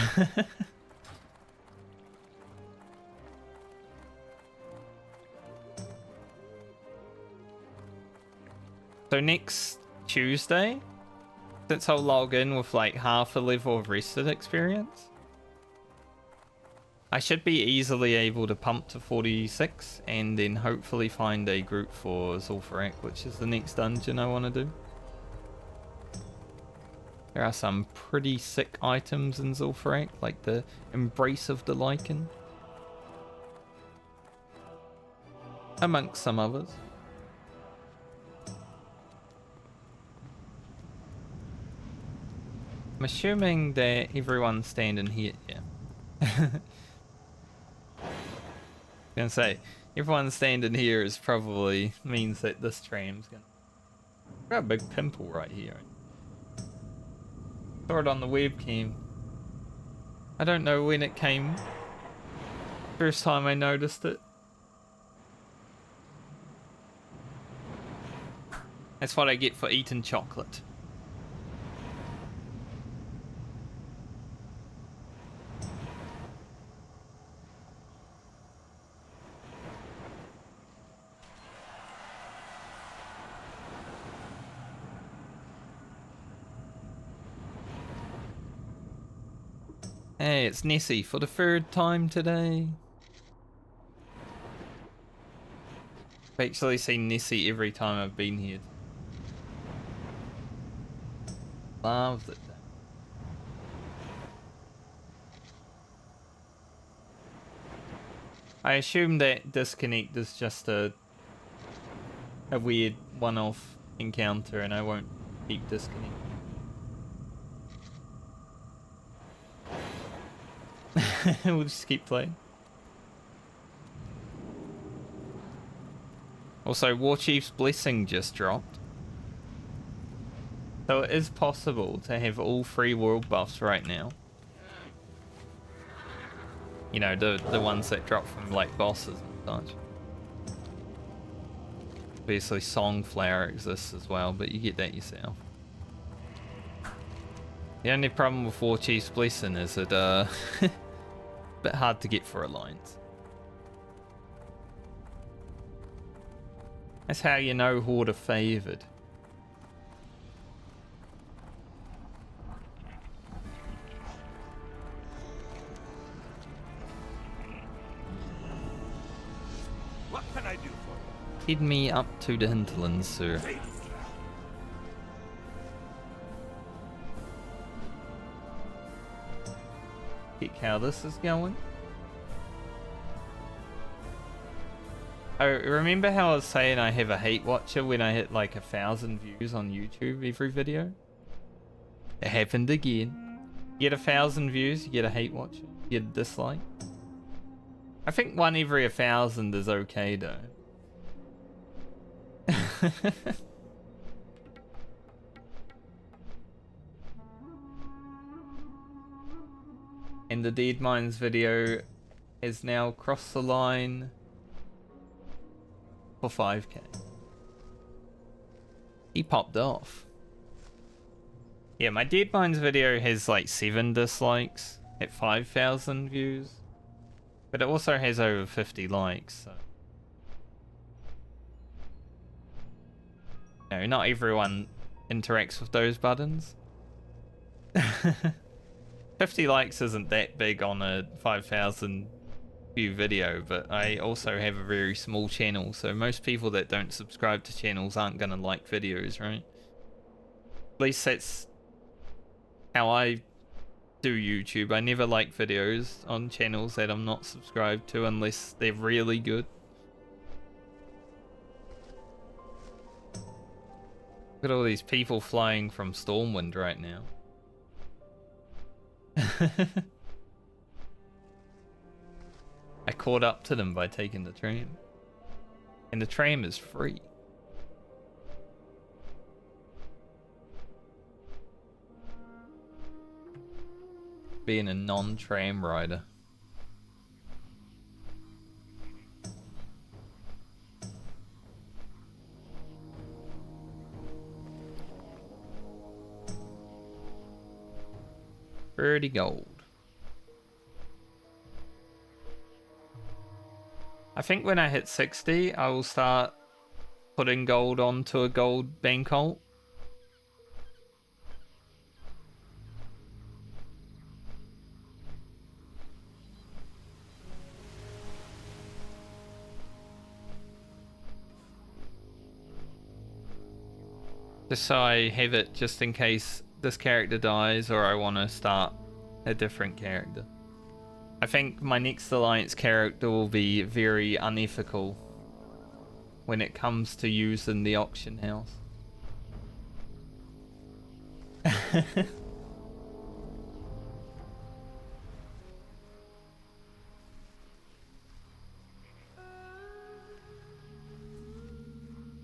So next Tuesday, since I'll log in with like half a level of rested experience, I should be easily able to pump to 46 and then hopefully find a group for Zul'Farrak, which is the next dungeon I want to do. There are some pretty sick items in Zul'Farrak, like the Embrace of the Lycan, amongst some others. I'm assuming that everyone's standing here, yeah. Gonna say, everyone standing here is probably means that this tram's gonna... Got a big pimple right here. Saw it on the webcam. I don't know when it came. First time I noticed it. That's what I get for eating chocolate. Hey, it's Nessie for the 3rd time today. I've actually seen Nessie every time I've been here. Loved it. I assume that disconnect is just a weird one-off encounter and I won't keep disconnecting. We'll just keep playing. Also, Warchief's Blessing just dropped. So it is possible to have all 3 world buffs right now. You know, the ones that drop from like bosses and such. Obviously Songflower exists as well, but you get that yourself. The only problem with Warchief's Blessing is it a bit hard to get for Alliance. That's how you know Horde are favoured.
What can I do for you?
Head me up to the hinterlands, sir.
Faith
Check how this is going. Oh, remember how I was saying I have a hate watcher when I hit like 1,000 views on YouTube every video? It happened again. You get 1,000 views, you get a hate watcher, you get a dislike. I think 1 every 1,000 is okay though. And the Dead Mines video has now crossed the line for 5k. He popped off. Yeah, my Dead Mines video has like 7 dislikes at 5,000 views. But it also has over 50 likes, so... No, not everyone interacts with those buttons. 50 likes isn't that big on a 5,000 view video, but I also have a very small channel, so most people that don't subscribe to channels aren't gonna like videos, right? At least that's how I do YouTube. I never like videos on channels that I'm not subscribed to unless they're really good. Look at all these people flying from Stormwind right now. I caught up to them by taking the tram. And the tram is free. Being a non-tram rider. Pretty gold. I think when I hit 60, I will start putting gold onto a gold bank alt. Just so I have it just in case this character dies or I want to start a different character. I think my next Alliance character will be very unethical when it comes to using the auction house.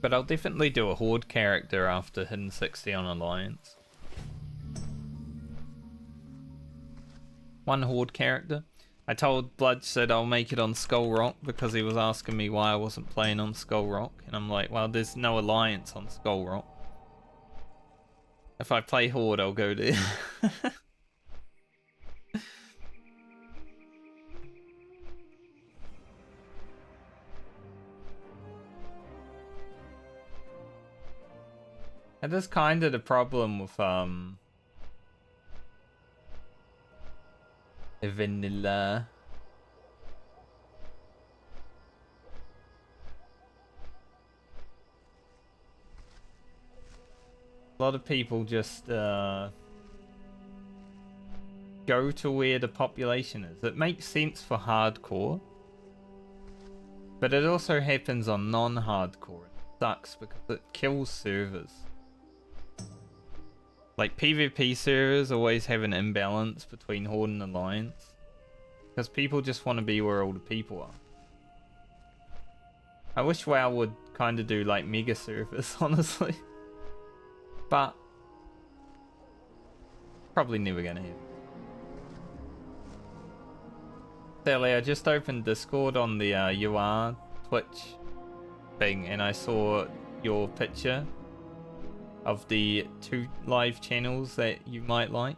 But I'll definitely do a Horde character after hitting 60 on Alliance. One Horde character. I told Bludge that I'll make it on Skull Rock because he was asking me why I wasn't playing on Skull Rock. And I'm like, well, there's no Alliance on Skull Rock. If I play Horde, I'll go there. That is kind of the problem with vanilla. A lot of people just go to where the population is. It makes sense for hardcore, but it also happens on non-hardcore. It sucks because it kills servers. Like PvP servers always have an imbalance between Horde and Alliance. Because people just want to be where all the people are. I wish WoW would kind of do like mega servers, honestly. But probably never gonna happen. Sally, I just opened Discord on the UR Twitch thing and I saw your picture of the 2 live channels that you might like.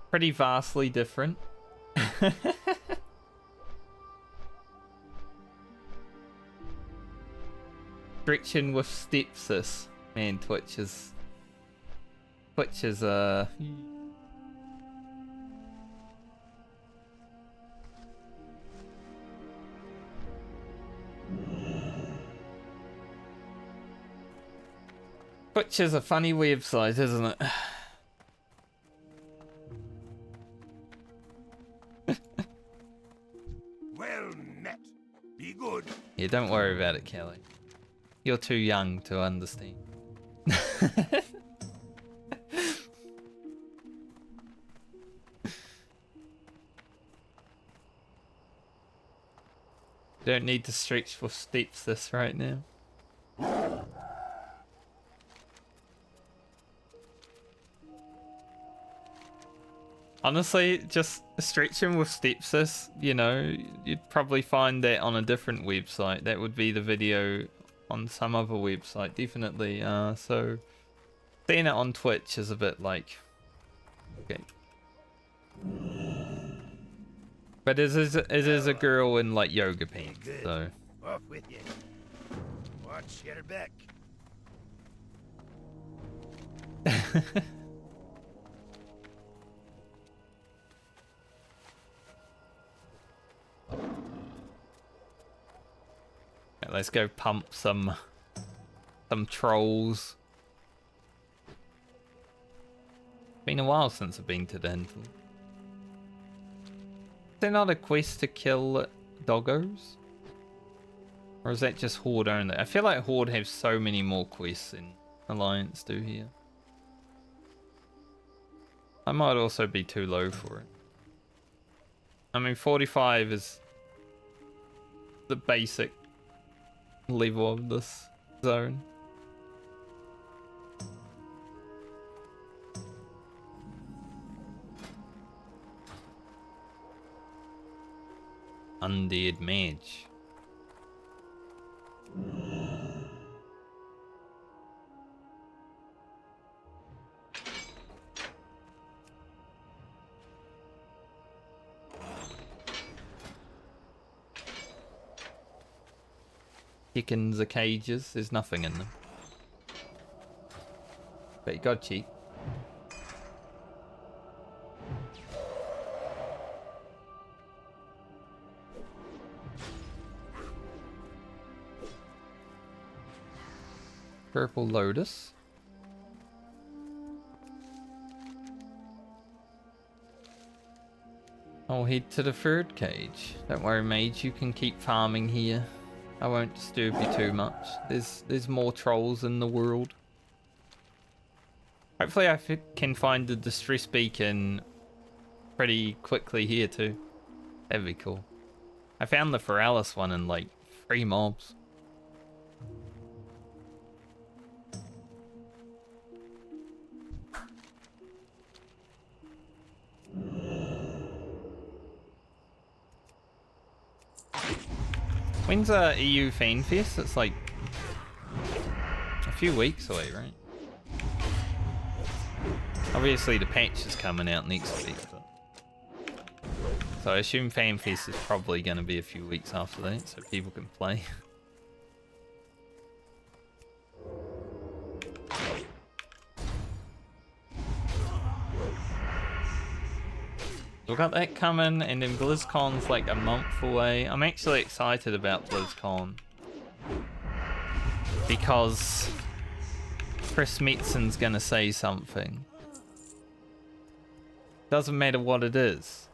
Pretty vastly different. Stretching with stepsis. Man, Twitch is Twitch is a funny website, isn't it?
Well met. Be good.
Yeah, don't worry about it, Kelly. You're too young to understand. Don't need to stretch for steps this right now. Honestly, just stretching with stepsis, you know, you'd probably find that on a different website. That would be the video on some other website, definitely. So seeing it on Twitch is a bit like, okay. But it is a girl in like yoga pants,
Good.
so.
Off with you. Watch your back.
Right, let's go pump some trolls. Been a while since I've been to the Hinterland. Is there not a quest to kill doggos? Or is that just Horde only? I feel like Horde have so many more quests than Alliance do here. I might also be too low for it. I mean, 45 is the basic level of this zone. Undead mage. Chickens are cages, there's nothing in them. But you got cheap. Purple lotus. I'll head to the third cage. Don't worry, mage, you can keep farming here. I won't disturb you too much. There's more trolls in the world. Hopefully I can find the distress beacon pretty quickly here too. That'd be cool. I found the Feralas one in like 3 mobs. When's EU Fan Fest? It's like a few weeks away, right? Obviously the patch is coming out next week, but... So I assume Fan Fest is probably going to be a few weeks after that, so people can play. We got that coming, and then BlizzCon's like a month away. I'm actually excited about BlizzCon because Chris Metzen's gonna say something. Doesn't matter what it is,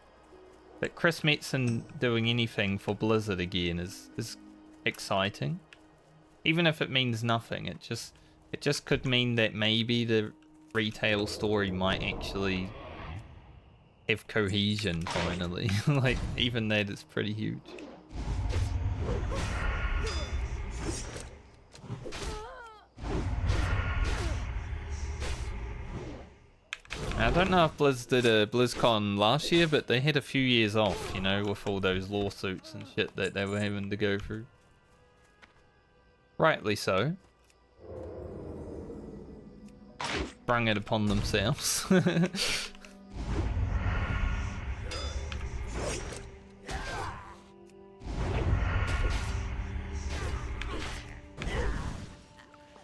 but Chris Metzen doing anything for Blizzard again is exciting. Even if it means nothing, it just could mean that maybe the retail story might actually have cohesion finally. Like, even that is pretty huge. I don't know if Blizz did a BlizzCon last year, but they had a few years off, you know, with all those lawsuits and shit that they were having to go through. Rightly so. Sprung it upon themselves.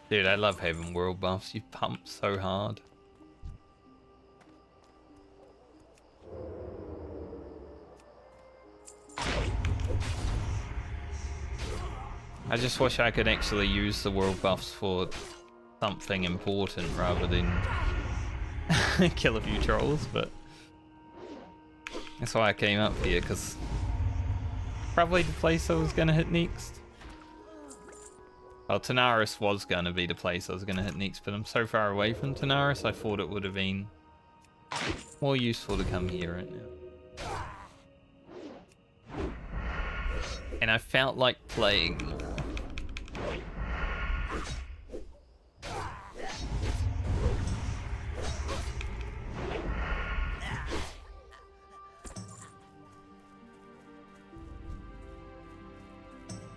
Dude, I love having world buffs. You pump so hard. I just wish I could actually use the world buffs for something important rather than kill a few trolls, but that's why I came up here, because probably the place I was going to hit next. Well, Tanaris was going to be the place I was going to hit next, but I'm so far away from Tanaris, I thought it would have been more useful to come here right now. And I felt like playing more.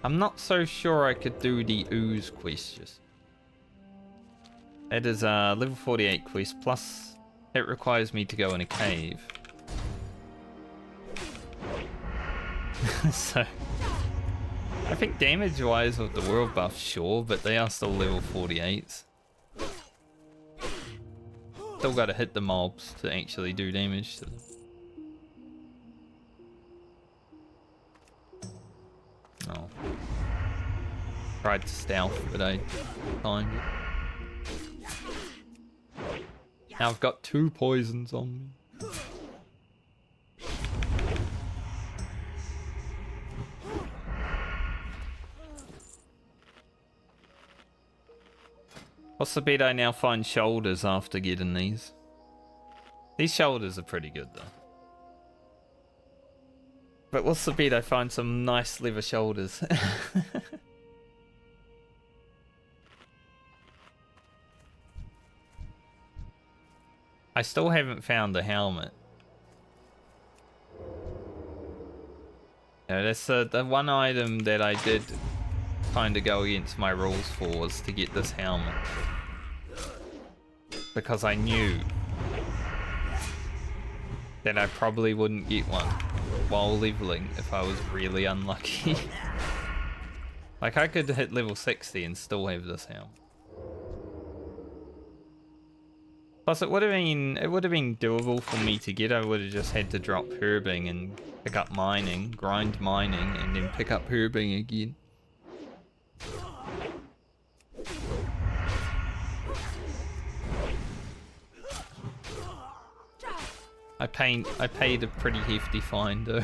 I'm not so sure I could do the ooze quest just. It is a level 48 quest, plus it requires me to go in a cave. So I think damage wise with the world buff, sure, but they are still level 48s. Still gotta hit the mobs to actually do damage to them. Oh. Tried to stealth, but I timed it. Now I've got 2 poisons on me. What's the bet I now find shoulders after getting these? These shoulders are pretty good though. But what's the bet I find some nice leather shoulders? I still haven't found the helmet. Yeah, that's the one item that I did kind of go against my rules for, was to get this helmet. Because I knew that I probably wouldn't get one while leveling if I was really unlucky. Like, I could hit level 60 and still have this helmet. Plus, it would have been doable for me to get. I would have just had to drop herbing and pick up mining, grind mining, and then pick up herbing again. I paid a pretty hefty fine though.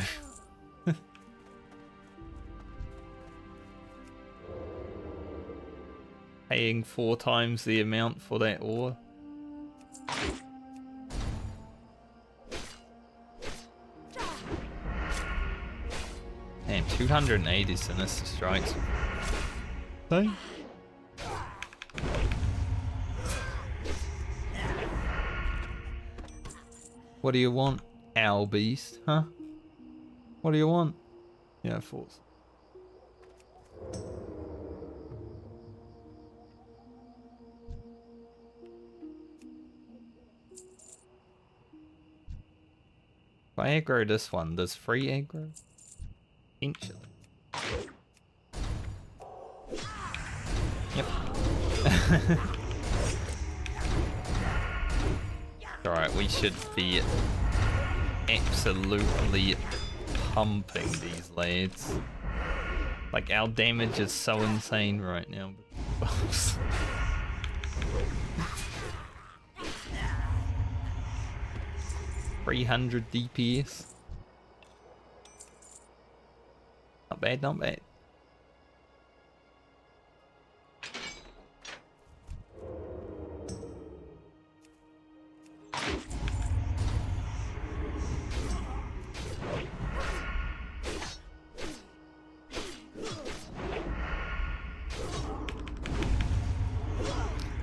Paying 4 times the amount for that ore. Damn, 280 sinister strikes. Hey. What do you want, owl beast? Huh? What do you want? Yeah, force. If I aggro this one, does free aggro? Potentially. Yep. Alright, we should be absolutely pumping these lads. Like, our damage is so insane right now. 300 DPS. Not bad, not bad.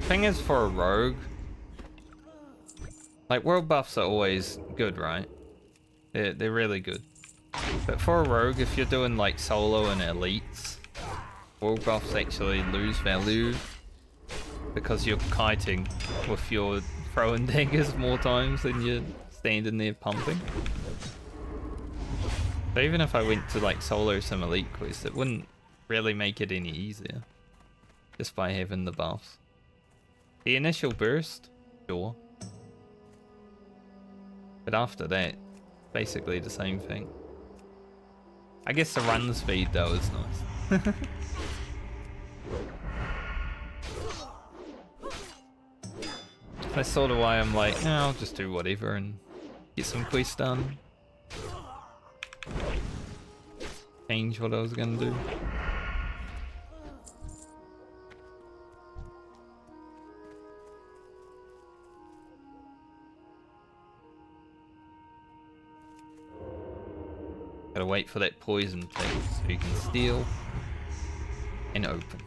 Thing is, for a rogue, like world buffs are always good, right? They're really good. But for a rogue, if you're doing like solo and elites, world buffs actually lose value because you're kiting with your throwing daggers more times than you're standing there pumping. So even if I went to like solo some elite quests, it wouldn't really make it any easier just by having the buffs. The initial burst, sure. But after that, basically the same thing. I guess the run speed though is nice. That's sort of why I'm like, no, I'll just do whatever and get some quests done. Change what I was gonna do. Gotta wait for that poison thing so you can steal and open.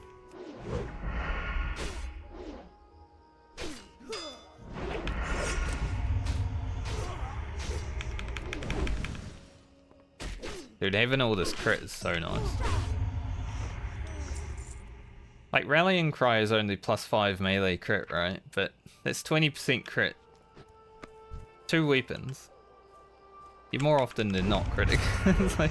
Dude, having all this crit is so nice. Like, Rallying Cry is only +5 melee crit, right? But that's 20% crit. 2 weapons. You're more often than not critic. It's like...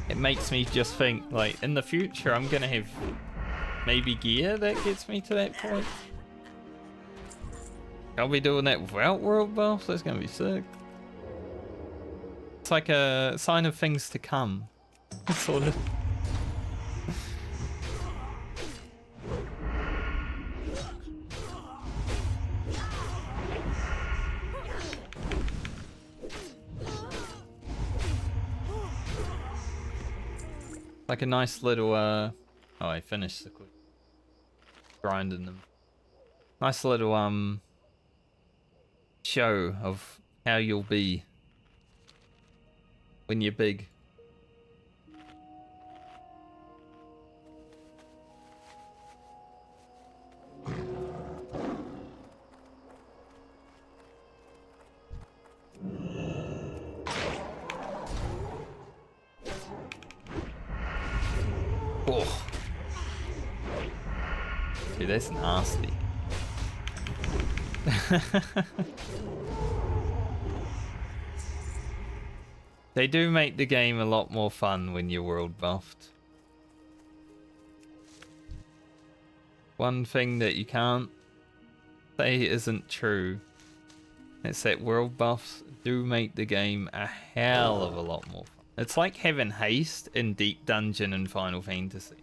It makes me just think, like, in the future I'm gonna have maybe gear that gets me to that point. I'll be doing that without world buffs, that's gonna be sick. It's like a sign of things to come, sort of. Like a nice little, oh, I finished the quick grinding them. Nice little, show of how you'll be when you're big. Oh. Dude, that's nasty. They do make the game a lot more fun when you're world buffed. One thing that you can't say isn't true is that world buffs do make the game a hell of a lot more fun. It's like having haste in Deep Dungeon and Final Fantasy.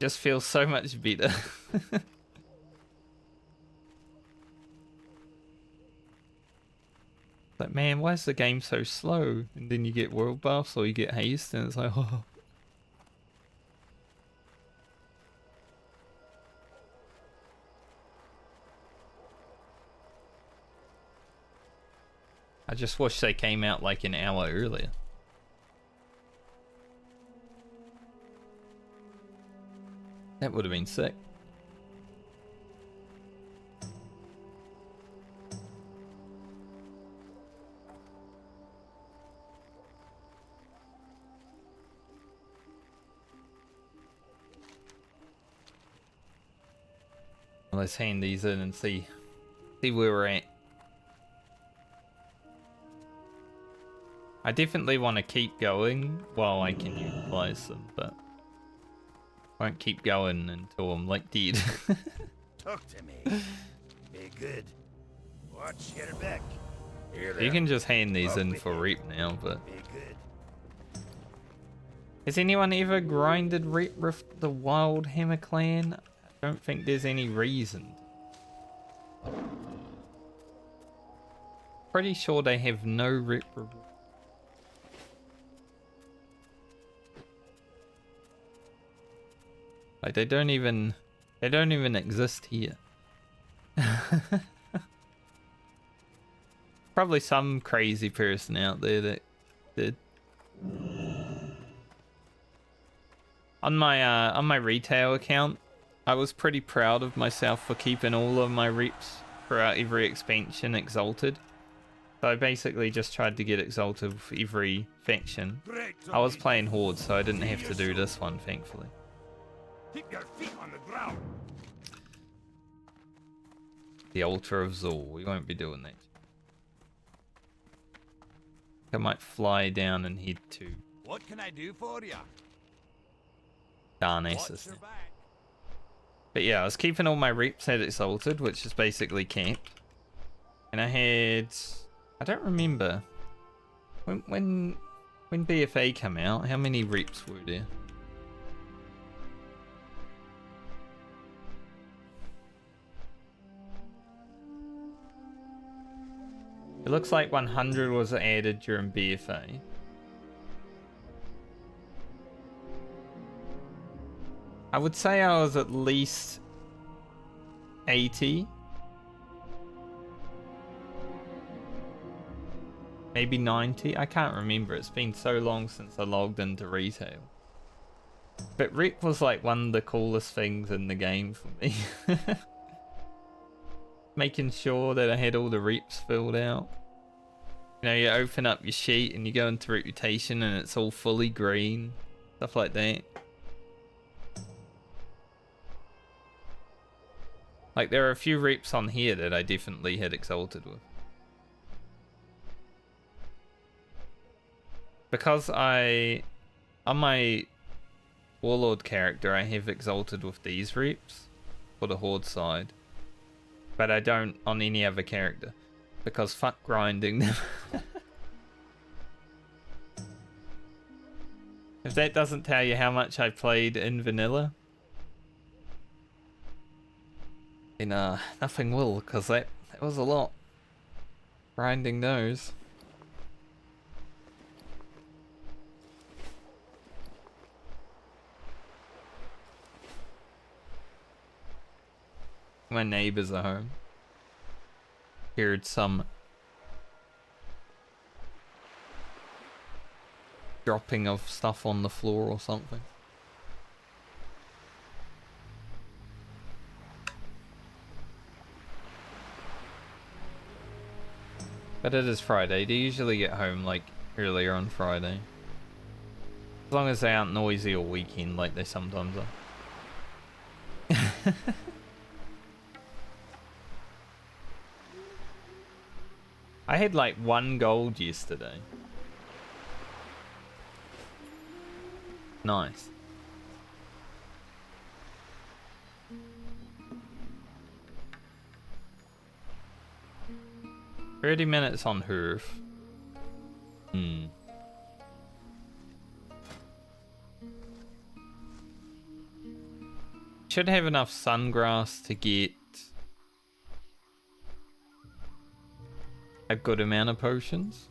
Just feels so much better. Like, man, why is the game so slow? And then you get world buffs or you get haste and it's like, oh. I just wish they came out like an hour earlier. That would have been sick. Well, let's hand these in and see where we're at. I definitely want to keep going while I can utilize them, but I won't keep going until I'm like dead.
Talk to me. Be good. Watch your back. Here
You can just hand these in for reap now, but...
Be good.
Has anyone ever grinded rep with the Wild Hammer Clan? I don't think there's any reason. Pretty sure they have no rep reward. Like they don't even exist here. Probably some crazy person out there that did. On my retail account, I was pretty proud of myself for keeping all of my reps throughout every expansion exalted. So I basically just tried to get exalted with every faction. I was playing Horde, so I didn't have to do this one, thankfully.
Keep your feet on the ground.
The Altar of Zor. We won't be doing that. I might fly down and head to
What can I do for you?
Darnassus. But yeah, I was keeping all my reps at exalted, which is basically capped. And I had... I don't remember. When BFA came out, how many reps were there? It looks like 100 was added during BFA. I would say I was at least 80. Maybe 90? I can't remember. It's been so long since I logged into retail. But rep was like one of the coolest things in the game for me. Making sure that I had all the reps filled out. You know, you open up your sheet and you go into reputation and it's all fully green. Stuff like that. Like, there are a few reps on here that I definitely had exalted with. Because on my Warlord character, I have exalted with these reps for the Horde side. But I don't on any other character. Because fuck grinding them. If that doesn't tell you how much I played in vanilla, then nothing will, because that was a lot. Grinding those. My neighbors are home. Heard some dropping of stuff on the floor or something. But it is Friday. They usually get home like earlier on Friday. As long as they aren't noisy all weekend like they sometimes are. I had like 1 gold yesterday. Nice. "30 minutes on Hoof." Should have enough sungrass to get a good amount of potions.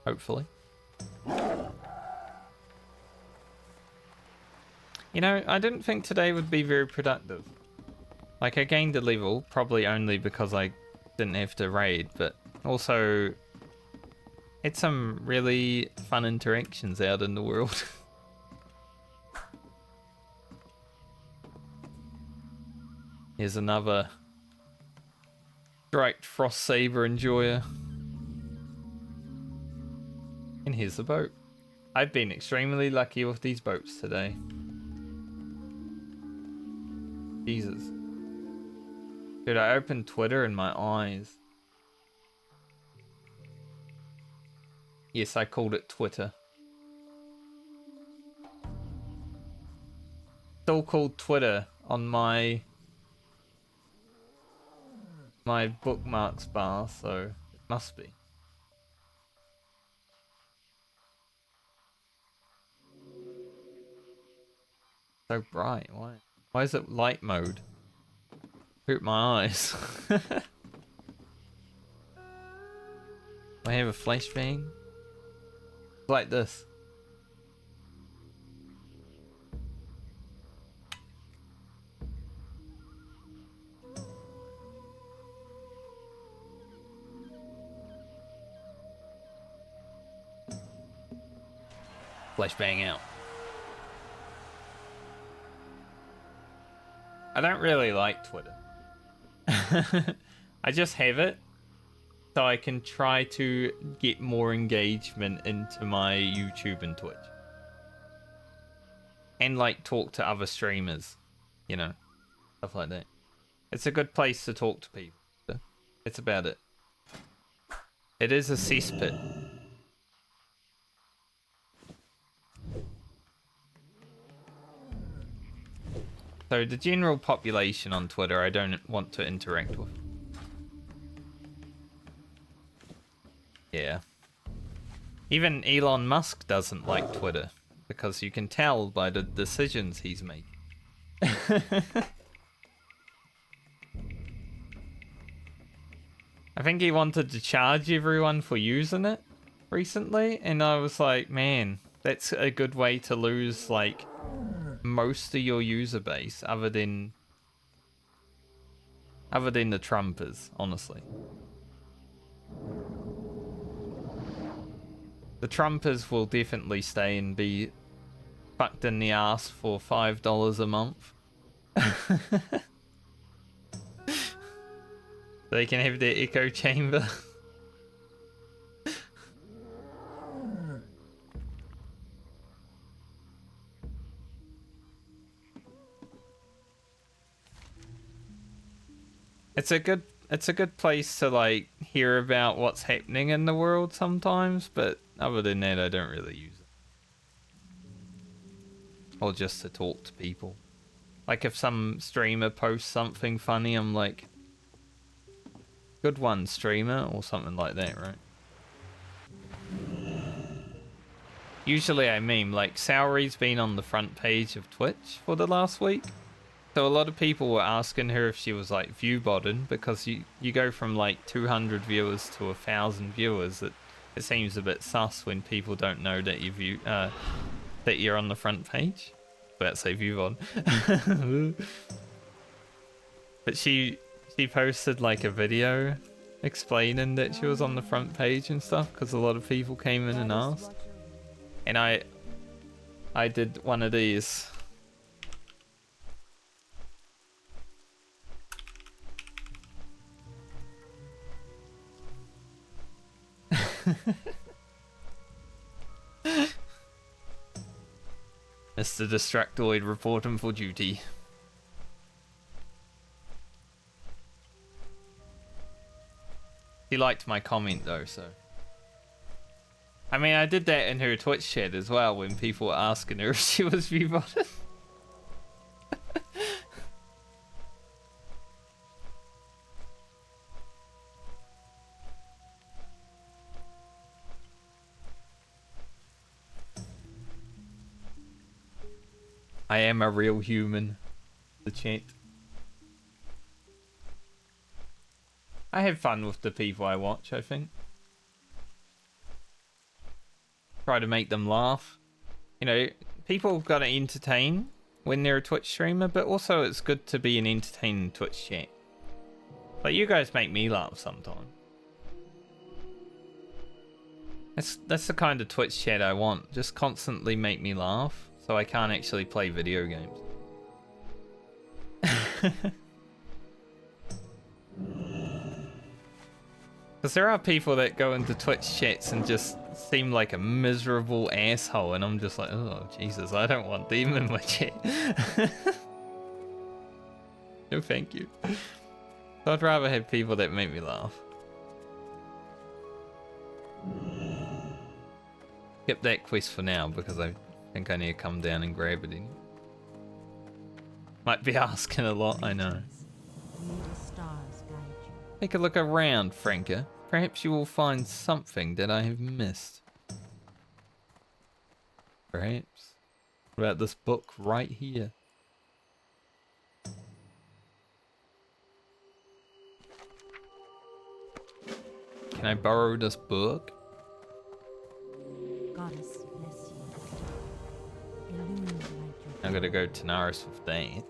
Hopefully. You know, I didn't think today would be very productive. Like, I gained a level, probably only because I didn't have to raid, but also had some really fun interactions out in the world. Here's another striped frost saber enjoyer. And here's the boat. I've been extremely lucky with these boats today. Jesus. Dude, I opened Twitter and my eyes. Yes, I called it Twitter. Still called Twitter on my bookmarks bar, so it must be. So bright, why? Why is it light mode? Hurt my eyes. I have a flashbang? Like this. Flashbang out. I don't really like Twitter. I just have it so I can try to get more engagement into my YouTube and Twitch. And like talk to other streamers, you know, stuff like that. It's a good place to talk to people. So it's about it. It is a cesspit. So the general population on Twitter, I don't want to interact with. Yeah. Even Elon Musk doesn't like Twitter because you can tell by the decisions he's making. I think he wanted to charge everyone for using it recently, and I was like, man, that's a good way to lose like most of your user base other than the Trumpers, honestly. The Trumpers will definitely stay and be fucked in the ass for $5 a month. They can have their echo chamber. It's a good place to like hear about what's happening in the world sometimes, but other than that I don't really use it. Or just to talk to people. Like if some streamer posts something funny, I'm like, good one, streamer, or something like that, right? Usually I meme, like Saori's been on the front page of Twitch for the last week. So a lot of people were asking her if she was like view botted, because you go from like 200 viewers to 1,000 viewers. It seems a bit sus when people don't know that you that you're on the front page. Let's say view bot. But she posted like a video explaining that she was on the front page and stuff, because a lot of people came in and asked. And I did one of these. Mr. Distractoid reporting for duty. He liked my comment though, so. I mean, I did that in her Twitch chat as well when people were asking her if she was viewbotted. I am a real human. The chant. I have fun with the people I watch, I think. Try to make them laugh. You know, people have got to entertain when they're a Twitch streamer, but also it's good to be an entertaining Twitch chat. Like, you guys make me laugh sometimes. That's the kind of Twitch chat I want. Just constantly make me laugh, so I can't actually play video games. Because there are people that go into Twitch chats and just seem like a miserable asshole, and I'm just like, oh Jesus, I don't want them in my chat. No thank you. So I'd rather have people that make me laugh. Skip that quest for now because I think I need to come down and grab it in. Might be asking a lot, I know. Take a look around, Franca. Perhaps you will find something that I have missed. Perhaps. What about this book right here? Can I borrow this book?
Goddess bless you. Illumined like your
I'm gonna go to Naris with that.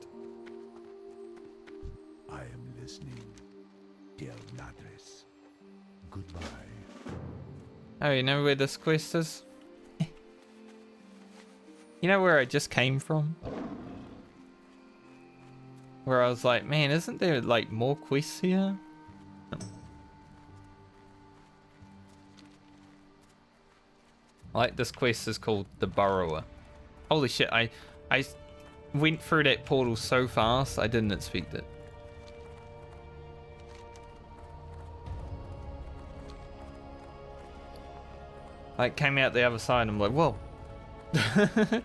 I am listening, dear Madres. Goodbye.
Oh, you know where this quest is? You know where I just came from? Where I was like, man, isn't there like more quests here? Like this quest is called the Burrower. Holy shit, I went through that portal so fast I didn't expect it. I came out the other side and I'm like, whoa.
I am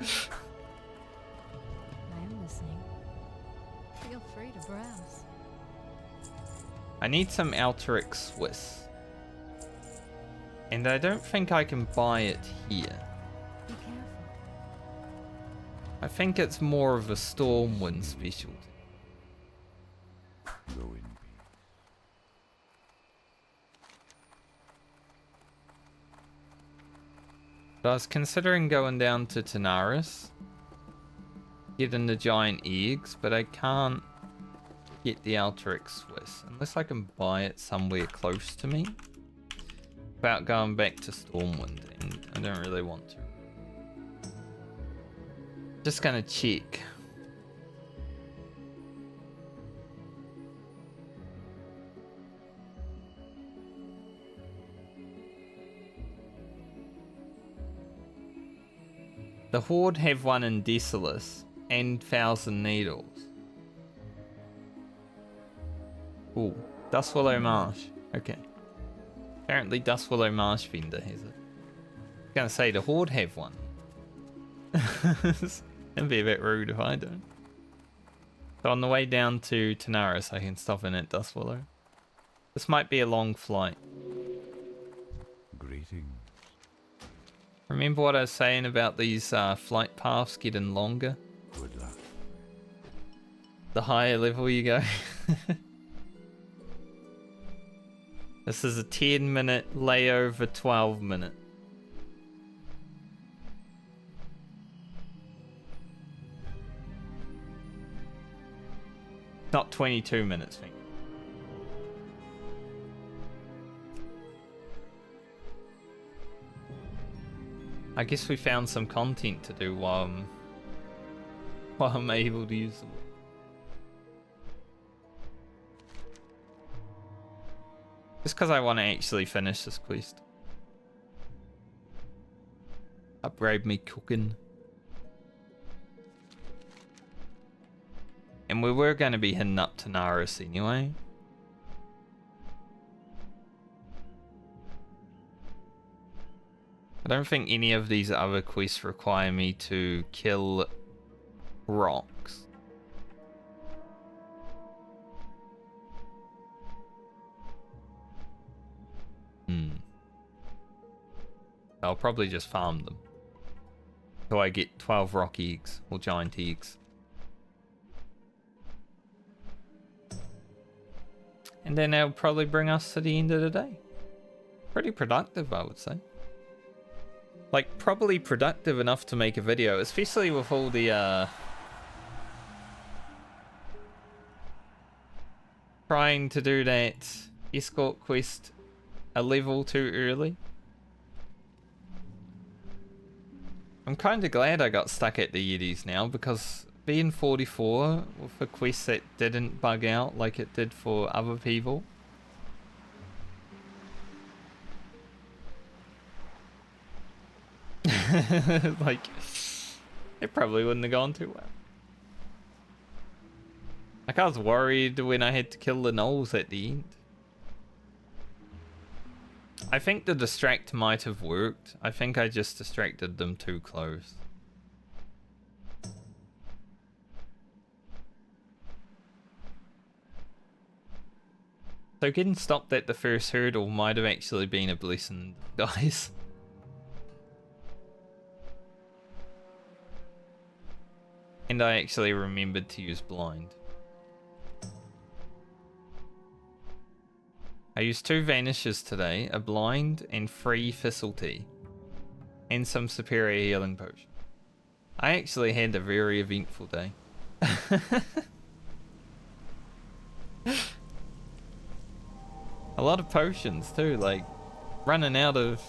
listening. Feel free to browse.
I need some Alterix Swiss. And I don't think I can buy it here.
Be careful.
I think it's more of a Stormwind specialty.
Go in peace.
But I was considering going down to Tanaris, getting the giant eggs, but I can't get the Alterix Swiss unless I can buy it somewhere close to me. Without going back to Stormwind, and I don't really want to. Just gonna check. The Horde have one in Desolus and Thousand Needles. Ooh, Dustwallow Marsh. Okay. Apparently Dustwallow Marsh vendor has it. I was gonna say the Horde have one. It'd be a bit rude if I don't. So on the way down to Tanaris I can stop in at Dustwallow. This might be a long flight.
Greetings.
Remember what I was saying about these flight paths getting longer?
Good luck.
The higher level you go. This is a 10-minute layover, 12-minute. Not 22 minutes, I think. I guess we found some content to do while I'm able to use them. Just because I want to actually finish this quest. Upgrade me cooking. And we were going to be heading up to Naris anyway. I don't think any of these other quests require me to kill rocks. I'll probably just farm them. So I get 12 rock eggs, or giant eggs. And then that'll probably bring us to the end of the day. Pretty productive, I would say. Like, probably productive enough to make a video, especially with all the, trying to do that escort quest a level too early. I'm kind of glad I got stuck at the Yetis now, because being 44 with a quest that didn't bug out like it did for other people. Like, it probably wouldn't have gone too well. Like, I was worried when I had to kill the gnolls at the end. I think the distract might have worked. I think I just distracted them too close. So getting stopped at the first hurdle might have actually been a blessing, guys. And I actually remembered to use blind. I used 2 vanishes today, a blind and 3 thistle tea. And some superior healing potion. I actually had a very eventful day. A lot of potions too, like running out of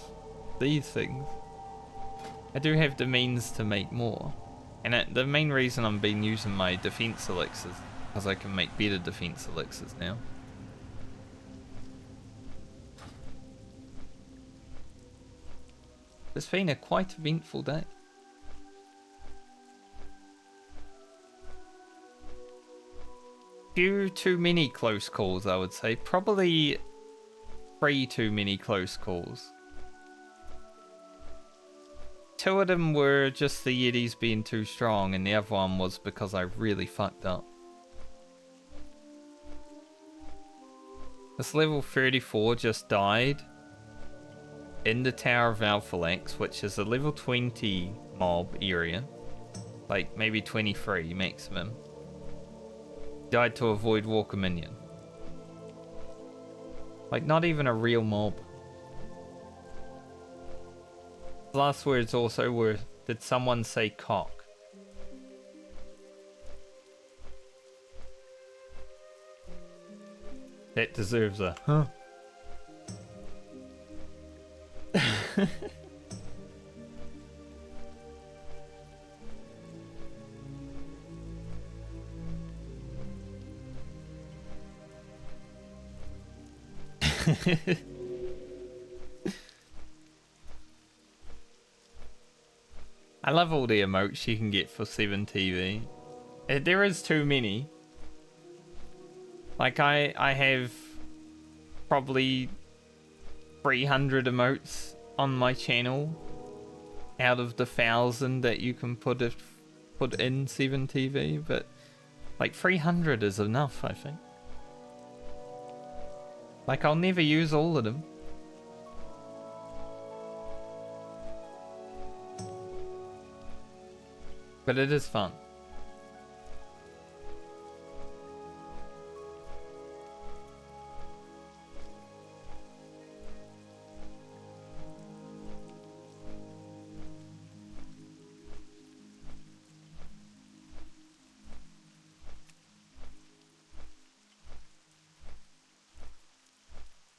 these things. I do have the means to make more. And the main reason I've been using my defense elixirs, because I can make better defense elixirs now. It's been a quite eventful day. Few too many close calls, I would say. Probably 3 too many close calls. 2 of them were just the Yetis being too strong, and the other one was because I really fucked up. This level 34 just died in the Tower of Alphalanx, which is a level 20 mob area. Like, maybe 23 maximum. Died to avoid Walker Minion. Like, not even a real mob. The last words also were, did someone say cock? That deserves a huh. I love all the emotes you can get for 7TV. There is too many. Like I have probably 300 emotes on my channel out of the 1,000 that you can put in 7TV, but like 300 is enough, I think. Like, I'll never use all of them. But it is fun.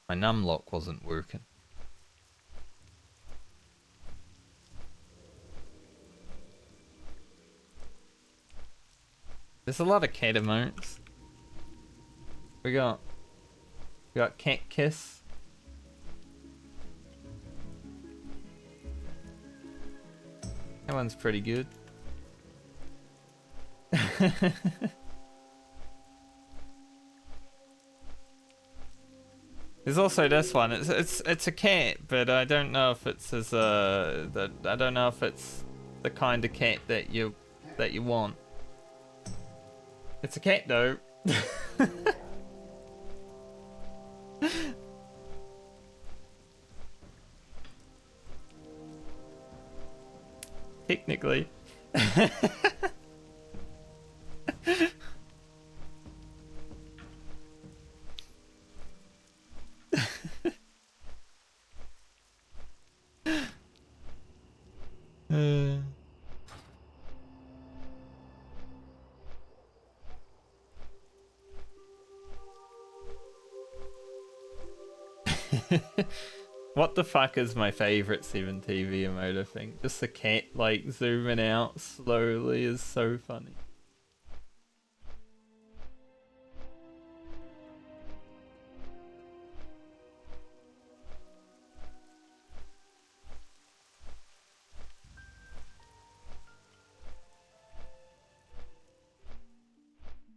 My numlock wasn't working. There's a lot of cat emotes. We got cat kiss. That one's pretty good. There's also this one. It's a cat, but I don't know if it's as I don't know if it's the kind of cat that you want. It's a cat though. Technically. What the fuck is my favorite 7TV emote, I think? Just the cat like zooming out slowly is so funny.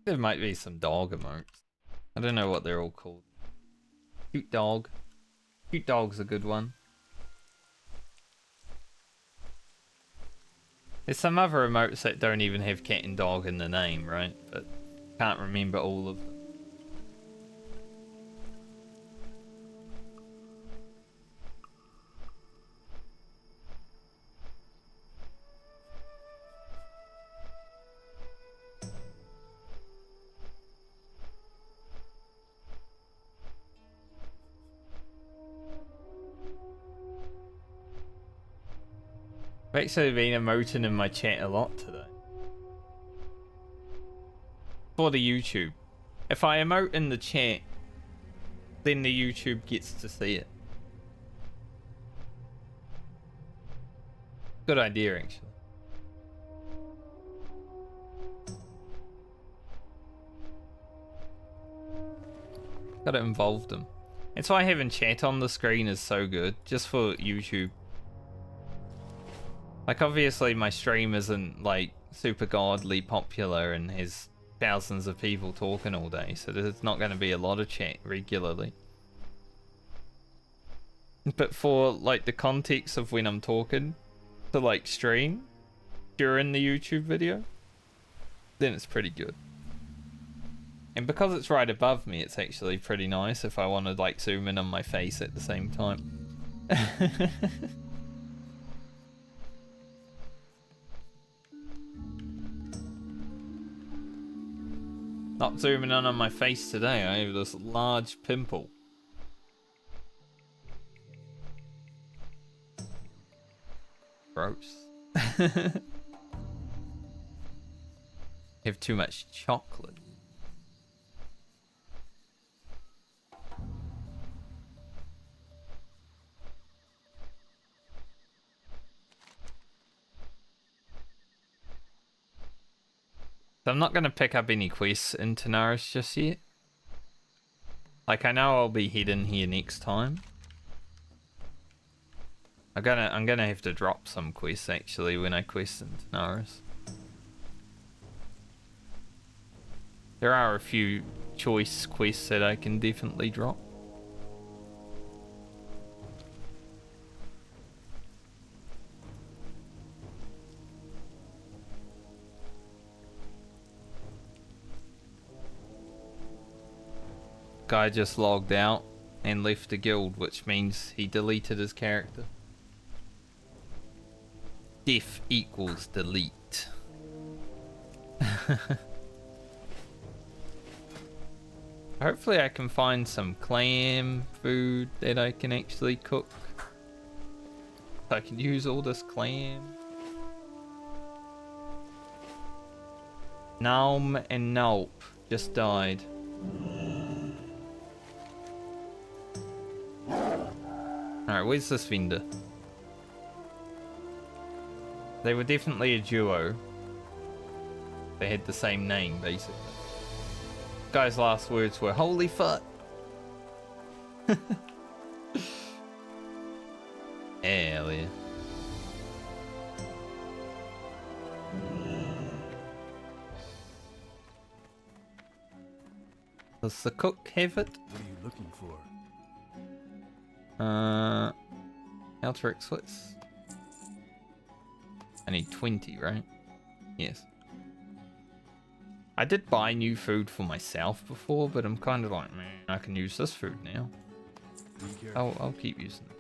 There might be some dog emotes. I don't know what they're all called. Cute dog. Cute dog's a good one. There's some other emotes that don't even have cat and dog in the name, right? But can't remember all of them. I've actually been emoting in my chat a lot today. For the YouTube. If I emote in the chat, then the YouTube gets to see it. Good idea, actually. Gotta involve them. That's why having chat on the screen is so good, just for YouTube. Like, obviously my stream isn't like super godly popular and has thousands of people talking all day, so there's not going to be a lot of chat regularly. But for like the context of when I'm talking to like stream during the YouTube video, then it's pretty good. And because it's right above me, it's actually pretty nice if I want to like zoom in on my face at the same time. Not zooming in on my face today, I have this large pimple. Gross. Have too much chocolate. So I'm not going to pick up any quests in Tanaris just yet. Like, I know I'll be heading here next time. I'm gonna have to drop some quests actually when I quest in Tanaris. There are a few choice quests that I can definitely drop. Guy just logged out and left the guild, which means he deleted his character. Def equals delete. Hopefully I can find some clam food that I can actually cook. I can use all this clam. Naum and Nope just died. Alright, where's this vendor? They were definitely a duo. They had the same name, basically. Guy's last words were, "Holy fuck!" Hell yeah. Does the cook have it?
What are you looking for?
Alteric Swiss. I need 20, right? Yes. I did buy new food for myself before, but I'm kind of like, man, I can use this food now. I'll keep using it.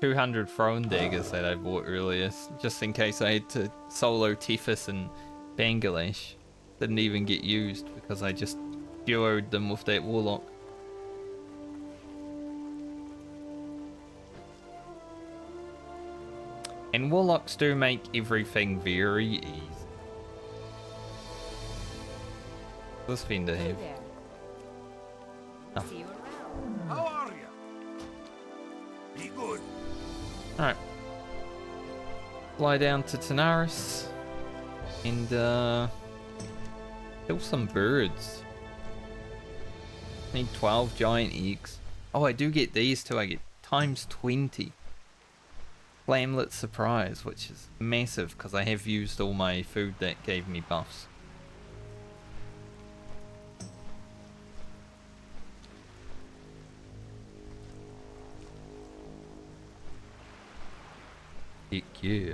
$200 thrown daggers that I bought earlier, just in case I had to solo Tethys and Bangladesh. Didn't even get used because I just duoed them with that warlock. And warlocks do make everything very easy. What's this vendor have?
Hey there.
Oh.
See you around.
How are you? Be good.
Alright. Fly down to Tanaris and kill some birds. Need 12 giant eggs. Oh, I do get these too. I get times 20. Flamlet surprise, which is massive because I have used all my food that gave me buffs. Heck yeah.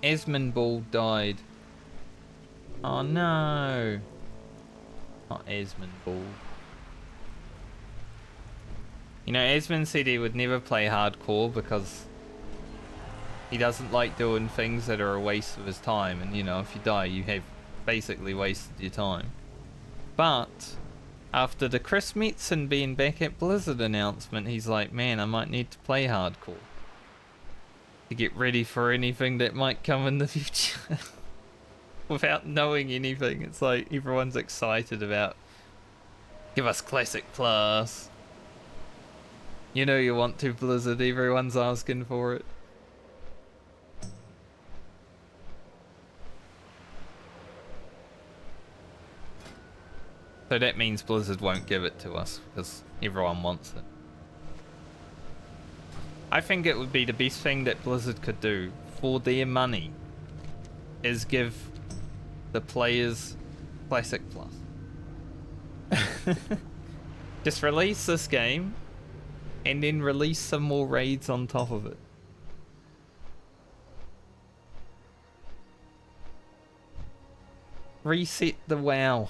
Esmond Ball died. Oh no. Not Esmond Ball. You know, Esmond said he would never play hardcore because he doesn't like doing things that are a waste of his time. And you know, if you die, you have basically wasted your time. But after the Chris Metzen being back at Blizzard announcement, he's like, man, I might need to play hardcore to get ready for anything that might come in the future. Without knowing anything, it's like everyone's excited about Give us Classic Plus. You know you want to, Blizzard. Everyone's asking for it. So that means Blizzard won't give it to us because everyone wants it. I think it would be the best thing that Blizzard could do for their money is give the players Classic Plus. Just release this game and then release some more raids on top of it. Reset the WoW.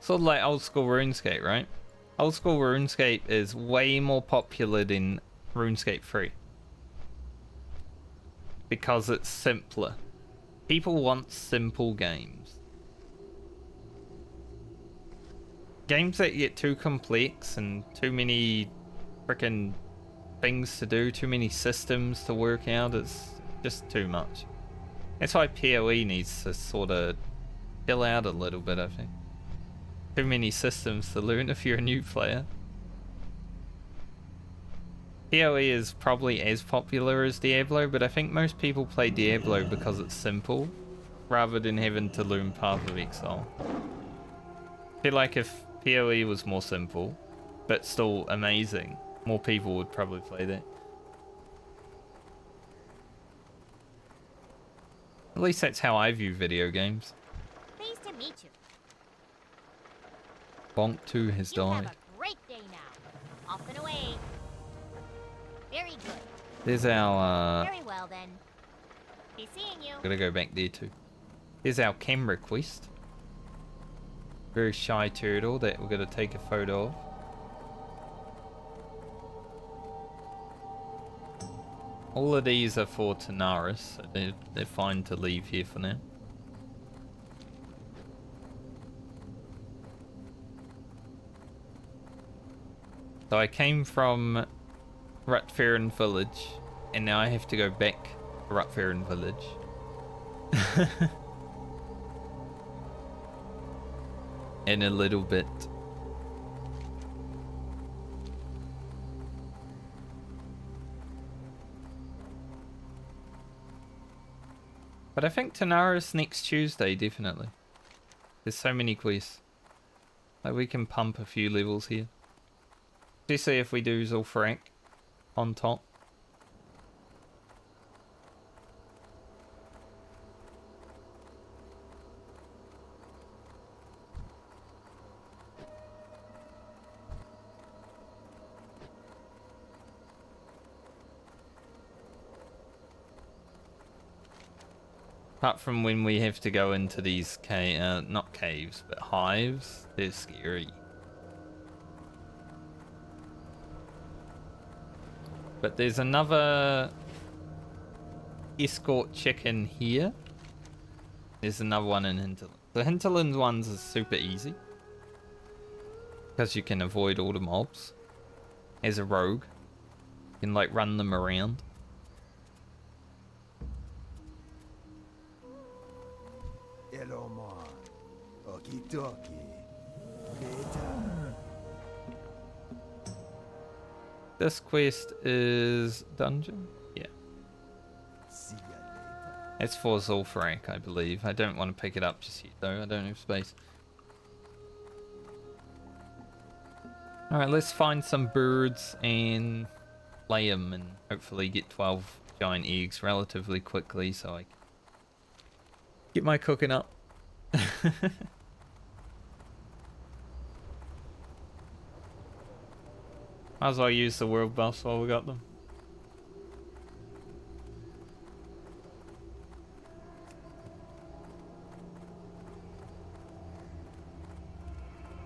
Sort of like old school RuneScape, right? Old school RuneScape is way more popular than RuneScape 3. Because it's simpler. People want simple games. Games that get too complex and too many freaking things to do, too many systems to work out, it's just too much. That's why PoE needs to sort of chill out a little bit, I think. Too many systems to learn if you're a new player. PoE is probably as popular as Diablo, but I think most people play Diablo because it's simple, rather than having to learn Path of Exile. I feel like if PoE was more simple, but still amazing, more people would probably play that. At least that's how I view video games.
Pleased to meet you.
Bonk 2 has
You
died.
have a great day now. Off and away. Very good.
There's our
Very well then. Be seeing you.
gotta go back there too. There's our camera quest. Very shy turtle that we're gonna take a photo of. All of these are for Tanaris, so they're fine to leave here for now. So I came from Rutferin Village, and now I have to go back to Rutferin Village. In a little bit. But I think Tanaris next Tuesday, definitely. There's so many quests. Like, we can pump a few levels here. Especially if we do Zul'Farrak on top. Apart from when we have to go into these not caves, but hives, they're scary. But there's another escort chicken here. There's another one in Hinterland. The Hinterland ones is super easy. Because you can avoid all the mobs. As a rogue. You can like run them around.
Hello, man. Okie-dokie. Later.
This quest is dungeon? Yeah.
See ya later.
It's for Zul'Farrak, I believe. I don't want to pick it up just yet though. I don't have space. Alright, let's find some birds and lay them and hopefully get 12 giant eggs relatively quickly so I can get my cooking up. Might as well use the world bus while we got them.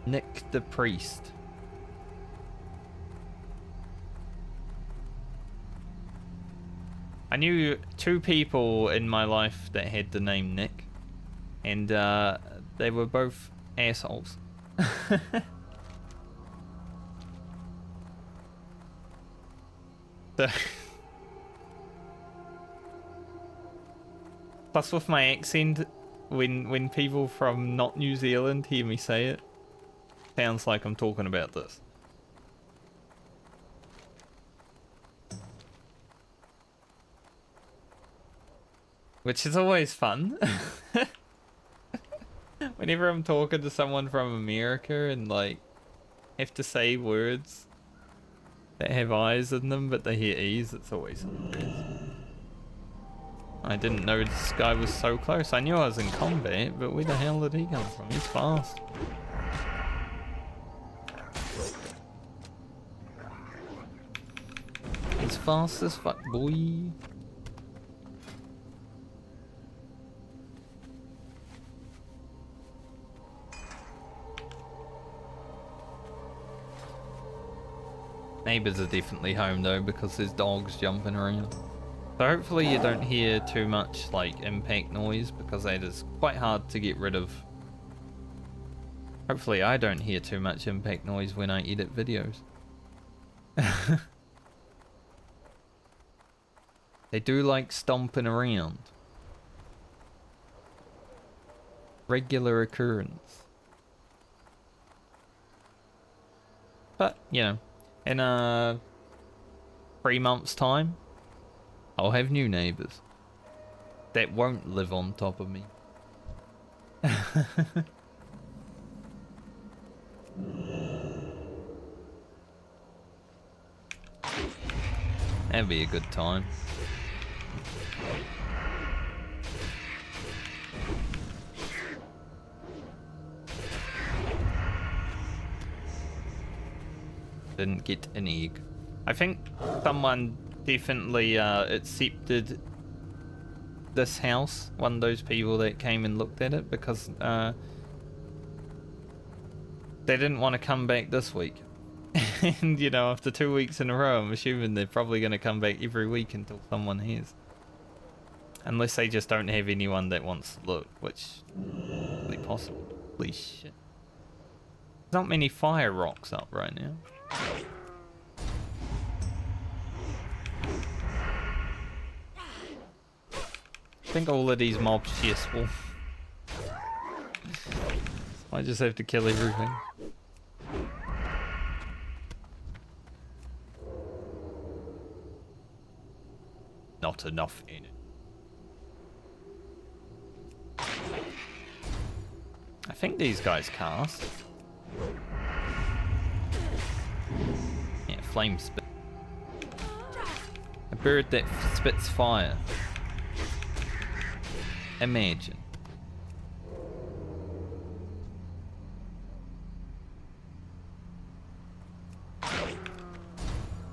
Nick the Priest. I knew 2 people in my life that had the name Nick, and they were both assholes. So plus with my accent, when people from not New Zealand hear me say it, sounds like I'm talking about this. Which is always fun. Whenever I'm talking to someone from America and like have to say words that have I's in them but they hear E's, it's always hilarious. I didn't know this guy was so close. I knew I was in combat, but where the hell did he come from? He's fast. He's fast as fuck, boy. Neighbours are definitely home though because there's dogs jumping around. So hopefully you don't hear too much like impact noise because that is quite hard to get rid of. Hopefully I don't hear too much impact noise when I edit videos. They do like stomping around. Regular occurrence. But, you know, in 3 months' time, I'll have new neighbours that won't live on top of me. That'd be a good time. Didn't get an egg. I think someone definitely accepted this house, one of those people that came and looked at it, because they didn't want to come back this week. And you know, after 2 weeks in a row, I'm assuming they're probably going to come back every week until someone has. Unless they just don't have anyone that wants to look, which is really possible. Holy shit. There's not many fire rocks up right now. I think all of these mobs chest will. I just have to kill everything. Not enough in it. I think these guys cast. Yeah, flame spit. A bird that spits fire. Imagine.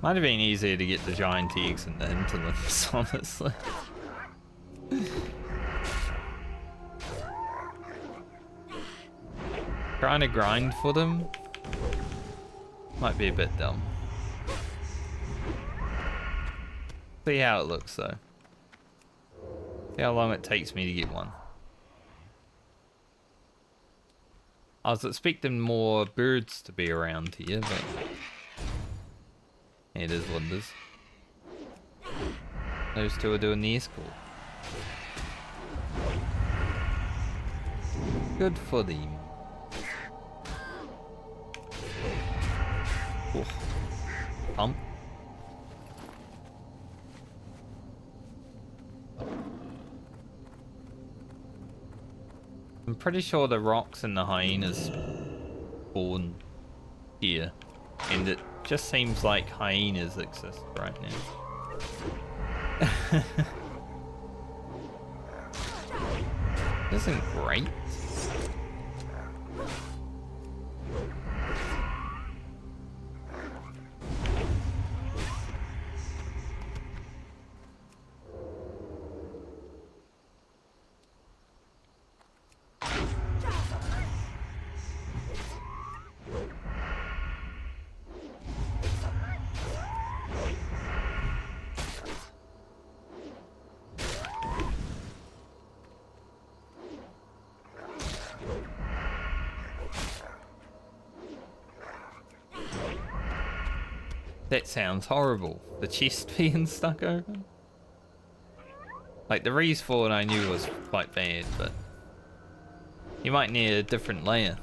Might have been easier to get the giant eggs and the interlimbs, honestly. Trying to grind for them might be a bit dumb. See how it looks though. See how long it takes me to get one. I was expecting more birds to be around here, but it is what it is. Those two are doing the escort. Good for them. Oh. Pump. I'm pretty sure the rocks and the hyenas spawn here, and it just seems like hyenas exist right now. Isn't great. That sounds horrible. The chest being stuck open. Like the respawn I knew was quite bad, but You might need a different layer.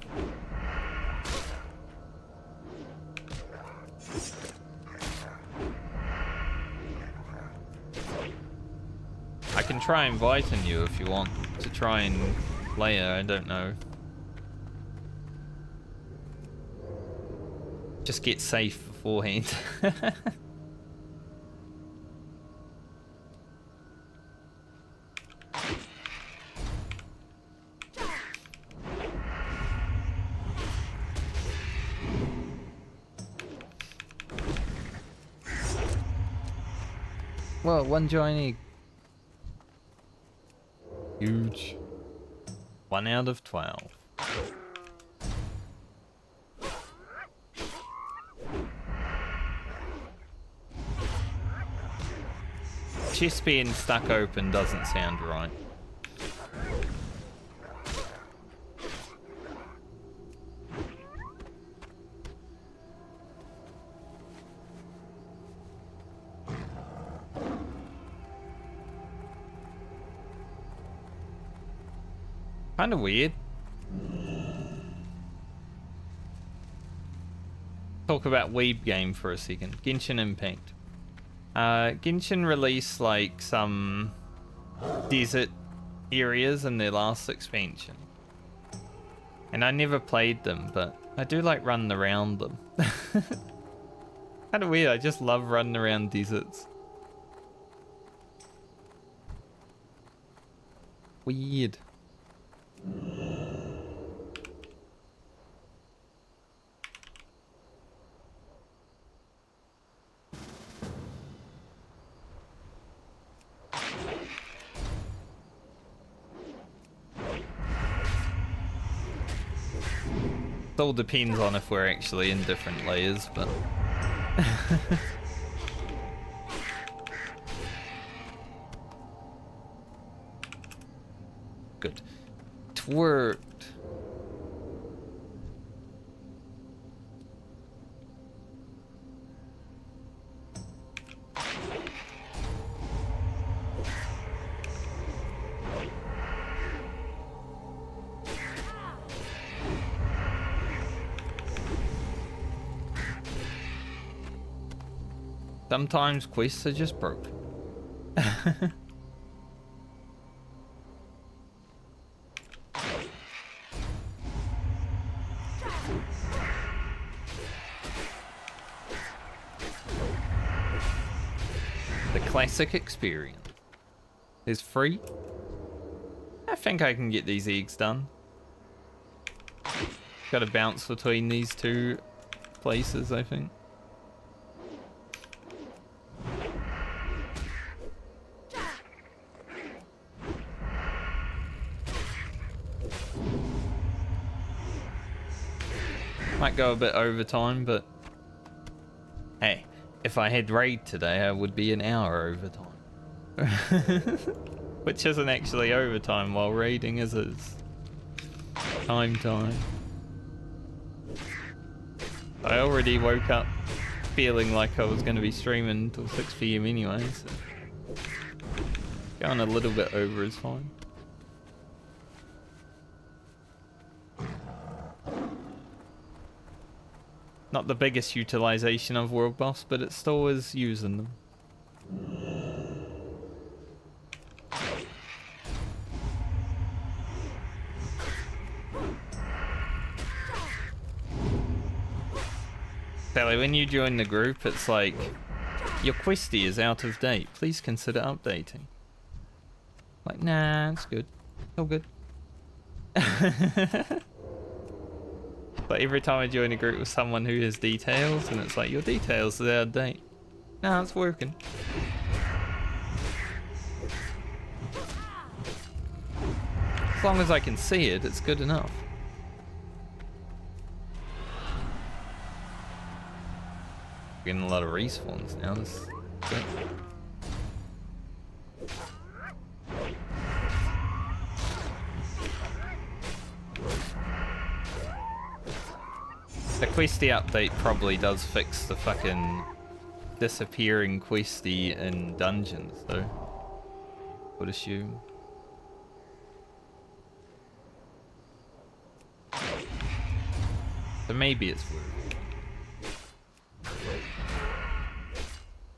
I can try inviting you if you want to try and layer, I don't know. Just get safe beforehand. Well, one joining. Huge. 1 out of 12. Chest being stuck open doesn't sound right. Kind of weird. Talk about Weeb game for a second. Genshin Impact. Genshin released like some desert areas in their last expansion. And I never played them, but I do like running around them. Kind of weird, I just love running around deserts. Weird. It all depends on if we're actually in different layers, but good. It worked. Sometimes quests are just broken. The classic experience is free. I think I can get these eggs done. Gotta bounce between these two places, I think. Might go a bit overtime, but hey, if I had raid today, I would be an hour overtime. Which isn't actually overtime, while raiding is time. I already woke up feeling like I was going to be streaming till 6 PM anyway, so going a little bit over is fine. Not the biggest utilization of world buffs, but it still is using them. Sally, when you join the group, it's like, your questy is out of date. Please consider updating. Like, nah, it's good. All good. But every time I join a group with someone who has details, and it's like, your details are out of date. Nah, it's working. As long as I can see it, it's good enough. Getting a lot of respawns now. This is good. The questy update probably does fix the fucking disappearing questy in dungeons, though. Would assume. So maybe it's worth it.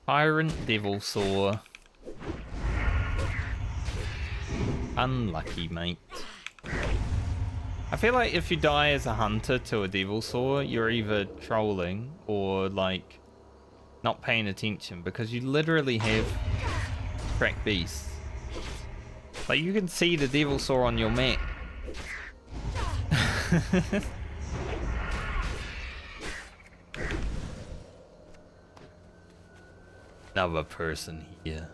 Tyrant Devil Saw. Unlucky, mate. I feel like if you die as a hunter to a Devil Saw, you're either trolling or like not paying attention, because you literally have crack beasts. Like you can see the Devil Saw on your map. Another person here.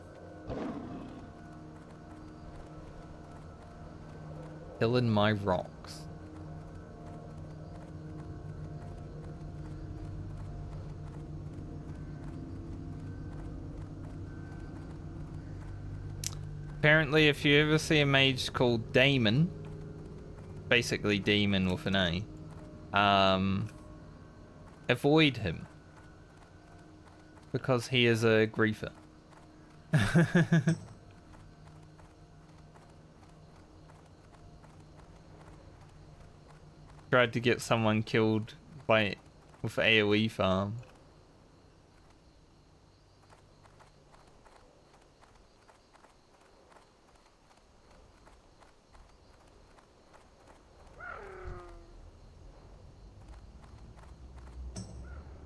Killing my rocks. Apparently, if you ever see a mage called Damon, basically demon with an A, avoid him. Because he is a griefer. Tried to get someone killed by with AoE farm.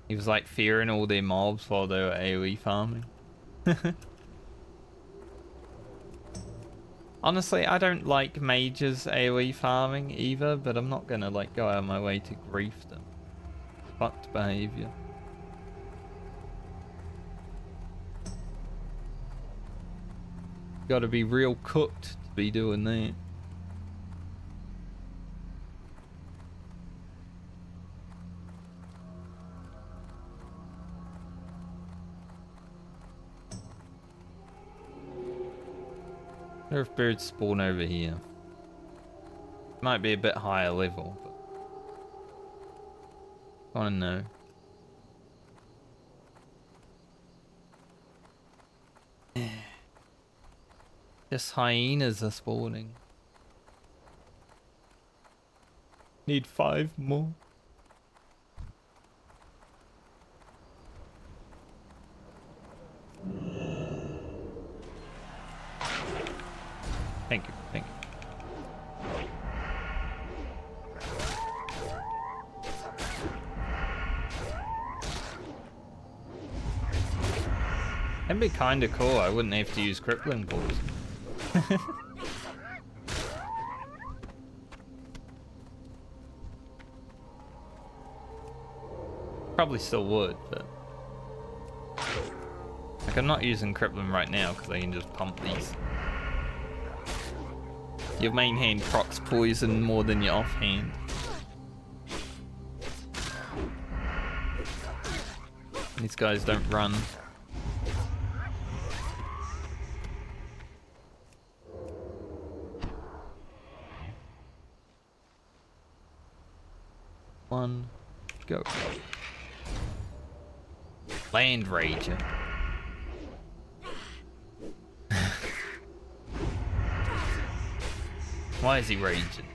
He was like fearing all their mobs while they were AoE farming. Honestly, I don't like mages AoE farming either, but I'm not gonna like go out of my way to grief them. Fucked behavior. Gotta be real cooked to be doing that. Wonder if birds spawn over here. Might be a bit higher level, but wanna know. Just hyenas are spawning. Need 5 more. Thank you, thank you. That'd be kinda cool, I wouldn't have to use crippling balls. Probably still would, but... Like, I'm not using crippling right now because I can just pump these. Your main hand procs poison more than your offhand. These guys don't run. One, go. Land Rager. Why is he raging?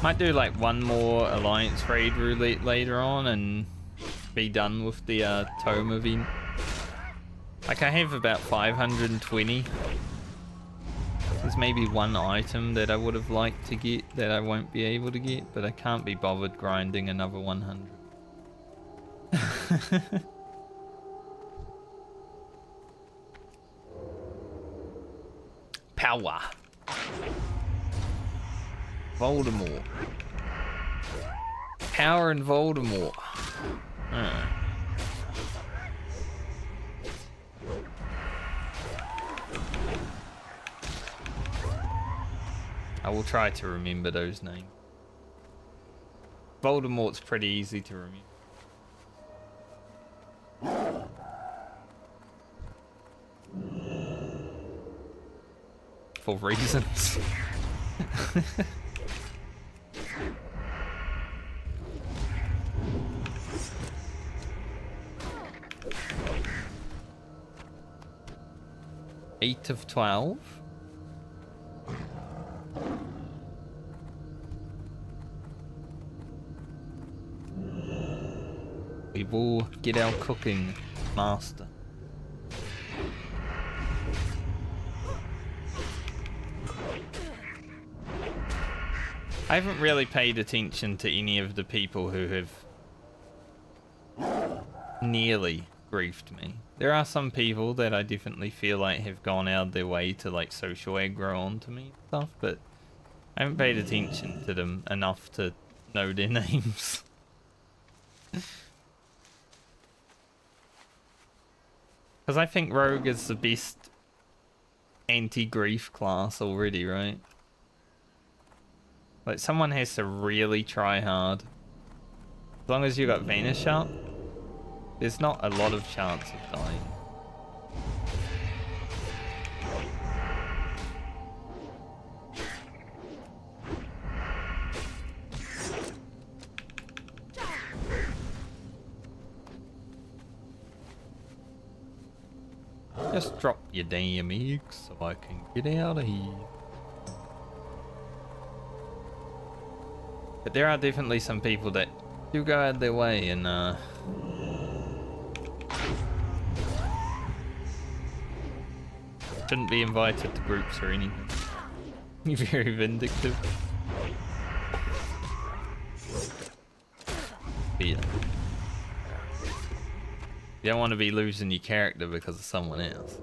Might do like one more Alliance raid roulette later on and be done with the Tome event. Like I have about 520. There's maybe one item that I would have liked to get that I won't be able to get, but I can't be bothered grinding another 100. Power. Voldemort. Power and Voldemort. I will try to remember those names. Voldemort's pretty easy to remember. For reasons. 8 of 12. We will get our cooking master. I haven't really paid attention to any of the people who have nearly griefed me. There are some people that I definitely feel like have gone out of their way to like social aggro onto me and stuff, but I haven't paid attention to them enough to know their names. Because I think Rogue is the best anti-grief class already, right? Like, someone has to really try hard. As long as you got Vanish up, there's not a lot of chance of dying. Just drop your damn eggs so I can get out of here. But there are definitely some people that do go out of their way and shouldn't be invited to groups or anything. You're very vindictive. But yeah. You don't want to be losing your character because of someone else.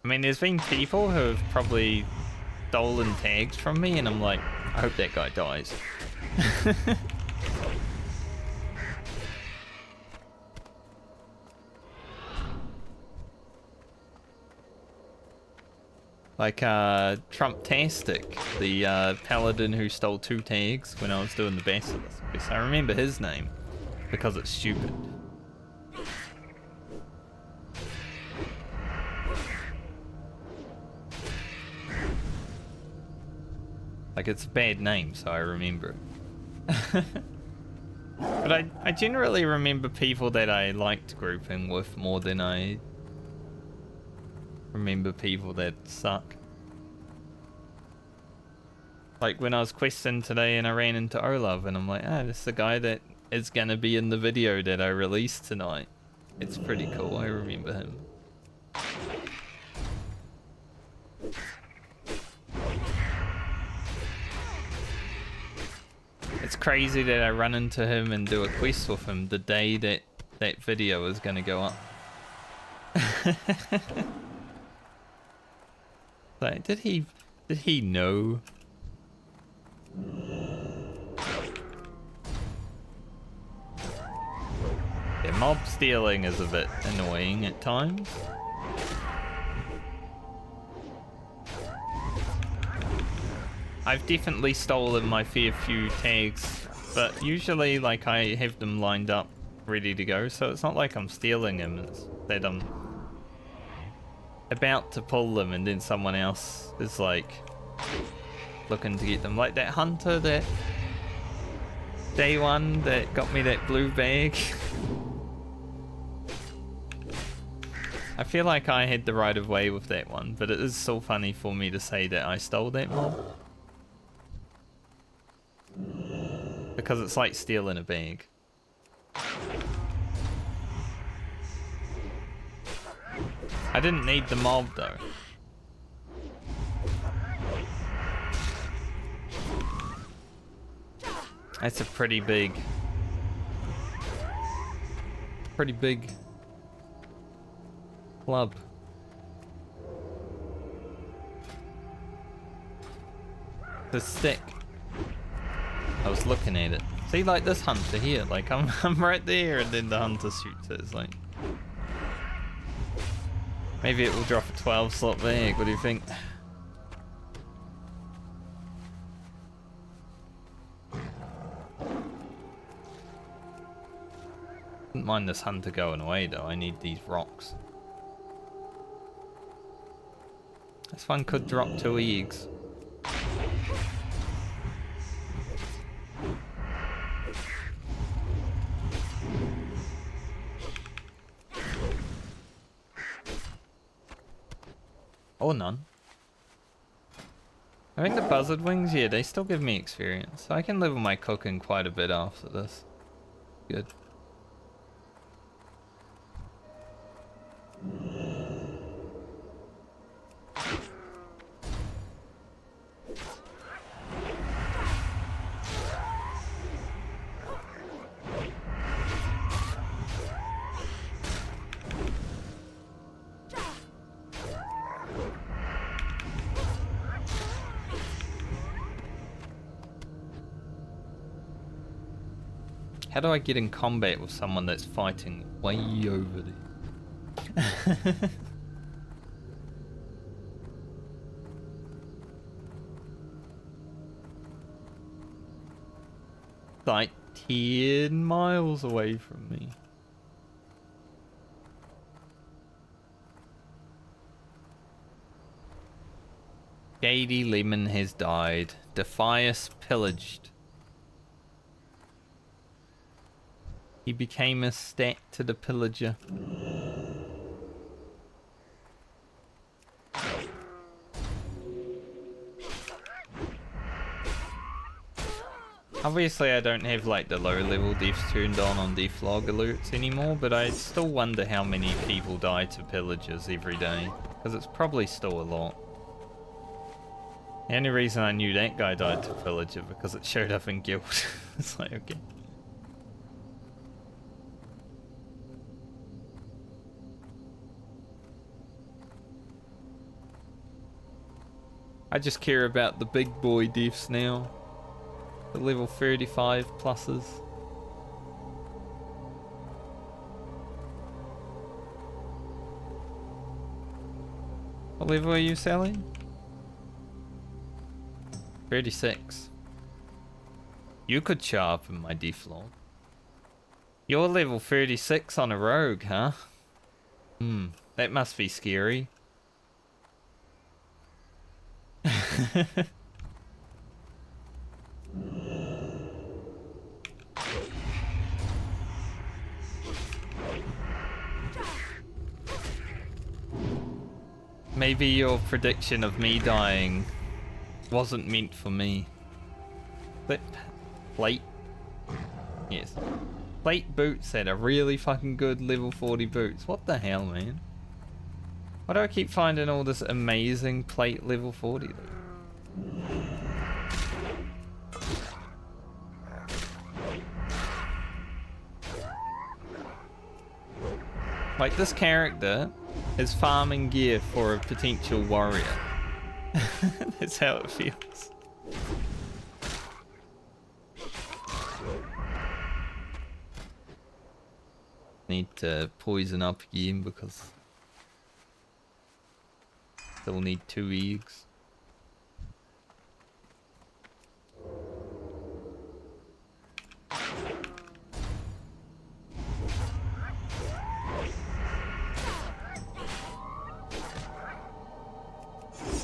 I mean, there's been people who have probably stolen tags from me, and I'm like, I hope that guy dies. Like, Trumptastic, the paladin who stole 2 tags when I was doing the Basilisk. I remember his name because it's stupid. Like, it's a bad name, so I remember it. But I generally remember people that I liked grouping with more than I remember people that suck. Like when I was questing today and I ran into Olav and I'm like, ah, this is the guy that is gonna be in the video that I released tonight. It's pretty cool, I remember him. It's crazy that I run into him and do a quest with him the day that that video is gonna go up. Like, did he know? Yeah, mob stealing is a bit annoying at times. I've definitely stolen my fair few tags, but usually like I have them lined up ready to go, so it's not like I'm stealing them, it's that I'm about to pull them and then someone else is like looking to get them. Like that hunter that day one that got me that blue bag. I feel like I had the right of way with that one, but it is so funny for me to say that I stole that mob. Because it's like stealing a bag. I didn't need the mob though. That's a pretty big club. The stick. I was looking at it. See, like this hunter here, like I'm right there and then the hunter shoots it. It's like, maybe it will drop a 12 slot bag. What do you think? Wouldn't mind this hunter going away though. I need these rocks. This one could drop 2 eggs. Or none. I think the buzzard wings, yeah, they still give me experience. I can level my cooking quite a bit after this. Good. How do I get in combat with someone that's fighting way over there? Like 10 miles away from me. Shady Lemon has died. Defias pillaged. He became a stat to the pillager. Obviously I don't have like the low level deaths turned on deflog alerts anymore, but I still wonder how many people die to pillagers every day, because it's probably still a lot. The only reason I knew that guy died to pillager because it showed up in guild. It's like, okay. I just care about the big boy deaths now. The level 35 pluses. What level are you, Sally? 36. You could show up in my deflog. You're level 36 on a rogue, huh? That must be scary. Maybe your prediction of me dying wasn't meant for me. Flip. Plate. Yes. Plate boots at a really fucking good level 40 boots. What the hell, man? Why do I keep finding all this amazing plate level 40 loot? Like, this character is farming gear for a potential warrior. That's how it feels. Need to poison up again because still need 2 eggs.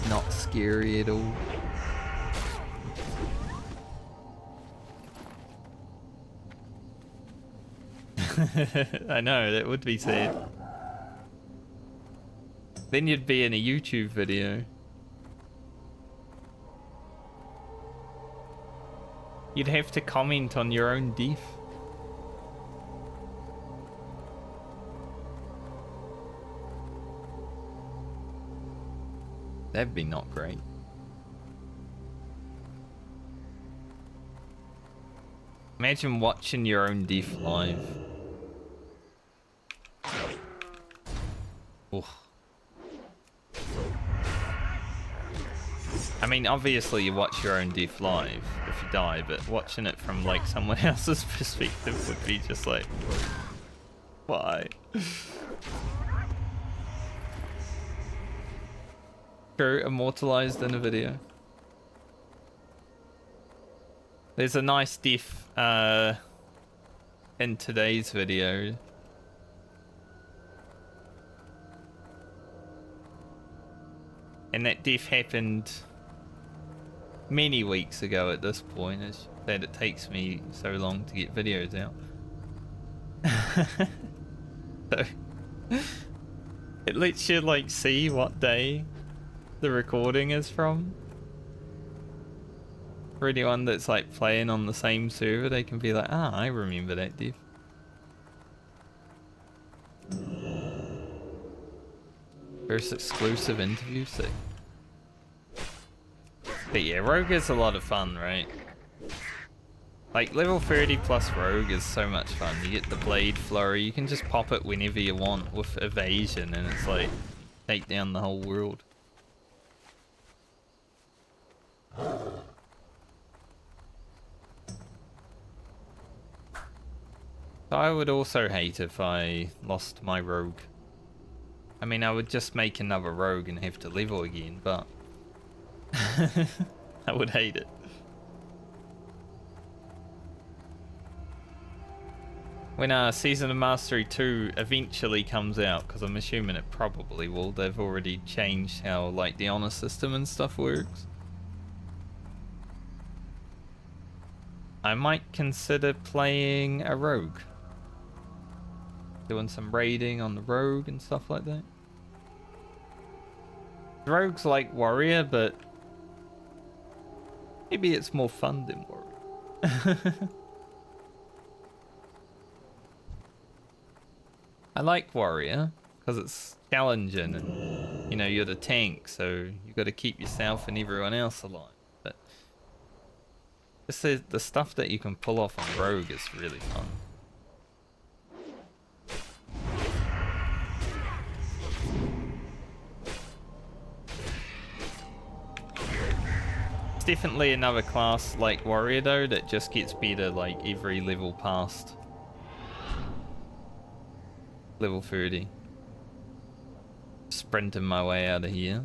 Not scary at all. I know, that would be sad. Then you'd be in a YouTube video. You'd have to comment on your own death. That'd be not great. Imagine watching your own death live. Oof. I mean, obviously you watch your own death live if you die, but watching it from like someone else's perspective would be just like, why? True, immortalized in a video. There's a nice death in today's video. And that death happened many weeks ago at this point. It's that it takes me so long to get videos out. So it lets you like see what day the recording is from. For anyone that's like playing on the same server, they can be like, ah, I remember that div. First exclusive interview, sick. But yeah, Rogue is a lot of fun, right? Like, level 30 plus Rogue is so much fun. You get the Blade Flurry, you can just pop it whenever you want with Evasion, and it's like, take down the whole world. I would also hate if I lost my Rogue. I mean, I would just make another Rogue and have to level again, but I would hate it. When Season of Mastery 2 eventually comes out, because I'm assuming it probably will, they've already changed how like the honor system and stuff works. I might consider playing a Rogue. Doing some raiding on the Rogue and stuff like that. Rogue's like Warrior, but maybe it's more fun than Warrior. I like Warrior because it's challenging and, you know, you're the tank, so you got to keep yourself and everyone else alive. But just the stuff that you can pull off on Rogue is really fun. It's definitely another class like Warrior though that just gets better like every level past level 30. Sprinting my way out of here.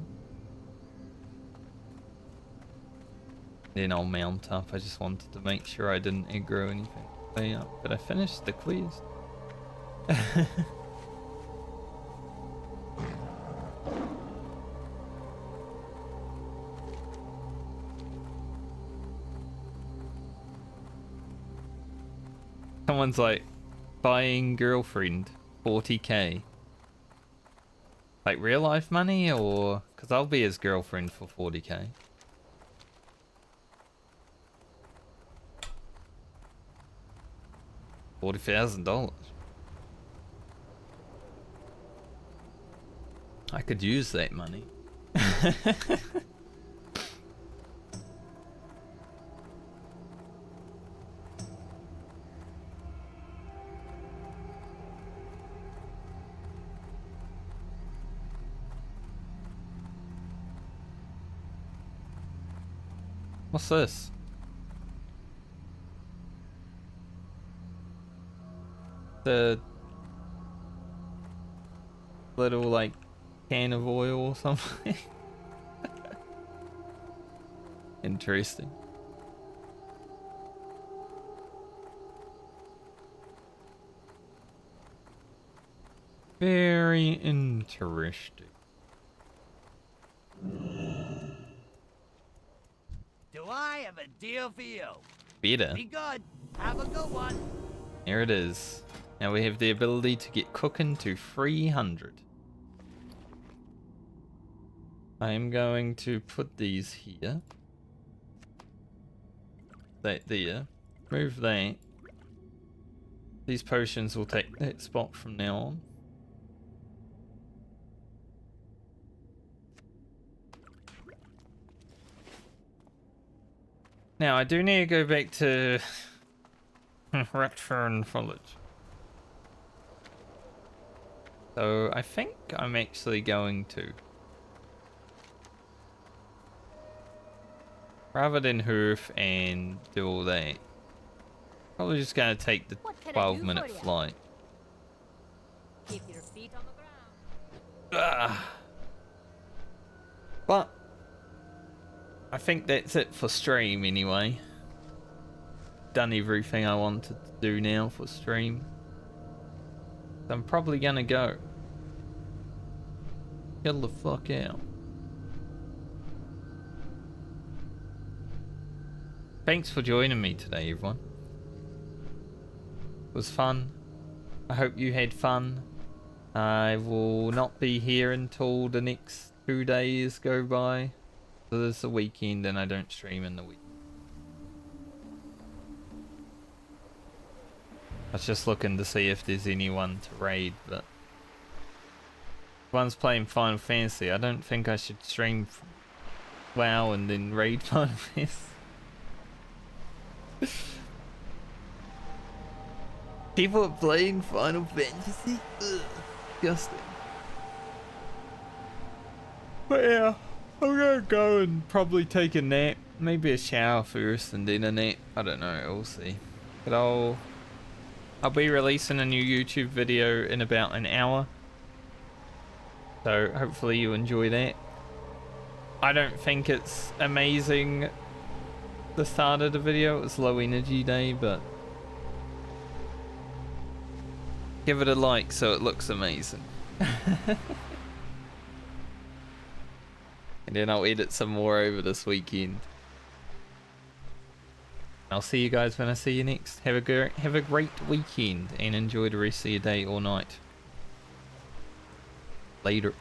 Then I'll mount up. I just wanted to make sure I didn't aggro anything way up. But I finished the clears. Someone's like, buying girlfriend. 40k. Like real life money, or because I'll be his girlfriend for 40k. $40,000. I could use that money. What's this? The little like can of oil or something. Interesting. Very interesting.
Do I have a deal for you?
Better.
Be good. Have a good one.
Here it is. Now we have the ability to get cooking to 300. I am going to put these here. That there. Move that. These potions will take that spot from now on. Now I do need to go back to Ratfern Foliage. So I think I'm actually going to, rather than hoof and do all that, probably just gonna take the 12-minute flight.
Keep your feet on the ground.
But I think that's it for stream anyway. Done everything I wanted to do now for stream. So I'm probably gonna go. Get the fuck out. Thanks for joining me today, everyone. It was fun. I hope you had fun. I will not be here until the next 2 days go by. So there's the weekend and I don't stream in the week. I was just looking to see if there's anyone to raid, but one's playing Final Fantasy. I don't think I should stream WoW and then raid Final Fantasy. People are playing Final Fantasy? Ugh, disgusting. But yeah, I'm gonna go and probably take a nap. Maybe a shower first and then a nap. I don't know, we'll see. But I'll be releasing a new YouTube video in about an hour. So hopefully you enjoy that. I don't think it's amazing the start of the video. It was low energy day, but give it a like so it looks amazing. And then I'll edit some more over this weekend. I'll see you guys when I see you next. Have a great weekend and enjoy the rest of your day or night. Later.